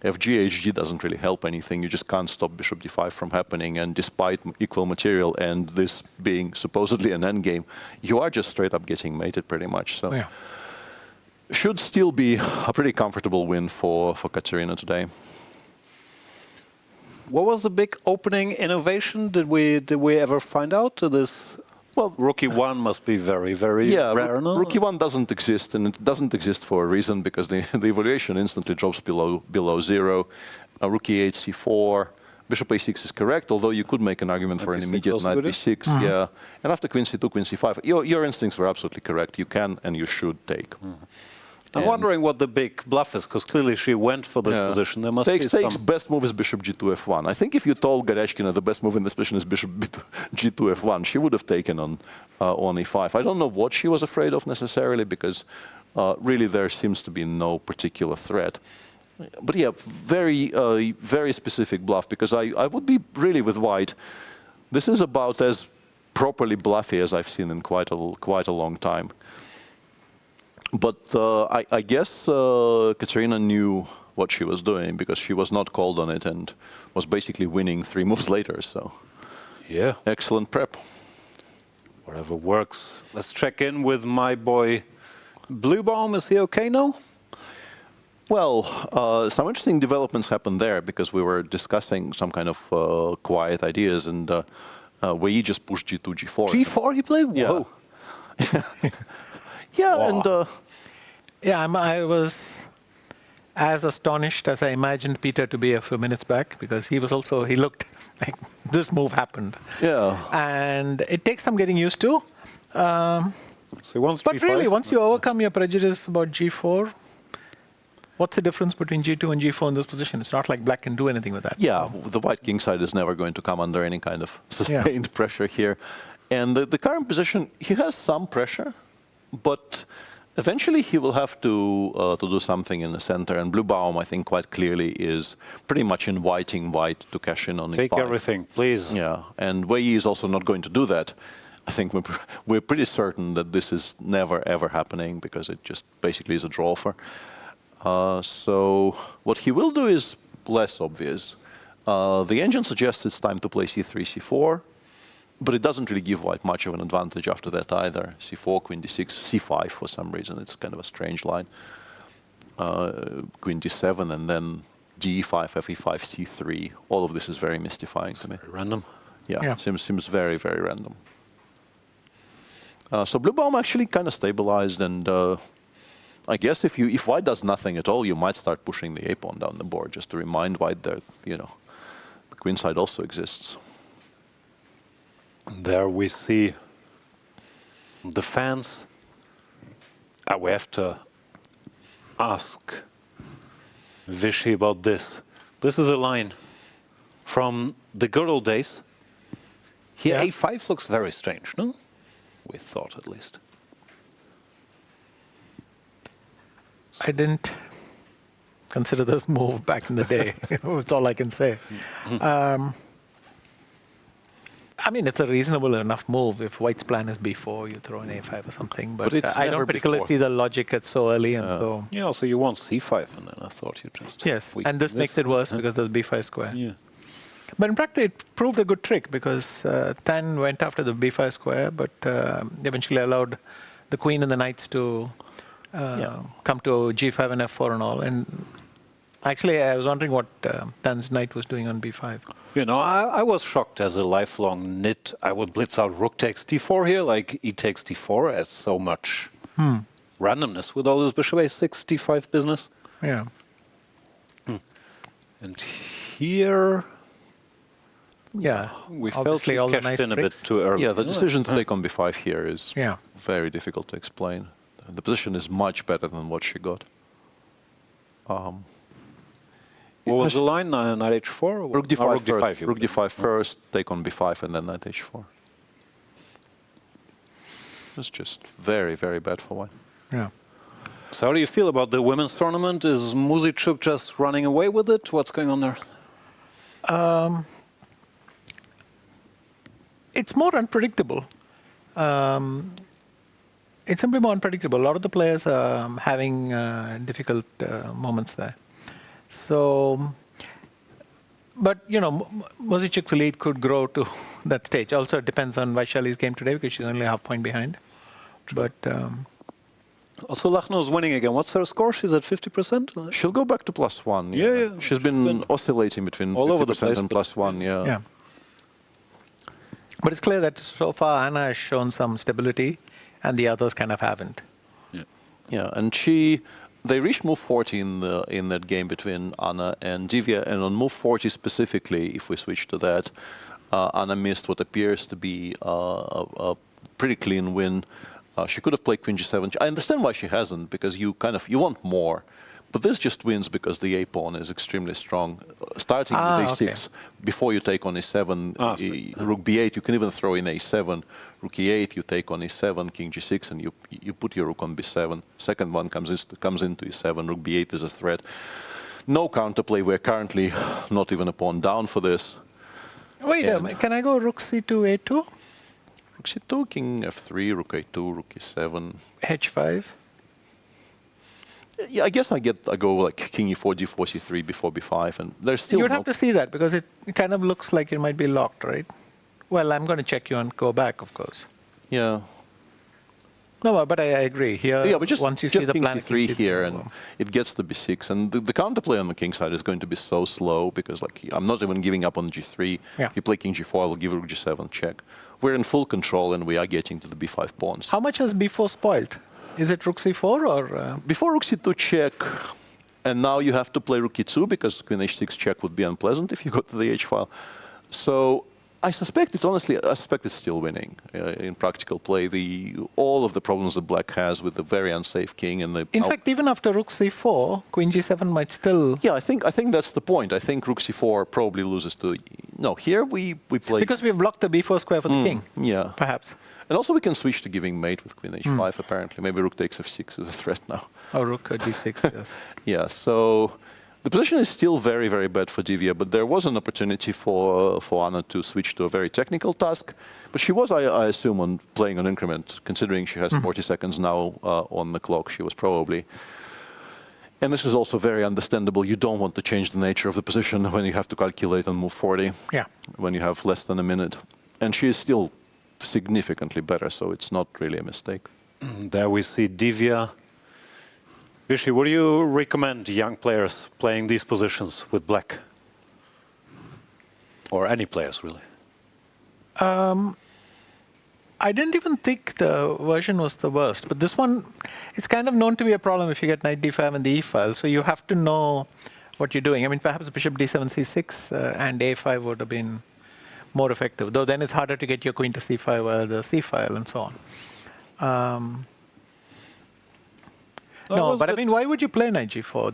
Fg, hg doesn't really help anything. You just can't stop bishop d5 from happening. And despite equal material and this being supposedly an endgame, you are just straight up getting mated pretty much. So should still be a pretty comfortable win for Kateryna today. What was the big opening innovation? Did we ever find out this? Well, rook e1 must be very, very rare, no? Rook e1 doesn't exist, and it doesn't exist for a reason, because the evaluation instantly drops below zero. Rook e8, c4, bishop a6 is correct, although you could make an argument for an immediate knight b6. Yeah, and after queen c2, queen c5, your instincts were absolutely correct. You can and you should take. I'm wondering what the big bluff is, because clearly she went for this position. There must be takes best move is bishop g2 f1. I think if you told Goryachkina the best move in this position is bishop g2 f1, she would have taken on e5. I don't know what she was afraid of necessarily, because really there seems to be no particular threat. But yeah, very specific bluff, because I would be really with White. This is about as properly bluffy as I've seen in quite a long time. But I guess Kateryna knew what she was doing, because she was not called on it and was basically winning 3 moves later. So yeah, excellent prep. Whatever works. Let's check in with my boy Bluebaum. Is he okay now? Well, some interesting developments happened there, because we were discussing some kind of quiet ideas, and Wei just pushed g2, g4. G4 he played? Whoa. Yeah, and I was as astonished as I imagined Peter to be a few minutes back, because he looked like this move happened. Yeah. And it takes some getting used to. So but really, once you overcome your prejudice about g4, what's the difference between g2 and g4 in this position? It's not like Black can do anything with that. Yeah, the White king side is never going to come under any kind of sustained pressure here. And the current position, he has some pressure, but eventually he will have to do something in the center. And Bluebaum, I think, quite clearly is pretty much inviting White to cash in on e5. Take everything, please. Yeah, and Wei is also not going to do that. I think we're pretty certain that this is never, ever happening, because it just basically is a draw for. So what he will do is less obvious. The engine suggests it's time to play c3, c4. But it doesn't really give White much of an advantage after that either. c4, queen d6, c5 for some reason. It's kind of a strange line. queen d7, and then d5, fe5, c3. All of this is very mystifying to me. Very random. Yeah. Seems very, very random. So Bluebaum actually kind of stabilized, and I guess if white does nothing at all, you might start pushing the a-pawn down the board, just to remind white that, the queen side also exists. There we see the fans. We have to ask Vishy about this. This is a line from the good old days. Here, a5 looks very strange, no? We thought, at least. I didn't consider this move back in the day. That's all I can say. I mean, it's a reasonable enough move. If white's plan is b4, you throw an a5 or something. But I don't particularly see the logic at so early, and so. Yeah, so you want c5, and then I thought you just. Yes, and this makes it worse because there's b5 square. Yeah. But in practice, it proved a good trick because Tan went after the b5 square, but eventually allowed the queen and the knights to come to g5 and f4 and all. And actually, I was wondering what Tan's knight was doing on b5. I was shocked as a lifelong nit. I would blitz out rook takes d4 here, like e takes d4, as so much randomness with all this bishop a6, d5 business. Yeah. And here... Yeah, we felt we cashed in a bit too early. Yeah, the decision to take on b5 here is very difficult to explain. The position is much better than what she got. What was the line? Knight h4? Rook d5 rook first. d5, Rook d5 first, take on b5, and then knight h4. It's just very, very bad for white. Yeah. So how do you feel about the women's tournament? Is Muzychuk just running away with it? What's going on there? It's more unpredictable. It's simply more unpredictable. A lot of the players are having difficult moments there. So, but Muzychuk's lead could grow to that stage. Also, it depends on Vaishali's game today because she's only half point behind. But also, Lagno's winning again. What's her score? She's at 50%. She'll go back to +1. Yeah. She's been oscillating between all 50% over the place and +1. Yeah. But it's clear that so far Anna has shown some stability, and the others kind of haven't. Yeah, and they reached move 40 in that game between Anna and Divya, and on move 40 specifically, if we switch to that, Anna missed what appears to be a pretty clean win. She could have played queen g7. I understand why she hasn't, because you want more. But this just wins because the a-pawn is extremely strong. Starting with a6, before you take on e7, rook b8, you can even throw in a7, rook e8, you take on e7, king g6, and you put your rook on b7. Second one comes into e7, rook b8 is a threat. No counterplay. We're currently not even a pawn down for this. Wait a minute, can I go rook c2, a2? Rook c2, king f3, rook a2, rook e7. h5? Yeah, I guess I go like king e4, d4, c3 before b5, and there's still. You'd have to see that because it kind of looks like it might be locked, right? Well, I'm going to check you and go back, of course. Yeah. No, but I agree. Here, but just once you see the plan, c3 here, and it gets to b6, and the counterplay on the king side is going to be so slow because, like, I'm not even giving up on g3. Yeah. If you play king g4, I will give rook g7 check. We're in full control, and we are getting to the b5 pawns. How much has b4 spoiled? Is it rook c4 or...? Before rook c2 check, and now you have to play rook e2 because queen h6 check would be unpleasant if you go to the h-file. So I suspect it's still winning in practical play. All of the problems that black has with the very unsafe king and the... In fact, even after rook c4, queen g7 might still... Yeah, I think that's the point. I think rook c4 probably loses to... No, here we play... Because we've blocked the b4 square for the king. Yeah. Perhaps. And also we can switch to giving mate with queen h5, apparently. Maybe rook takes f6 is a threat now. Oh, rook d6, yes. Yeah, so the position is still very, very bad for Divya, but there was an opportunity for Anna to switch to a very technical task. But she was, I assume, playing on increment, considering she has 40 seconds now on the clock. She was probably... And this is also very understandable. You don't want to change the nature of the position when you have to calculate on move 40, when you have less than a minute. And she is still significantly better, so it's not really a mistake. There we see Divya Vishy, what do you recommend young players playing these positions with black? Or any players, really? I didn't even think the version was the worst, but this one, it's kind of known to be a problem if you get knight d5 and the e file, so you have to know what you're doing. I mean, perhaps bishop d7, c6 and a5 would have been more effective, though then it's harder to get your queen to c5 or the c file and so on. No, but I mean, why would you play knight g4?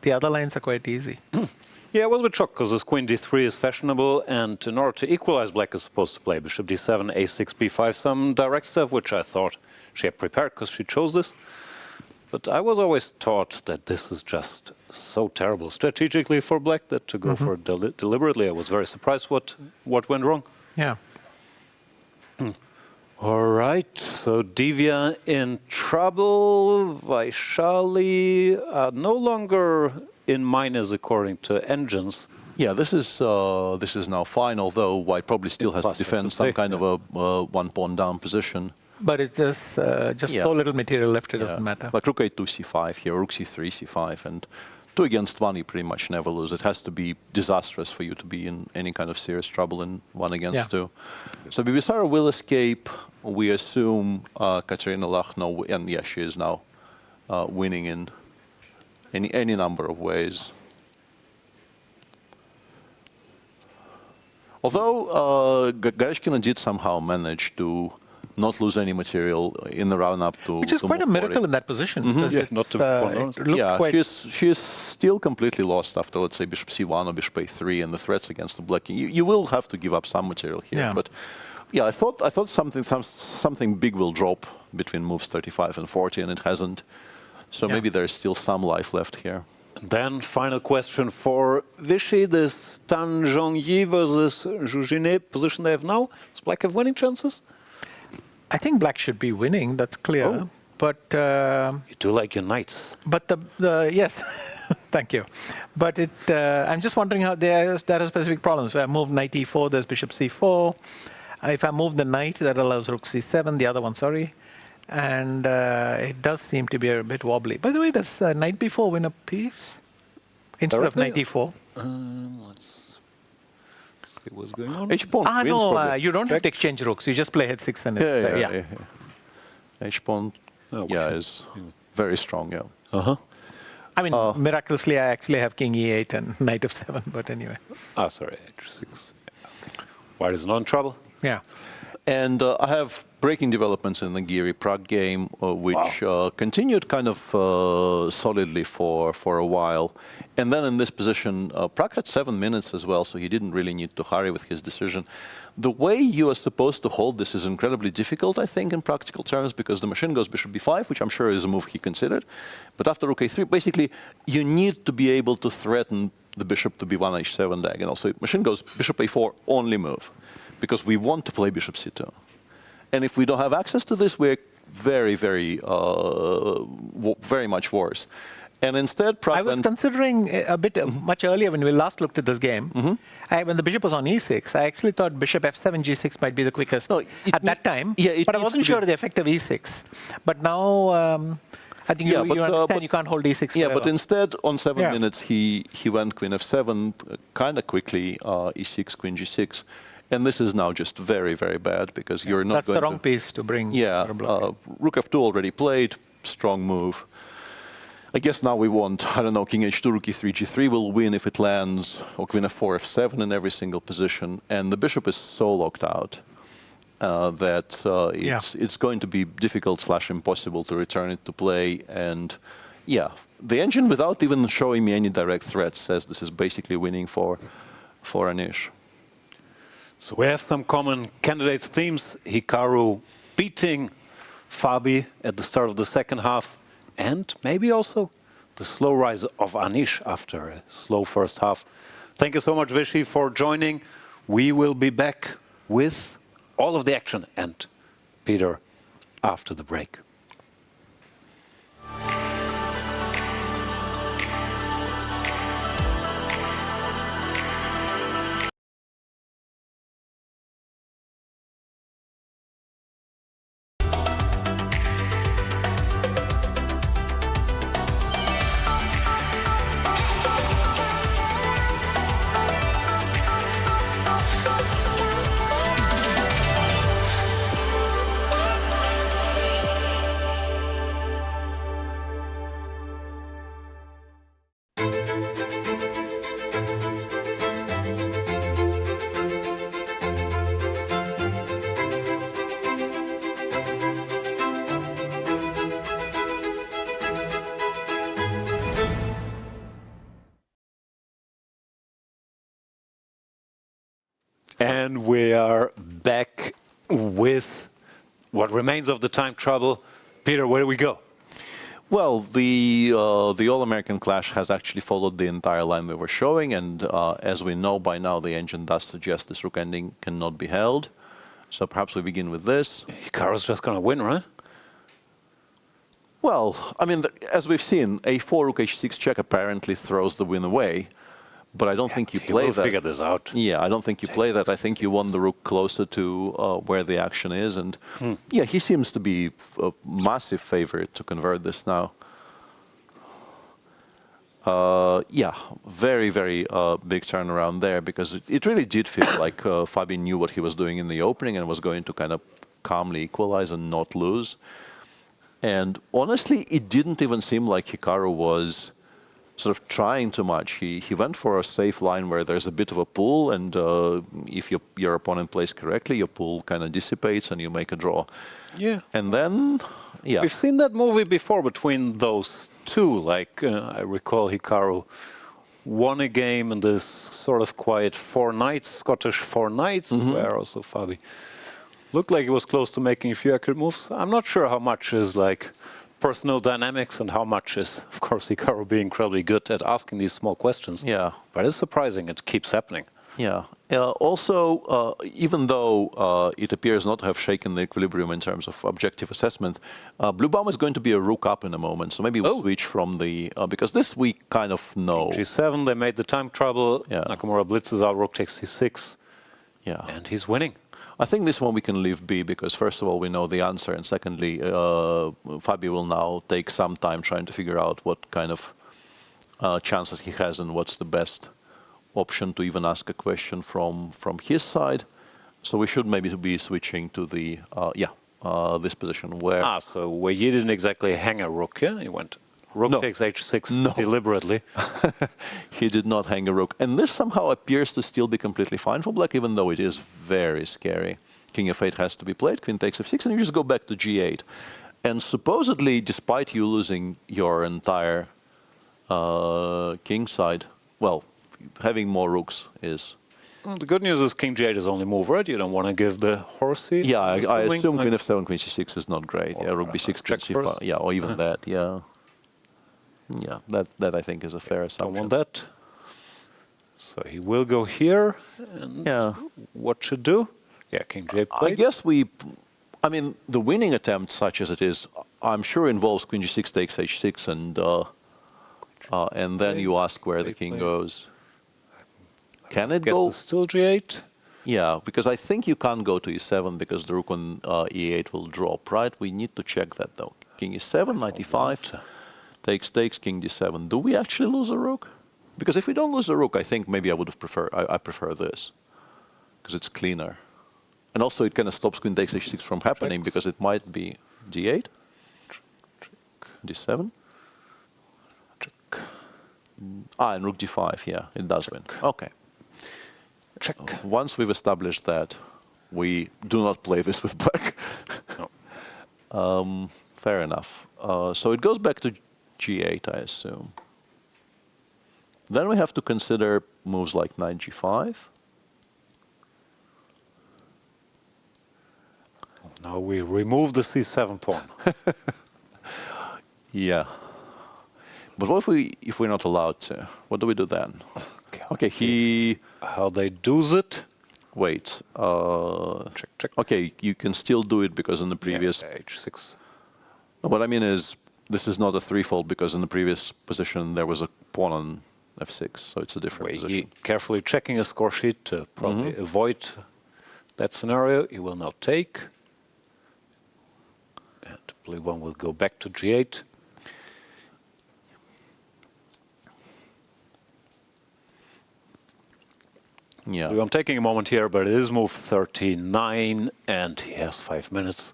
The other lines are quite easy. Yeah, I was a bit shocked because this queen d3 is fashionable, and in order to equalize, black is supposed to play bishop d7, a6, b5, some direct stuff, which I thought she had prepared because she chose this. But I was always taught that this is just so terrible strategically for black that to go for it deliberately, I was very surprised what went wrong. Yeah. All right, so Divya in trouble. Vaishali no longer in minus according to engines. Yeah, this is now fine, although white probably still has to defend some kind of a one-pawn down position. But it is just so little material left, it doesn't matter. Like rook a2, c5 here, rook c3, c5, and 2 against 1 you pretty much never lose. It has to be disastrous for you to be in any kind of serious trouble in 1 against 2. So Bibisara will escape. We assume Kateryna Lagno, and yeah, she is now winning in any number of ways. Although Goryachkina did somehow manage to not lose any material in the run-up to... Which is quite a miracle in that position. She is still completely lost after, let's say, bishop c1 or bishop a3 and the threats against the black king. You will have to give up some material here, but yeah, I thought something big will drop between moves 35 and 40, and it hasn't. So maybe there's still some life left here. Then, final question for Vishy. This Tan Zhongyi versus Zhuzhine position they have now. Does black have winning chances? I think black should be winning, that's clear. But you do like your knights. But the yes, thank you. But I'm just wondering how there are specific problems. If I move knight e4, there's bishop c4. If I move the knight, that allows rook c7, the other one, sorry. And it does seem to be a bit wobbly. By the way, does knight b4 win a piece instead of knight e4? Let's see what's going on. H-pawn no, you don't have to exchange rooks. You just play h6 and it's... H-pawn, is very strong, I mean, miraculously, I actually have king e8 and knight f7, but anyway. Sorry, h6. Okay. White is not in trouble? Yeah. And I have breaking developments in the Giri Prague game, which continued kind of solidly for a while. And then in this position, Prague had 7 minutes as well, so he didn't really need to hurry with his decision. The way you are supposed to hold this is incredibly difficult, I think, in practical terms, because the machine goes bishop b5, which I'm sure is a move he considered. But after rook a3, basically, you need to be able to threaten the bishop to b1 h7 diagonal. So machine goes bishop a4, only move, because we want to play bishop c2. And if we don't have access to this, we're very, very much worse. And instead, Prague I was considering a bit much earlier when we last looked at this game. When the bishop was on e6, I actually thought bishop f7, g6 might be the quickest at that time. But I wasn't sure of the effect of e6. But now I think you understand you can't hold e6 forever. But instead, on 7 minutes, he went queen f7 kind of quickly, e6, queen g6. And this is now just very, very bad because you're not going to... That's the wrong piece to bring. Rook f2 already played, strong move. I guess now we want, I don't know, king h2, rook e3, g3 will win if it lands, or queen f4, f7 in every single position. And the bishop is so locked out that it's going to be difficult / impossible to return it to play. And the engine, without even showing me any direct threats, says this is basically winning for Anish. So we have some common candidates' themes. Hikaru beating Fabi at the start of the second half, and maybe also the slow rise of Anish after a slow first half. Thank you so much, Vishy, for joining. We will be back with all of the action and Peter after the break. And we are back with what remains of the time trouble. Peter, where do we go? Well, the All-American Clash has actually followed the entire line we were showing, and as we know by now, the engine does suggest this rook ending cannot be held. So perhaps we begin with this. Hikaru's just going to win, right? Well, I mean, as we've seen, a4 rook h6 check apparently throws the win away, but I don't think you play that. Figure this out. Yeah, I don't think you play that. I think you want the rook closer to where the action is, and yeah, he seems to be a massive favorite to convert this now. Yeah, very, very big turnaround there, because it really did feel like Fabi knew what he was doing in the opening and was going to kind of calmly equalize and not lose. And honestly, it didn't even seem like Hikaru was sort of trying too much. He went for a safe line where there's a bit of a pool, and if your opponent plays correctly, your pool kind of dissipates and you make a draw. Yeah. And then, yeah. We've seen that movie before between those two. Like, I recall Hikaru won a game in this sort of quiet four knights, Scottish four knights, where also Fabi looked like he was close to making a few accurate moves. I'm not sure how much is like personal dynamics and how much is, of course, Hikaru being incredibly good at asking these small questions. Yeah. But it's surprising it keeps happening. Yeah. Also, even though it appears not to have shaken the equilibrium in terms of objective assessment, Bluebaum is going to be a rook up in a moment. So maybe we'll switch from the... because this we kind of know. G7, they made the time trouble. Yeah. Nakamura blitzes out, rook takes C6. Yeah. And he's winning. I think this one we can leave be, because first of all, we know the answer, and secondly, Fabi will now take some time trying to figure out what kind of chances he has and what's the best option to even ask a question from his side. So we should maybe be switching to the, this position where... so where you didn't exactly hang a rook, yeah? You went rook takes h6 deliberately. He did not hang a rook. And this somehow appears to still be completely fine for black, even though it is very scary. King f8 has to be played, queen takes f6, and you just go back to g8. And supposedly, despite you losing your entire king side, well, having more rooks is... Well, the good news is king g8 is only move, right? You don't want to give the horsey. Yeah, I assume queen f7, queen c6 is not great. Yeah, rook b6, queen c5. Yeah, or even that, yeah. Yeah, that I think is a fair assumption. Don't want that. So he will go here. And what should do? Yeah, king g8 played. I guess I mean, the winning attempt, such as it is, I'm sure involves queen g6 takes h6, and then you ask where the king goes. Can it go? Still g8? Yeah, because I think you can't go to e7 because the rook on e8 will drop, right? We need to check that though. King e7, knight e5. Takes, king d7. Do we actually lose a rook? Because if we don't lose a rook, I think maybe I would have I prefer this, because it's cleaner. And also it kind of stops queen takes h6 from happening, because it might be d8, d7. And rook d5, yeah, it does win. Okay. Check. Once we've established that, we do not play this with black. No. Fair enough. So it goes back to g8, I assume. Then we have to consider moves like knight g5. Now we remove the c7 pawn. Yeah. But what if we're not allowed to? What do we do then? Okay, How they do's it? Wait. Check. Okay, you can still do it because in the previous... Yeah, h6. No, what I mean is, this is not a threefold, because in the previous position there was a pawn on f6, so it's a different position. Carefully checking a score sheet to probably avoid that scenario. He will now take. And blue one will go back to g8. Yeah. I'm taking a moment here, but it is move 39, and he has 5 minutes.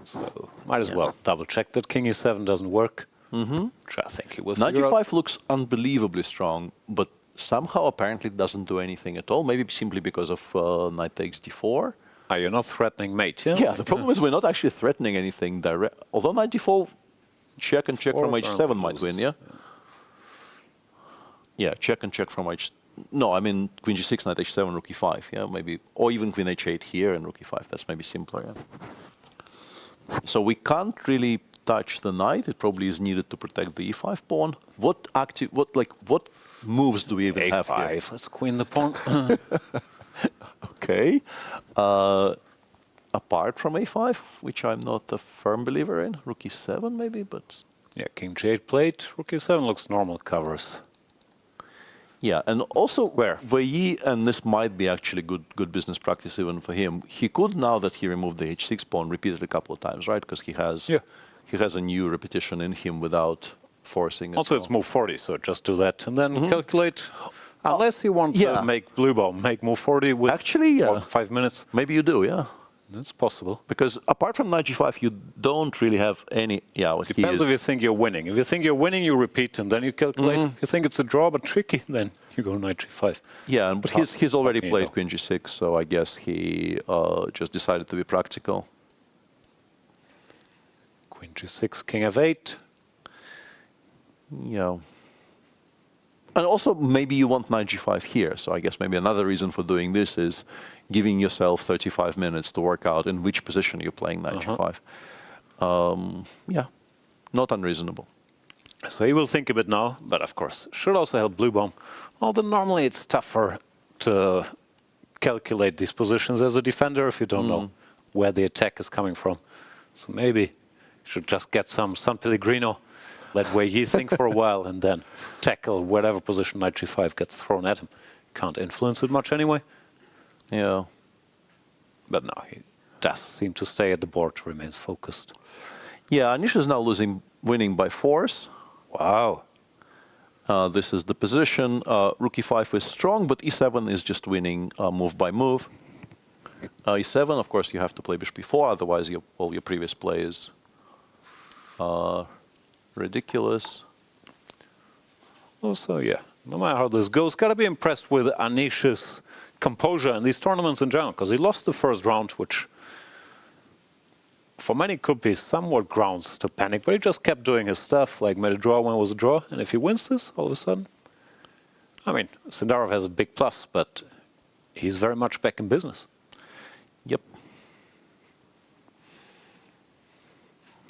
So might as well double check that king e7 doesn't work. Which I think he will Knight figure out. g5 looks unbelievably strong, but somehow apparently doesn't do anything at all. Maybe simply because of knight takes d4. You're not threatening mate, yeah? Yeah, the problem is we're not actually threatening anything direct. Although knight d4, check and check from h7 might win, yeah? Yeah, check and check from No, I mean queen g6, knight h7, rook e5, yeah, maybe, or even queen h8 here and rook e5. That's maybe simpler, yeah. So we can't really touch the knight. It probably is needed to protect the e5 pawn. What moves do we even have here? a5. Let's queen the pawn. Okay. Apart from a5, which I'm not a firm believer in, rook e7 maybe, but yeah, king g8 plate, rook e7 looks normal covers. Yeah, and also where Vaishali, and this might be actually good business practice even for him. He could, now that he removed the h6 pawn, repeat it a couple of times, right? Because he has a new repetition in him without forcing it. Also, it's move 40, so just do that and then calculate. Unless you want to make Bluebaum, make move 40 with actually 5 minutes. Maybe you do, yeah. That's possible. Because apart from knight g5, you don't really have any... Yeah, depends if you think you're winning. If you think you're winning, you repeat and then you calculate. If you think it's a draw but tricky, then you go knight g5. Yeah, but he's already played queen g6, so I guess he just decided to be practical. Queen g6, king f8. Yeah. And also, maybe you want knight g5 here, so I guess maybe another reason for doing this is giving yourself 35 minutes to work out in which position you're playing knight g5. Yeah, not unreasonable. So he will think a bit now, but of course, should also help Bluebaum. Although normally it's tougher to calculate these positions as a defender if you don't know where the attack is coming from. So maybe you should just get some San Pellegrino, let Weiji think for a while and then tackle whatever position knight g5 gets thrown at him. Can't influence it much anyway. Yeah. But no, he does seem to stay at the board, remains focused. Yeah, Anish is now winning by force. Wow. This is the position. Rook e5 is strong, but e7 is just winning move by move. e7, of course, you have to play bishop e4, otherwise all your previous play is ridiculous. Also, yeah, no matter how this goes, gotta be impressed with Anish's composure in these tournaments in general, because he lost the first round, which for many could be somewhat grounds to panic, but he just kept doing his stuff, like made a draw when it was a draw, and if he wins this, all of a sudden, I mean, Sindarov has a big plus, but he's very much back in business. Yep.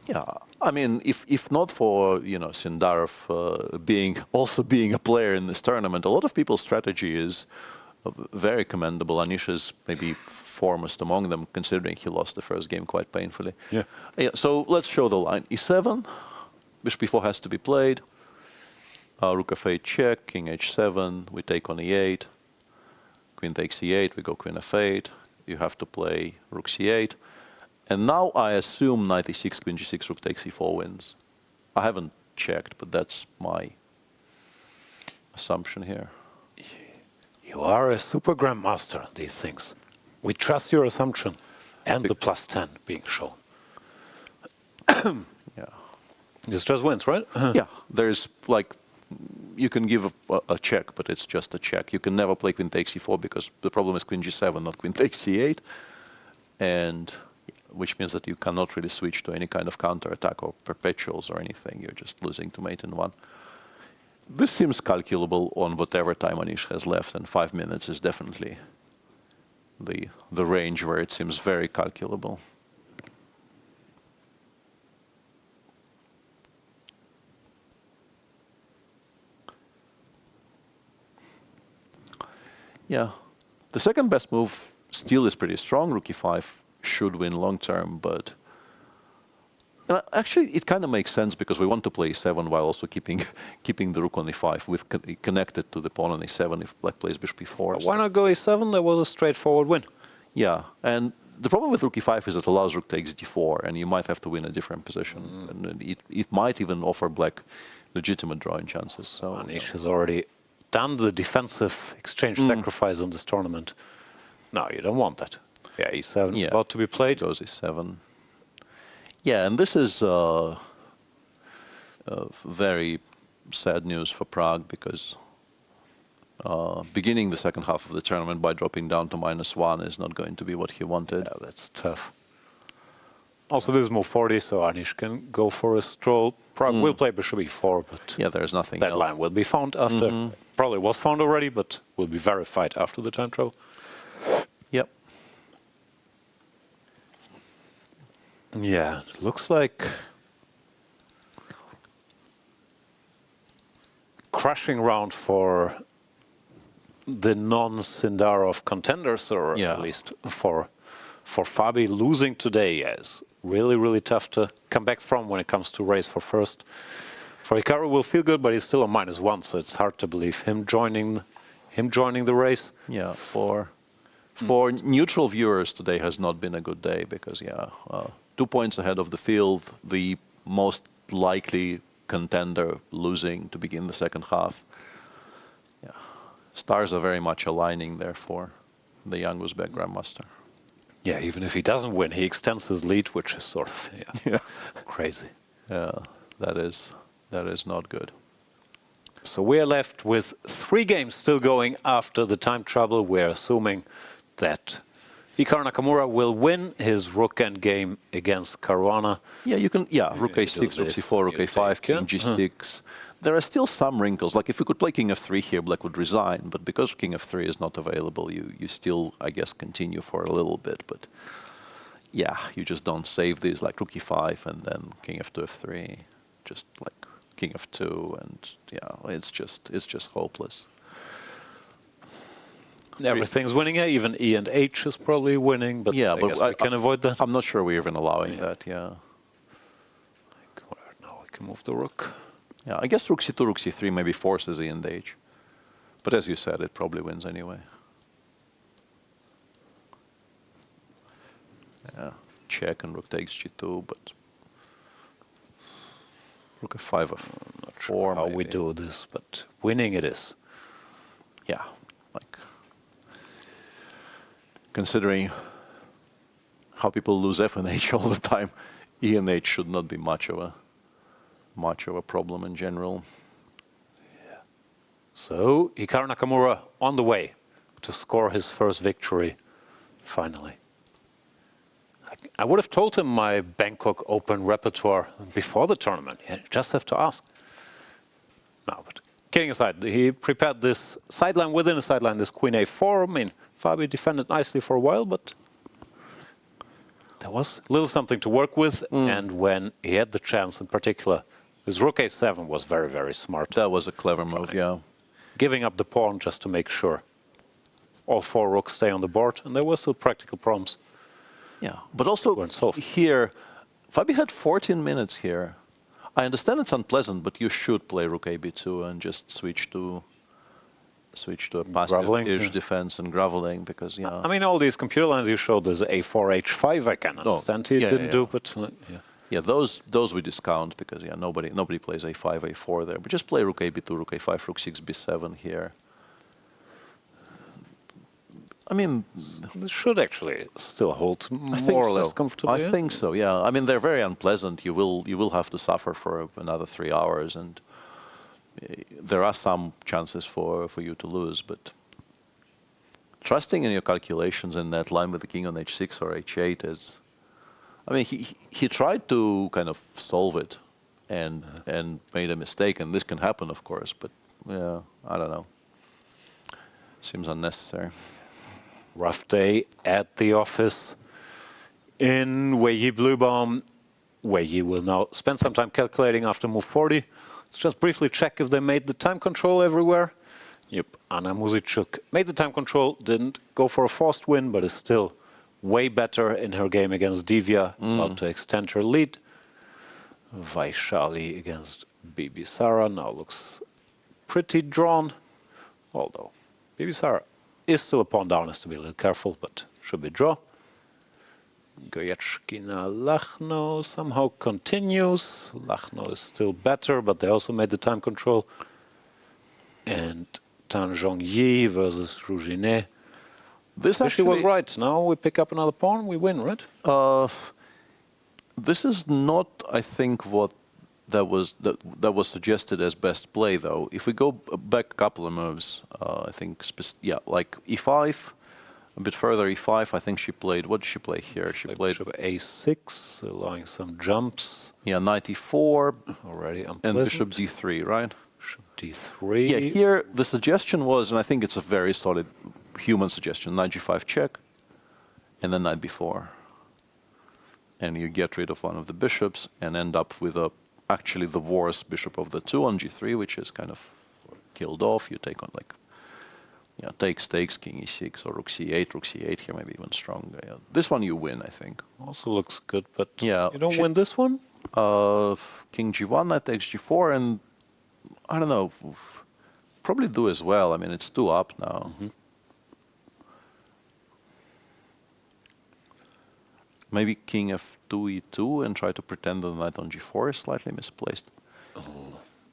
Yeah, I mean, if not for, you know, Sindarov being a player in this tournament, a lot of people's strategy is very commendable. Anish is maybe foremost among them, considering he lost the first game quite painfully. Yeah. So let's show the line. e7, bishop e4 has to be played. Rook f8 check, king h7, we take on e8. Queen takes e8, we go queen f8. You have to play rook c8. And now I assume knight e6, queen g6, rook takes e4 wins. I haven't checked, but that's my assumption here. You are a super grandmaster, these things. We trust your assumption and the plus 10 being shown. Yeah. This just wins, right? Yeah, there's like, you can give a check, but it's just a check. You can never play queen takes e4 because the problem is queen g7, not queen takes c8. And which means that you cannot really switch to any kind of counterattack or perpetuals or anything. You're just losing to mate in one. This seems calculable on whatever time Anish has left, and 5 minutes is definitely the range where it seems very calculable. Yeah, the second best move still is pretty strong. Rook e5 should win long term, but actually it kind of makes sense because we want to play e7 while also keeping the rook on e5 with connected to the pawn on e7 if black plays bishop e4. Why not go e7? There was a straightforward win. Yeah, and the problem with rook e5 is it allows rook takes d4, and you might have to win a different position, and it might even offer black legitimate drawing chances. So Anish has already done the defensive exchange sacrifice in this tournament. No, you don't want that. Yeah, e7 about to be played. Goes e7. Yeah, and this is very sad news for Prague because beginning the second half of the tournament by dropping down to -1 is not going to be what he wanted. Yeah, that's tough. Also, this is move 40, so Anish can go for a stroll. Prague will play bishop e4, but yeah, there's nothing that else. line will be found after. probably was found already, but will be verified after the time trial. Yep. Yeah, it looks like crushing round for the non-Sindarov contenders, or at least for Fabi. Losing today is really, really tough to come back from when it comes to race for first. For Hikaru will feel good, but he's still a -1, so it's hard to believe him joining the race. Yeah, for neutral viewers, today has not been a good day because 2 points ahead of the field, the most likely contender losing to begin the second half. Yeah, stars are very much aligning there for the young Uzbek grandmaster. Yeah, even if he doesn't win, he extends his lead, which is sort of crazy. Yeah, that is not good. So we're left with 3 games still going after the time trouble. We're assuming that Hikaru Nakamura will win his rook end game against Caruana. Yeah, you can. Yeah, rook a6, rook c4, rook a5, king g6. There are still some wrinkles. Like if we could play king f3 here, black would resign. But because king f3 is not available, you still, I guess, continue for a little bit. But yeah, you just don't save these like rook e5 and then king f2, f3, just like king f2, and yeah, it's just hopeless. Everything's winning here. Even e and h is probably winning, but yeah, I guess we can avoid that. I'm not sure we're even allowing that. Yeah. Now we can move the rook. Yeah, I guess rook c2, rook c3 maybe forces e and h, but as you said, it probably wins anyway. Yeah, check and rook takes g2, but rook f5 of I'm not sure how we do this, but winning it is. Yeah, like considering how people lose f and h all the time, e and h should not be much of a problem in general. Yeah. So Hikaru Nakamura on the way to score his first victory, finally. I would have told him my Bangkok Open repertoire before the tournament. You just have to ask. No, but kidding aside, he prepared this sideline within a sideline, this queen a4. I mean, Fabi defended nicely for a while, but there was a little something to work with. And when he had the chance in particular, his rook a7 was very, very smart. That was a clever move, yeah. Giving up the pawn just to make sure all 4 rooks stay on the board, and there were still practical problems. Yeah, but also here, Fabi had 14 minutes here. I understand it's unpleasant, but you should play rook a b2 and just switch to a passive-ish defense and groveling, because I mean, all these computer lines you showed, there's a4, h5. I can understand he didn't do, but yeah, those we discount because nobody plays a5, a4 there. But just play rook a b2, rook a5, rook 6, b7 here. I mean, this should actually still hold more or less comfortably. I think so. Yeah. I mean, they're very unpleasant. You will have to suffer for another 3 hours, and there are some chances for you to lose. But trusting in your calculations in that line with the king on h6 or h8 is. I mean, he tried to kind of solve it, and made a mistake, and this can happen, of course. But yeah, I don't know. Seems unnecessary. Rough day at the office in Wenjun Bluebaum. Wenjun will now spend some time calculating after move 40. Let's just briefly check if they made the time control everywhere. Yep, Anna Muzychuk made the time control, didn't go for a forced win, but is still way better in her game against Divya, about to extend her lead. Vaishali against Bibisara now looks pretty drawn, although Bibisara is still a pawn down, has to be a little careful, but should be draw. Goryachkina Lagno somehow continues. Lagno is still better, but they also made the time control. And Zhongyi versus Ruzhine. This actually was right. Now we pick up another pawn, we win, right? This is not, I think, what that was suggested as best play, though. If we go back a couple of moves, I think, like e5, a bit further e5. I think she played. What did she play here? She played bishop a6, allowing some jumps. Yeah, knight e4 already, and bishop d3, right? d3. Yeah, here the suggestion was, and I think it's a very solid human suggestion, knight g5 check, and then knight b4. And you get rid of one of the bishops and end up with actually the worst bishop of the two on g3, which is kind of killed off. You take on like, takes, king e6, or rook c8 here, maybe even stronger. Yeah. This one you win, I think. Also looks good, but yeah, you don't win this one? King g1, knight takes g4, and I don't know, probably do as well. I mean, it's 2 up now. Maybe king f2, e2, and try to pretend that the knight on g4 is slightly misplaced.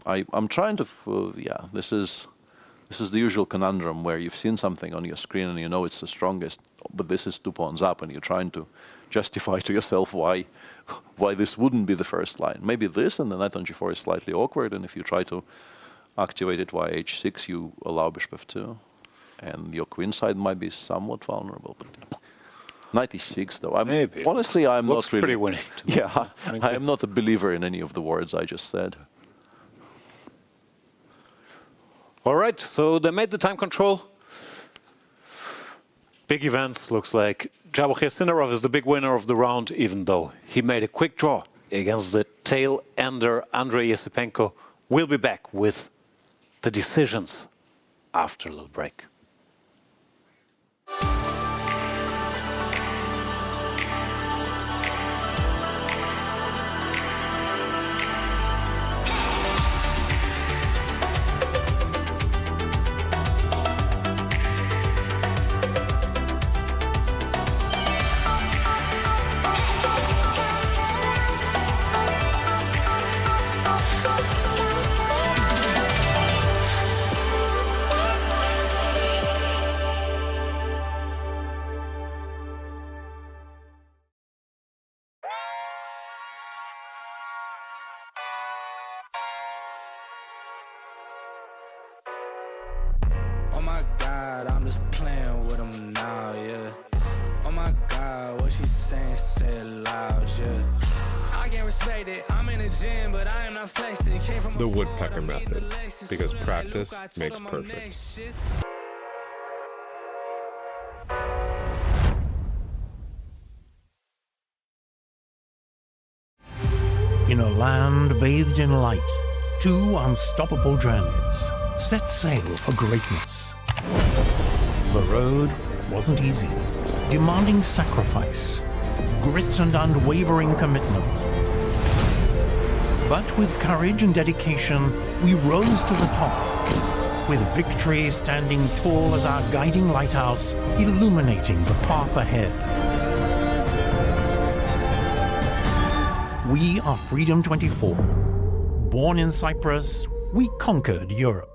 I'm trying to, this is the usual conundrum where you've seen something on your screen and you know it's the strongest, but this is 2 pawns up, and you're trying to justify to yourself why this wouldn't be the first line. Maybe this, and the knight on g4 is slightly awkward, and if you try to activate it via h6, you allow bishop f2, and your queen side might be somewhat vulnerable. But knight e6, though. Honestly, I'm not really pretty winning. Yeah, I am not a believer in any of the words I just said. All right, so they made the time control. Big events, looks like Javokhir Sindarov is the big winner of the round, even though he made a quick draw against the tail-ender Andrey Esipenko. We'll be back with the decisions after a little break. Oh my God, I'm just playing with them now, yeah. Oh my God, what she saying, say it loud, yeah. I can't respect it, I'm in the gym, but I am not flexing. Came from The woodpecker method, because practice makes perfect. In a land bathed in light, 2 unstoppable journeys set sail for greatness. The road wasn't easy, demanding sacrifice, grit and unwavering commitment. But with courage and dedication, we rose to the top, with victory standing tall as our guiding lighthouse, illuminating the path ahead. We are Freedom 24. Born in Cyprus, we conquered Europe.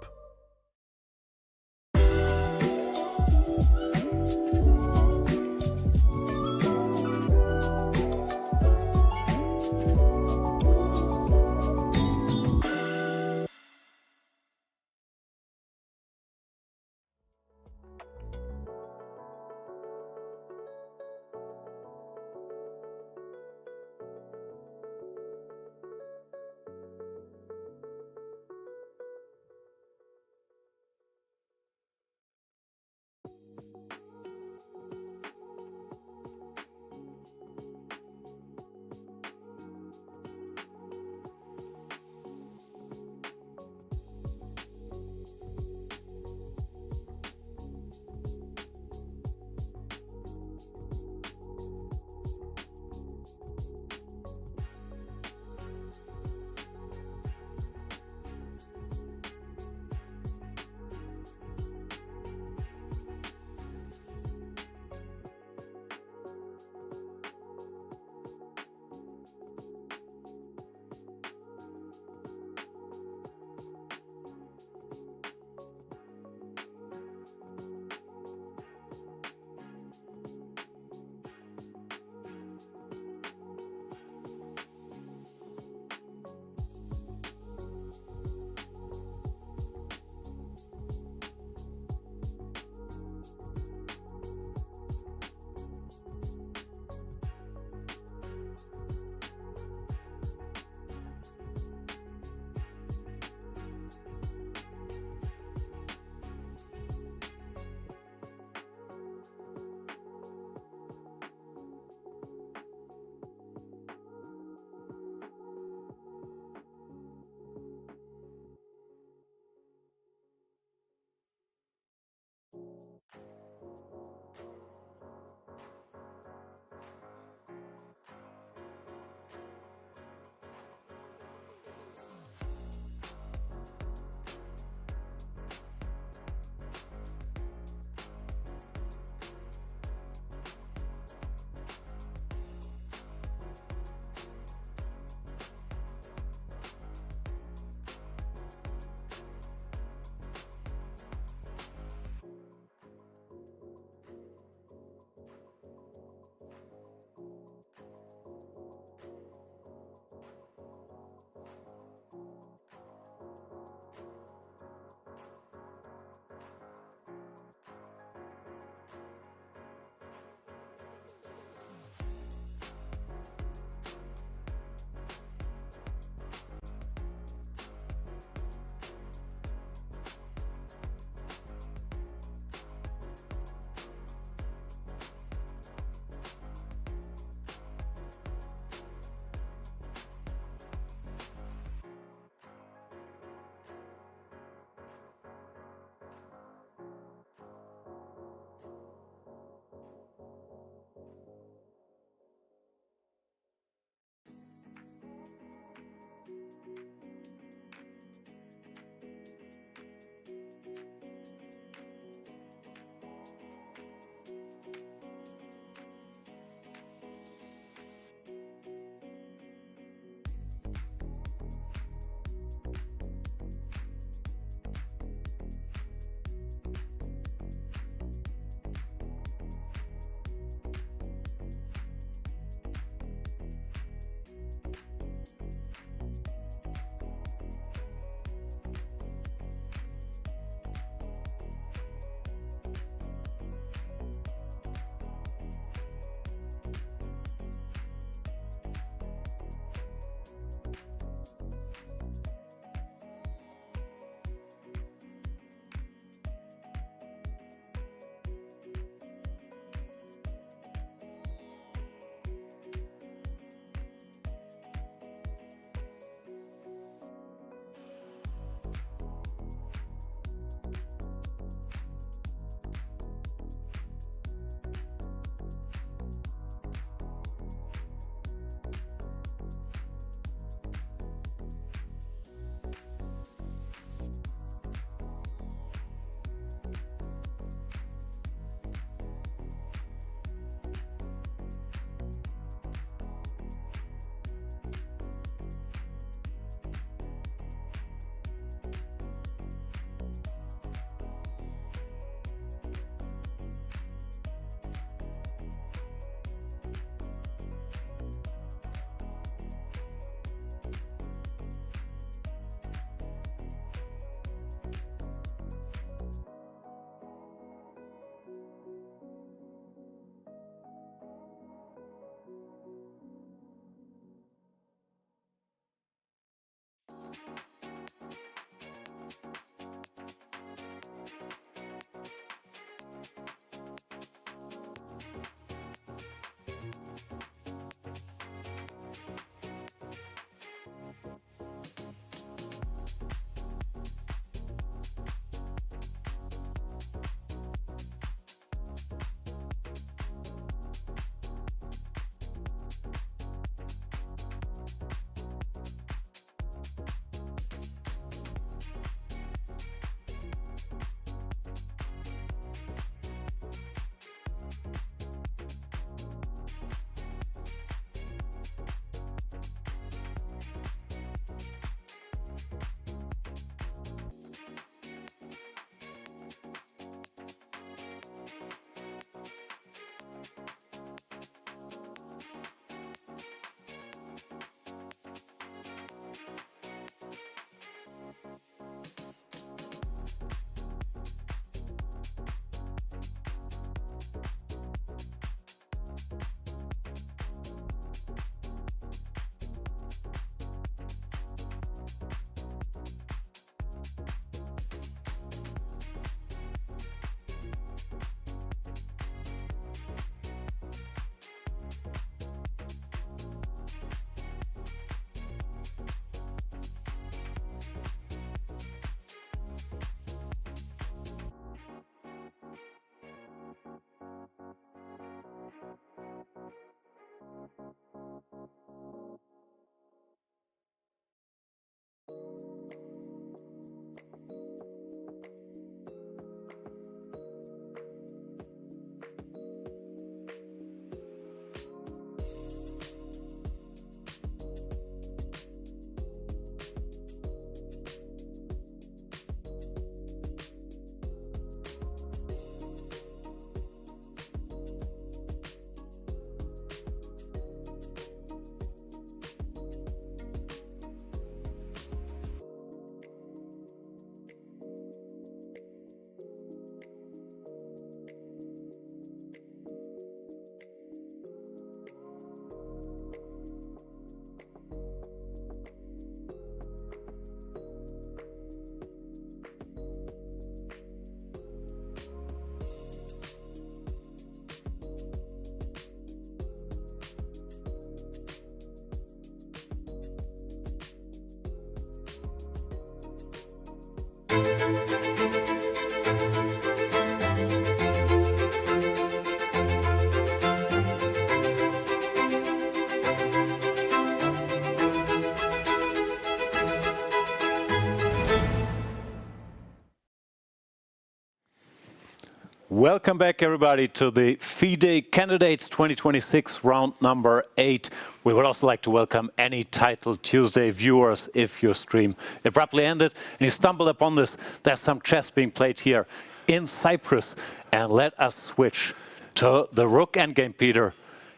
Welcome back, everybody, to the FIDE Candidates 2026 round number 8. We would also like to welcome any Title Tuesday viewers if your stream abruptly ended and you stumbled upon this. There's some chess being played here in Cyprus. And let us switch to the rook endgame, Peter.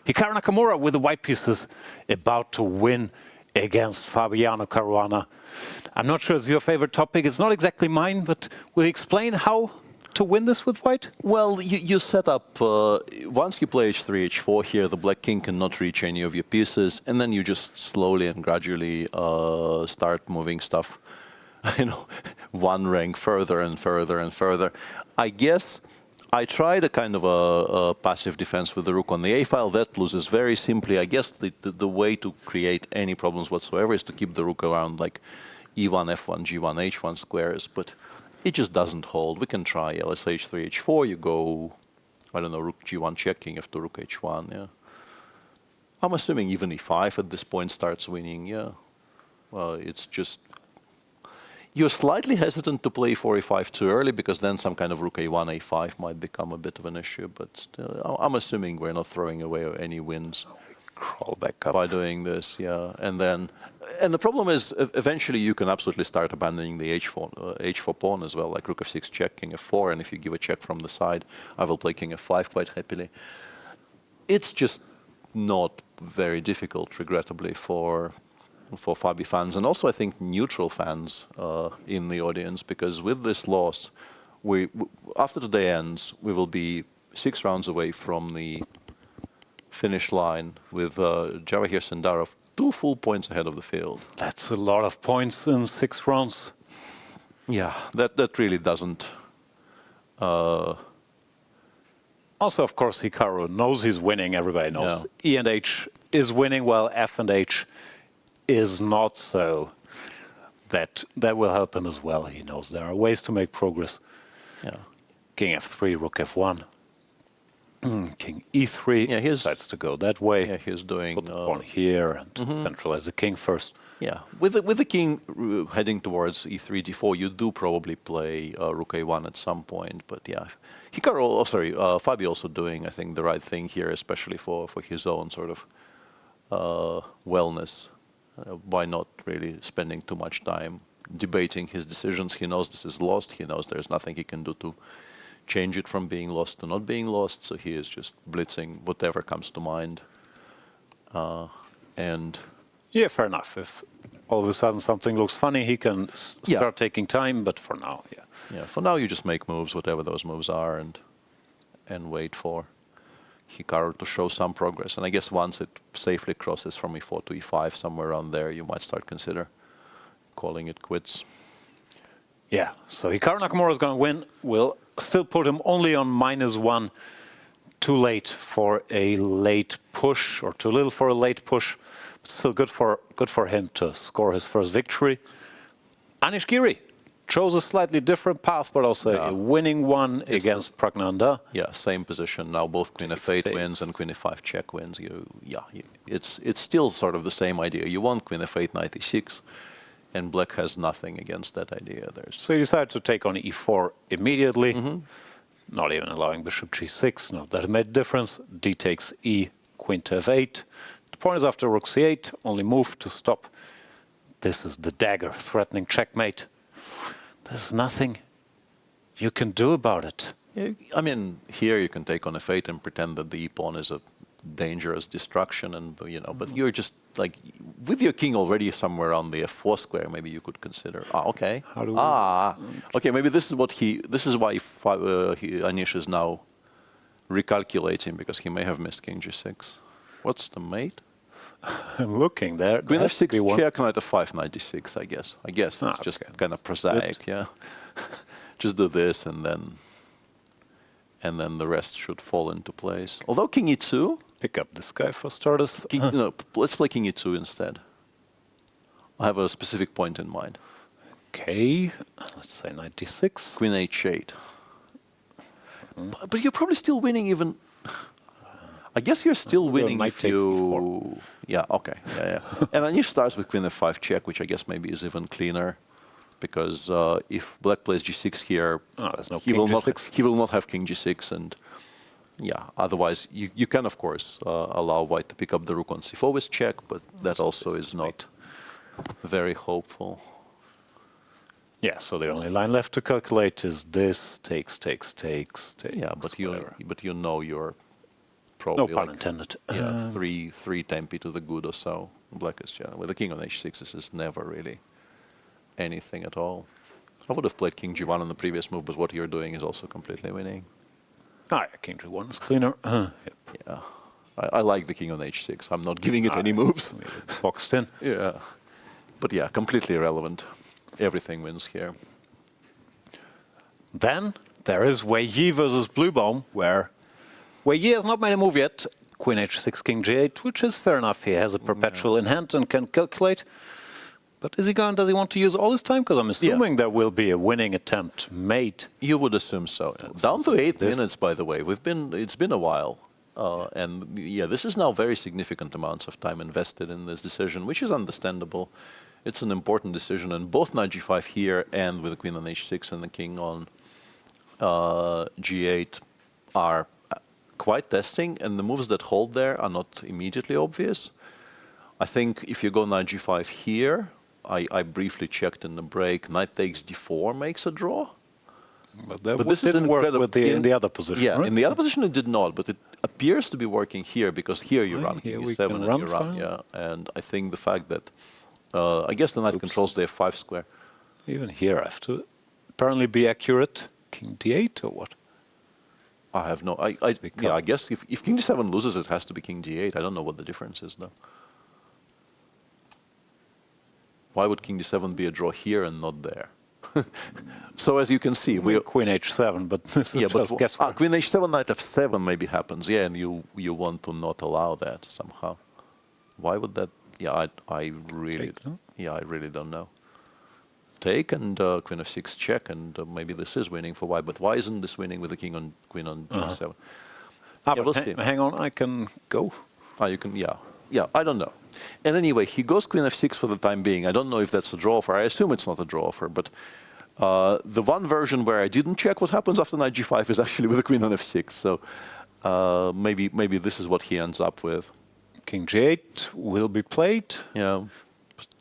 Hikaru Nakamura with the white pieces about to win against Fabiano Caruana. I'm not sure it's your favorite topic. It's not exactly mine, but will you explain how to win this with white? Well, you set up, once you play h3, h4 here, the black king cannot reach any of your pieces, and then you just slowly and gradually start moving stuff, one rank further and further and further. I guess I tried a kind of a passive defense with the rook on the a file. That loses very simply. I guess the way to create any problems whatsoever is to keep the rook around like e1, f1, g1, h1 squares, but it just doesn't hold. We can try, let's say h3, h4, you go, I don't know, rook g1 checking, f2, rook h1, yeah. I'm assuming even e5 at this point starts winning, yeah. Well, it's just, you're slightly hesitant to play 4 e5 too early, because then some kind of rook a1, a5 might become a bit of an issue, but still, I'm assuming we're not throwing away any wins. Crawl back up by doing this, yeah. And the problem is, eventually you can absolutely start abandoning the h4 pawn as well, like rook f6 check, king f4, and if you give a check from the side, I will play king f5 quite happily. It's just not very difficult, regrettably, for Fabi fans, and also I think neutral fans in the audience, because with this loss, after today ends, we will be 6 rounds away from the finish line with Javokhir Sindarov 2 full points ahead of the field. That's a lot of points in 6 rounds. Yeah, that really doesn't. Also, of course, Hikaru knows he's winning. Everybody knows. Yeah. E and H is winning, while F and H is not. So that will help him as well. He knows there are ways to make progress. Yeah. King F3, rook F1. King E3, yeah, he decides to go that way. Yeah, he's doing... Put the pawn here and centralize the king first. Yeah, with the king heading towards E3, D4, you do probably play rook A1 at some point, but yeah. Hikaru, Fabi also doing, I think, the right thing here, especially for his own sort of wellness, by not really spending too much time debating his decisions. He knows this is lost, he knows there's nothing he can do to change it from being lost to not being lost, so he is just blitzing whatever comes to mind. And yeah, fair enough. If all of a sudden something looks funny, he can start taking time, but for now, yeah. Yeah, for now you just make moves, whatever those moves are, and wait for Hikaru to show some progress. And I guess once it safely crosses from e4 to e5, somewhere around there, you might start consider calling it quits. Yeah, so Hikaru Nakamura is going to win. We'll still put him only on -1. Too late for a late push, or too little for a late push. But still good for him to score his first victory. Anish Giri chose a slightly different path, but also a winning one against Praggnanandhaa. Yeah, same position now. Both queen f8 wins and queen f5 check wins. It's still sort of the same idea. You want queen f8, knight e6. And black has nothing against that idea. So you decided to take on e4 immediately, not even allowing bishop g6. Not that it made a difference. D takes e, queen to f8. The point is after rook c8, only move to stop. This is the dagger, threatening checkmate. There's nothing you can do about it. Yeah, I mean, here you can take on f8 and pretend that the e pawn is a dangerous destruction, and but you're just like with your king already somewhere on the f4 square. Maybe you could consider. Okay. Okay. Maybe this is why Anish is now recalculating, because he may have missed king g6. What's the mate? I'm looking there. Queen f6 check, knight f5, knight d6. I guess it's just kind of prosaic. Yeah. Just do this, and then the rest should fall into place. Although king e2... Pick up this guy for starters. No, let's play king e2 instead. I have a specific point in mind. Okay, let's say knight d6. Queen h8. But you're probably still winning even... I guess you're still winning if you... Yeah, okay. Yeah. And Anish starts with queen f5 check, which I guess maybe is even cleaner. because if Black plays G6 here, there's no he will G6. not have King G6, and yeah, otherwise you can of course allow White to pick up the Rook on C4 with check, but that also is not very hopeful. Yeah, so the only line left to calculate is this takes. Yeah, but you know you're probably no pun intended. Yeah, three tempi to the good or so. Black is with the king on H6. This is never really anything at all. I would have played King G1 on the previous move, but what you're doing is also completely winning. Ah, yeah, King G1 is cleaner. Yep. Yeah, I like the king on H6. I'm not giving it any moves. Boxed in. Yeah, but yeah, completely irrelevant. Everything wins here. Then there is Wei Yi versus Bluebaum, where Wei Yi has not made a move yet. Queen H6, King G8, which is fair enough. He has a perpetual in hand and can calculate. But is he going? Does he want to use all his time? Because I'm assuming there will be a winning attempt made. You would assume so. Down to 8 minutes, by the way. It's been a while, and yeah, this is now very significant amounts of time invested in this decision, which is understandable. It's an important decision, and both knight G5 here and with the queen on H6 and the king on G8 are quite testing, and the moves that hold there are not immediately obvious. I think if you go knight G5 here, I briefly checked in the break, knight takes D4 makes a draw. But this didn't work with in the other position, Yeah, right? in the other position it did not, but it appears to be working here, because here you run King E7 and you run, yeah. And I think the fact that, I guess the knight controls the F5 square. Even here I have to apparently be accurate. King D8 or what? I have no, I guess if King D7 loses, it has to be King D8. I don't know what the difference is though. Why would King D7 be a draw here and not there? So as you can see, we Queen H7, but this is just guesswork. Queen H7, Knight F7 maybe happens, yeah, and you want to not allow that somehow. Why would that? Yeah, I really, I really don't know. Take and Queen F6 check, and maybe this is winning for White. But why isn't this winning with the king on Queen on G7? We'll hang on, I can go. You can, yeah, I don't know. And anyway, he goes Queen F6 for the time being. I don't know if that's a draw offer. I assume it's not a draw offer, but the one version where I didn't check what happens after knight G5 is actually with the Queen on F6. So maybe this is what he ends up with. King G8 will be played. Yeah.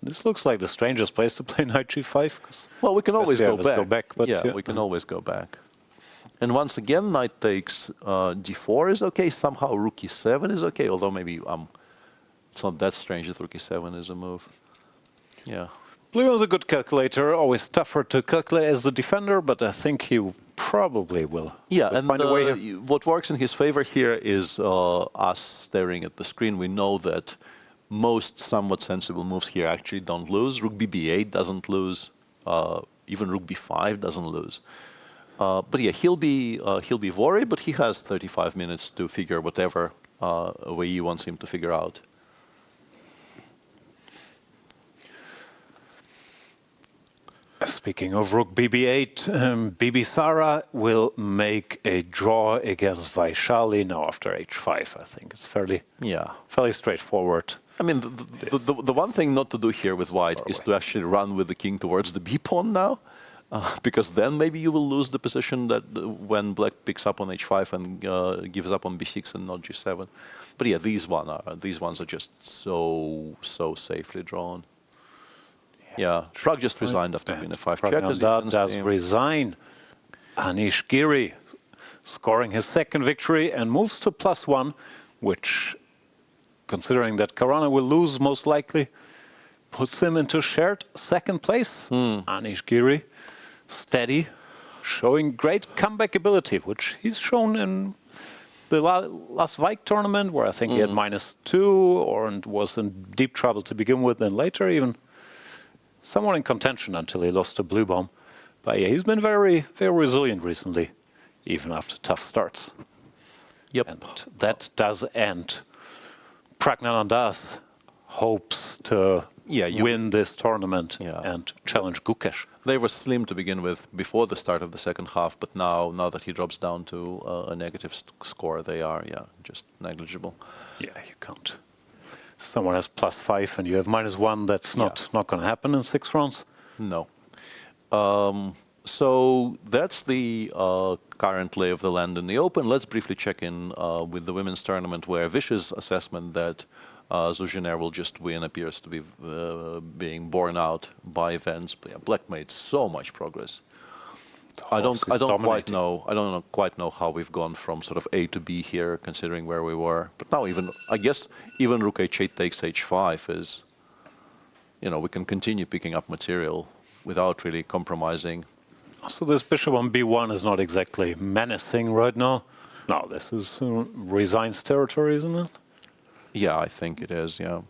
This looks like the strangest place to play knight G5. Well, we can always go back. But yeah, we can always go back. And once again, knight takes D4 is okay. Somehow Rook E7 is okay, although maybe it's not that strange that Rook E7 is a move. Yeah. Blue is a good calculator, always tougher to calculate as the defender, but I think he probably will. Yeah, and find a way what works in his favor here is us staring at the screen. We know that most somewhat sensible moves here actually don't lose. Rook BB8 doesn't lose. Even Rook B5 doesn't lose. But yeah, he'll be worried, but he has 35 minutes to figure whatever way he wants him to figure out. Speaking of Rook BB8, Bibisara will make a draw against Vaishali now after H5. I think it's fairly straightforward. I mean, the one thing not to do here with White is to actually run with the king towards the B pawn now, because then maybe you will lose the position that when Black picks up on H5 and gives up on B6 and not G7. But yeah, these ones are just so safely drawn. Yeah, Prag just resigned after being a 5 check. Praggnanandhaa does resign. Anish Giri scoring his second victory and moves to +1, which, considering that Caruana will lose most likely, puts him into shared second place. Anish Giri, steady, showing great comeback ability, which he's shown in the last FIDE tournament, where I think he had -2 and was in deep trouble to begin with, and later even somewhat in contention until he lost to Bluebaum. But yeah, he's been very, very resilient recently, even after tough starts. Yep. And that does end Praggnanandhaa's hopes to win this tournament and challenge Gukesh. They were slim to begin with before the start of the second half, but now that he drops down to a negative score, they are just negligible. Yeah, you can't. If someone has +5 and you have -1, that's not going to happen in 6 rounds. No. So that's the current lay of the land in the Open. Let's briefly check in with the women's tournament, where Vishy's assessment that Jiner will just win appears to be being borne out by events. But yeah, Black made so much progress. I don't quite know how we've gone from sort of A to B here, considering where we were. But now I guess even Rook H8 takes H5 is, we can continue picking up material without really compromising. So this bishop on B1 is not exactly menacing right now. No, this is resigns territory, isn't it? Yeah, I think it is, yeah.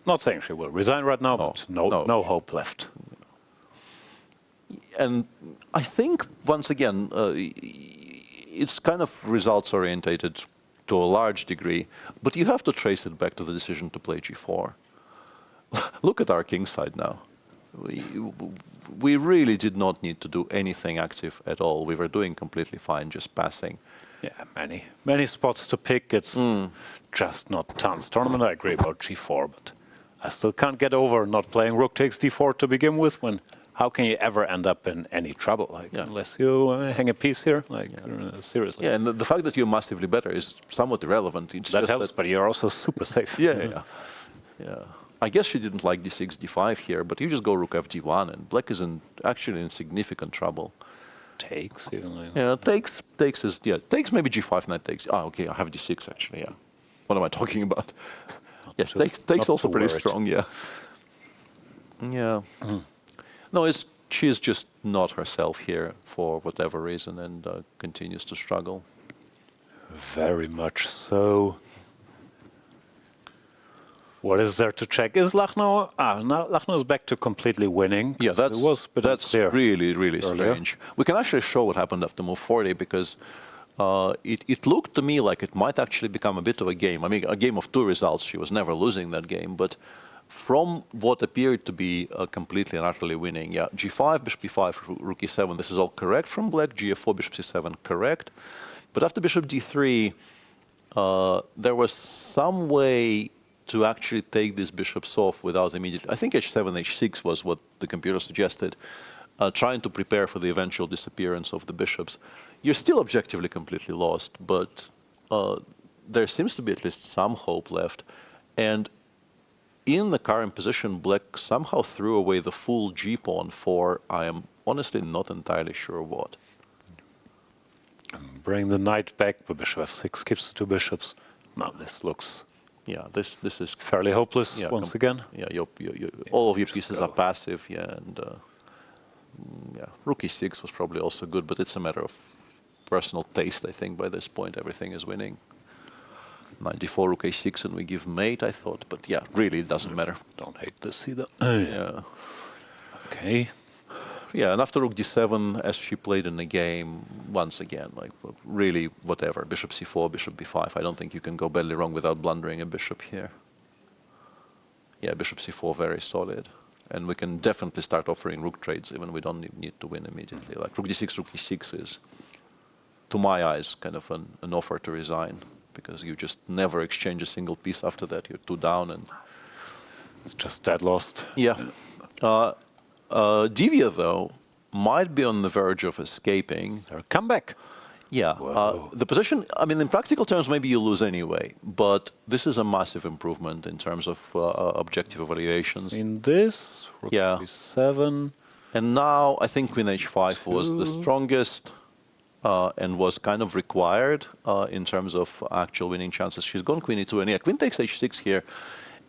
Not saying she will resign right now, but no hope left. And I think, once again, it's kind of results-orientated to a large degree, but you have to trace it back to the decision to play G4. Look at our king side now. We really did not need to do anything active at all. We were doing completely fine, just passing. Yeah, many spots to pick. It's just not tons. Tournament, I agree about G4, but I still can't get over not playing Rook takes D4 to begin with. How can you ever end up in any trouble? Unless you hang a piece here, seriously. Yeah, and the fact that you're massively better is somewhat irrelevant. That helps, but you're also super safe. Yeah. I guess she didn't like D6, D5 here, but you just go Rook F D1, and Black is actually in significant trouble. Takes, even like... Yeah, takes maybe G5, Knight takes. Okay, I have D6 actually, yeah. What am I talking about? Yes, takes also pretty strong, yeah. Yeah. No, she is just not herself here for whatever reason, and continues to struggle. Very much so. What is there to check? Is Lagno? Now Lagno is back to completely winning. Yeah, that's really, really strange. We can actually show what happened after move 40, because it looked to me like it might actually become a bit of a game. I mean, a game of two results. She was never losing that game, but from what appeared to be completely and utterly winning, yeah, G5, Bishop B5, Rook E7, this is all correct from Black. G4, Bishop C7, correct. But after Bishop D3, there was some way to actually take these bishops off without immediately... I think H7, H6 was what the computer suggested, trying to prepare for the eventual disappearance of the bishops. You're still objectively completely lost, but there seems to be at least some hope left. And in the current position, Black somehow threw away the full G-pawn for, I am honestly not entirely sure what. Bring the knight back, but Bishop F6 keeps the two bishops. Now this looks... Yeah, this is fairly hopeless once again. Yeah, all of your pieces are passive, and Rook E6 was probably also good, but it's a matter of personal taste, I think. By this point, everything is winning. 94 Rook A6, and we give mate, I thought, but yeah, really, it doesn't matter. Don't hate this either. Yeah. Okay. Yeah, and after Rook D7, as she played in the game, once again, like really whatever, Bishop C4, Bishop B5. I don't think you can go badly wrong without blundering a bishop here. Yeah, Bishop C4, very solid. And we can definitely start offering rook trades, even we don't need to win immediately. Like Rook D6, Rook E6 is, to my eyes, kind of an offer to resign, because you just never exchange a single piece after that. You're two down, and it's just dead lost. Yeah. Divya, though, might be on the verge of escaping. Her comeback. Yeah. The position, I mean, in practical terms, maybe you lose anyway, but this is a massive improvement in terms of objective evaluations. In this, Rook E7. And now I think Queen H5 was the strongest and was kind of required in terms of actual winning chances. She's gone Queen E2, and yeah, Queen takes H6 here.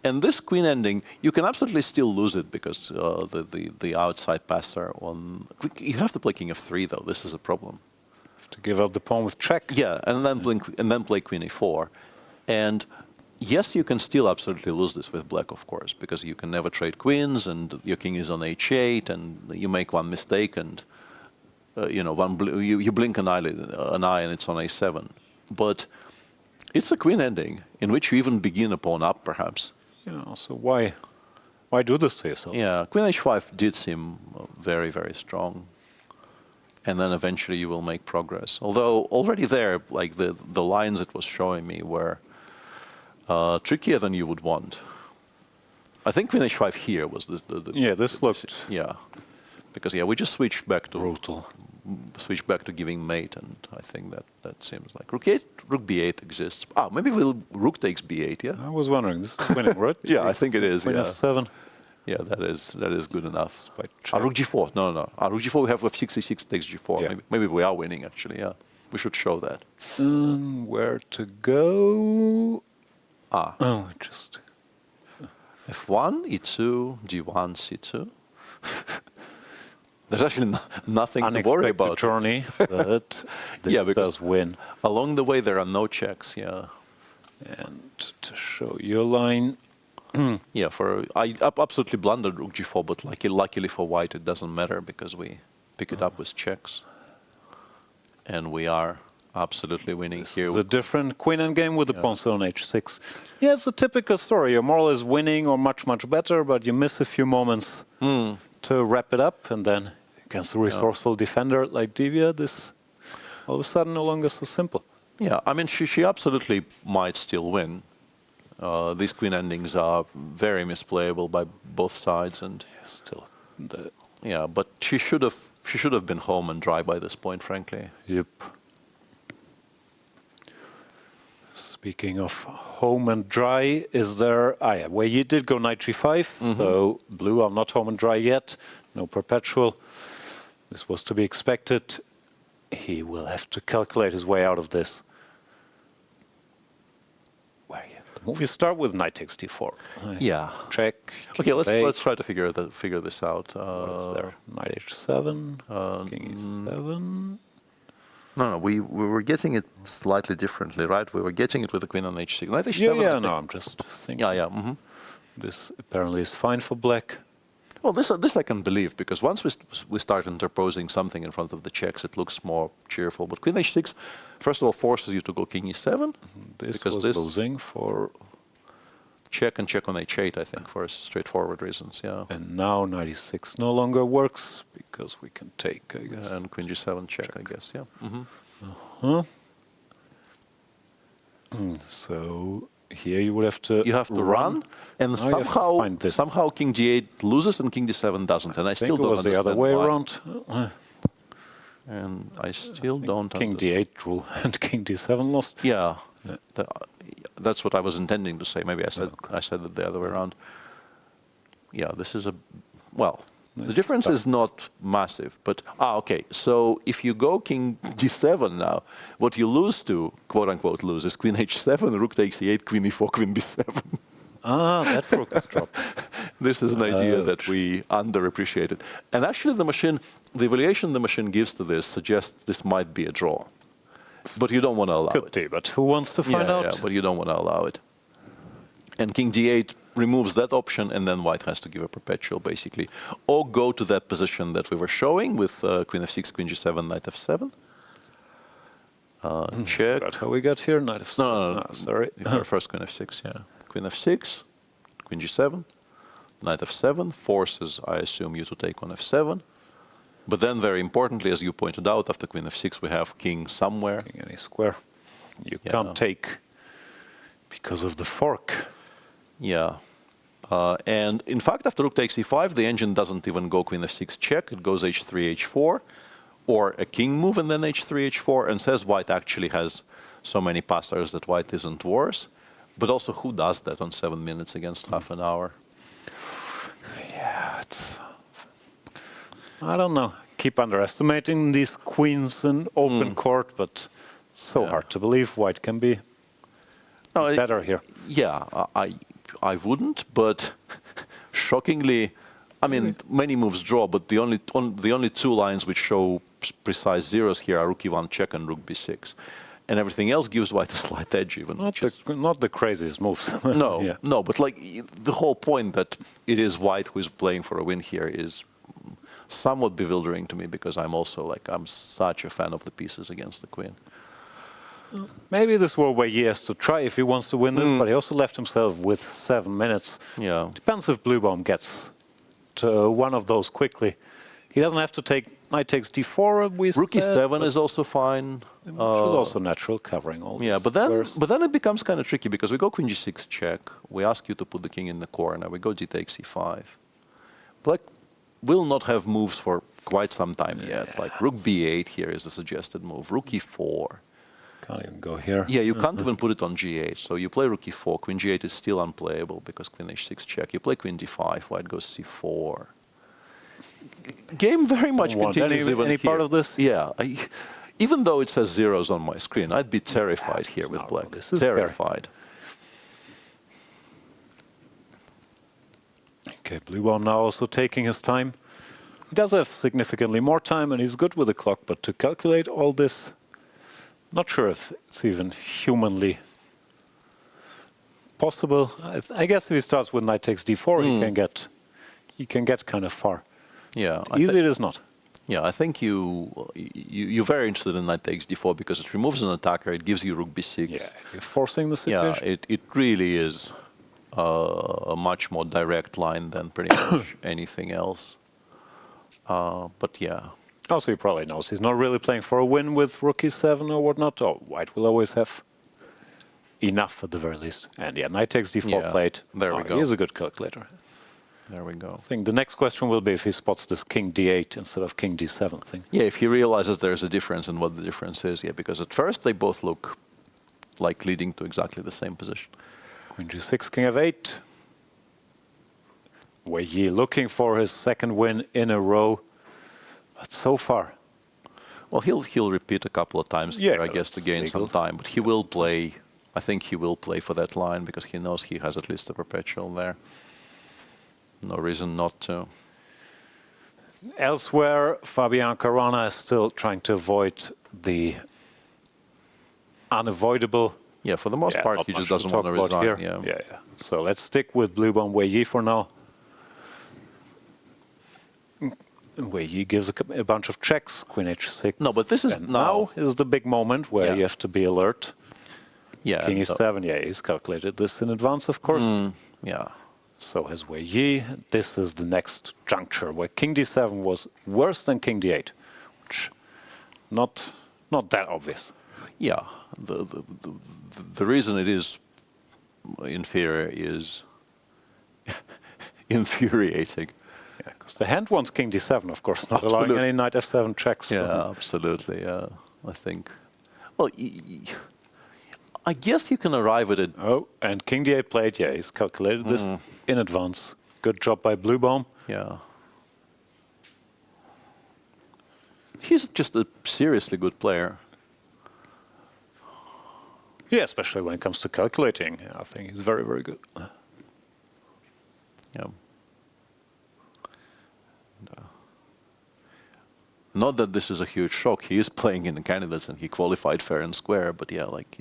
And this queen ending, you can absolutely still lose it because the outside passer on... You have to play King F3, though. This is a problem. Have to give up the pawn with check. Yeah, and then play Queen E4. And yes, you can still absolutely lose this with Black, of course, because you can never trade queens, and your king is on H8, and you make one mistake, and you blink an eye, and it's on A7. But it's a queen ending in which you even begin a pawn up, perhaps. Yeah, so why do this to yourself? Yeah, Queen H5 did seem very, very strong. And then eventually you will make progress. Although already there, like the lines it was showing me were trickier than you would want. I think Queen H5 here was yeah, this looked Because we just switched back to brutal. Switch back to giving mate, and I think that seems like rook b8 exists. Maybe rook takes b8. Yeah, I was wondering. This is winning, right? Yeah, I think it is. Queen f7. Yeah, that is good enough. Rook g4. No. Rook g4. We have with 6 takes g4. Yeah. Maybe we are winning actually. Yeah, we should show that. Where to go? Just f1, e2, d1, c2. There's actually nothing to worry about. Journey, but this does win. Along the way there are no checks. Yeah, and to show your line. Yeah, I absolutely blundered rook g4, but luckily for white it doesn't matter because we pick it up with checks, and we are absolutely winning here. The different queen endgame with the pawn still on h6. Yeah, it's a typical story. You're more or less winning or much better, but you miss a few moments to wrap it up, and then against a resourceful defender like Divya, this all of a sudden no longer so simple. Yeah, I mean she absolutely might still win. These queen endings are very misplayable by both sides, and but she should have been home and dry by this point, frankly. Yep. Speaking of home and dry, is there? Well, you did go knight g5, so blue are not home and dry yet. No perpetual. This was to be expected. He will have to calculate his way out of this. You start with knight takes d4. Yeah. Check. Okay, let's try to figure this out. What is there? Knight h7. King e7. No, we were getting it slightly differently, right? We were getting it with the queen on h6. Knight h7. Yeah. No, I'm just thinking. Yeah. This apparently is fine for black. Well, this I can believe, because once we start interposing something in front of the checks, it looks more cheerful. But queen h6, first of all, forces you to go king e7. This was losing for check and check on h8, I think, for straightforward reasons. Yeah. And now knight e6 no longer works because we can take, I guess. And queen g7 check, I guess. Yeah. So here you would have to. You have to run. And somehow king d8 loses and king d7 doesn't, and I still don't understand the other way around. And I still don't. King d8 drew and king d7 lost. Yeah, that's what I was intending to say. Maybe I said it the other way around. Yeah, this is the difference is not massive, but okay. So if you go king d7 now, what you lose to, quote unquote, lose is queen h7, rook takes e8, queen e4, queen b7. That rook is dropped. This is an idea that we underappreciated. And actually the evaluation the machine gives to this suggests this might be a draw. But you don't want to allow it. Could be, but who wants to find out? Yeah, but you don't want to allow it. And king d8 removes that option, and then white has to give a perpetual, basically. Or go to that position that we were showing with queen f6, queen g7, knight f7. Check. How we got here? Knight f7. No, sorry. First queen f6, yeah. Queen f6, queen g7, knight f7, forces, I assume, you to take on f7. But then, very importantly, as you pointed out, after queen f6, we have king somewhere. King any square. You can't take because of the fork. Yeah. And in fact, after rook takes e5, the engine doesn't even go queen f6 check. It goes h3, h4, or a king move and then h3, h4, and says white actually has so many passers that white isn't worse. But also, who does that on 7 minutes against half an hour? Yeah, I don't know. Keep underestimating these queens in open court, but hard to believe white can be better here. Yeah, I wouldn't, but shockingly, I mean, many moves draw, but the only two lines which show precise zeros here are rook e1 check and rook b6. And everything else gives white a slight edge, even. Not the craziest moves. No, but like the whole point that it is white who is playing for a win here is somewhat bewildering to me, because I'm such a fan of the pieces against the queen. Maybe this will where he has to try if he wants to win this, but he also left himself with 7 minutes. Yeah. Depends if Bluebaum gets to one of those quickly. He doesn't have to take knight takes d4. Rook e7 is also fine. Which is also natural, covering all. Yeah, but then it becomes kind of tricky, because we go queen g6 check. We ask you to put the king in the corner. We go d takes e5. Black will not have moves for quite some time yet. Like rook b8 here is a suggested move. Rook e4. Can't even go here. Yeah, you can't even put it on g8. So you play rook e4. Queen g8 is still unplayable because queen h6 check. You play queen d5. White goes c4. Game very much continues even any part of this? Yeah. Even though it says zeros on my screen, I'd be terrified here with black. This is terrified. Okay, Bluebaum now also taking his time. He does have significantly more time and he's good with the clock, but to calculate all this, not sure if it's even humanly possible. I guess if he starts with knight takes d4, he can get kind of far. Yeah, easy it is not. Yeah, I think you're very interested in knight takes d4 because it removes an attacker, it gives you rook b6. Yeah, you're forcing the situation. Yeah, it really is a much more direct line than pretty much anything else. But yeah. Also, he probably knows he's not really playing for a win with rook e7 or whatnot. Or White will always have enough at the very least. And yeah, knight takes d4 played. There we go. He is a good calculator. There we go. I think the next question will be if he spots this king d8 instead of king d7 thing. Yeah, if he realizes there's a difference and what the difference is. Yeah, because at first they both look like leading to exactly the same position. Queen g6, king f8. Weiyi looking for his second win in a row. But so far. Well, he'll repeat a couple of times here, I guess, to gain some time. But he will play, I think he will play for that line because he knows he has at least a perpetual there. No reason not to. Elsewhere, Fabiano Caruana is still trying to avoid the unavoidable. Yeah, for the most part, he just doesn't want to resign. Yeah. So let's stick with Bluebaum Weiyi for now. Weiyi gives a bunch of checks, queen h6. No, but this is now is the big moment where you have to be alert. Yeah, king e7, he's calculated this in advance, of course. Yeah. So has Weiyi. This is the next juncture where king d7 was worse than king d8, which not that obvious. Yeah, the reason it is inferior is infuriating. Yeah, because the hand wants king d7, of course, not allowing any knight f7 checks. Yeah, absolutely. Yeah, I think. Well, I guess you can arrive at it. Oh, and king d8 played. Yeah, he's calculated this in advance. Good job by Bluebaum. Yeah. He's just a seriously good player. Yeah, especially when it comes to calculating. I think he's very, very good. Yeah. Not that this is a huge shock. He is playing in the candidates and he qualified fair and square. But yeah, like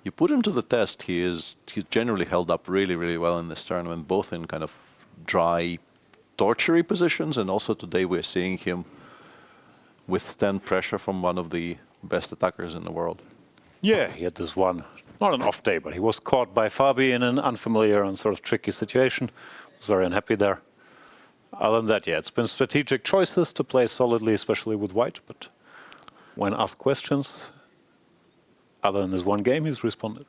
you put him to the test. He's generally held up really, really well in this tournament, both in kind of dry, tortury positions, and also today we're seeing him withstand pressure from one of the best attackers in the world. Yeah, he had this one, not an off day, but he was caught by Fabi in an unfamiliar and sort of tricky situation. Was very unhappy there. Other than that, yeah, it's been strategic choices to play solidly, especially with White, but when asked questions, other than this one game, he's responded.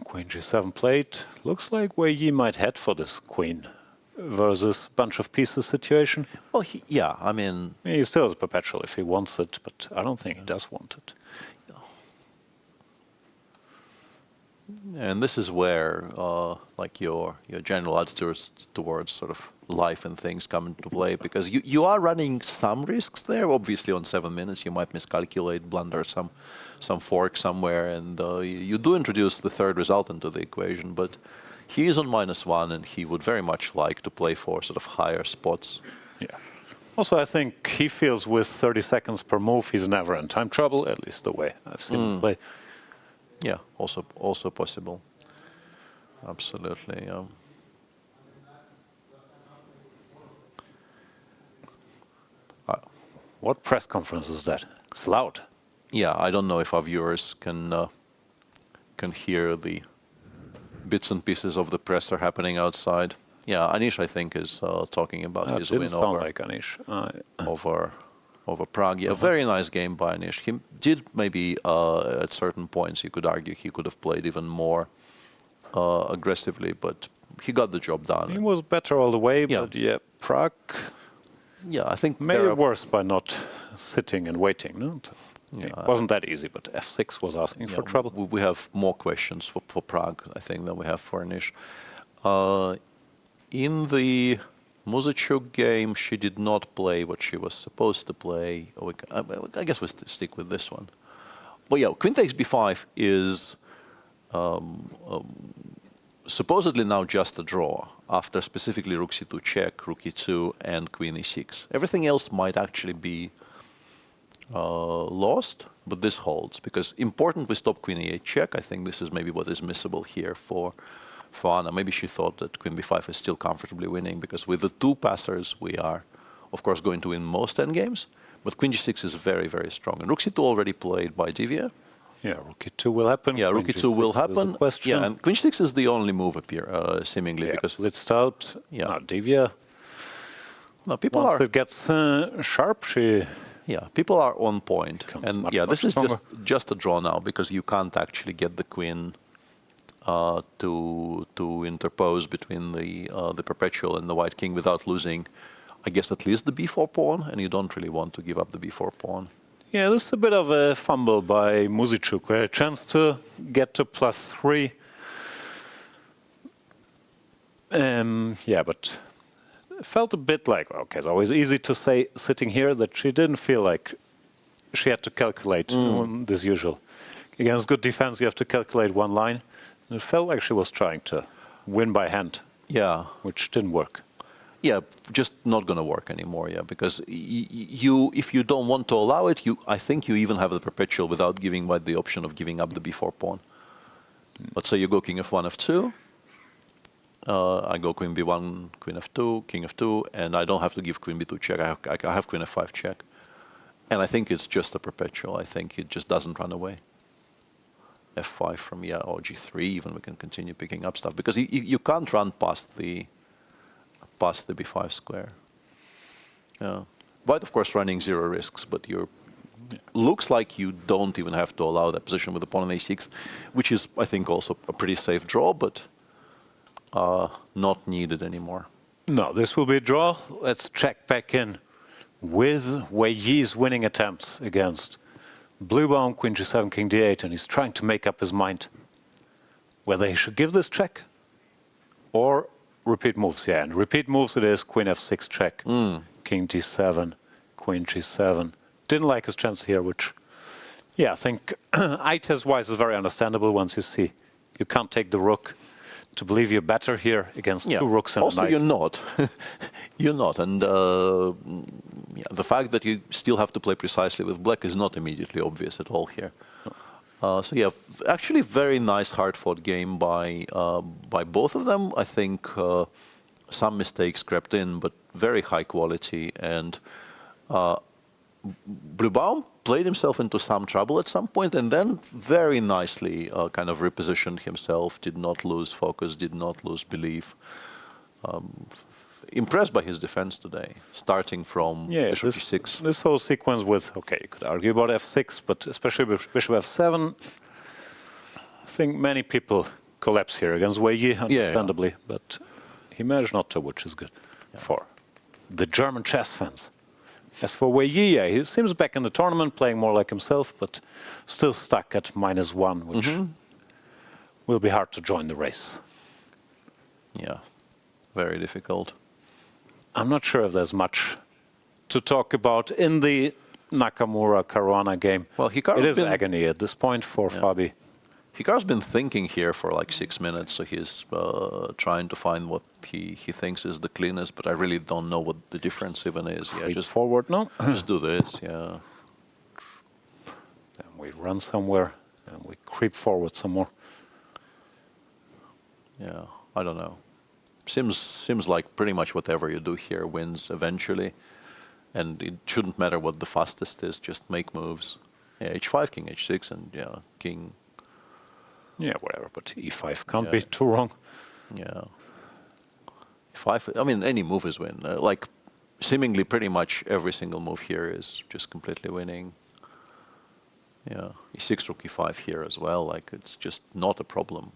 Queen g7 played. Looks like Weiyi might head for this queen versus bunch of pieces situation. Well, yeah, I mean... He still has a perpetual if he wants it, but I don't think he does want it. And this is where, like your general attitude towards sort of life and things come into play, because you are running some risks there. Obviously, on 7 minutes, you might miscalculate, blunder some fork somewhere, and you do introduce the third result into the equation. But he is on -1, and he would very much like to play for sort of higher spots. Yeah. Also, I think he feels with 30 seconds per move, he's never in time trouble, at least the way I've seen him play. Yeah, also possible. Absolutely. What press conference is that? It's loud. Yeah, I don't know if our viewers can hear the bits and pieces of the press are happening outside. Yeah, Anish, I think, is talking about his win sound like Anish. over Prague. Yeah, a very nice game by Anish. He did maybe at certain points you could argue he could have played even more aggressively, but he got the job done. He was better all the way, but yeah, Prague. Yeah, I think made it worse by not sitting and waiting. No? It wasn't that easy, but F6 was asking for trouble. We have more questions for Prague, I think, than we have for Anish. In the Muzychuk game, she did not play what she was supposed to play. I guess we stick with this one. But yeah, Queen takes b5 is supposedly now just a draw after specifically Rook c2 check, Rook e2, and Queen e6. Everything else might actually be lost, but this holds because important we stop Queen e8 check. I think this is maybe what is missable here for Anna. Maybe she thought that Queen b5 is still comfortably winning because with the two passers we are, of course, going to win most endgames. But Queen g6 is very, very strong. And Rook c2 already played by Divya. Yeah, Rook e2 will happen. Yeah, Rook e2 will happen. Yeah, and Queen g6 is the only move seemingly because blitzed out. Yeah, no, Divya. No, people once it gets sharp, she. Yeah, people are on point, and yeah, this is just a draw now because you can't actually get the queen to interpose between the perpetual and the white king without losing, I guess, at least the b4 pawn, and you don't really want to give up the b4 pawn. Yeah, this is a bit of a fumble by Muzychuk, a chance to get to +3. Yeah, but it felt a bit like, okay, it's always easy to say sitting here that she didn't feel like she had to calculate this usual. Against good defense, you have to calculate one line. And it felt like she was trying to win by hand. Yeah. Which didn't work. Yeah, just not going to work anymore, yeah, because if you don't want to allow it, I think you even have the perpetual without giving white the option of giving up the b4 pawn. Let's say you go king f1, f2, I go queen b1, queen f2, king f2, and I don't have to give queen b2 check, I have queen f5 check. And I think it's just a perpetual, I think it just doesn't run away. f5 from, yeah, or g3, even we can continue picking up stuff, because you can't run past the b5 square. Yeah. White, of course, running zero risks, but looks like you don't even have to allow that position with the pawn on a6, which is, I think, also a pretty safe draw, but not needed anymore. No, this will be a draw. Let's check back in with Wei Yi's winning attempts against Bluebaum, queen g7, king d8, and he's trying to make up his mind whether he should give this check or repeat moves. Yeah, and repeat moves it is, queen f6 check, king d7, queen g7. Didn't like his chance here, which, yeah, I think eye test-wise is very understandable once you see you can't take the rook. To believe you're better here against two rooks and a knight. Also, you're not. You're not. And yeah, the fact that you still have to play precisely with black is not immediately obvious at all here. So yeah, actually very nice hard-fought game by both of them. I think some mistakes crept in, but very high quality. And Bluebaum played himself into some trouble at some point, and then very nicely kind of repositioned himself, did not lose focus, did not lose belief. Impressed by his defense today, starting from bishop e6. This whole sequence with, okay, you could argue about f6, but especially with bishop f7, I think many people collapse here against Wei Yi, understandably, but he managed not to, which is good for the German chess fans. As for Wei Yi, he seems back in the tournament, playing more like himself, but still stuck at -1, which will be hard to join the race. Yeah, very difficult. I'm not sure if there's much to talk about in the Nakamura-Caruana game. Well, it is agony at this point for Fabi. Hikaru's been thinking here for like 6 minutes, so he's trying to find what he thinks is the cleanest, but I really don't know what the difference even is. Yeah, just forward, no? Just do this, yeah. Then we run somewhere, and we creep forward some more. Yeah, I don't know. Seems like pretty much whatever you do here wins eventually, and it shouldn't matter what the fastest is, just make moves. Yeah, h5, king h6, and yeah, king... Yeah, whatever, but e5 can't be too wrong. Yeah. E5, I mean, any move is win. Like, seemingly pretty much every single move here is just completely winning. Yeah, e6, rook e5 here as well, like, it's just not a problem.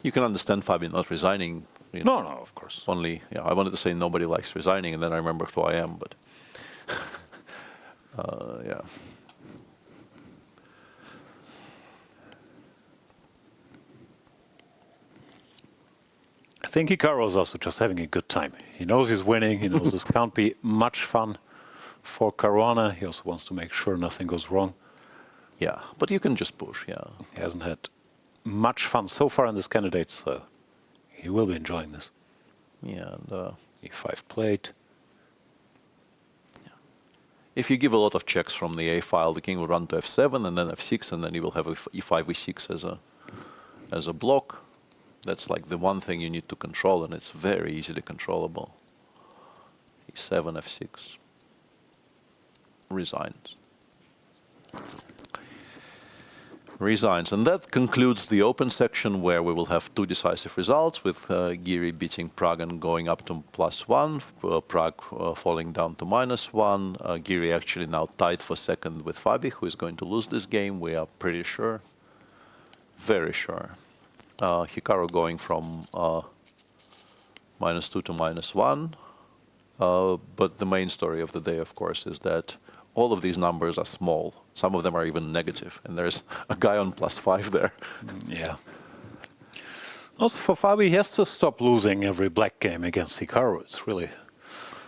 You can understand Fabi not resigning. You know, no, of course. Only, yeah, I wanted to say nobody likes resigning, and then I remembered who I am, but yeah. I think Hikaru is also just having a good time. He knows he's winning. He knows this can't be much fun for Caruana. He also wants to make sure nothing goes wrong. Yeah, but you can just push, yeah. He hasn't had much fun so far in this candidate, so he will be enjoying this. Yeah, and E5 plate. Yeah. If you give a lot of checks from the A file, the king will run to F7 and then F6, and then you will have E5, E6 as a block. That's like the one thing you need to control, and it's very easily controllable. E7, F6. Resigns. Resigns. And that concludes the open section, where we will have two decisive results, with Giri beating Pragg and going up to +1, Pragg falling down to -1. Giri actually now tied for second with Fabi, who is going to lose this game, we are pretty sure. Very sure. Hikaru going from -2 to -1. But the main story of the day, of course, is that all of these numbers are small. Some of them are even negative, and there's a guy on +5 there. Yeah. Also for Fabi, he has to stop losing every black game against Hikaru. It's really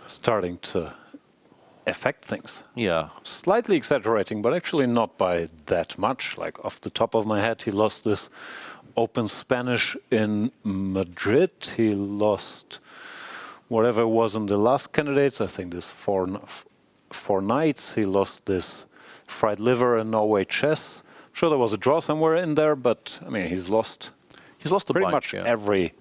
starting to affect things. Yeah. Slightly exaggerating, but actually not by that much. Like off the top of my head, he lost this Open Spanish in Madrid. He lost whatever was in the last candidates. I think this four nights. He lost this fried liver in Norway chess. I'm sure there was a draw somewhere in there, but I mean, he's lost a pretty bunch, much yeah. every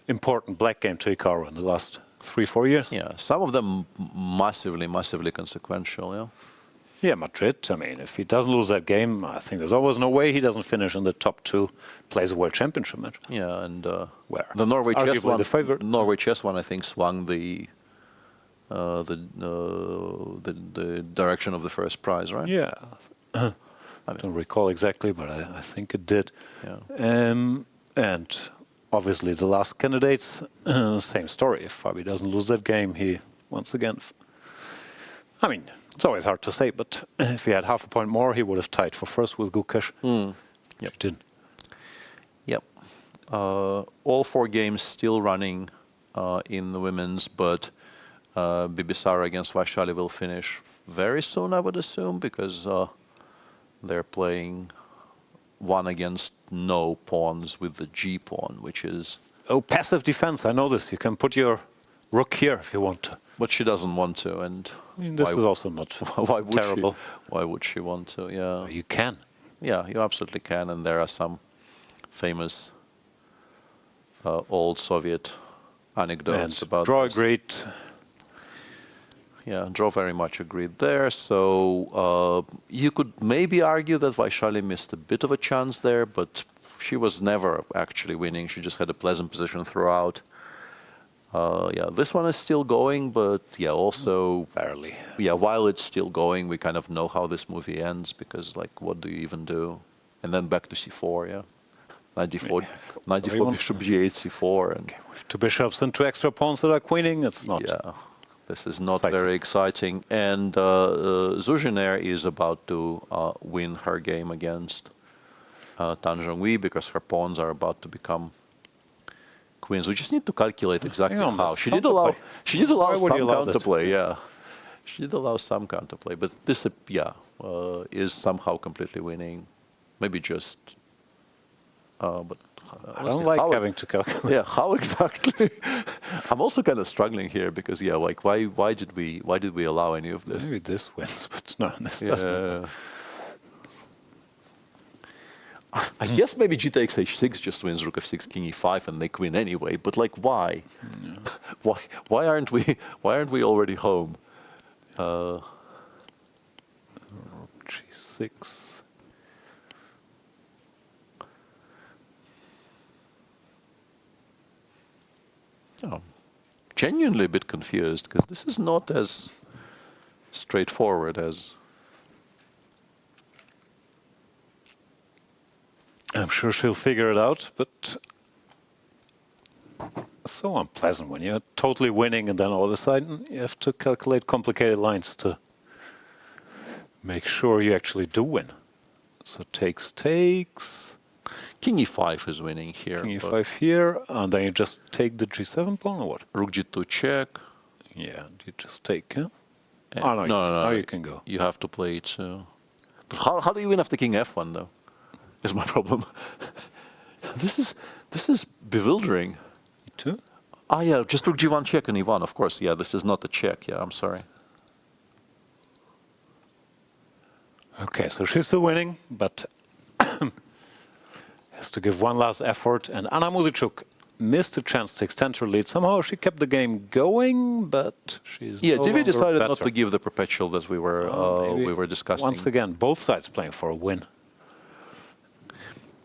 important black game to Hikaru in the last 3-4 years. Yeah, some of them massively consequential, yeah. Yeah, Madrid, I mean, if he doesn't lose that game, I think there's always no way he doesn't finish in the top 2, plays a World Championship match. Yeah, and where? The Norway chess one, the favorite. Norway chess one, I think, swung the direction of the first prize, right? Yeah. I don't recall exactly, but I think it did. Yeah. And obviously the last candidates, same story. If Fabi doesn't lose that game, he once again... I mean, it's always hard to say, but if he had half a point more, he would have tied for first with Gukesh. Yep. He didn't. Yep. All 4 games still running in the women's, but Bibisara against Vaishali will finish very soon, I would assume, because they're playing 1 against no pawns with the G pawn, which is... Oh, passive defense, I know this. You can put your rook here if you want to. But she doesn't want to, and... I mean, this is also not terrible. Why would she want to, yeah. You can. Yeah, you absolutely can, and there are some famous old Soviet anecdotes And about draw this. agreed. Yeah, draw very much agreed there. So you could maybe argue that Vaishali missed a bit of a chance there, but she was never actually winning. She just had a pleasant position throughout. Yeah, this one is still going, but yeah, also... Barely. Yeah, while it's still going, we kind of know how this movie ends, because, like, what do you even do? And then back to c4, yeah. 94 bishop g8, c4. And with 2 bishops and 2 extra pawns that are queening, it's not... Yeah, this is not very exciting. And Jiner is about to win her game against Zhongyi, because her pawns are about to become queens. We just need to calculate exactly how. She did allow some counterplay, yeah. She did allow some counterplay, but this, yeah, is somehow completely winning. Maybe just... but I don't like having to calculate. Yeah, how exactly? I'm also kind of struggling here, because yeah, like why did we allow any of this? Maybe this wins, but no, this Yeah. doesn't. I guess maybe g takes h6 just wins rook f6, king e5, and they queen anyway. But like, why? Yeah. Why aren't we already home? Rook g6. Oh, genuinely a bit confused, because this is not as straightforward as... I'm sure she'll figure it out, but so unpleasant when you're totally winning and then all of a sudden you have to calculate complicated lines to make sure you actually do win. So takes. King e5 is winning here. King e5 here, and then you just take the g7 pawn or what? Rook g2 check. Yeah, you just take, yeah? No, now you can go. You have to play it, so... But how do you win after king f1, though? Is my problem. This is bewildering. Too? Ah, yeah, just rook g1 check and e1, of course. Yeah, this is not a check. Yeah, I'm sorry. Okay, so she's still winning, but has to give one last effort. And Anna Muzychuk missed a chance to extend her lead. Somehow she kept the game going, but she's Divya decided not to give the perpetual that we were discussing. Once again, both sides playing for a win.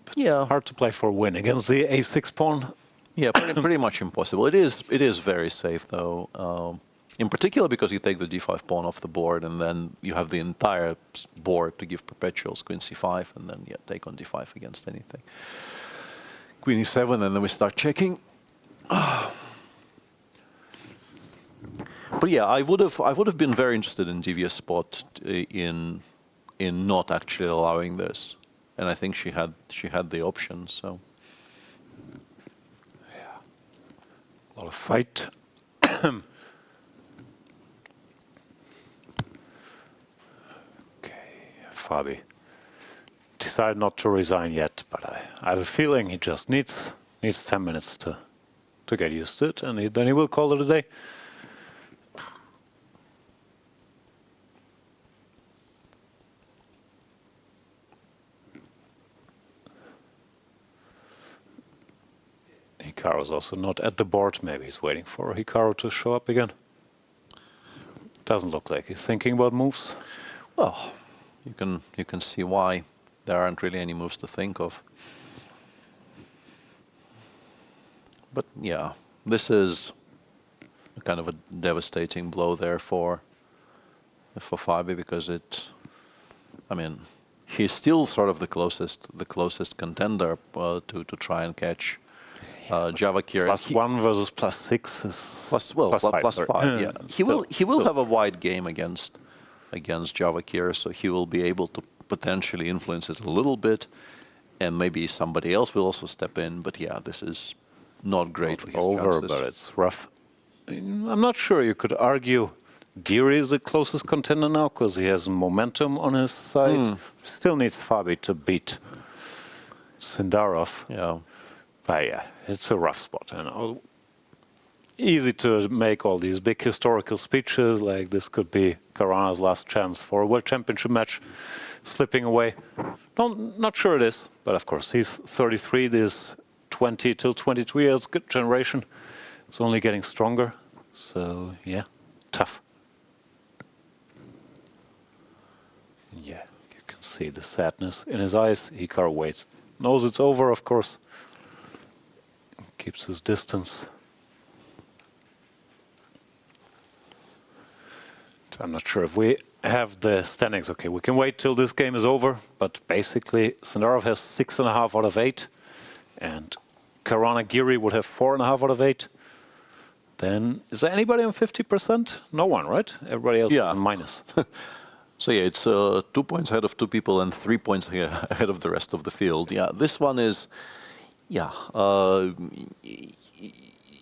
But yeah, hard to play for a win against the a6 pawn. Yeah, pretty much impossible. It is very safe though. In particular because you take the d5 pawn off the board and then you have the entire board to give perpetuals, queen c5, and then take on d5 against anything. Queen e7, and then we start checking. But yeah, I would have been very interested in Divya's spot in not actually allowing this, and I think she had the option. So yeah, a lot of fight. Fabi decided not to resign yet, but I have a feeling he just needs 10 minutes to get used to it, and then he will call it a day. Hikaru is also not at the board. Maybe he's waiting for Hikaru to show up again. Doesn't look like he's thinking about moves. Well, you can see why there aren't really any moves to think of. But yeah, this is a kind of a devastating blow there for Fabi, because he's still sort of the closest contender to try and catch Javokhir. +1 versus +6 is +5. Yeah, he will have a wide game against Javokhir, so he will be able to potentially influence it a little bit, and maybe somebody else will also step in. But yeah, this is not great for his chances. But it's rough. I'm not sure. You could argue Giri is the closest contender now because he has momentum on his side. Still needs Fabi to beat Sindarov. Yeah, but yeah, it's a rough spot. Easy to make all these big historical speeches, like this could be Caruana's last chance for a World Championship match, slipping away. Not sure it is, but of course he's 33. This 20 till 22 years generation is only getting stronger. So yeah, tough. Yeah, you can see the sadness in his eyes. Hikaru waits, knows it's over, of course. Keeps his distance. I'm not sure if we have the standings. Okay, we can wait till this game is over, but basically Sindarov has 6.5 out of 8, and Caruana Giri would have 4.5 out of 8. Then, is there anybody on 50%? No one, right? Everybody else is in minus. So yeah, it's 2 points ahead of 2 people and 3 points ahead of the rest of the field. Yeah, this one is,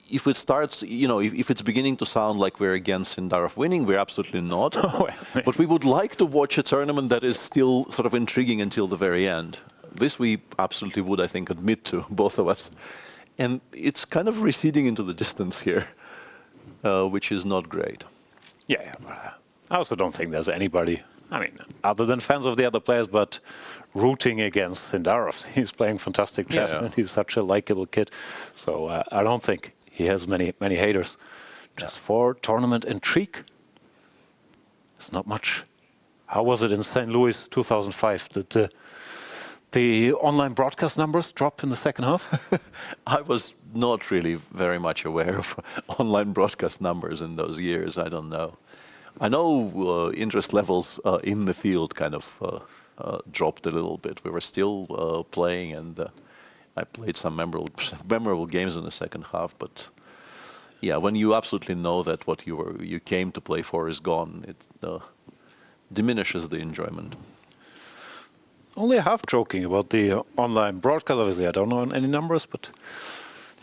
if it starts, if it's beginning to sound like we're against Sindarov winning, we're absolutely not. But we would like to watch a tournament that is still sort of intriguing until the very end. This we absolutely would, I think, admit to, both of us. And it's kind of receding into the distance here, which is not great. Yeah, I also don't think there's anybody, other than fans of the other players, but rooting against Sindarov. He's playing fantastic chess, and he's such a likable kid. So I don't think he has many haters. Just for tournament intrigue, it's not much. How was it in St. Louis 2005? Did the online broadcast numbers drop in the second half? I was not really very much aware of online broadcast numbers in those years. I don't know. I know interest levels in the field kind of dropped a little bit. We were still playing, and I played some memorable games in the second half. But yeah, when you absolutely know that what you came to play for is gone, it diminishes the enjoyment. Only half joking about the online broadcast. Obviously, I don't know any numbers, but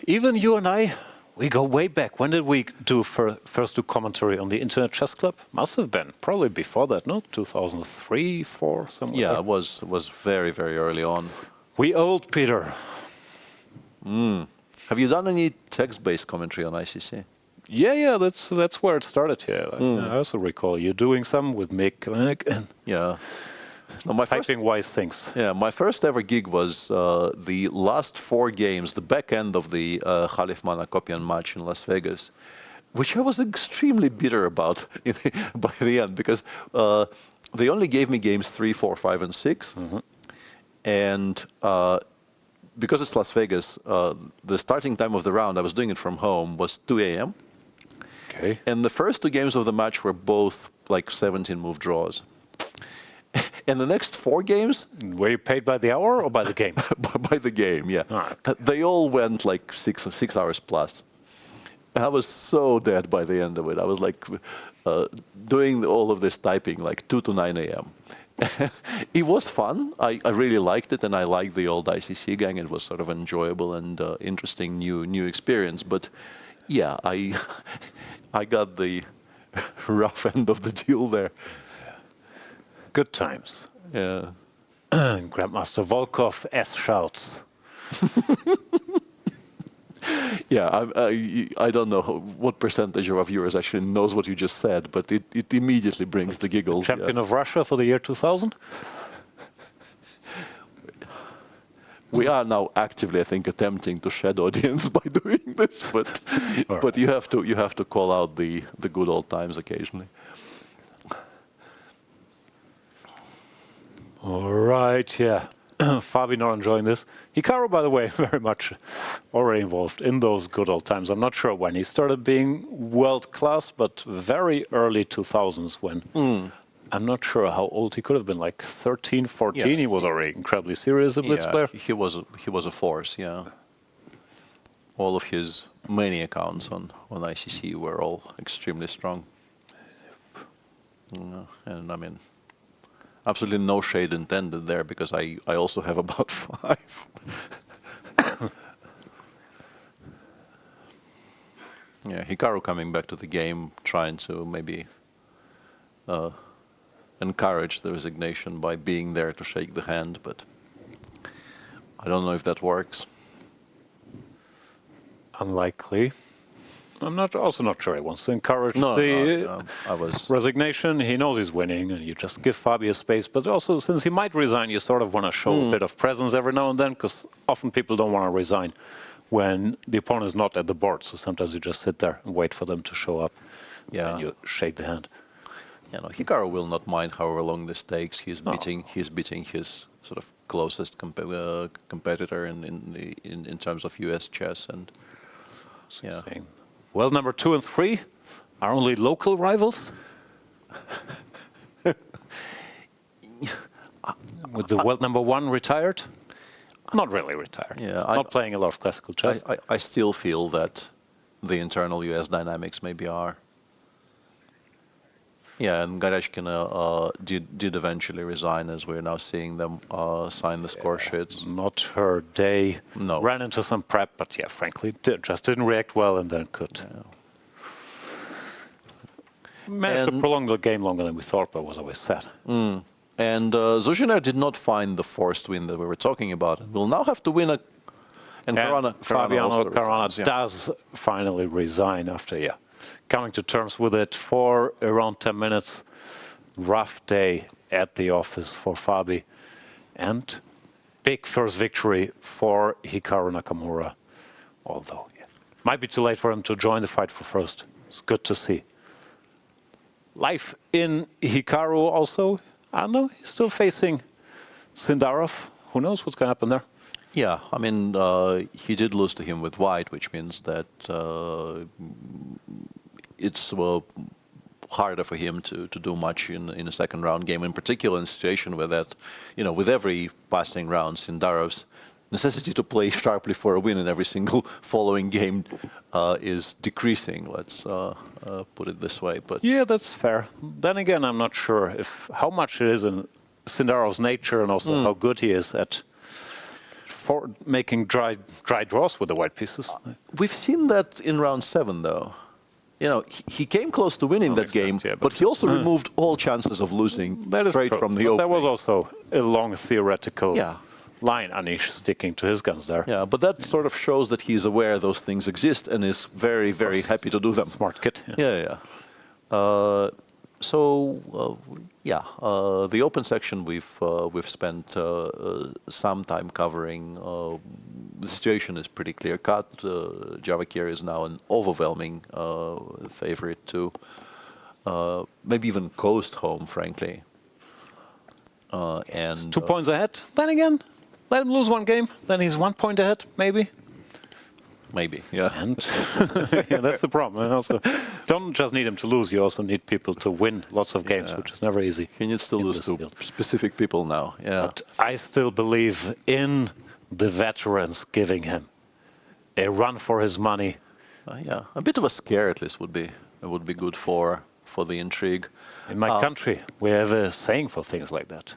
even you and I, we go way back. When did we do first do commentary on the Internet Chess Club? Must have been probably before that, no? 2003, 4, somewhere. Yeah, there. it was very, very early on. We old, Peter. Have you done any text-based commentary on ICC? Yeah, that's where it started here. I also recall you doing some with Mick and yeah. No, my typing wise things. Yeah, my first ever gig was the last 4 games, the back end of the Khalif Manakopyan match in Las Vegas, which I was extremely bitter about by the end, because they only gave me games 3, 4, 5, and 6. And because it's Las Vegas, the starting time of the round, I was doing it from home, was 2 a.m. Okay. And the first 2 games of the match were both like 17-move draws. And the next 4 games... Were you paid by the hour or by the game? By the game, yeah. Okay. They all went like 6 hours plus. I was so dead by the end of it. I was like doing all of this typing like 2 to 9 a.m. It was fun. I really liked it, and I liked the old ICC gang. It was sort of enjoyable and interesting new experience. But yeah, I got the rough end of the deal there. Good times. Yeah. Grandmaster Volkov S shouts. Yeah, I don't know what percentage of our viewers actually knows what you just said, but it immediately brings the giggles. Champion of Russia for the year 2000? We are now actively, I think, attempting to shed audience by doing this, but you have to call out the good old times occasionally. All right, yeah. Fabi not enjoying this. Hikaru, by the way, very much already involved in those good old times. I'm not sure when he started being world-class, but very early 2000s when I'm not sure how old he could have been, like 13, 14. Yeah. He was already incredibly serious, a blitz player. He was a force, yeah. All of his many accounts on ICC were all extremely strong. And I mean, absolutely no shade intended there, because I also have about 5. Yeah, Hikaru coming back to the game, trying to maybe encourage the resignation by being there to shake the hand, but I don't know if that works. Unlikely. I'm also not sure he wants to encourage resignation. He knows he's winning, and you just give Fabi a space. But also, since he might resign, you sort of want to show a bit of presence every now and then, because often people don't want to resign when the opponent is not at the board. So sometimes you just sit there and wait for them to show up. Yeah, and you shake the hand. Yeah, no, Hikaru will not mind however long this takes. He's beating his sort of closest competitor in terms of US chess, and yeah. Well, number 2 and 3 are only local rivals. With the world number 1 retired? Not really retired. Yeah, not playing a lot of classical chess. I still feel that the internal US dynamics maybe are. Yeah, and Goryachkina did eventually resign, as we're now seeing them sign the score sheets. Not her day. No. Ran into some prep, but yeah, frankly, just didn't react well, and then could. Yeah. Managed to prolong the game longer than we thought, but was always sad. And Jiner did not find the forced win that we were talking about, and will now have to win and Fabiano Caruana does finally resign after, coming to terms with it for around 10 minutes. Rough day at the office for Fabi. And big first victory for Hikaru Nakamura. Although, might be too late for him to join the fight for first. It's good to see. Life in Hikaru also. I don't know, he's still facing Sindarov. Who knows what's going to happen there? Yeah, I mean, he did lose to him with white, which means that it's harder for him to do much in a second round game, in particular in a situation where that, with every passing round, Sindarov's necessity to play sharply for a win in every single following game is decreasing. Let's put it this way. But yeah, that's fair. Then again, I'm not sure how much it is in Sindarov's nature and also how good he is at making dry draws with the white pieces. We've seen that in round 7, though. He came close to winning that game, but he also removed all chances of losing straight from the opening. There was also a long theoretical line, Anish sticking to his guns there. Yeah, but that sort of shows that he's aware those things exist and is very, very happy to do them. Smart kid. Yeah. The open section we've spent some time covering. The situation is pretty clear cut. Javokhir is now an overwhelming favorite to maybe even coast home, frankly. And 2 points ahead. Then again, let him lose one game. Then he's 1 point ahead, maybe. Maybe, yeah. And that's the problem. And also, don't just need him to lose. You also need people to win lots of games, which is never easy. He needs to lose to specific people now. Yeah. But I still believe in the veterans giving him a run for his money. A bit of a scare at least would be good for the intrigue. In my country, we have a saying for things like that.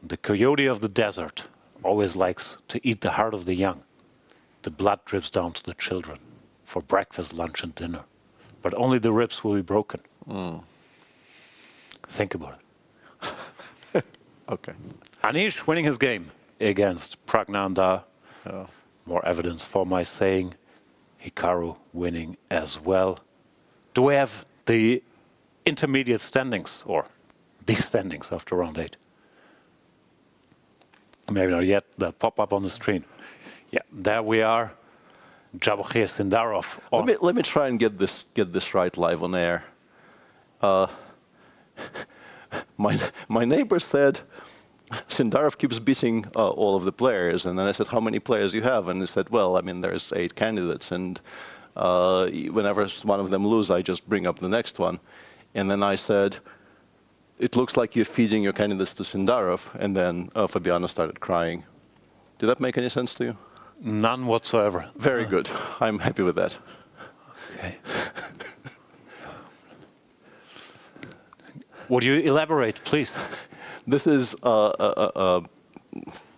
The coyote of the desert always likes to eat the heart of the young. The blood drips down to the children for breakfast, lunch, and dinner. But only the ribs will be broken. Think about it. Okay. Anish winning his game against Praggnanandhaa. More evidence for my saying. Hikaru winning as well. Do we have the intermediate standings, or the standings after round 8? Maybe not yet. They'll pop up on the screen. Yeah, there we are. Javokhir, Sindarov. Let me try and get this right live on air. My neighbor said Sindarov keeps beating all of the players, and then I said, how many players you have? And he said, well, I mean, there's 8 candidates, and whenever one of them loses, I just bring up the next one. And then I said, it looks like you're feeding your candidates to Sindarov, and then Fabiano started crying. Did that make any sense to you? None whatsoever. Very good. I'm happy with that. Okay. Would you elaborate, please? This is a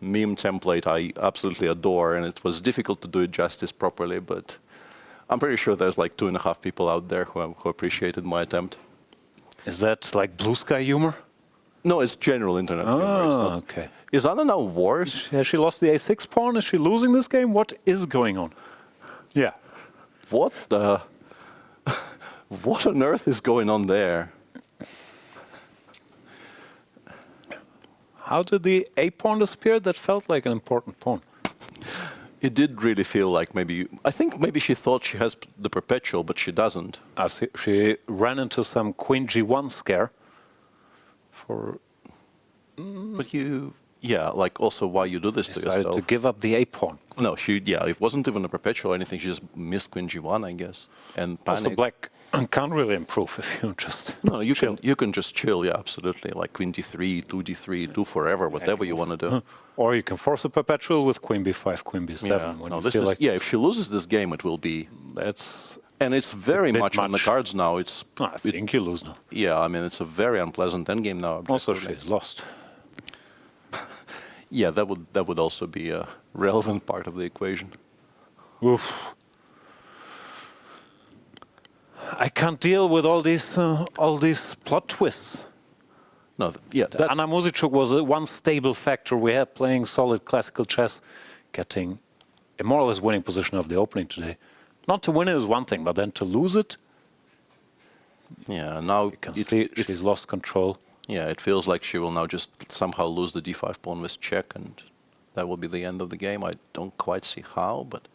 meme template I absolutely adore, and it was difficult to do it justice properly, but I'm pretty sure there's like 2.5 people out there who appreciated my attempt. Is that like blue sky humor? No, it's general internet humor. It's not. Okay. Is Anna now worse? Has she lost the a6 pawn? Is she losing this game? What is going on? Yeah. What on earth is going on there? How did the a pawn disappear? That felt like an important pawn. It did really feel like I think maybe she thought she has the perpetual, but she doesn't. She ran into some queen g1 scare. But like also why you do this to yourself. To give up the a pawn. No, it wasn't even a perpetual or anything. She just missed queen g1, I guess, and panicked. Also, black can't really improve if you just no. You can just chill. Yeah, absolutely. Like queen d3, 2d3, do forever, whatever you want to do. Or you can force a perpetual with queen b5, queen b7. If she loses this game, it will be. And it's very much on the cards now. I think you lose now. Yeah, I mean it's a very unpleasant endgame now. Also, she's lost. Yeah, that would also be a relevant part of the equation. Oof. I can't deal with all these plot twists. No, Anna Muzychuk was one stable factor we had playing solid classical chess, getting a more or less winning position of the opening today. Not to win it is one thing, but then to lose it. Yeah, now you can see she's lost control. Yeah, it feels like she will now just somehow lose the d5 pawn with check, and that will be the end of the game. I don't quite see how, but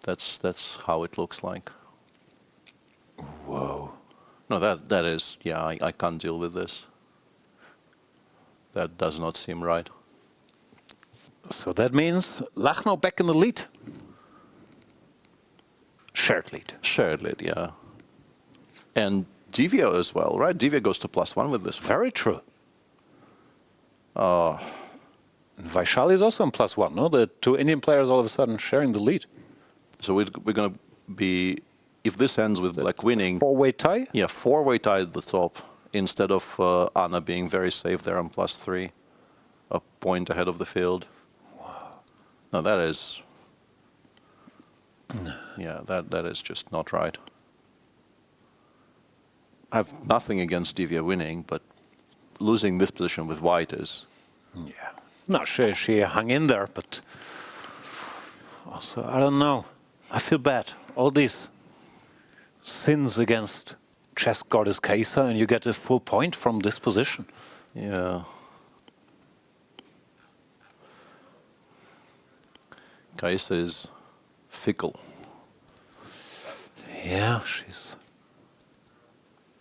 that's how it looks like. Whoa. No, that is, yeah, I can't deal with this. That does not seem right. So that means Lagno back in the lead. Shared lead. Shared lead, yeah. And Divya as well, right? Divya goes to +1 with this one. Very true. Vaishali is also on +1, no? The two Indian players all of a sudden sharing the lead. So we're going to be, if this ends with Black winning... Four-way tie? Yeah, four-way tie at the top, instead of Anna being very safe there on +3, a point ahead of the field. Wow. No, that is... Yeah, that is just not right. I have nothing against Divya winning, but losing this position with white is... Yeah. No, she hung in there, but also, I don't know. I feel bad. All these sins against chess goddess Kaisa, and you get a full point from this position. Yeah. Kaisa is fickle. Yeah, she's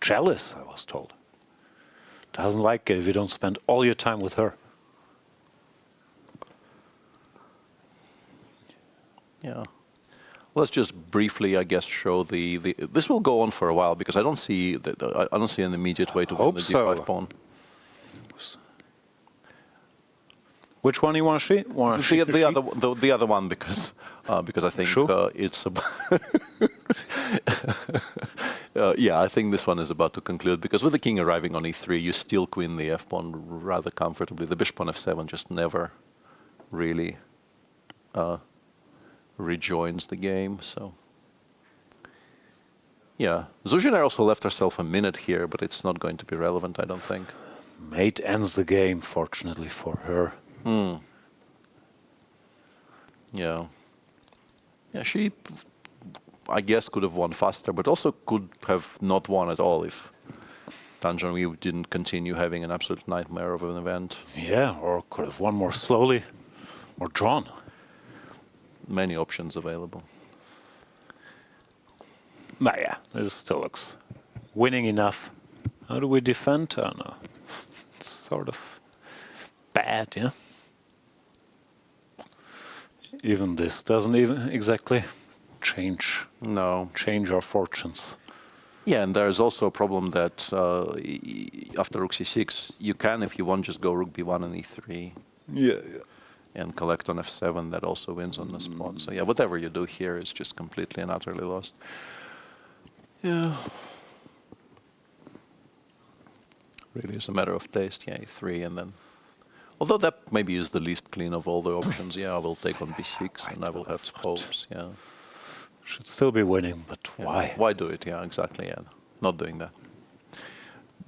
jealous, I was told. Doesn't like it if you don't spend all your time with her. Yeah. Let's just briefly, I guess, show the this will go on for a while because I don't see I don't see an immediate way to win the d5 pawn. Which one you want to see? The other one because I think it's yeah, I think this one is about to conclude because with the king arriving on e3, you still queen the f pawn rather comfortably. The bishop on f7 just never really rejoins the game. So yeah, Zhongyi also left herself a minute here, but it's not going to be relevant, I don't think. Mate ends the game, fortunately for her. Yeah. Yeah, she, I guess, could have won faster, but also could have not won at all if Zhongyi didn't continue having an absolute nightmare of an event. Yeah, or could have won more slowly, or drawn. Many options available. But yeah, this still looks winning enough. How do we defend? Oh no, it's sort of bad, yeah? Even this doesn't even exactly change our fortunes. Yeah, and there's also a problem that after rook c6, you can, if you want, just go rook b1 and e3. Yeah. And collect on f7, that also wins on the spot. So yeah, whatever you do here is just completely and utterly lost. Yeah. Really is a matter of taste, yeah, e3 and then... Although that maybe is the least clean of all the options, yeah, I will take on b6 and I will have hopes, yeah. Should still be winning, but why? Why do it, yeah, exactly, yeah. Not doing that.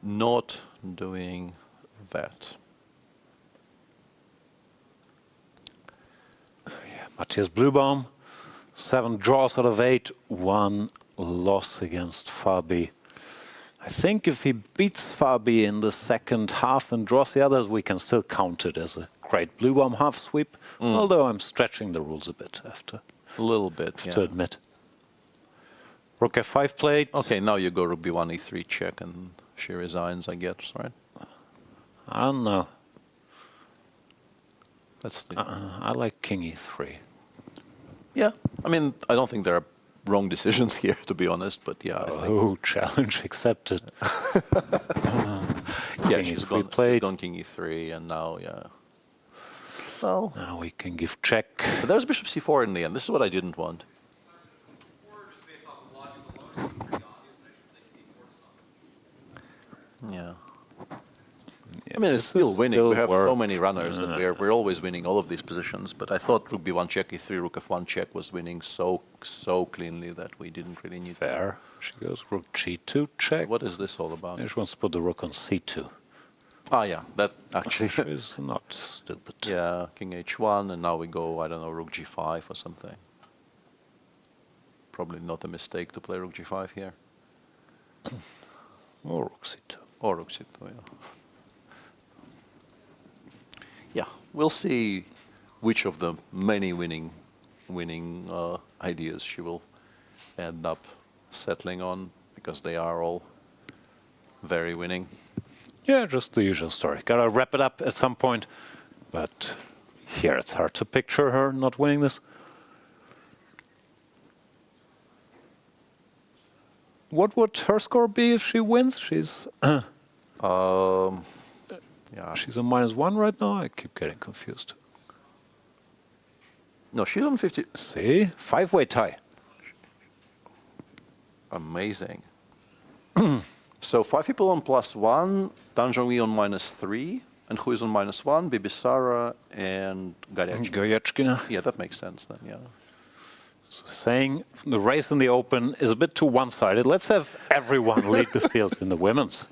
Not doing that. Matthias Bluebaum, 7 draws out of 8, 1 loss against Fabi. I think if he beats Fabi in the second half and draws the others, we can still count it as a great Bluebaum half sweep, although I'm stretching the rules a bit after. A little bit, to admit. Rook f5 played. Okay, now you go rook b1, e3 check, and she resigns, I guess, right? I don't know. I like king e3. Yeah, I mean, I don't think there are wrong decisions here, to be honest, but yeah. Challenge accepted. Yeah, she's gone king e3, and now, yeah. Well, now we can give check. But there's bishop c4 in the end. This is what I didn't want. Yeah. I mean, it's still winning. We have so many runners that we're always winning all of these positions. But I thought rook b1 check e3, rook f1 check was winning so cleanly that we didn't really need. Fair. She goes rook g2 check. What is this all about? She wants to put the rook on c2. Ah, yeah, that actually is not stupid. Yeah, king h1, and now we go, I don't know, rook g5 or something. Probably not a mistake to play rook g5 here. Or rook c2. Or rook c2, yeah. Yeah, we'll see which of the many winning ideas she will end up settling on, because they are all very winning. Yeah, just the usual story. Gotta wrap it up at some point, but here it's hard to picture her not winning this. What would her score be if she wins? She's Yeah. she's on -1 right now. I keep getting confused. No, she's on 50. See, 5-way tie. Amazing. So 5 people on +1, Zhongyi on -3, and who is on -1? Bibisara and Goryachkina. Yeah, that makes sense then, yeah. So saying the race in the Open is a bit too one-sided. Let's have everyone lead the field in the women's.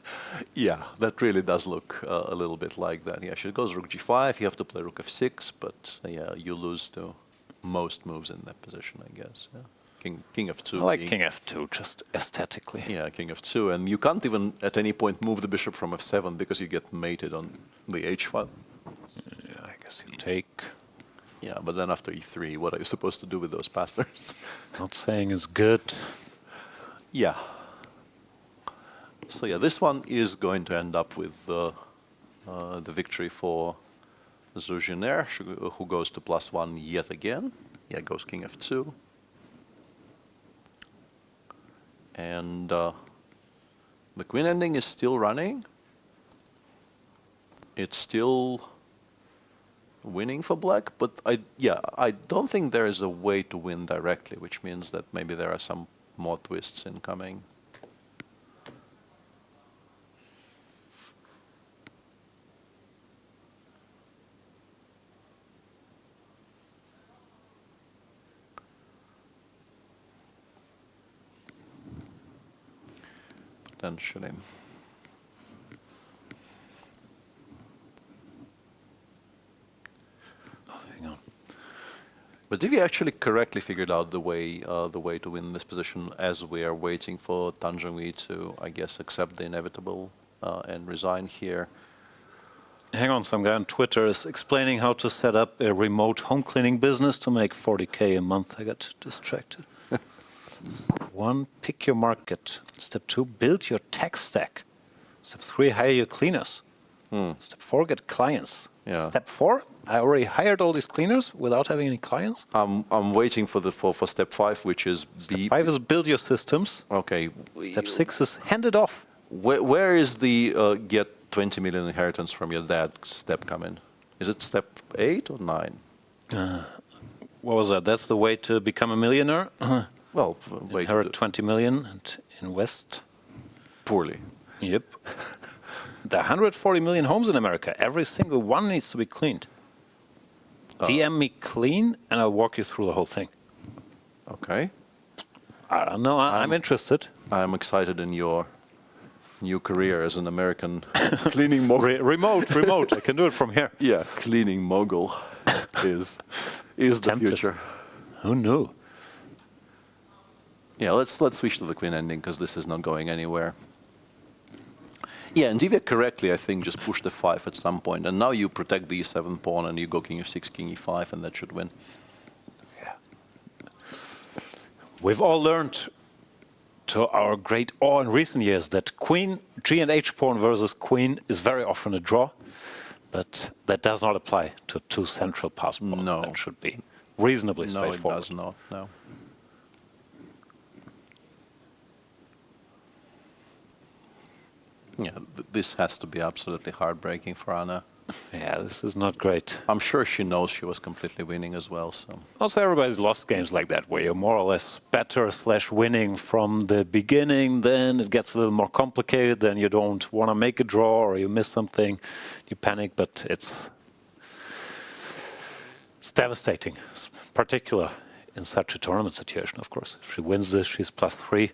Yeah, that really does look a little bit like that. Yeah, she goes rook g5, you have to play rook f6, but yeah, you lose to most moves in that position, I guess. Yeah. King f2. I like king f2, just aesthetically. Yeah, king f2, and you can't even at any point move the bishop from f7 because you get mated on the h file. Yeah, I guess you take. Yeah, but then after e3, what are you supposed to do with those passers? Not saying it's good. Yeah. So yeah, this one is going to end up with the victory for Jiner, who goes to +1 yet again. Yeah, goes king f2. And the queen ending is still running. It's still winning for black, but I don't think there is a way to win directly, which means that maybe there are some more twists incoming. Potentially. But Divya actually correctly figured out the way to win this position as we are waiting for Zhongyi to, I guess, accept the inevitable and resign here. Hang on, some guy on Twitter is explaining how to set up a remote home cleaning business to make 40K a month. I got distracted. 1, pick your market. Step 2, build your tech stack. Step 3, hire your cleaners. Step 4, get clients. Yeah. Step 4, I already hired all these cleaners without having any clients. I'm waiting for step 5, which is Step 5 is build your systems. Okay. Step 6 is hand it off. Where is the get 20 million inheritance from your dad step coming? Is it step 8 or 9? What was that? That's the way to become a millionaire? Well, inherit 20 million and invest poorly. Yep. There are 140 million homes in America. Every single one needs to be cleaned. DM me clean, and I'll walk you through the whole thing. Okay. I don't know. I'm interested. I'm excited in your new career as an American cleaning mogul. Remote. I can do it from here. Yeah, cleaning mogul is the future. Who knew? Yeah, let's switch to the queen ending because this is not going anywhere. Yeah, and Divya correctly, I think, just pushed f5 at some point, and now you protect the e7 pawn, and you go king f6, king e5, and that should win. Yeah. We've all learned, to our great awe in recent years, that queen, g and h pawn versus queen is very often a draw, but that does not apply to 2 central pass pawns. No. That should be reasonably straightforward. No, it does not, no. Yeah, this has to be absolutely heartbreaking for Anna. Yeah, this is not great. I'm sure she knows she was completely winning as well. So also, everybody's lost games like that, where you're more or less better / winning from the beginning. Then it gets a little more complicated. Then you don't want to make a draw, or you miss something, you panic. But it's devastating, particularly in such a tournament situation. Of course, if she wins this, she's +3.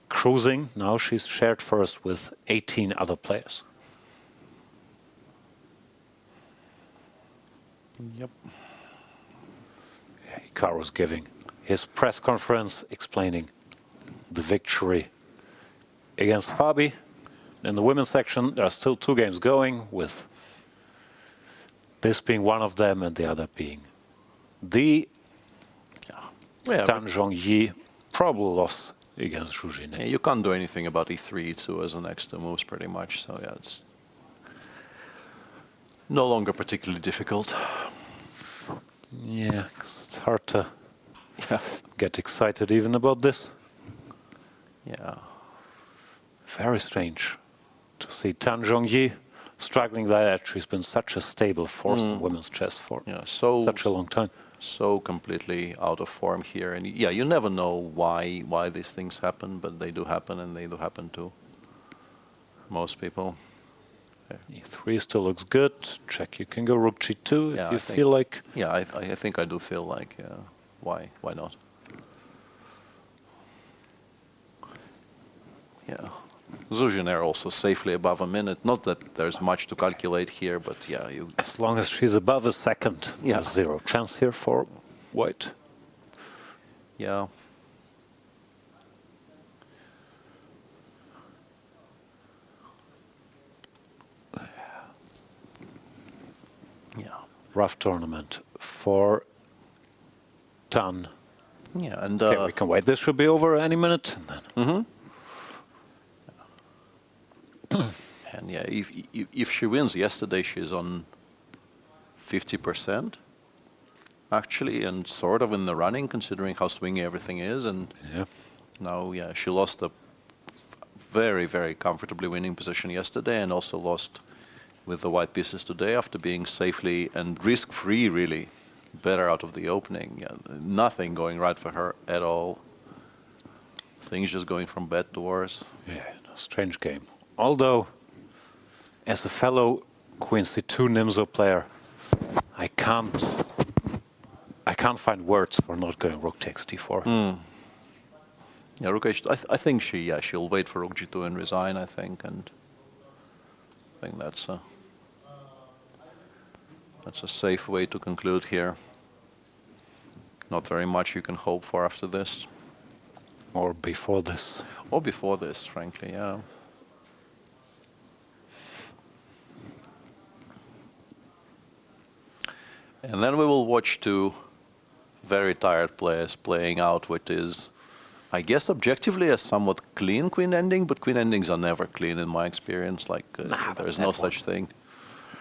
Cruising, now she's shared first with 18 other players. Yep. Yeah, Hikaru's giving his press conference explaining the victory against Fabi. In the women's section, there are still 2 games going, with this being one of them and the other being the Zhongyi probably lost against Jiner. Yeah, you can't do anything about e3 too as the next 2 moves pretty much, so yeah, it's no longer particularly difficult. Yeah, 'cause it's hard to get excited even about this. Yeah. Very strange to see Tan Zhongyi struggling like that. She's been such a stable force in women's chess for such a long time. So completely out of form here. And yeah, you never know why these things happen, but they do happen, and they do happen to most people. E3 still looks good. Check, you can go rook g2 if you feel like. Yeah, I think I do feel like, why not? Yeah. Jiner also safely above a minute. Not that there's much to calculate here, but yeah, you. As long as she's above a second, there's zero chance here for white. Yeah. Yeah. Rough tournament for Tan. Yeah, and okay, we can wait. This should be over any minute. And then. And yeah, if she wins yesterday, she's on 50% actually, and sort of in the running, considering how swingy everything is. And now, yeah, she lost a very, very comfortably winning position yesterday, and also lost with the white pieces today after being safely and risk-free, really, better out of the opening. Yeah, nothing going right for her at all. Things just going from bad to worse. Yeah, strange game. Although, as a fellow Queen C2 Nimzo player, I can't find words for not going rook takes d4. Yeah, rook h2. I think she'll wait for rook g2 and resign. I think that's a safe way to conclude here. Not very much you can hope for after this. Or before this. Or before this, frankly, yeah. And then we will watch two very tired players playing out what is, I guess, objectively a somewhat clean queen ending, but queen endings are never clean in my experience. Like, there's no such thing.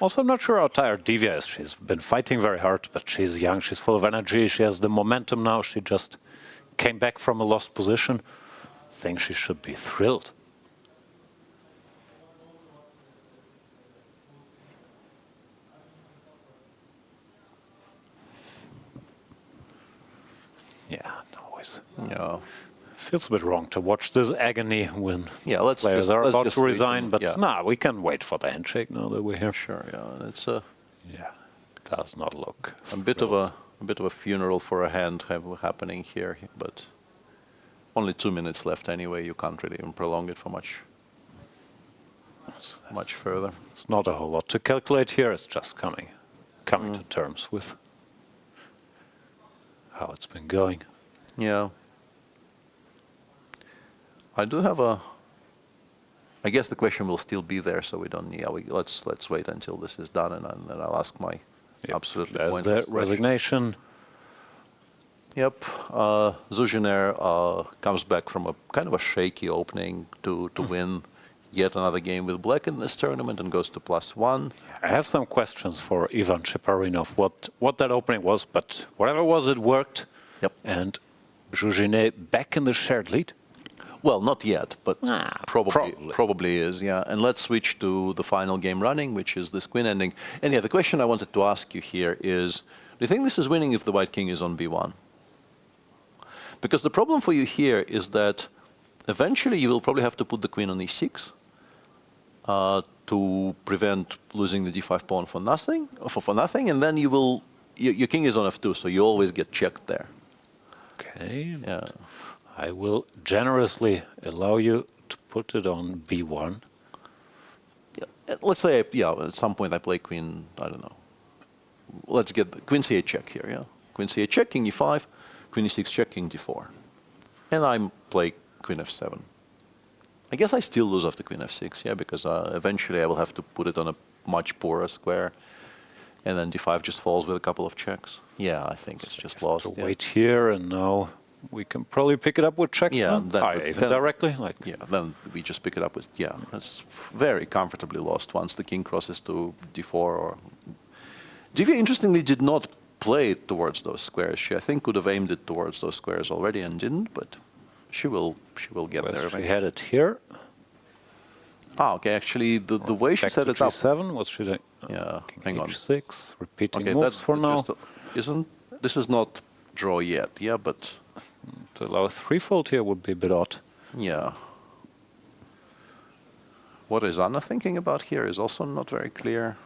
Also, I'm not sure how tired Divya is. She's been fighting very hard, but she's young, she's full of energy, she has the momentum now. She just came back from a lost position. I think she should be thrilled. Yeah, always. Yeah. Feels a bit wrong to watch this agony when players are about to resign, but we can wait for the handshake now that we're here. Sure, yeah, it's does not look a bit of a funeral for a hand happening here, but only 2 minutes left anyway. You can't really even prolong it for much further. It's not a whole lot to calculate here. It's just coming to terms with how it's been going. Yeah. I do have I guess the question will still be there, so we don't. Yeah, let's wait until this is done, and then I'll ask my absolutely pointless question. Resignation. Yep. Jiner comes back from a kind of a shaky opening to win yet another game with black in this tournament and goes to +1. I have some questions for Ivan Cheparinov, what that opening was, but whatever it was, it worked. Yep. And Jiner back in the shared lead? Well, not yet, but probably is, yeah. And let's switch to the final game running, which is this queen ending. And yeah, the question I wanted to ask you here is, do you think this is winning if the white king is on b1? Because the problem for you here is that eventually you will probably have to put the queen on e6 to prevent losing the d5 pawn for nothing, and then your king is on f2, so you always get checked there. Okay. Yeah. I will generously allow you to put it on b1. Yeah. Let's say, at some point I play queen, I don't know. Let's get the queen c8 check here, yeah? Queen c8 check, king e5, queen e6 check, king d4. And I play queen f7. I guess I still lose after queen f6, yeah, because eventually I will have to put it on a much poorer square. And then d5 just falls with a couple of checks. Yeah, I think it's just lost. To wait here, and now we can probably pick it up with checks. Yeah, even directly. Then we just pick it up with it's very comfortably lost once the king crosses to d4. Or Divya, interestingly, did not play it towards those squares. She, I think, could have aimed it towards those squares already and didn't. But She will get there She eventually. had it here. Ah, okay. Actually, the way she set it up. G7. What's she doing? Yeah. Hang on. H6. Repeating Okay, moves for now. This is not draw yet? Yeah, but to allow a threefold here would be a bit odd. Yeah. What is Anna thinking about here is also not very clear.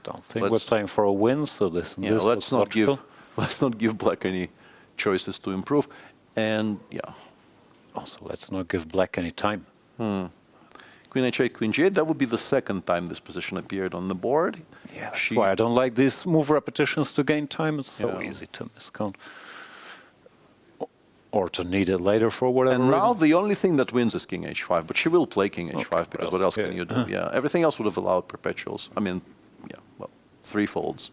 Don't think we're playing for a win, so this. Yeah, let's not give Black any choices to improve, and yeah. Also, let's not give Black any time. Queen h8, Queen g8. That would be the second time this position appeared on the board. Yeah, that's why I don't like these move repetitions to gain time. It's so easy to miscount. Or to need it later for whatever reason. And now reason. the only thing that wins is King h5, but she will play King h5 because what else can you do? Yeah, everything else would have allowed perpetuals. I mean, yeah, well, three folds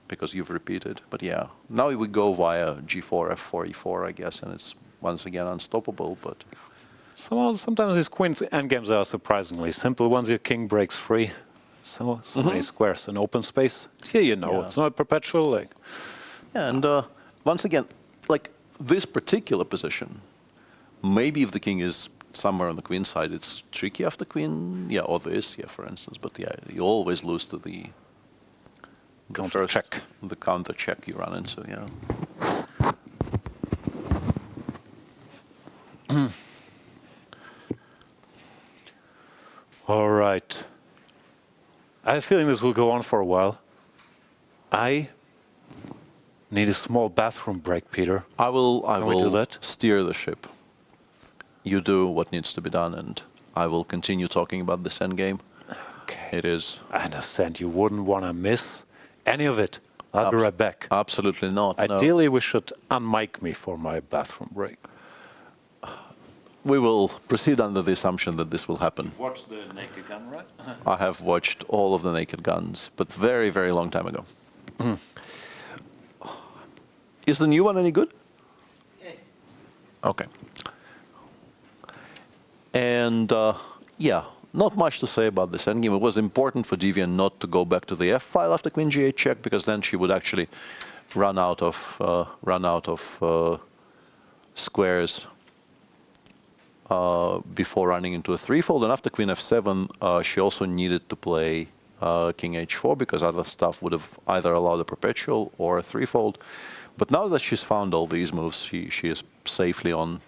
because you've repeated. But yeah, now we go via g4, f4, e4, I guess, and it's once again unstoppable. But sometimes these queen endgames are surprisingly simple. Once your king breaks free, so many squares in open space. Here you know it's not perpetual. Like, yeah, and once again, like. This particular position, maybe if the king is somewhere on the queen side, it's tricky after queen, or this, for instance. But yeah, you always lose to the counter check. The counter check you run into, All right. I have a feeling this will go on for a while. I need a small bathroom break, Peter. I will do that? Steer the ship. You do what needs to be done, and I will continue talking about this endgame. Okay. It is. I understand you wouldn't want to miss any of it. I'll be right back. Absolutely not. Ideally, we should unmic me for my bathroom break. We will proceed under the assumption that this will happen. Watch the Naked Gun, right? I have watched all of the Naked Guns, but very, very long time ago. Is the new one any good? Okay. And yeah, not much to say about this endgame. It was important for Divya not to go back to the f file after Queen g8 check, because then she would actually run out of squares before running into a threefold. And after Queen f7, she also needed to play King h4 because other stuff would have either allowed a perpetual or a threefold. But now that she's found all these moves, she is safely on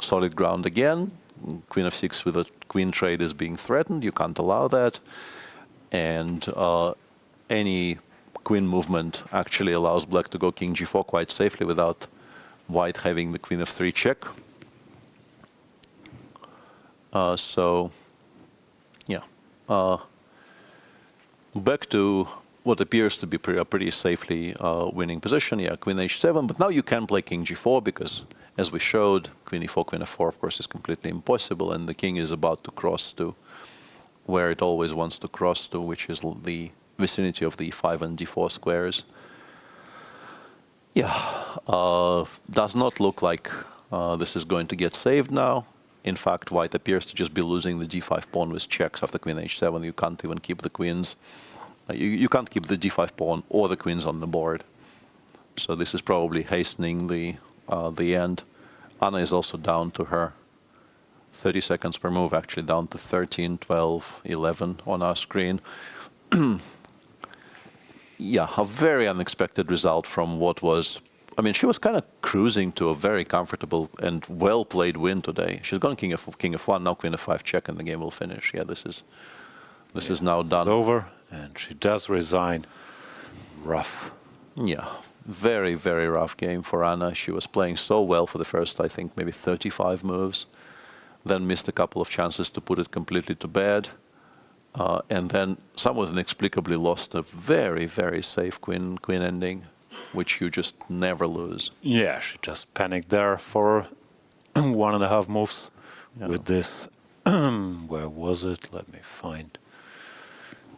solid ground again. Queen f6 with a queen trade is being threatened. You can't allow that. And any queen movement actually allows Black to go King g4 quite safely without White having the Queen f3 check. So, yeah. Back to what appears to be a pretty safely winning position. Yeah, Queen h7, but now you can play King g4 because, as we showed, Queen e4, Queen f4, of course, is completely impossible, and the king is about to cross to where it always wants to cross to, which is the vicinity of the e5 and d4 squares. Yeah, does not look like this is going to get saved now. In fact, White appears to just be losing the d5 pawn with checks after Queen h7. You can't even keep the queens. You can't keep the d5 pawn or the queens on the board. So this is probably hastening the end. Anna is also down to her 30 seconds per move, actually down to 13, 12, 11 on our screen. Yeah, a very unexpected result from what was... I mean, she was kind of cruising to a very comfortable and well-played win today. She's gone King f1, now Queen f5 check, and the game will finish. Yeah, this is now done. It's over, and she does resign. Rough. Yeah, very, very rough game for Anna. She was playing so well for the first, I think, maybe 35 moves. Then missed a couple of chances to put it completely to bed. And then somewhat inexplicably lost a very, very safe queen ending, which you just never lose. Yeah, she just panicked there for 1.5 moves with this. Where was it? Let me find.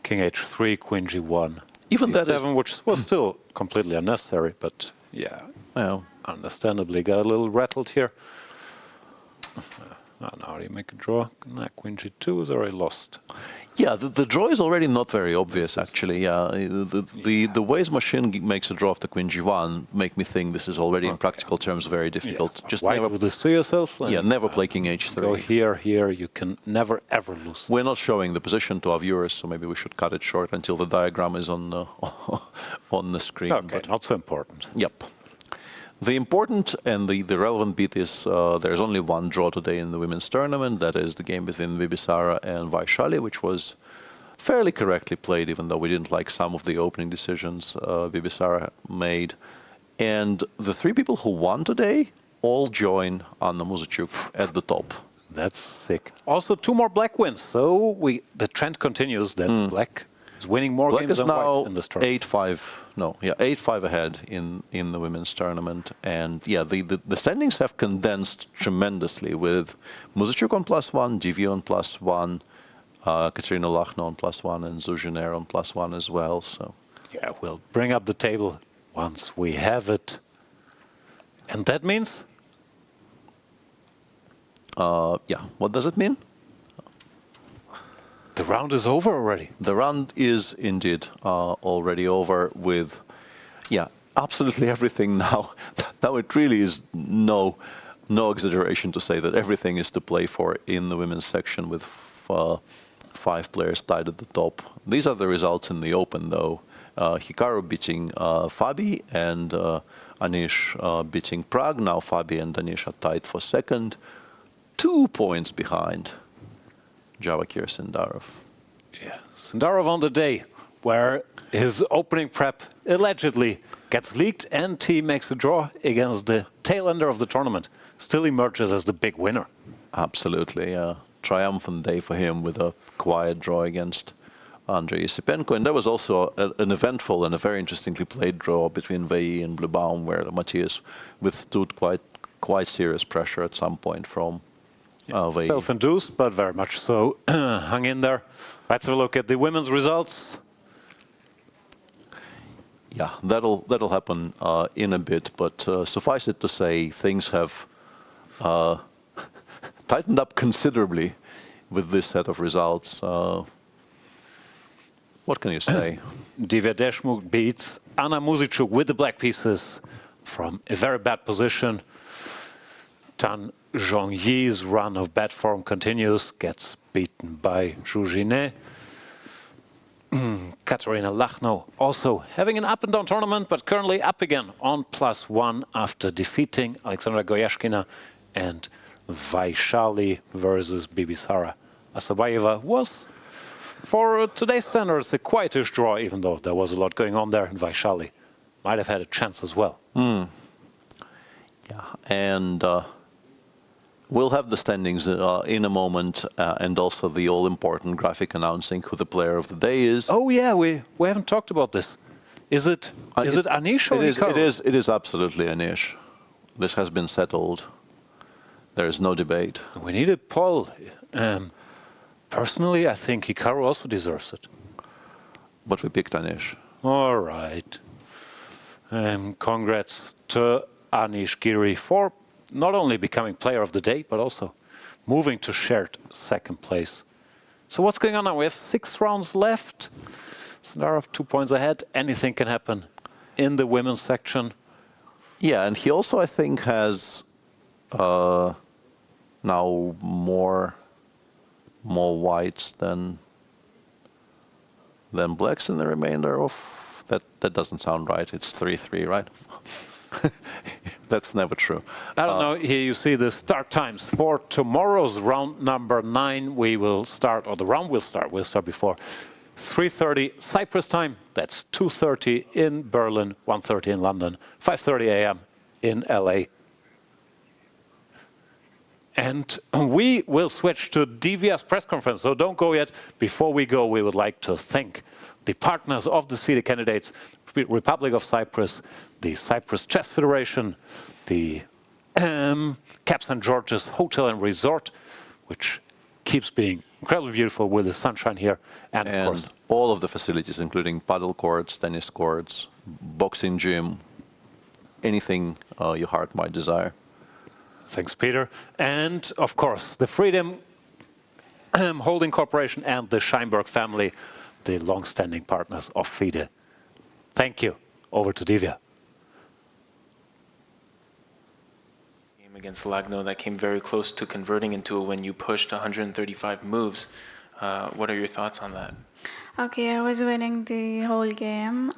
King h3, Queen g1. Even that e7, which was still completely unnecessary, but yeah, understandably got a little rattled here. Now do you make a draw? Nah, Queen g2 is already lost. Yeah, the draw is already not very obvious, actually. Yeah, the ways machine makes a draw after Queen G1 make me think this is already, in practical terms, very difficult. Yeah. Just White never with this to yourself. Yeah, never play King H3. Go here. You can never ever lose. We're not showing the position to our viewers, so maybe we should cut it short until the diagram is on on the screen. Okay, but not so important. Yep. The important and the relevant bit is there's only one draw today in the women's tournament. That is the game between Bibisara and Vaishali, which was fairly correctly played, even though we didn't like some of the opening decisions Bibisara made. And the three people who won today all join Anna Muzychuk at the top. That's sick. Also, 2 more black wins. So the trend continues that black is winning more Black games is than now white in this tournament. 8-5 ahead in the women's tournament. And yeah, the standings have condensed tremendously with Muzychuk on +1, Divya on +1, Kateryna Lagno on +1, and Jiner on +1 as well. So yeah, we'll bring up the table once we have it. And that means? Yeah, what does it mean? The round is over already. The round is indeed already over with, yeah, absolutely everything now. Now it really is no exaggeration to say that everything is to play for in the women's section with 5 players tied at the top. These are the results in the Open, though. Hikaru beating Fabi and Anish beating Pragg. Now Fabi and Anish are tied for second, 2 points behind Javokhir Sindarov. Yeah, Sindarov on the day where his opening prep allegedly gets leaked and he makes a draw against the tail ender of the tournament. Still emerges as the big winner. Absolutely, triumphant day for him with a quiet draw against Andrey Esipenko. And there was also an eventful and a very interestingly played draw between Vishy and Bluebaum, where Matthias withstood quite serious pressure at some point from Vishy. Self-induced, but very much so. Hung in there. Let's have a look at the women's results. Yeah, that'll happen in a bit, but suffice it to say, things have tightened up considerably with this set of results. What can you say? Divya Deshmukh beats Anna Muzychuk with the black pieces from a very bad position. Tan Zhongyi's run of bad form continues, gets beaten by Jiner. Kateryna Lagno also having an up and down tournament, but currently up again on +1 after defeating Aleksandra Goryachkina and Vaishali versus Bibisara. Assaubayeva was, for today's standards, a quietish draw, even though there was a lot going on there, and Vaishali might have had a chance as well. Yeah, and we'll have the standings in a moment, and also the all-important graphic announcing who the player of the day is. Oh yeah, we haven't talked about this. Is it Anish or Hikaru? It is absolutely Anish. This has been settled. There is no debate. We need a poll. Personally, I think Hikaru also deserves it. But we picked Anish. All right. Congrats to Anish Giri for not only becoming player of the day, but also moving to shared second place. So what's going on now? We have 6 rounds left. Sindarov 2 points ahead. Anything can happen in the women's section. Yeah, and he also, I think, has now more whites than blacks in the remainder of that doesn't sound right. It's 3-3, right? That's never true. I don't know. Here you see the start times for tomorrow's round number 9. We will start, or the round will start. We'll start before 3:30 Cyprus time. That's 2:30 in Berlin, 1:30 in London, 5:30 a.m. in LA. And we will switch to Divya's press conference, so don't go yet. Before we go, we would like to thank the partners of the FIDE candidates, Republic of Cyprus, the Cyprus Chess Federation, the Cap St. George's Hotel and Resort, which keeps being incredibly beautiful with the sunshine here, and of course all of the facilities, including paddle courts, tennis courts, boxing gym, anything your heart might desire. Thanks, Peter. And of course, the Freedom Holding Corporation and the Scheinberg family, the long-standing partners of FIDE. Thank you. Over to Divya. Game against Lagno that came very close to converting into a win. You pushed 135 moves. What are your thoughts on that? Okay, I was winning the whole game,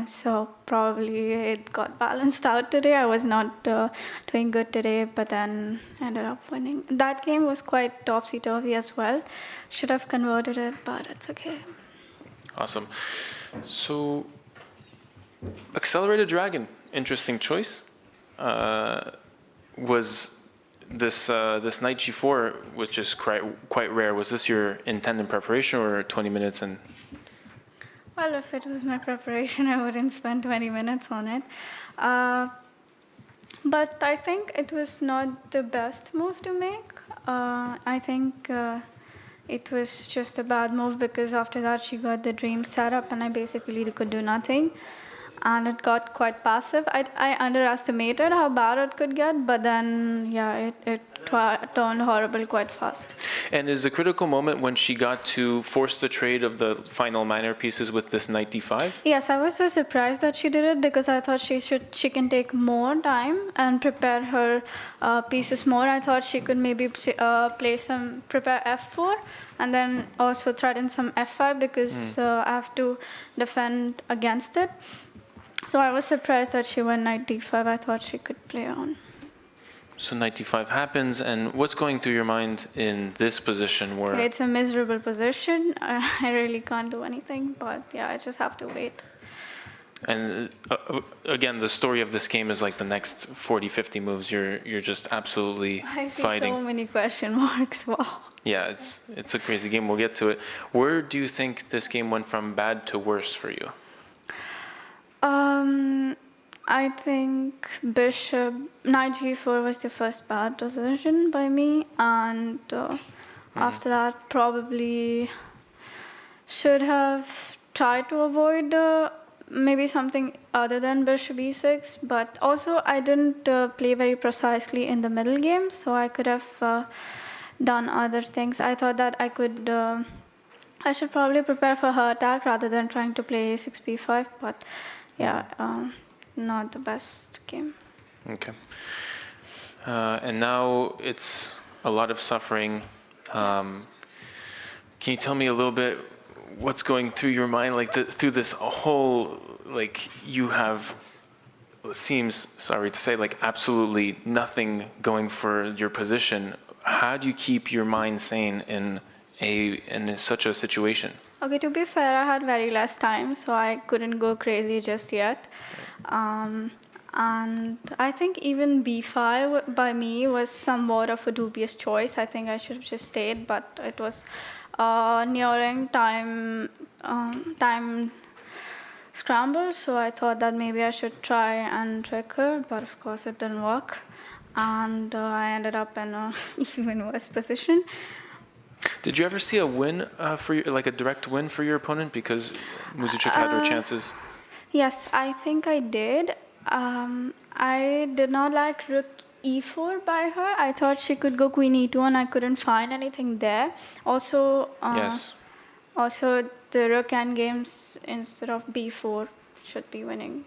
so probably it got balanced out today. I was not doing good today, but then ended up winning. That game was quite topsy-turvy as well. Should have converted it, but it's okay. Awesome. So, Accelerated Dragon, interesting choice. Was this knight g4 was just quite rare. Was this your intended preparation or 20 minutes and? Well, if it was my preparation, I wouldn't spend 20 minutes on it. But I think it was not the best move to make. I think it was just a bad move because after that she got the dream set up and I basically could do nothing. And it got quite passive. I underestimated how bad it could get, but then, yeah, it turned horrible quite fast. And is the critical moment when she got to force the trade of the final minor pieces with this knight d5? Yes, I was so surprised that she did it because I thought she can take more time and prepare her pieces more. I thought she could maybe prepare f4 and then also threaten some f5 because I have to defend against it. So I was surprised that she went knight d5. I thought she could play on. So knight d5 happens, and what's going through your mind in this position where... It's a miserable position. I really can't do anything, but yeah, I just have to wait. And again, the story of this game is like the next 40, 50 moves. You're just absolutely I see fighting. So many question marks. Wow. Yeah, it's a crazy game. We'll get to it. Where do you think this game went from bad to worse for you? I think knight g4 was the first bad decision by me, and after that probably should have tried to avoid maybe something other than bishop e6, but also I didn't play very precisely in the middle game, so I could have done other things. I thought that I should probably prepare for her attack rather than trying to play a6 b5, but yeah, not the best game. Okay. And now it's a lot of suffering. Yes. Can you tell me a little bit what's going through your mind, like through this whole, like you have, it seems, sorry to say, like absolutely nothing going for your position. How do you keep your mind sane in such a situation? Okay, to be fair, I had very less time, so I couldn't go crazy just yet. And I think even b5 by me was somewhat of a dubious choice. I think I should have just stayed, but it was nearing time scramble, so I thought that maybe I should try and trick her, but of course it didn't work. And I ended up in an even worse position. Did you ever see a win like a direct win for your opponent because Muzychuk had her chances? Yes, I think I did. I did not like rook e4 by her. I thought she could go queen e2 and I couldn't find anything there. Also, yes. Also the rook endgames instead of b4 should be winning,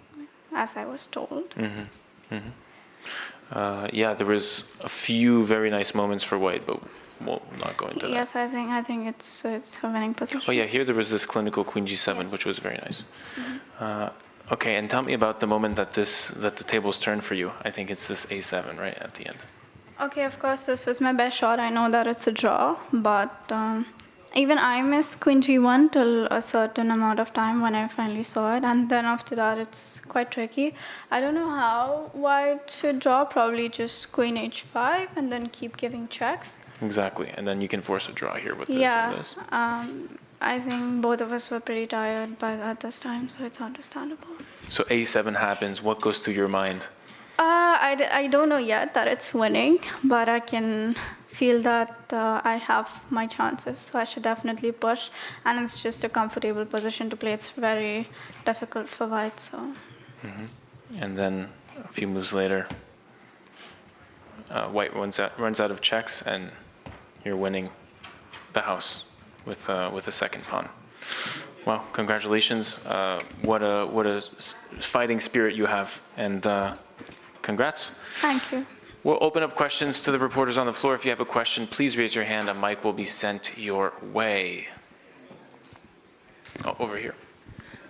as I was told. Mm-hmm. Mm-hmm. Yeah, there was a few very nice moments for white, but we'll not go into that. Yes, I think it's a winning position. Oh yeah, here there was this clinical queen g7, yes, which was very nice. Mm-hmm. Okay, and tell me about the moment that the tables turned for you. I think it's this a7, right, at the end. Okay, of course, this was my best shot. I know that it's a draw, but even I missed queen g1 till a certain amount of time when I finally saw it, and then after that it's quite tricky. I don't know how white should draw, probably just queen h5 and then keep giving checks. Exactly, and then you can force a draw here with this and this. I think both of us were pretty tired at this time, so it's understandable. So a7 happens, what goes through your mind? I don't know yet that it's winning, but I can feel that I have my chances, so I should definitely push, and it's just a comfortable position to play. It's very difficult for white, so. Mm-hmm. And then a few moves later, white runs out of checks, and you're winning the house with a second pawn. Well, congratulations. What a fighting spirit you have, and congrats. Thank you. We'll open up questions to the reporters on the floor. If you have a question, please raise your hand. A mic will be sent your way. Oh, over here.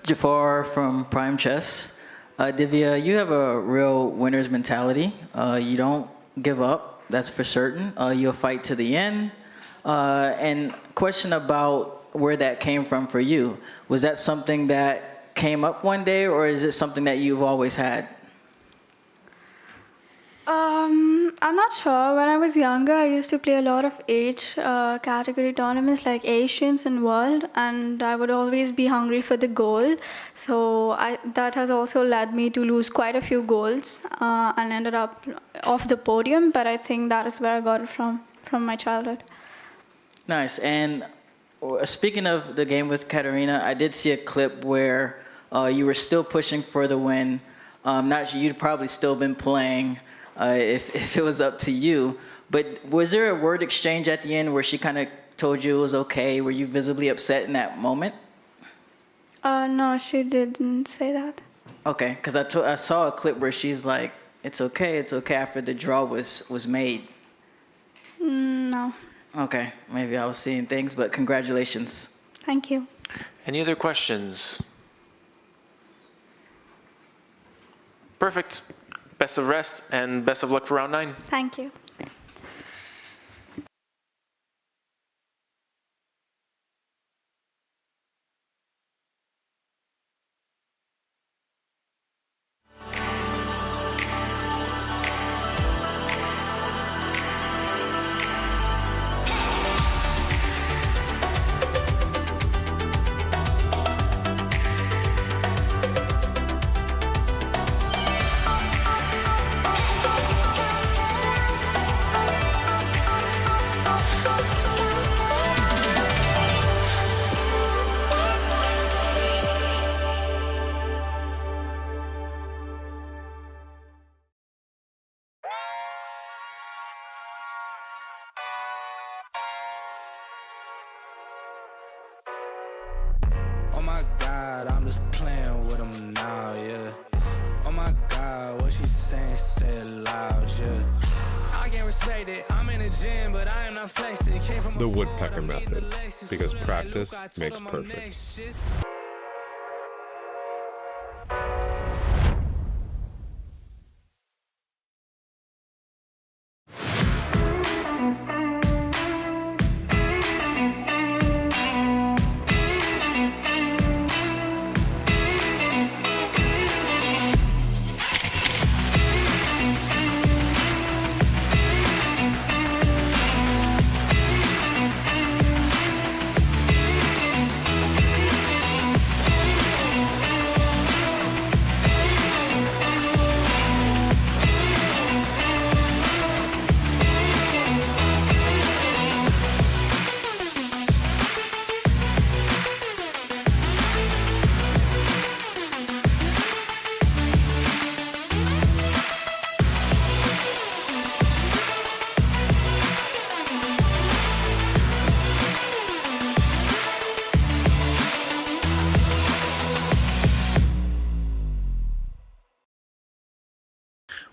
Jafar from Prime Chess. Divya, you have a real winner's mentality. You don't give up, that's for certain. You'll fight to the end. And question about where that came from for you. Was that something that came up one day, or is it something that you've always had? I'm not sure. When I was younger, I used to play a lot of age category tournaments like Asians and World, and I would always be hungry for the gold. So that has also led me to lose quite a few golds and ended up off the podium, but I think that is where I got it from my childhood. Nice. And speaking of the game with Kateryna, I did see a clip where you were still pushing for the win. Not sure, you'd probably still been playing if it was up to you. But was there a word exchange at the end where she kind of told you it was okay? Were you visibly upset in that moment? No, she didn't say that. Okay, because I saw a clip where she's like, it's okay after the draw was made. No. Okay, maybe I was seeing things, but congratulations. Thank you. Any other questions? Perfect. Best of rest and best of luck for round 9. Thank you. Oh my God, I'm just playing with them now, yeah. Oh my God, what she saying, say it loud, yeah. I can't respect it, I'm in the gym, but I am not flexing. Came from The woodpecker method, because practice makes perfect.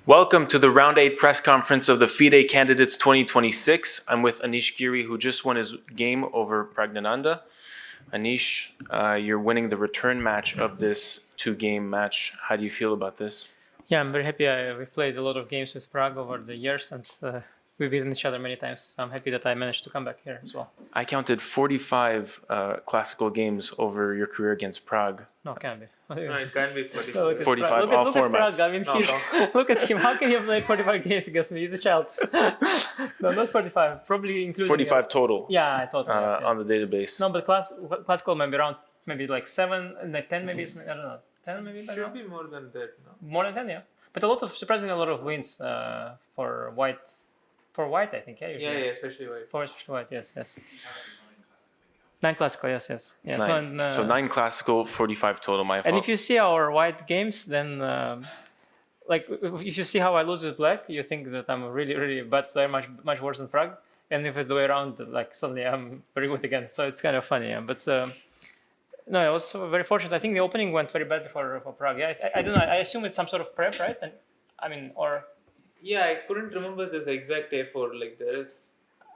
Welcome to the Round 8 press conference of the FIDE Candidates 2026. I'm with Anish Giri, who just won his game over Praggnanandhaa. Anish, you're winning the return match of this 2-game match. How do you feel about this? Yeah, I'm very happy. We've played a lot of games with Prague over the years, and we've beaten each other many times. So I'm happy that I managed to come back here as well. I counted 45 classical games over your career against Prague. No, it can't be. No, it can be 45. So 45, look all at formats. Prague. I mean, look at him. How can he have played 45 games against me? He's a child. No, not 45. Probably including 45 total. Yeah, total. Yes, yes. On the database. No, but classical maybe around like 7, like 10 maybe. I don't know. 10 maybe. Should be more than that. No? More than 10, yeah. But surprisingly a lot of wins for white. For white, I think. Yeah. Usually. Yeah, especially white. For especially white, yes. 9 classical, yes. 9. So 9 classical, 45 total, my fault. And if you see our white games, then like if you see how I lose with black, you think that I'm a really, really bad player, much worse than Prague. and if it's the way around, like suddenly I'm very good again. So it's kind of funny. Yeah. But no, I was very fortunate. I think the opening went very badly for Prague. Yeah, I don't know. I assume it's some sort of prep, right? And I mean, or yeah, I couldn't remember this exact A4. Like there is.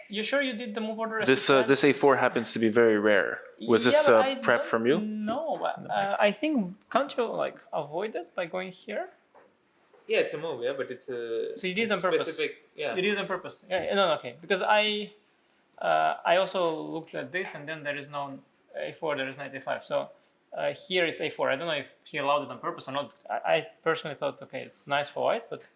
You sure you did the move order? This A4 happens to be very rare. Was this prep from you? No, I think can't you like avoid it by going here? Yeah, it's a move. Yeah, but it's a. So you did it on purpose. Specific. Yeah. You did it on purpose. Yeah. No, okay. Because I also looked at this, and then there is no A4. There is knight A5. So here it's A4. I don't know if he allowed it on purpose or not. I personally thought, okay, it's nice for white, but.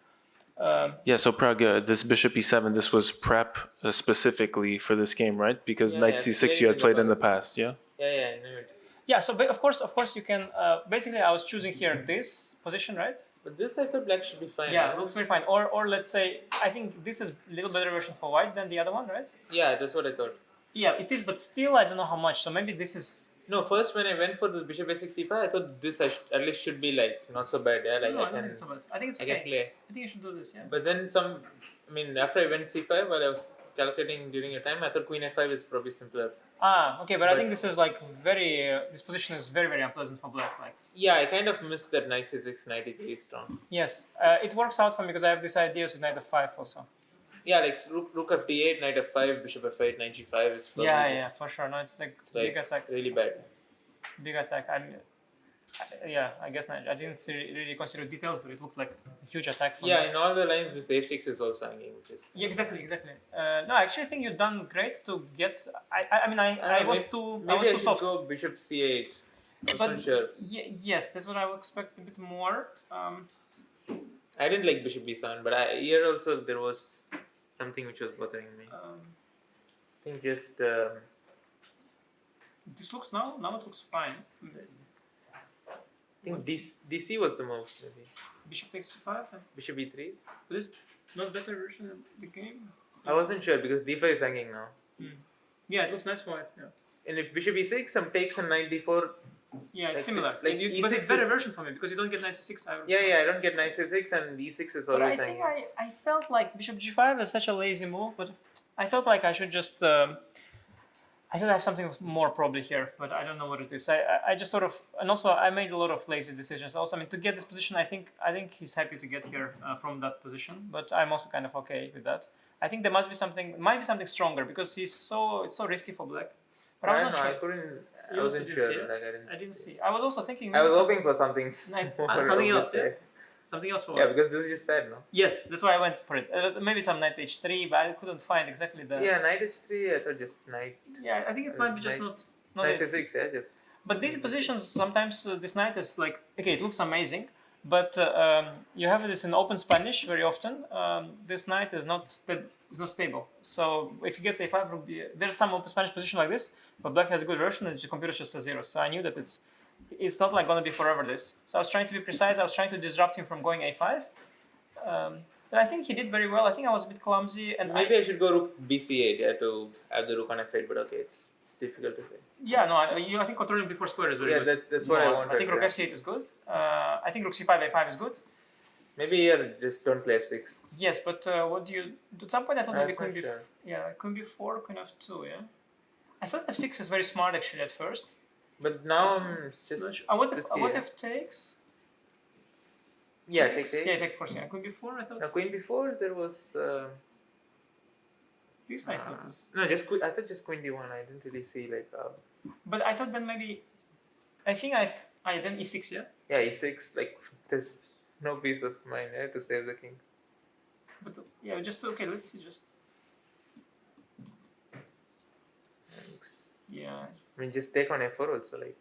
Yeah, so Prague, this bishop e7, this was prep specifically for this game, right? Because knight c6 you had played in the past, yeah? Yeah, I know it. Yeah, so of course you can. Basically, I was choosing here this position, right? But this I thought black should be fine. Yeah, it looks very fine. Or let's say I think this is a little better version for white than the other one, right? Yeah, that's what I thought. Yeah, it is, but still I don't know how much. So maybe this is. No, first when I went for the bishop a6 c5, I thought this at least should be like not so bad. Yeah, like No, I don't think it's so bad. I think it's okay. I can play. I think you should do this. Yeah. But then after I went c5, while I was calculating during a time, I thought queen a5 is probably simpler. Okay, but I think this is like very. This position is very, very unpleasant for black. Like. Yeah, I kind of missed that knight c6, knight e3 strong. Yes, it works out for me because I have these ideas with knight f5 also. Yeah, like rook of d8, knight f5, bishop f8, knight g5 is. Yeah, for sure. No, it's like big attack. Really bad. Big attack. I guess I didn't really consider details, but it looked like a huge attack. Yeah, in all the lines, this a6 is also hanging, which is. Yeah, exactly. No, actually, I think you've done great to get. I was too. Maybe I should soft. go bishop c8. But sure. Yes, that's what I would expect a bit more. I didn't like bishop b7, but here also there was something which was bothering me. I think just. This looks now it looks fine. I think DC was the move, maybe. Bishop takes c5. Bishop e3. This not better version of the game. I wasn't sure because d5 is hanging now. Yeah, it looks nice for it. Yeah. And if bishop e6, some takes and knight d4. Yeah, it's similar. Like but it's better version for me because you don't get knight c6. I don't get knight c6 and e6 is always hanging. But I think I felt like bishop g5 is such a lazy move, but I felt like I should just. I thought I have something more probably here, but I don't know what it is. I just sort of, and also I made a lot of lazy decisions. Also, to get this position, I think he's happy to get here from that position, but I'm also kind of okay with that. I think there might be something stronger because it's so risky for black. But I wasn't sure. I wasn't sure. I didn't see. I was also thinking. I was hoping for something. Something else. Yeah. Something else for Yeah, because this is just sad, no? Yes, that's why I went for it. Maybe some knight h3, but I couldn't find exactly the. Yeah, knight h3. I thought just knight. Yeah, I think it might be just not. Knight c6, yeah, just. But these positions sometimes this knight is like okay, it looks amazing, but you have this in open Spanish very often. This knight is not stable. So if he gets a5, there's some open Spanish position like this, but black has a good version, and the computer just says 0. So I knew that it's not like gonna be forever this. So I was trying to be precise. I was trying to disrupt him from going a5. But I think he did very well. I think I was a bit clumsy. And maybe I should go rook bc8 to have the rook on f8, but okay, it's difficult to say. Yeah, no, I think controlling before square is very good. Yeah, that's what I wanted. I think rook f8 is good. I think rook c5, a5 is good. Maybe here just don't play f6. Yes, but what do you... At some point I thought maybe queen sure. queen b4, queen f2, yeah? I thought f6 is very smart actually at first. But now it's just... What if takes? Yeah, takes. Yeah, take course. Yeah, queen b4. I thought. No, queen b4. There was. This I thought. No, I thought just queen d1. I didn't really see like. But I thought then maybe. I think then e6. Yeah. Yeah, e6. Like there's no peace of mind to save the king. But yeah, just okay. Let's see. Just. Yeah. I mean, just take on f4 also like.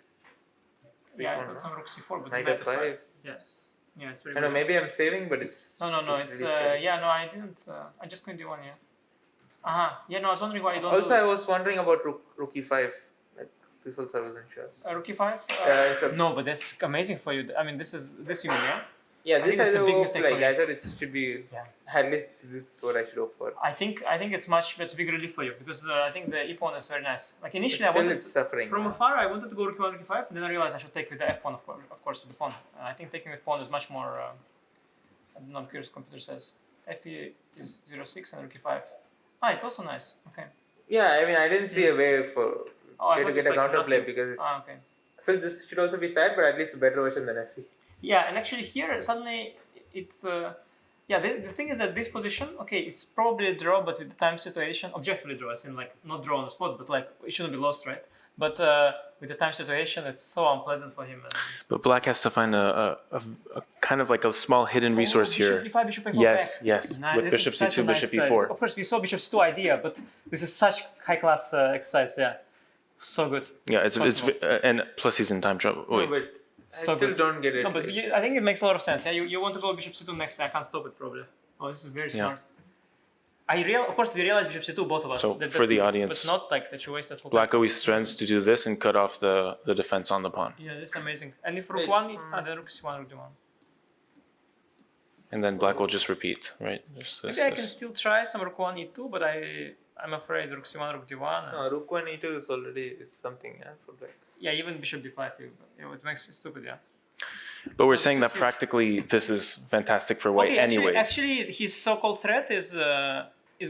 Yeah, I thought some rook c4, but knight f5. Yes. Yeah, it's very good. I know, maybe I'm saving, but it's... No, it's... yeah, no, I didn't... I just couldn't do one, yeah. Yeah, no, I was wondering why you don't also, do this. I was wondering about rook e5. Like, this also I wasn't sure. Rook e5? No, but that's amazing for you. I mean, this you mean, yeah? Yeah, this is a big mistake like, I thought it should be... Yeah. At least this is what I should hope for. I think it's a big relief for you because I think the e-pawn is very nice. Like initially I wanted... It's suffering. From afar, I wanted to go rook e1, rook e5, and then I realized I should take with the f-pawn, of course, with the pawn. I think taking with pawn is much more... I don't know, I'm curious, computer says. Fe is 0.6 and rook e5 Ah, it's also nice. Okay. Yeah, I mean, I didn't see a way for to get a counterplay because okay. I feel this should also be sad, but at least a better version than FE. Yeah, and actually here suddenly it's the thing is that this position, okay, it's probably a draw, but with the time situation, objectively draw, as in like not draw on the spot, but like it shouldn't be lost, right? But with the time situation, it's so unpleasant for him. But Black has to find a kind of like a small hidden resource here. Bishop E5, Bishop A4 yes, back. yes, Nah, with Bishop C2, Bishop E4. Of course, we saw Bishop C2 idea, but this is such high-class exercise, yeah. So good. Yeah, it's and plus he's in time trouble. No, but I still don't get it. No, but I think it makes a lot of sense. Yeah, you want to go Bishop C2 next. I can't stop it probably. Oh, this is very smart. Of course, we realize Bishop C2, both of us. So for the audience, but not like that you wasted full Black time. always trends to do this and cut off the defense on the pawn. Yeah, that's amazing. And if Rook 1, then Rook C1, Rook D1. And then Black will just repeat, right? Maybe I can still try some Rook 1 E2, but I'm afraid Rook C1, Rook D1. No, Rook 1 E2 is already something, yeah, for Black. Yeah, even Bishop D5, it makes it stupid, yeah. But we're saying that practically this is fantastic for White anyways. Actually, his so-called threat is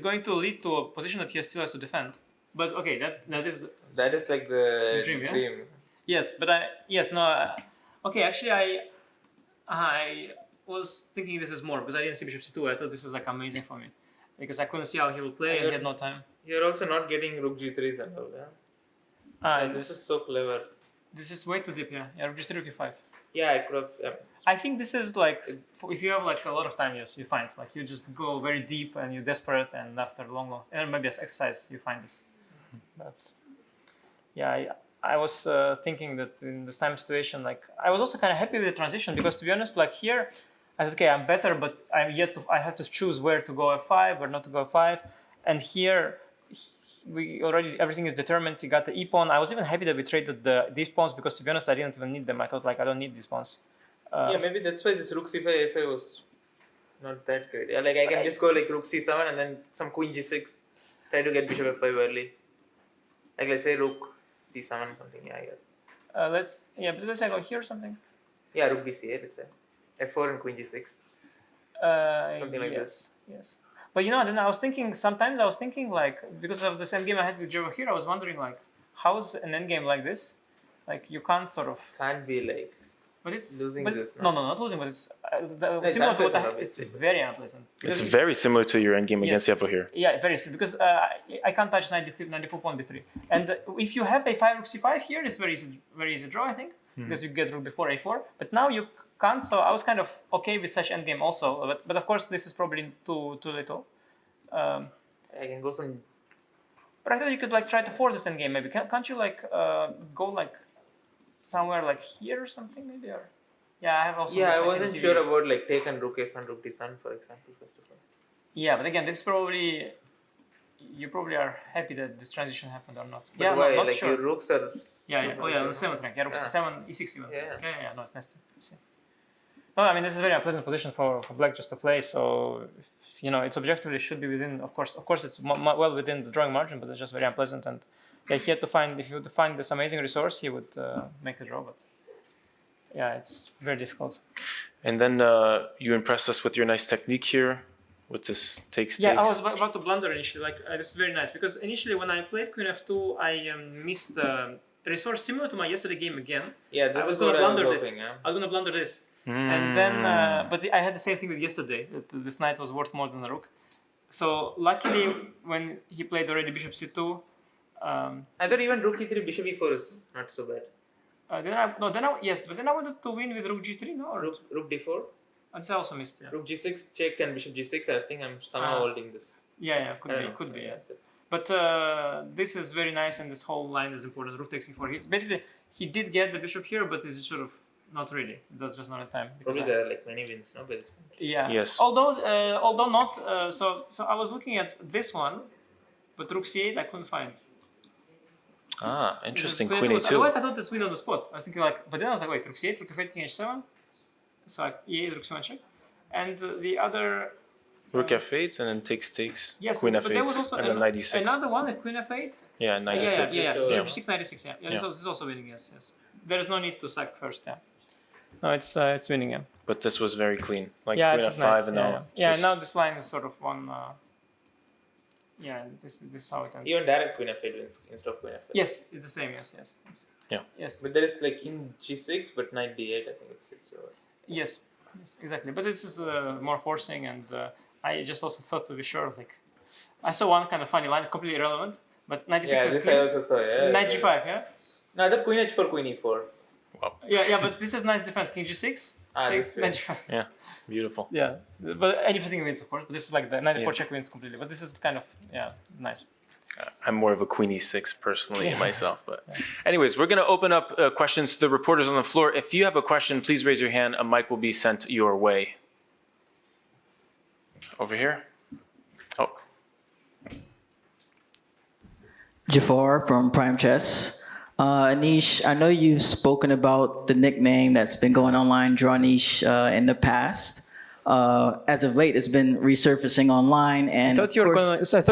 going to lead to a position that he still has to defend. But okay, that is like the dream. Yeah? Yes, but okay, actually I was thinking this is more because I didn't see Bishop C2. I thought this is like amazing for me because I couldn't see how he will play and he had no time. You're also not getting Rook G3s and all, yeah? This is so clever. This is way too deep, yeah. Rook G3, Rook E5. Yeah, I could have. Yeah. I think this is like if you have like a lot of time, you find like you just go very deep and you're desperate, and after long, and maybe as exercise you find this. But yeah, I was thinking that in this time situation, like I was also kind of happy with the transition because to be honest, like here, I thought, okay, I'm better, but I have to choose where to go F5 or not to go F5, and here everything is determined. You got the E pawn. I was even happy that we traded these pawns because to be honest, I didn't even need them. I thought like I don't need these pawns. Yeah, maybe that's why this Rook C5 A5 was not that great. Yeah, like I can just go like Rook C7 and then some Queen G6, try to get Bishop F5 early. Like let's say Rook C7 something. Yeah. Let's say I go here or something. Yeah, Rook BC8. Let's say F4 and Queen G6. Something like this. Yes. But you know, then I was thinking like because of the same game I had with Javokhir, I was wondering like how's an endgame like this? Like you can't be like. But it's losing this. No, not losing, but it's similar to what it's very unpleasant. It's very similar to your endgame against Javokhir. Yeah, very similar because I can't touch 94 pawn b3, and if you have a5 Rook c5 here, it's very easy draw, I think, because you get Rook before a4. But now you can't, so I was kind of okay with such endgame also. But of course this is probably too little. I can go some. But I thought you could like try to force this endgame maybe. Can't you like go like somewhere like here or something maybe? Or yeah, I have also. Yeah, I wasn't sure about like take and Rook A7, Rook D7 for example. First of all. Yeah, but again, this is probably. You probably are happy that this transition happened or not. But yeah, why? not like sure. your rooks are. Yeah. Oh yeah, on the 7th rank. Yeah, Rook C7, E6 even. Yeah. No, it's nasty. No, I mean this is a very unpleasant position for Black just to play. So, you know, it's objectively should be within. Of course, it's well within the drawing margin, but it's just very unpleasant. And yeah, he had to find. If he would find this amazing resource, he would make a draw. But yeah, it's very difficult. And then you impressed us with your nice technique here. With this takes. Yeah, I was about to blunder initially. Like this is very nice because initially when I played Queen F2, I missed the resource similar to my yesterday game again. Yeah, this I was is going to what blunder I was this. hoping, yeah. I was going to blunder this, and then but I had the same thing with yesterday. This knight was worth more than the rook. So luckily, when he played already Bishop C2, I thought even Rook E3, Bishop E4 is not so bad. Then I wanted to win with Rook G3, no? Or Rook D4. And I also missed, yeah. Rook G6 check and Bishop G6. I think I'm somehow holding this. Yeah, could be. Yeah. But this is very nice, and this whole line is important. Rook takes E4. Basically, he did get the bishop here, but it's sort of not really. That's just not a time. Probably there are like many wins, no? By this point. Yeah. Yes. Although not. So I was looking at this one, but Rook C8 I couldn't find. Ah, interesting. Queen Queen A2. Otherwise, I thought this win on the spot. I was thinking like, but then I was like, wait, Rook C8, Rook F8, King H7. So like E8, Rook C1 check, and the other. Rook F8 and then takes. Yes, Queen but F8 there was also and then knight D6. another one at Queen F8. Yeah, knight D6. Yeah. Bishop G6, knight D6. Yeah. This is also winning. Yes. There is no need to sack first. Yeah. No, it's winning. Yeah. But this was very clean. Like yeah, Queen it's F5 nice. and all. Yeah. Now this line is sort of one. Yeah, this is how it ends. Even direct queen f8 wins instead of queen f8. Yes, it's the same. Yes. Yeah. Yes. But there is like king g6, but knight d8. I think it's Yes, exactly. But this is more forcing, and I just also thought to be sure. Like, I saw one kind of funny line, completely irrelevant, but 96 yeah, is this I also saw. Yeah. Knight g5. Yeah. No, that queen h4, queen e4. Wow. Yeah, but this is nice defense. King g6. Takes knight g5. Yeah, beautiful. Yeah, but anything wins, of course. But this is like the knight e4 check wins completely. But this is kind of nice. I'm more of a queen e6 personally myself, but anyways, we're going to open up questions to the reporters on the floor. If you have a question, please raise your hand. A mic will be sent your way. Over here. Oh. Jafar from Prime Chess. Anish, I know you've spoken about the nickname that's been going online, Draw Anish, in the past. As of late, it's been resurfacing online, and I thought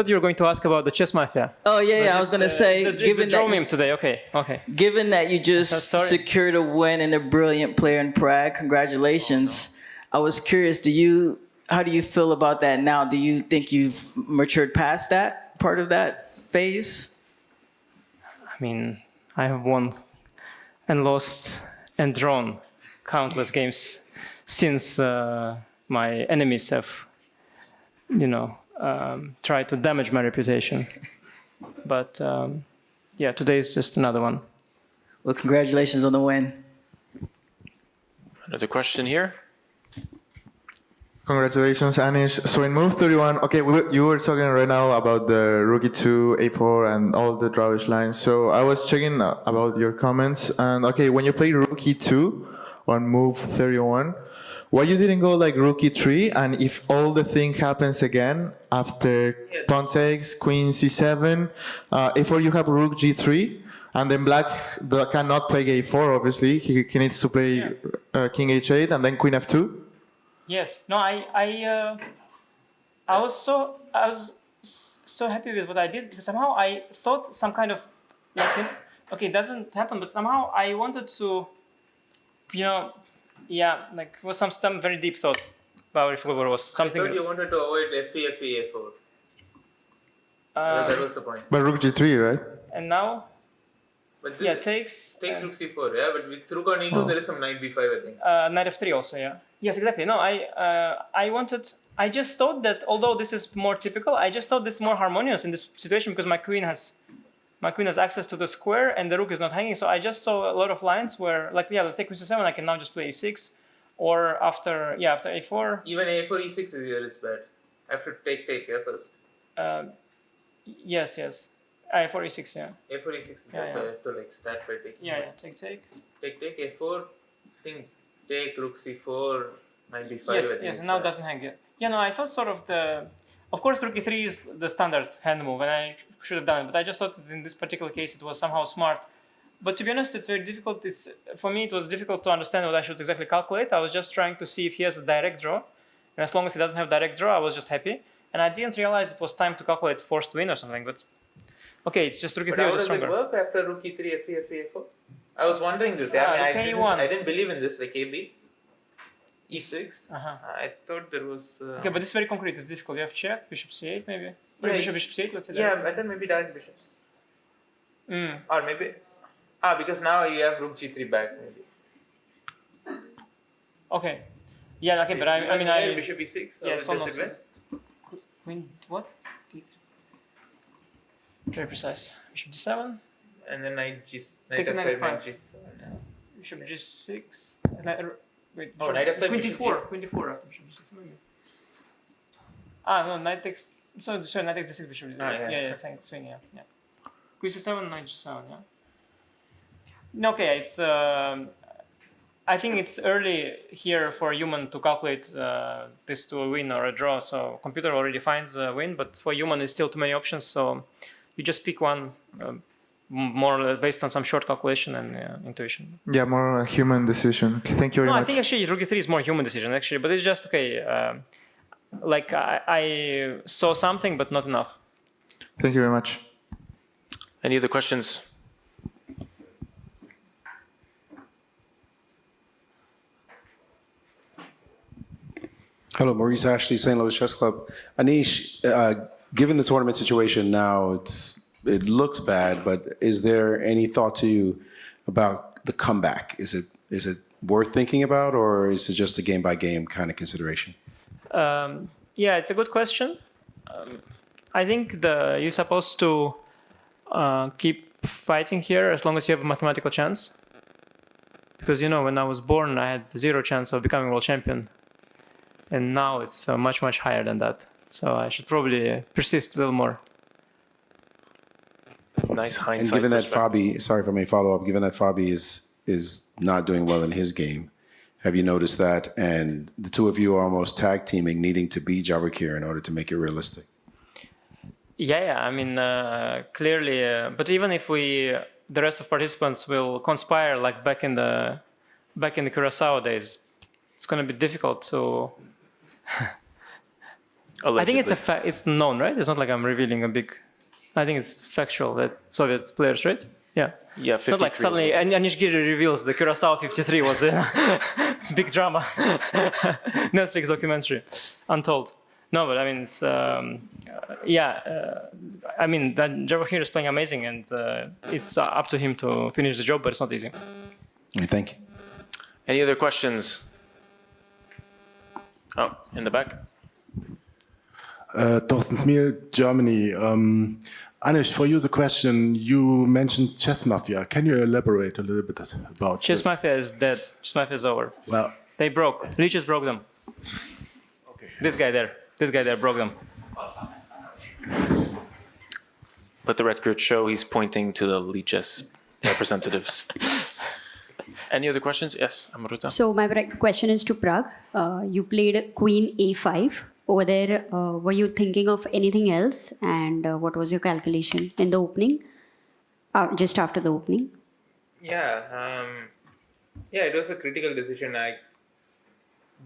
you were going to ask about the chess mafia. Oh yeah, I was going to say, given that meme today. Okay. Given that you just secured a win and a brilliant player in Prague, congratulations. I was curious, how do you feel about that now? Do you think you've matured past that part of that phase? I mean, I have won and lost and drawn countless games since my enemies have, tried to damage my reputation. But today is just another one. Well, congratulations on the win. Another question here. Congratulations, Anish. So in move 31, okay, you were talking right now about the rook e2, a4, and all the drawish lines. So I was checking about your comments, and okay, when you played rook e2 on move 31, why you didn't go like rook e3, and if all the thing happens again after pawn takes, queen c7, a4 you have rook g3, and then black cannot play a4, obviously, he needs to play king h8, and then queen f2? Yes. No, I was so happy with what I did, because somehow I thought some kind of it doesn't happen, but somehow I wanted to, was some very deep thought about if it was something. I thought you wanted to avoid fe, a4. That was the point. But rook g3, right? And now. But takes rook c4, yeah. But with rook on e2, there is some knight b5, I think. Knight f3 also, yeah. Yes, exactly. No, I just thought that although this is more typical, I just thought this is more harmonious in this situation because my queen has access to the square and the rook is not hanging. So I just saw a lot of lines where, let's say queen c7, I can now just play e6, or after a4. Even a4 e6 is bad. I have to take first. Yes. A4 e6, yeah. A4 e6 is bad, so I have to start by taking. Yeah, take. Take a4, take rook c4, knight b5. Yes, now it doesn't hang yet. Yeah, no, I thought sort of of course rook e3 is the standard hand move, and I should have done it, but I just thought that in this particular case it was somehow smart. But to be honest, it's very difficult. For me, it was difficult to understand what I should exactly calculate. I was just trying to see if he has a direct draw, and as long as he doesn't have direct draw, I was just happy. And I didn't realize it was time to calculate forced win or something, but okay, it's just rook e3 was stronger. But how does it work after rook e3, fe, a4? I was wondering this. I didn't believe in this, like AB. E6. I thought there was. Okay, but this is very concrete. It's difficult. You have check, bishop c8, maybe. Bishop c8. Let's say. Yeah, I thought maybe direct bishops. Or maybe. Because now you have rook g3 back, maybe. Okay. Yeah. Okay, but I bishop e6. Yeah, it's almost. Queen what? Very precise. Bishop d7. And then knight f5, knight g7. Bishop g6. Wait, knight f5. Queen d4. Queen d4 after bishop g6. Maybe. No, knight takes. So knight takes d6, bishop. Yeah, swing. Yeah. Queen c7, knight g7. Yeah. Okay, it's. I think it's early here for a human to calculate this to a win or a draw. So computer already finds a win, but for human, it's still too many options. So you just pick one. More or less based on some short calculation and intuition. Yeah, more a human decision. Okay, thank you very much. I think actually rook e3 is more human decision actually, but it's just okay. I saw something, but not enough. Thank you very much. Any other questions? Hello, Maurice Ashley, St. Louis Chess Club. Anish, given the tournament situation now, it looks bad, but is there any thought to you about the comeback? Is it worth thinking about, or is it just a game-by-game kind of consideration? Yeah, it's a good question. I think you're supposed to keep fighting here as long as you have a mathematical chance. Because, when I was born, I had 0 chance of becoming world champion. And now it's much, much higher than that. So I should probably persist a little more. Nice hindsight. And given that Fabi, sorry if I may follow up, given that Fabi is not doing well in his game, have you noticed that? And the two of you are almost tag teaming, needing to beat Javokhir in order to make it realistic. Yeah. I mean, clearly. But even if the rest of participants will conspire like back in the Curacao days, it's going to be difficult to. I think it's known, right? It's not like I'm revealing a big. I think it's factual that Soviet players, right? Yeah. Yeah. It's not like suddenly Anish Giri reveals the Curacao 53 was a big drama. Netflix documentary, Untold. No, but I mean, it's, I mean, that Javokhir is playing amazing, and it's up to him to finish the job, but it's not easy. Thank you. Any other questions? Oh, in the back. Thorsten Smiel, Germany. Anish, for you the question, you mentioned Chess Mafia. Can you elaborate a little bit about Chess Mafia is dead. Chess Mafia is over. Well, they broke. Leeches broke them. Okay. This guy there broke them. Let the record show he's pointing to the Leeches representatives. Any other questions? Yes, Amruta. So my question is to Pragg. You played Queen A5. Over there, were you thinking of anything else? And what was your calculation in the opening? Just after the opening? Yeah, it was a critical decision.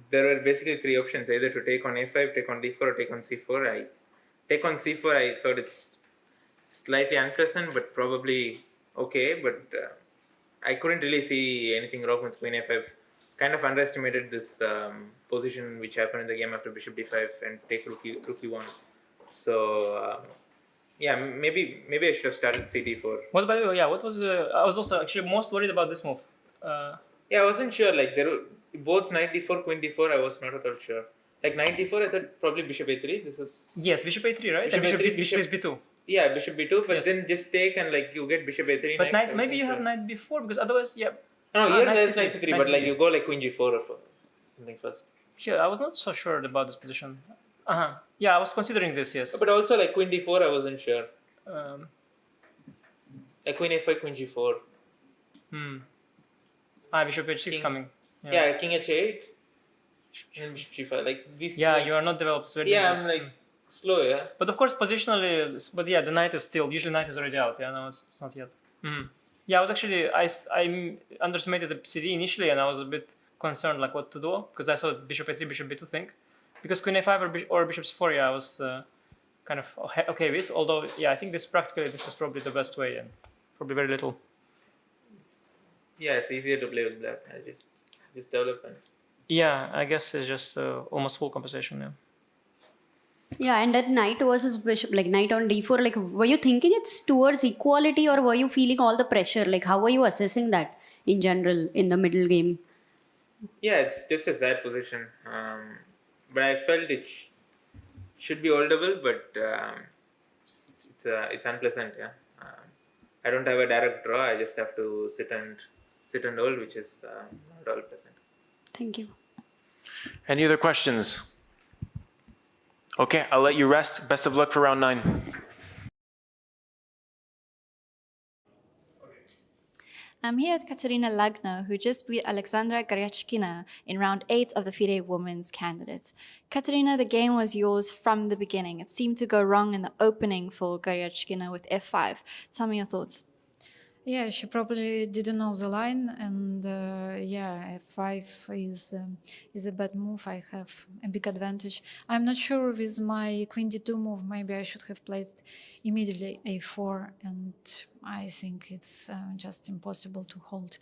There were basically 3 options, either to take on A5, take on D4, or take on C4. Take on C4, I thought it's slightly unpleasant, but probably okay. But I couldn't really see anything wrong with Queen A5. Kind of underestimated this position which happened in the game after Bishop D5 and take Rook E1. So maybe I should have started CD4. What by the way? Yeah, what was I was also actually most worried about this move. Yeah, I wasn't sure. Like there were both Knight D4, Queen D4. I was not at all sure. Like Knight D4, I thought probably Bishop A3. This is Bishop A3, right? Bishop and A3, Bishop is B2. Yeah, Bishop B2. But then just take and like you get Bishop A3 but next. Maybe you have Knight B4 because otherwise, yeah. No, here there's Knight C3, but like you go like Queen G4 or something first. Yeah, I was not so sure about this position. Yeah, I was considering this, yes. But also like Queen D4, I wasn't sure. Like Queen A5, Queen G4. Bishop H6 coming. Yeah, King H8. And Bishop G5. Like these. Yeah, like, you are not developed very Yeah, I'm like slow, yeah. But of course, positionally, but yeah, the knight is still, usually knight is already out. Yeah, no, it's not yet. Yeah, I was actually, I underestimated the CD initially, and I was a bit concerned like what to do, because I saw Bishop A3, Bishop B2 thing. Because Queen A5 or Bishop C4, yeah, I was kind of okay with, although, yeah, I think this is probably the best way, and probably very little. Yeah, it's easier to play with black. I just develop and... Yeah, I guess it's just almost full compensation, yeah. Yeah, and that knight versus bishop, like knight on d4, like were you thinking it's towards equality, or were you feeling all the pressure? Like how were you assessing that in general in the middle game? Yeah, it's just a sad position. But I felt it should be holdable, but it's unpleasant. Yeah, I don't have a direct draw. I just have to sit and hold, which is not all pleasant. Thank you. Any other questions? Okay, I'll let you rest. Best of luck for round 9. I'm here with Kateryna Lagno, who just beat Aleksandra Goryachkina in round 8 of the FIDE Women's Candidates. Kateryna, the game was yours from the beginning. It seemed to go wrong in the opening for Goryachkina with f5. Tell me your thoughts. Yeah, she probably didn't know the line, and yeah, f5 is a bad move. I have a big advantage. I'm not sure with my queen d2 move. Maybe I should have played immediately a4, and I think it's just impossible to hold.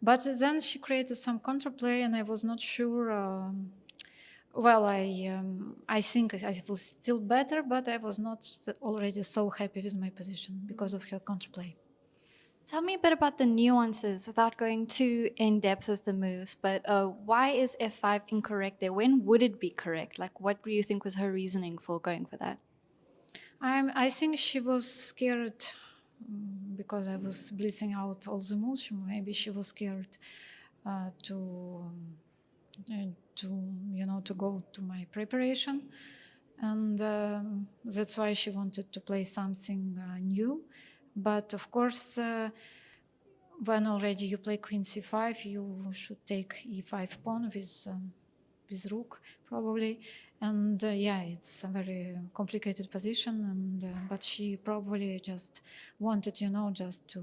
But then she created some counterplay, and I was not sure well, I think I was still better, but I was not already so happy with my position because of her counterplay. Tell me a bit about the nuances without going too in depth with the moves, but why is f5 incorrect there? When would it be correct? Like, what do you think was her reasoning for going for that? I think she was scared because I was blitzing out all the moves. Maybe she was scared to go to my preparation, and that's why she wanted to play something new. But of course, when already you play queen c5, you should take e5 pawn with rook probably, and yeah, it's a very complicated position. And but she probably just wanted, just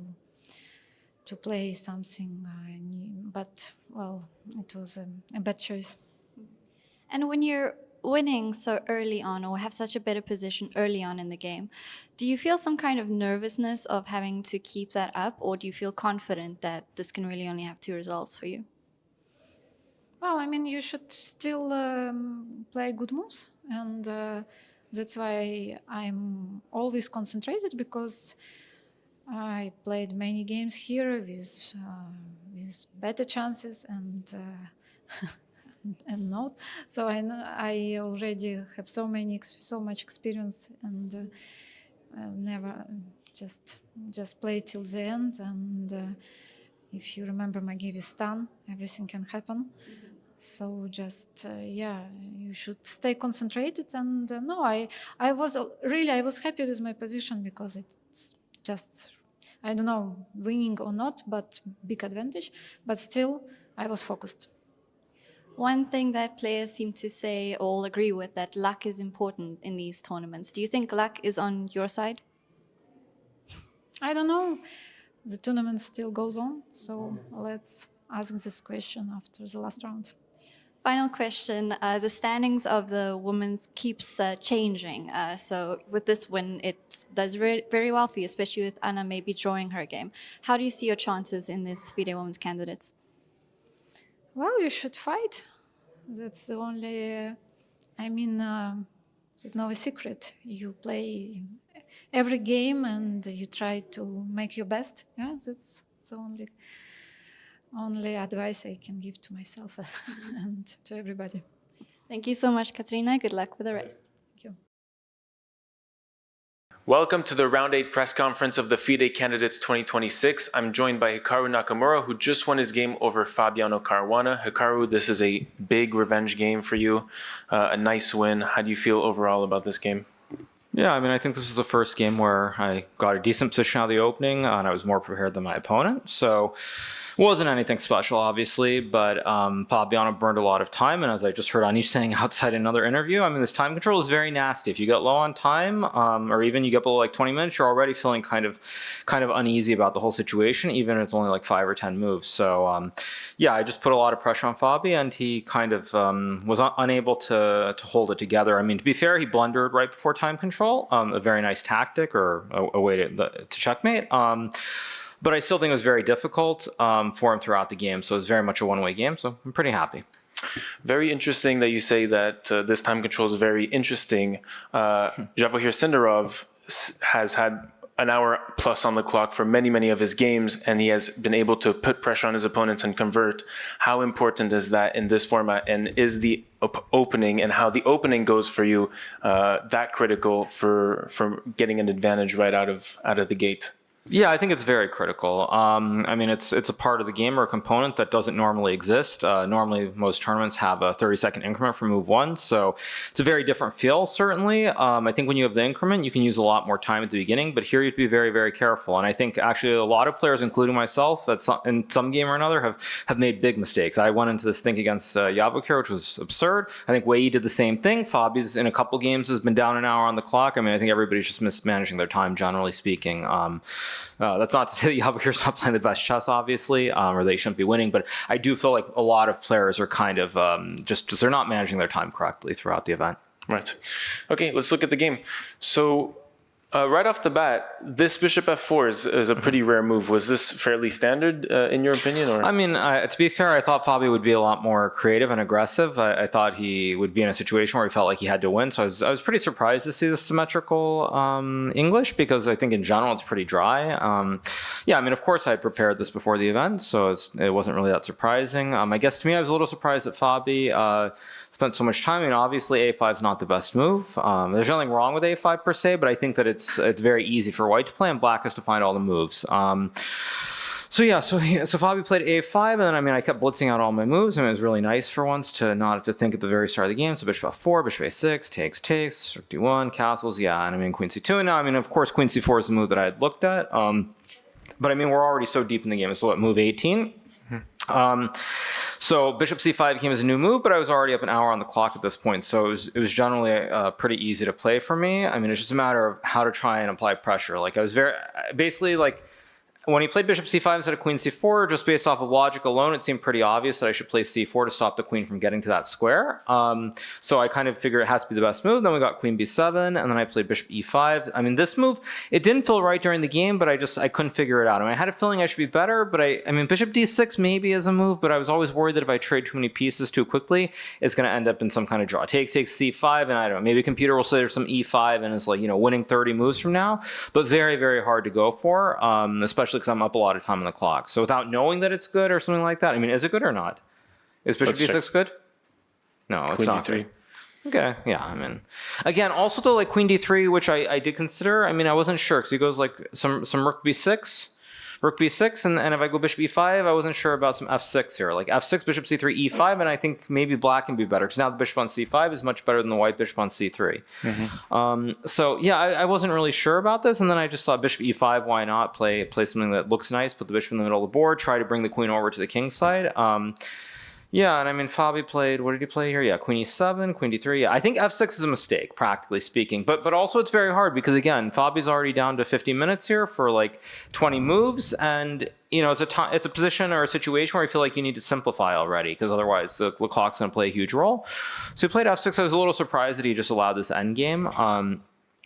to play something new. But well, it was a bad choice. And when you're winning so early on, or have such a better position early on in the game, do you feel some kind of nervousness of having to keep that up, or do you feel confident that this can really only have two results for you? Well, I mean, you should still play good moves, and that's why I'm always concentrated, because I played many games here with better chances and not. So I already have so much experience, and never just play till the end. And if you remember my game is Stan, everything can happen. So just you should stay concentrated. And no, I was happy with my position, because it's just, I don't know, winning or not, but big advantage. But still, I was focused. One thing that players seem to say, all agree with, that luck is important in these tournaments. Do you think luck is on your side? I don't know. The tournament still goes on, so let's ask this question after the last round. Final question. The standings of the women's keeps changing. So with this win, it does very well for you, especially with Anna maybe drawing her game. How do you see your chances in this FIDE Women's Candidates? Well, you should fight. That's the only, there's no secret. You play every game and you try to make your best. Yeah, that's the only advice I can give to myself and to everybody. Thank you so much, Kateryna. Good luck with the rest. Thank you. Welcome to the Round 8 press conference of the FIDE Candidates 2026. I'm joined by Hikaru Nakamura, who just won his game over Fabiano Caruana. Hikaru, this is a big revenge game for you, a nice win. How do you feel overall about this game? Yeah, I mean, I think this is the first game where I got a decent position out of the opening, and I was more prepared than my opponent. So it wasn't anything special, obviously, but Fabiano burned a lot of time. And as I just heard Anish saying outside another interview, I mean, this time control is very nasty. If you get low on time, or even you get below like 20 minutes, you're already feeling kind of uneasy about the whole situation, even if it's only like 5 or 10 moves. So yeah, I just put a lot of pressure on Fabi, and he kind of was unable to hold it together. I mean, to be fair, he blundered right before time control. A very nice tactic, or a way to checkmate. But I still think it was very difficult for him throughout the game. So it was very much a one-way game. So I'm pretty happy. Very interesting that you say that this time control is very interesting. Javokhir Sindarov has had an hour plus on the clock for many of his games, and he has been able to put pressure on his opponents and convert. How important is that in this format, and is the opening and how the opening goes for you that critical for getting an advantage right out of the gate? Yeah, I think it's very critical. I mean, it's a part of the game, or a component that doesn't normally exist. Normally, most tournaments have a 30-second increment for move 1, so it's a very different feel, certainly. I think when you have the increment, you can use a lot more time at the beginning, but here you have to be very careful. And I think actually a lot of players, including myself, in some game or another, have made big mistakes. I went into this thing against Javokhir, which was absurd. I think Wei did the same thing. Fabi's in a couple games has been down an hour on the clock. I mean, I think everybody's just mismanaging their time, generally speaking. That's not to say that Javokhir's not playing the best chess, obviously, or they shouldn't be winning, but I do feel like a lot of players are kind of just they're not managing their time correctly throughout the event. Right. Okay, let's look at the game. So Right off the bat, this bishop f4 is a pretty rare move. Was this fairly standard in your opinion? Or? I mean, to be fair, I thought Fabi would be a lot more creative and aggressive. I thought he would be in a situation where he felt like he had to win. So I was pretty surprised to see the symmetrical English, because I think in general it's pretty dry. Yeah, I mean, of course I had prepared this before the event, so it wasn't really that surprising. I guess to me, I was a little surprised that Fabi spent so much time. I mean, obviously A5 is not the best move. There's nothing wrong with A5 per se, but I think that it's very easy for white to play, and black has to find all the moves. So Fabi played A5, and then I kept blitzing out all my moves. I mean, it was really nice for once to not have to think at the very start of the game. So bishop f4, bishop a6, takes, rook d1, castles, yeah, and queen c2. And now, of course, queen c4 is the move that I had looked at. But we're already so deep in the game. So at move 18. So bishop c5 became a new move, but I was already up an hour on the clock at this point, so it was generally pretty easy to play for me. It's just a matter of how to try and apply pressure. Like I was basically when he played bishop c5 instead of queen c4, just based off of logic alone, it seemed pretty obvious that I should play c4 to stop the queen from getting to that square. So I kind of figured it has to be the best move. Then we got queen b7, and then I played bishop e5. This move, it didn't feel right during the game, but I couldn't figure it out. I had a feeling I should be better, but bishop d6 maybe is a move, but I was always worried that if I trade too many pieces too quickly, it's going to end up in some kind of draw. Takes c5, and I don't know, maybe a computer will say there's some e5, and it's winning 30 moves from now, but very, very hard to go for, especially because I'm up a lot of time on the clock. So without knowing that it's good or something like that, is it good or not? Is bishop d6 good? No, it's not. Queen d3. Okay, yeah, again, also though, queen d3, which I did consider, I wasn't sure, because he goes some rook b6, and if I go bishop e5, I wasn't sure about some f6 here, f6, bishop c3, e5, and I think maybe black can be better, because now the bishop on c5 is much better than the white bishop on c3. So yeah, I wasn't really sure about this, and then I just thought bishop e5, why not play something that looks nice, put the bishop in the middle of the board, try to bring the queen over to the king side. Yeah, and Fabi played, what did he play here? Yeah, queen e7, queen d3. Yeah, I think f6 is a mistake, practically speaking. But also it's very hard because, again, Fabi's already down to 50 minutes here for 20 moves. And, it's a position or a situation where I feel like you need to simplify already, because otherwise the clock's going to play a huge role. So he played f6. I was a little surprised that he just allowed this endgame.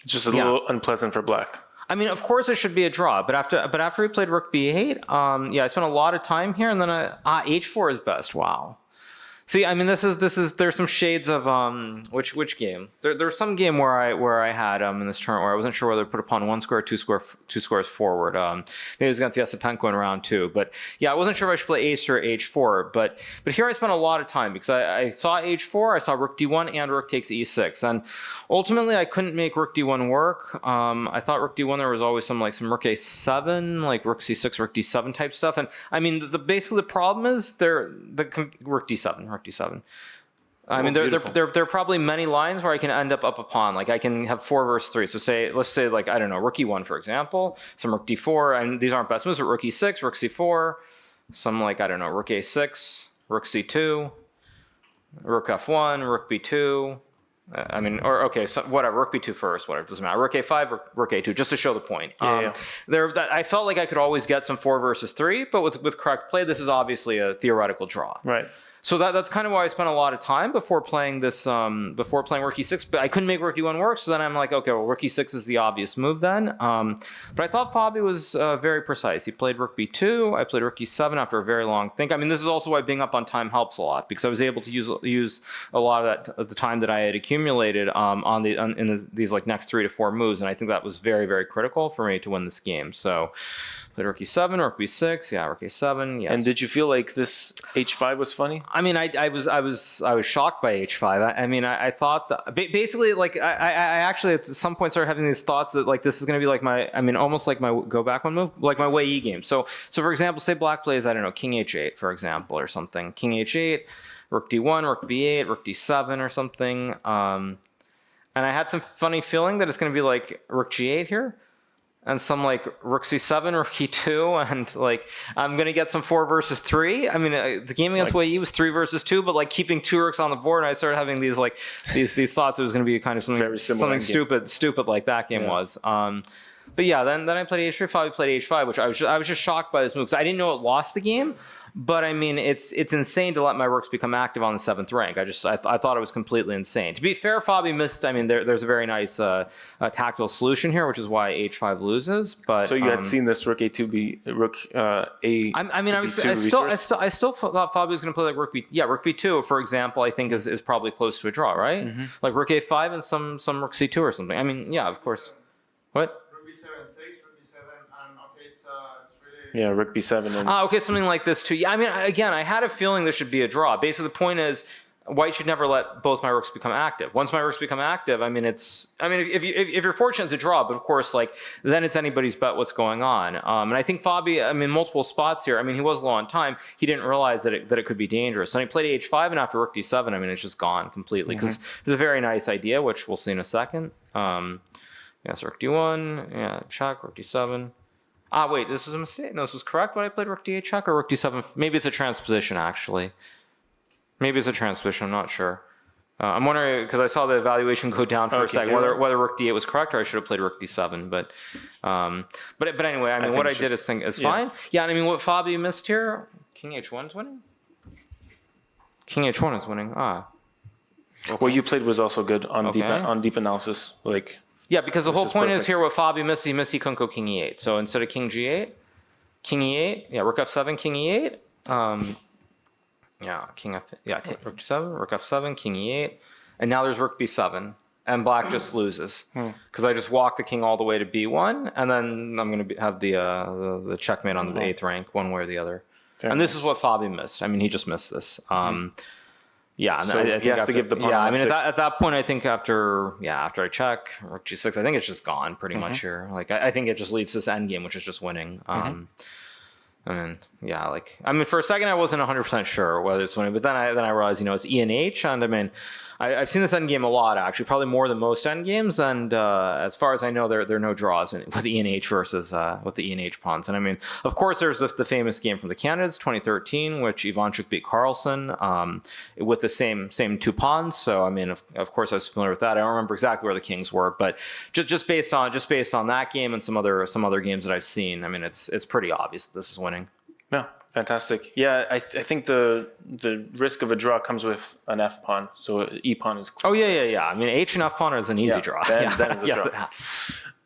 It's just a little unpleasant for black. Of course it should be a draw, but after he played rook b8, yeah, I spent a lot of time here, and then h4 is best. Wow. See, there's some shades of which game? There's some game where I had in this tournament where I wasn't sure whether to put a pawn one square, two squares forward. Maybe it was against Esipenko in round 2, but yeah, I wasn't sure if I should play ace or h4. But here I spent a lot of time because I saw h4, I saw rook d1, and rook takes e6, and ultimately I couldn't make rook d1 work. I thought rook d1 there was always some rook a7, rook c6, rook d7 type stuff, and basically the problem is rook d7. D7. There are probably many lines where I can end up a pawn. I can have 4 versus 3. So let's say I don't know, rook e1 for example, some rook d4, and these aren't best moves, but rook e6, rook c4, some I don't know, rook a6, rook c2, rook f1, rook b2. Whatever, rook b2 first, whatever, doesn't matter. Rook a5, rook a2, just to show the point. I felt like I could always get some 4 versus 3, but with correct play, this is obviously a theoretical draw. Right. So that's kind of why I spent a lot of time before playing this, before playing rook e6, but I couldn't make rook d1 work, so then I'm like, okay, well, rook e6 is the obvious move then. But I thought Fabi was very precise. He played rook b2, I played rook e7 after a very long think. This is also why being up on time helps a lot, because I was able to use a lot of the time that I had accumulated in these next 3 to 4 moves, and I think that was very, very critical for me to win this game. So played rook e7, rook b6, yeah, rook a7, yes. And did you feel like this h5 was funny? I was shocked by h5. I thought that basically I actually at some point started having these thoughts that this is going to be my almost like my go back one move, like my way e game. So for example, say black plays, I don't know, king h8 for example or something, king h8, rook d1, rook b8, rook d7 or something, and I had some funny feeling that it's going to be rook g8 here. And some rook c7, rook e2, and I'm going to get some 4 versus 3. The game against Wei Yi was 3 versus 2, but keeping 2 rooks on the board, and I started having these these thoughts it was going to be kind of something stupid like that game was. But yeah, then I played h3, Fabi played h5, which I was just shocked by this move because I didn't know it lost the game. But I mean, it's insane to let my rooks become active on the 7th rank. I thought it was completely insane. To be fair, Fabi missed. I mean, there's a very nice tactical solution here, which is why h5 loses. But so you had seen this rook a2 be rook a. I still thought Fabi was going to play like rook b. Yeah, rook b2, for example, I think is probably close to a draw, right? Mm-hmm. Like rook a5 and some rook c2 or something. I mean, yeah, of course. What? Yeah, rook b7. And Okay, something like this too. Yeah, I mean, again, I had a feeling there should be a draw. Basically, the point is, white should never let both my rooks become active. Once my rooks become active, I mean, if you're fortunate, it's a draw. But of course, like then it's anybody's bet what's going on. And I think Fabi, I mean, multiple spots here. I mean, he was low on time. He didn't realize that it could be dangerous. And he played h5, and after rook d7, I mean, it's just gone completely because it's a very nice idea, which we'll see in a second. Yes, rook d1. Yeah, check rook d7. Wait, this was a mistake. No, this was correct, but I played rook d8 check or rook d7. Maybe it's a transposition, actually. Maybe it's a transposition, I'm not sure. I'm wondering, because I saw the evaluation go down for a second, whether rook d8 was correct or I should have played rook d7. But anyway, I mean, what I did is think it's fine. Yeah, and I mean, what Fabi missed here, king h1 is winning? King h1 is winning, Okay. What you played was also good on deep analysis, like... Yeah, because the whole point is here what Fabi missed, he couldn't go king e8. So instead of king g8, king e8, yeah, rook f7, king e8. Rook g7, rook f7, king e8. And now there's rook b7. And black just loses. Because I just walk the king all the way to b1, and then I'm going to have the checkmate on the 8th rank, one way or the other. And this is what Fabi missed. I mean, he just missed this. Yeah, so he has to give the pawn. Yeah, I mean, at that point, I think after I check rook g6, I think it's just gone pretty much here. Like, I think it just leads to this endgame, which is just winning. I mean, yeah, like, I mean, for a second, I wasn't 100% sure whether it's winning, but then I realized, it's E and H, and I mean, I've seen this endgame a lot, actually, probably more than most endgames, and as far as I know, there are no draws with the E and H versus with the E and H pawns. And I mean, of course, there's the famous game from the candidates, 2013, which Ivanchuk beat Carlsen with the same two pawns. So I mean, of course, I was familiar with that. I don't remember exactly where the kings were, but just based on that game and some other games that I've seen, I mean, it's pretty obvious that this is winning. Yeah. Fantastic. Yeah, I think the risk of a draw comes with an F pawn, so E pawn is. Oh yeah. I mean, H and F pawn is an easy draw. That is a draw.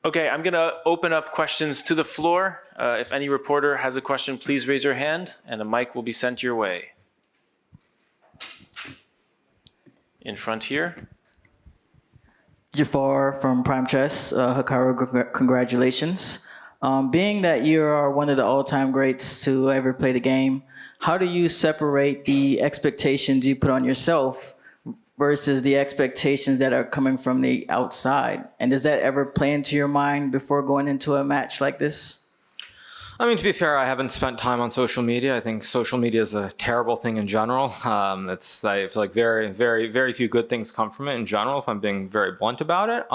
Okay, I'm gonna open up questions to the floor. If any reporter has a question, please raise your hand, and a mic will be sent your way. In front here. Jafar from Prime Chess. Hikaru, congratulations. Being that you are one of the all-time greats to ever play the game, how do you separate the expectations you put on yourself versus the expectations that are coming from the outside? And does that ever play into your mind before going into a match like this? I mean, to be fair, I haven't spent time on social media. I think social media is a terrible thing in general. I feel like very, very, very few good things come from it in general, if I'm being very blunt about it.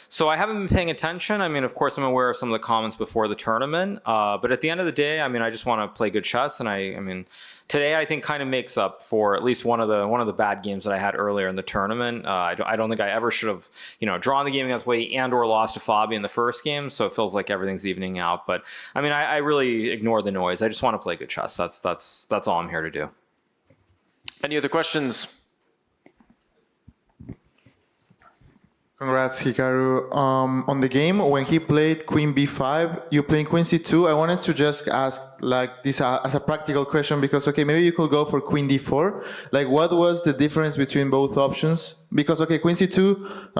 So I haven't been paying attention. I mean, of course, I'm aware of some of the comments before the tournament. But at the end of the day, I mean, I just want to play good chess. And I mean, today I think kind of makes up for at least one of the bad games that I had earlier in the tournament. I don't think I ever should have, drawn the game against Wei and/or lost to Fabi in the first game. So it feels like everything's evening out. But I mean, I really ignore the noise. I just want to play good chess. That's all I'm here to do. Any other questions? Congrats, Hikaru. On the game, when he played Queen B5, you playing Queen C2. I wanted to just ask like this as a practical question because, okay, maybe you could go for Queen D4. Like, what was the difference between both options? Because, okay, Queen C2,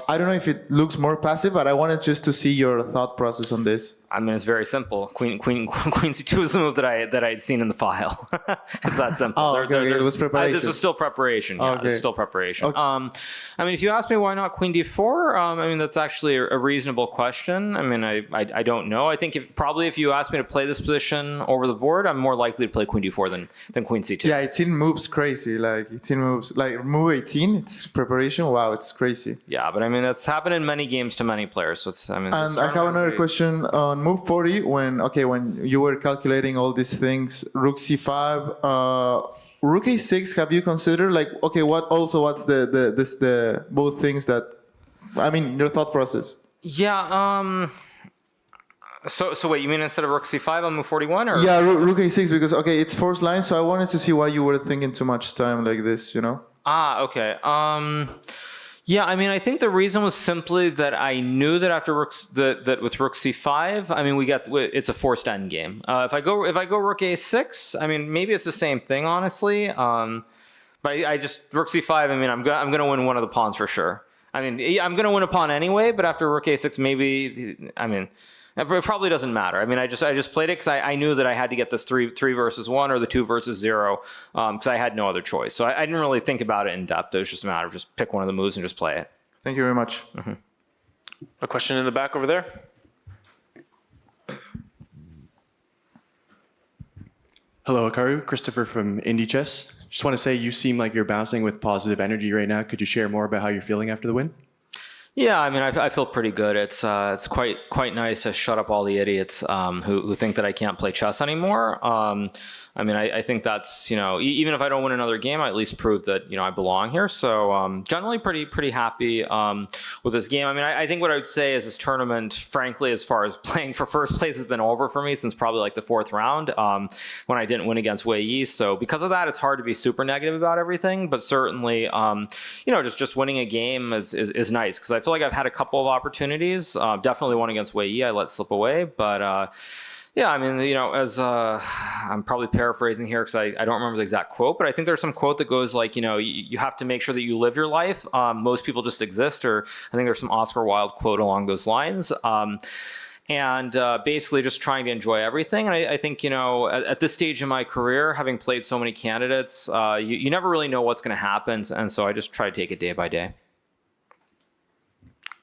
I don't know if it looks more passive, but I wanted just to see your thought process on this. I mean, it's very simple. Queen C2 is a move that I had seen in the file. It's that simple. Oh, okay, it was preparation. This was still preparation. Yeah, okay. It's still preparation. Okay. I mean, if you ask me why not Queen D4, I mean, that's actually a reasonable question. I mean, I don't know. I think if you ask me to play this position over the board, I'm more likely to play Queen D4 than Queen C2. Yeah, 18 moves crazy. Like 18 moves, like move 18, it's preparation. Wow, it's crazy. Yeah, but I mean, that's happened in many games to many players. So it's, I mean, and I have another question on move 40 when you were calculating all these things, Rook C5, Rook A6. Have you considered like, okay, what's the both things that, I mean, your thought process? Yeah. So wait, you mean instead of rook c5, I'll move 41? Or? Yeah, rook a6 because okay, it's forced line, so I wanted to see why you were thinking too much time like this, you know? Okay. Yeah, I mean, I think the reason was simply that I knew that after that with rook c5, I mean, it's a forced endgame. If I go rook a6, I mean, maybe it's the same thing, honestly. But I just rook c5. I mean, I'm gonna win one of the pawns for sure. I mean, I'm gonna win a pawn anyway, but after rook a6, maybe. I mean, it probably doesn't matter. I mean, I just played it because I knew that I had to get this three versus 1 or the 2 versus 0 because I had no other choice. So I didn't really think about it in depth. It was just a matter of just pick one of the moves and just play it. Thank you very much. A question in the back over there. Hello, Hikaru. Christopher from Indie Chess. Just want to say you seem like you're bouncing with positive energy right now. Could you share more about how you're feeling after the win? Yeah, I mean, I feel pretty good. It's quite nice to shut up all the idiots who think that I can't play chess anymore. I mean, I think that's, you know, even if I don't win another game, I at least prove that, you know, I belong here. So generally pretty happy with this game. I mean, I think what I would say is this tournament, frankly, as far as playing for first place has been over for me since probably like the 4th round when I didn't win against Wei Yi. So because of that, it's hard to be super negative about everything. But certainly, you know, just winning a game is nice because I feel like I've had a couple of opportunities. Definitely one against Wei Yi I let slip away. But yeah, I mean, you know, as I'm probably paraphrasing here because I don't remember the exact quote, but I think there's some quote that goes like, you know, you have to make sure that you live your life. Most people just exist, or I think there's some Oscar Wilde quote along those lines. And basically just trying to enjoy everything. And I think, you know, at this stage in my career, having played so many candidates, you never really know what's going to happen. And so I just try to take it day by day.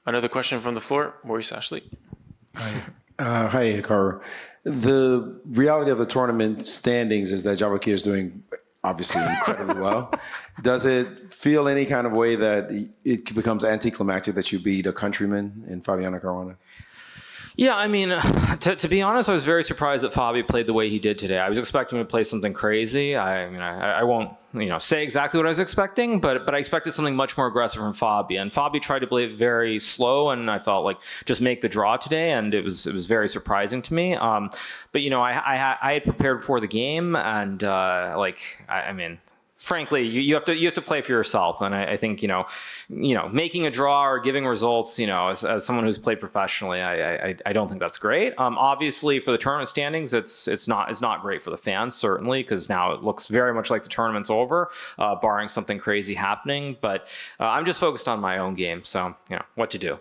Another question from the floor, Maurice Ashley. Hi, Hikaru. The reality of the tournament standings is that Javokhir is doing obviously incredibly well. Does it feel any kind of way that it becomes anticlimactic that you beat a countryman in Fabiano Caruana? Yeah, I mean, to be honest, I was very surprised that Fabi played the way he did today. I was expecting him to play something crazy. I mean, I won't, you know, say exactly what I was expecting, but I expected something much more aggressive from Fabi. And Fabi tried to play it very slow, and I felt like just make the draw today, and it was very surprising to me. But you know, I had prepared for the game, and I mean, frankly, you have to play for yourself, and I think you know, making a draw or giving results, you know, as someone who's played professionally, I don't think that's great. Obviously, for the tournament standings, it's not great for the fans certainly because now it looks very much like the tournament's over, barring something crazy happening. But I'm just focused on my own game, so you know what to do.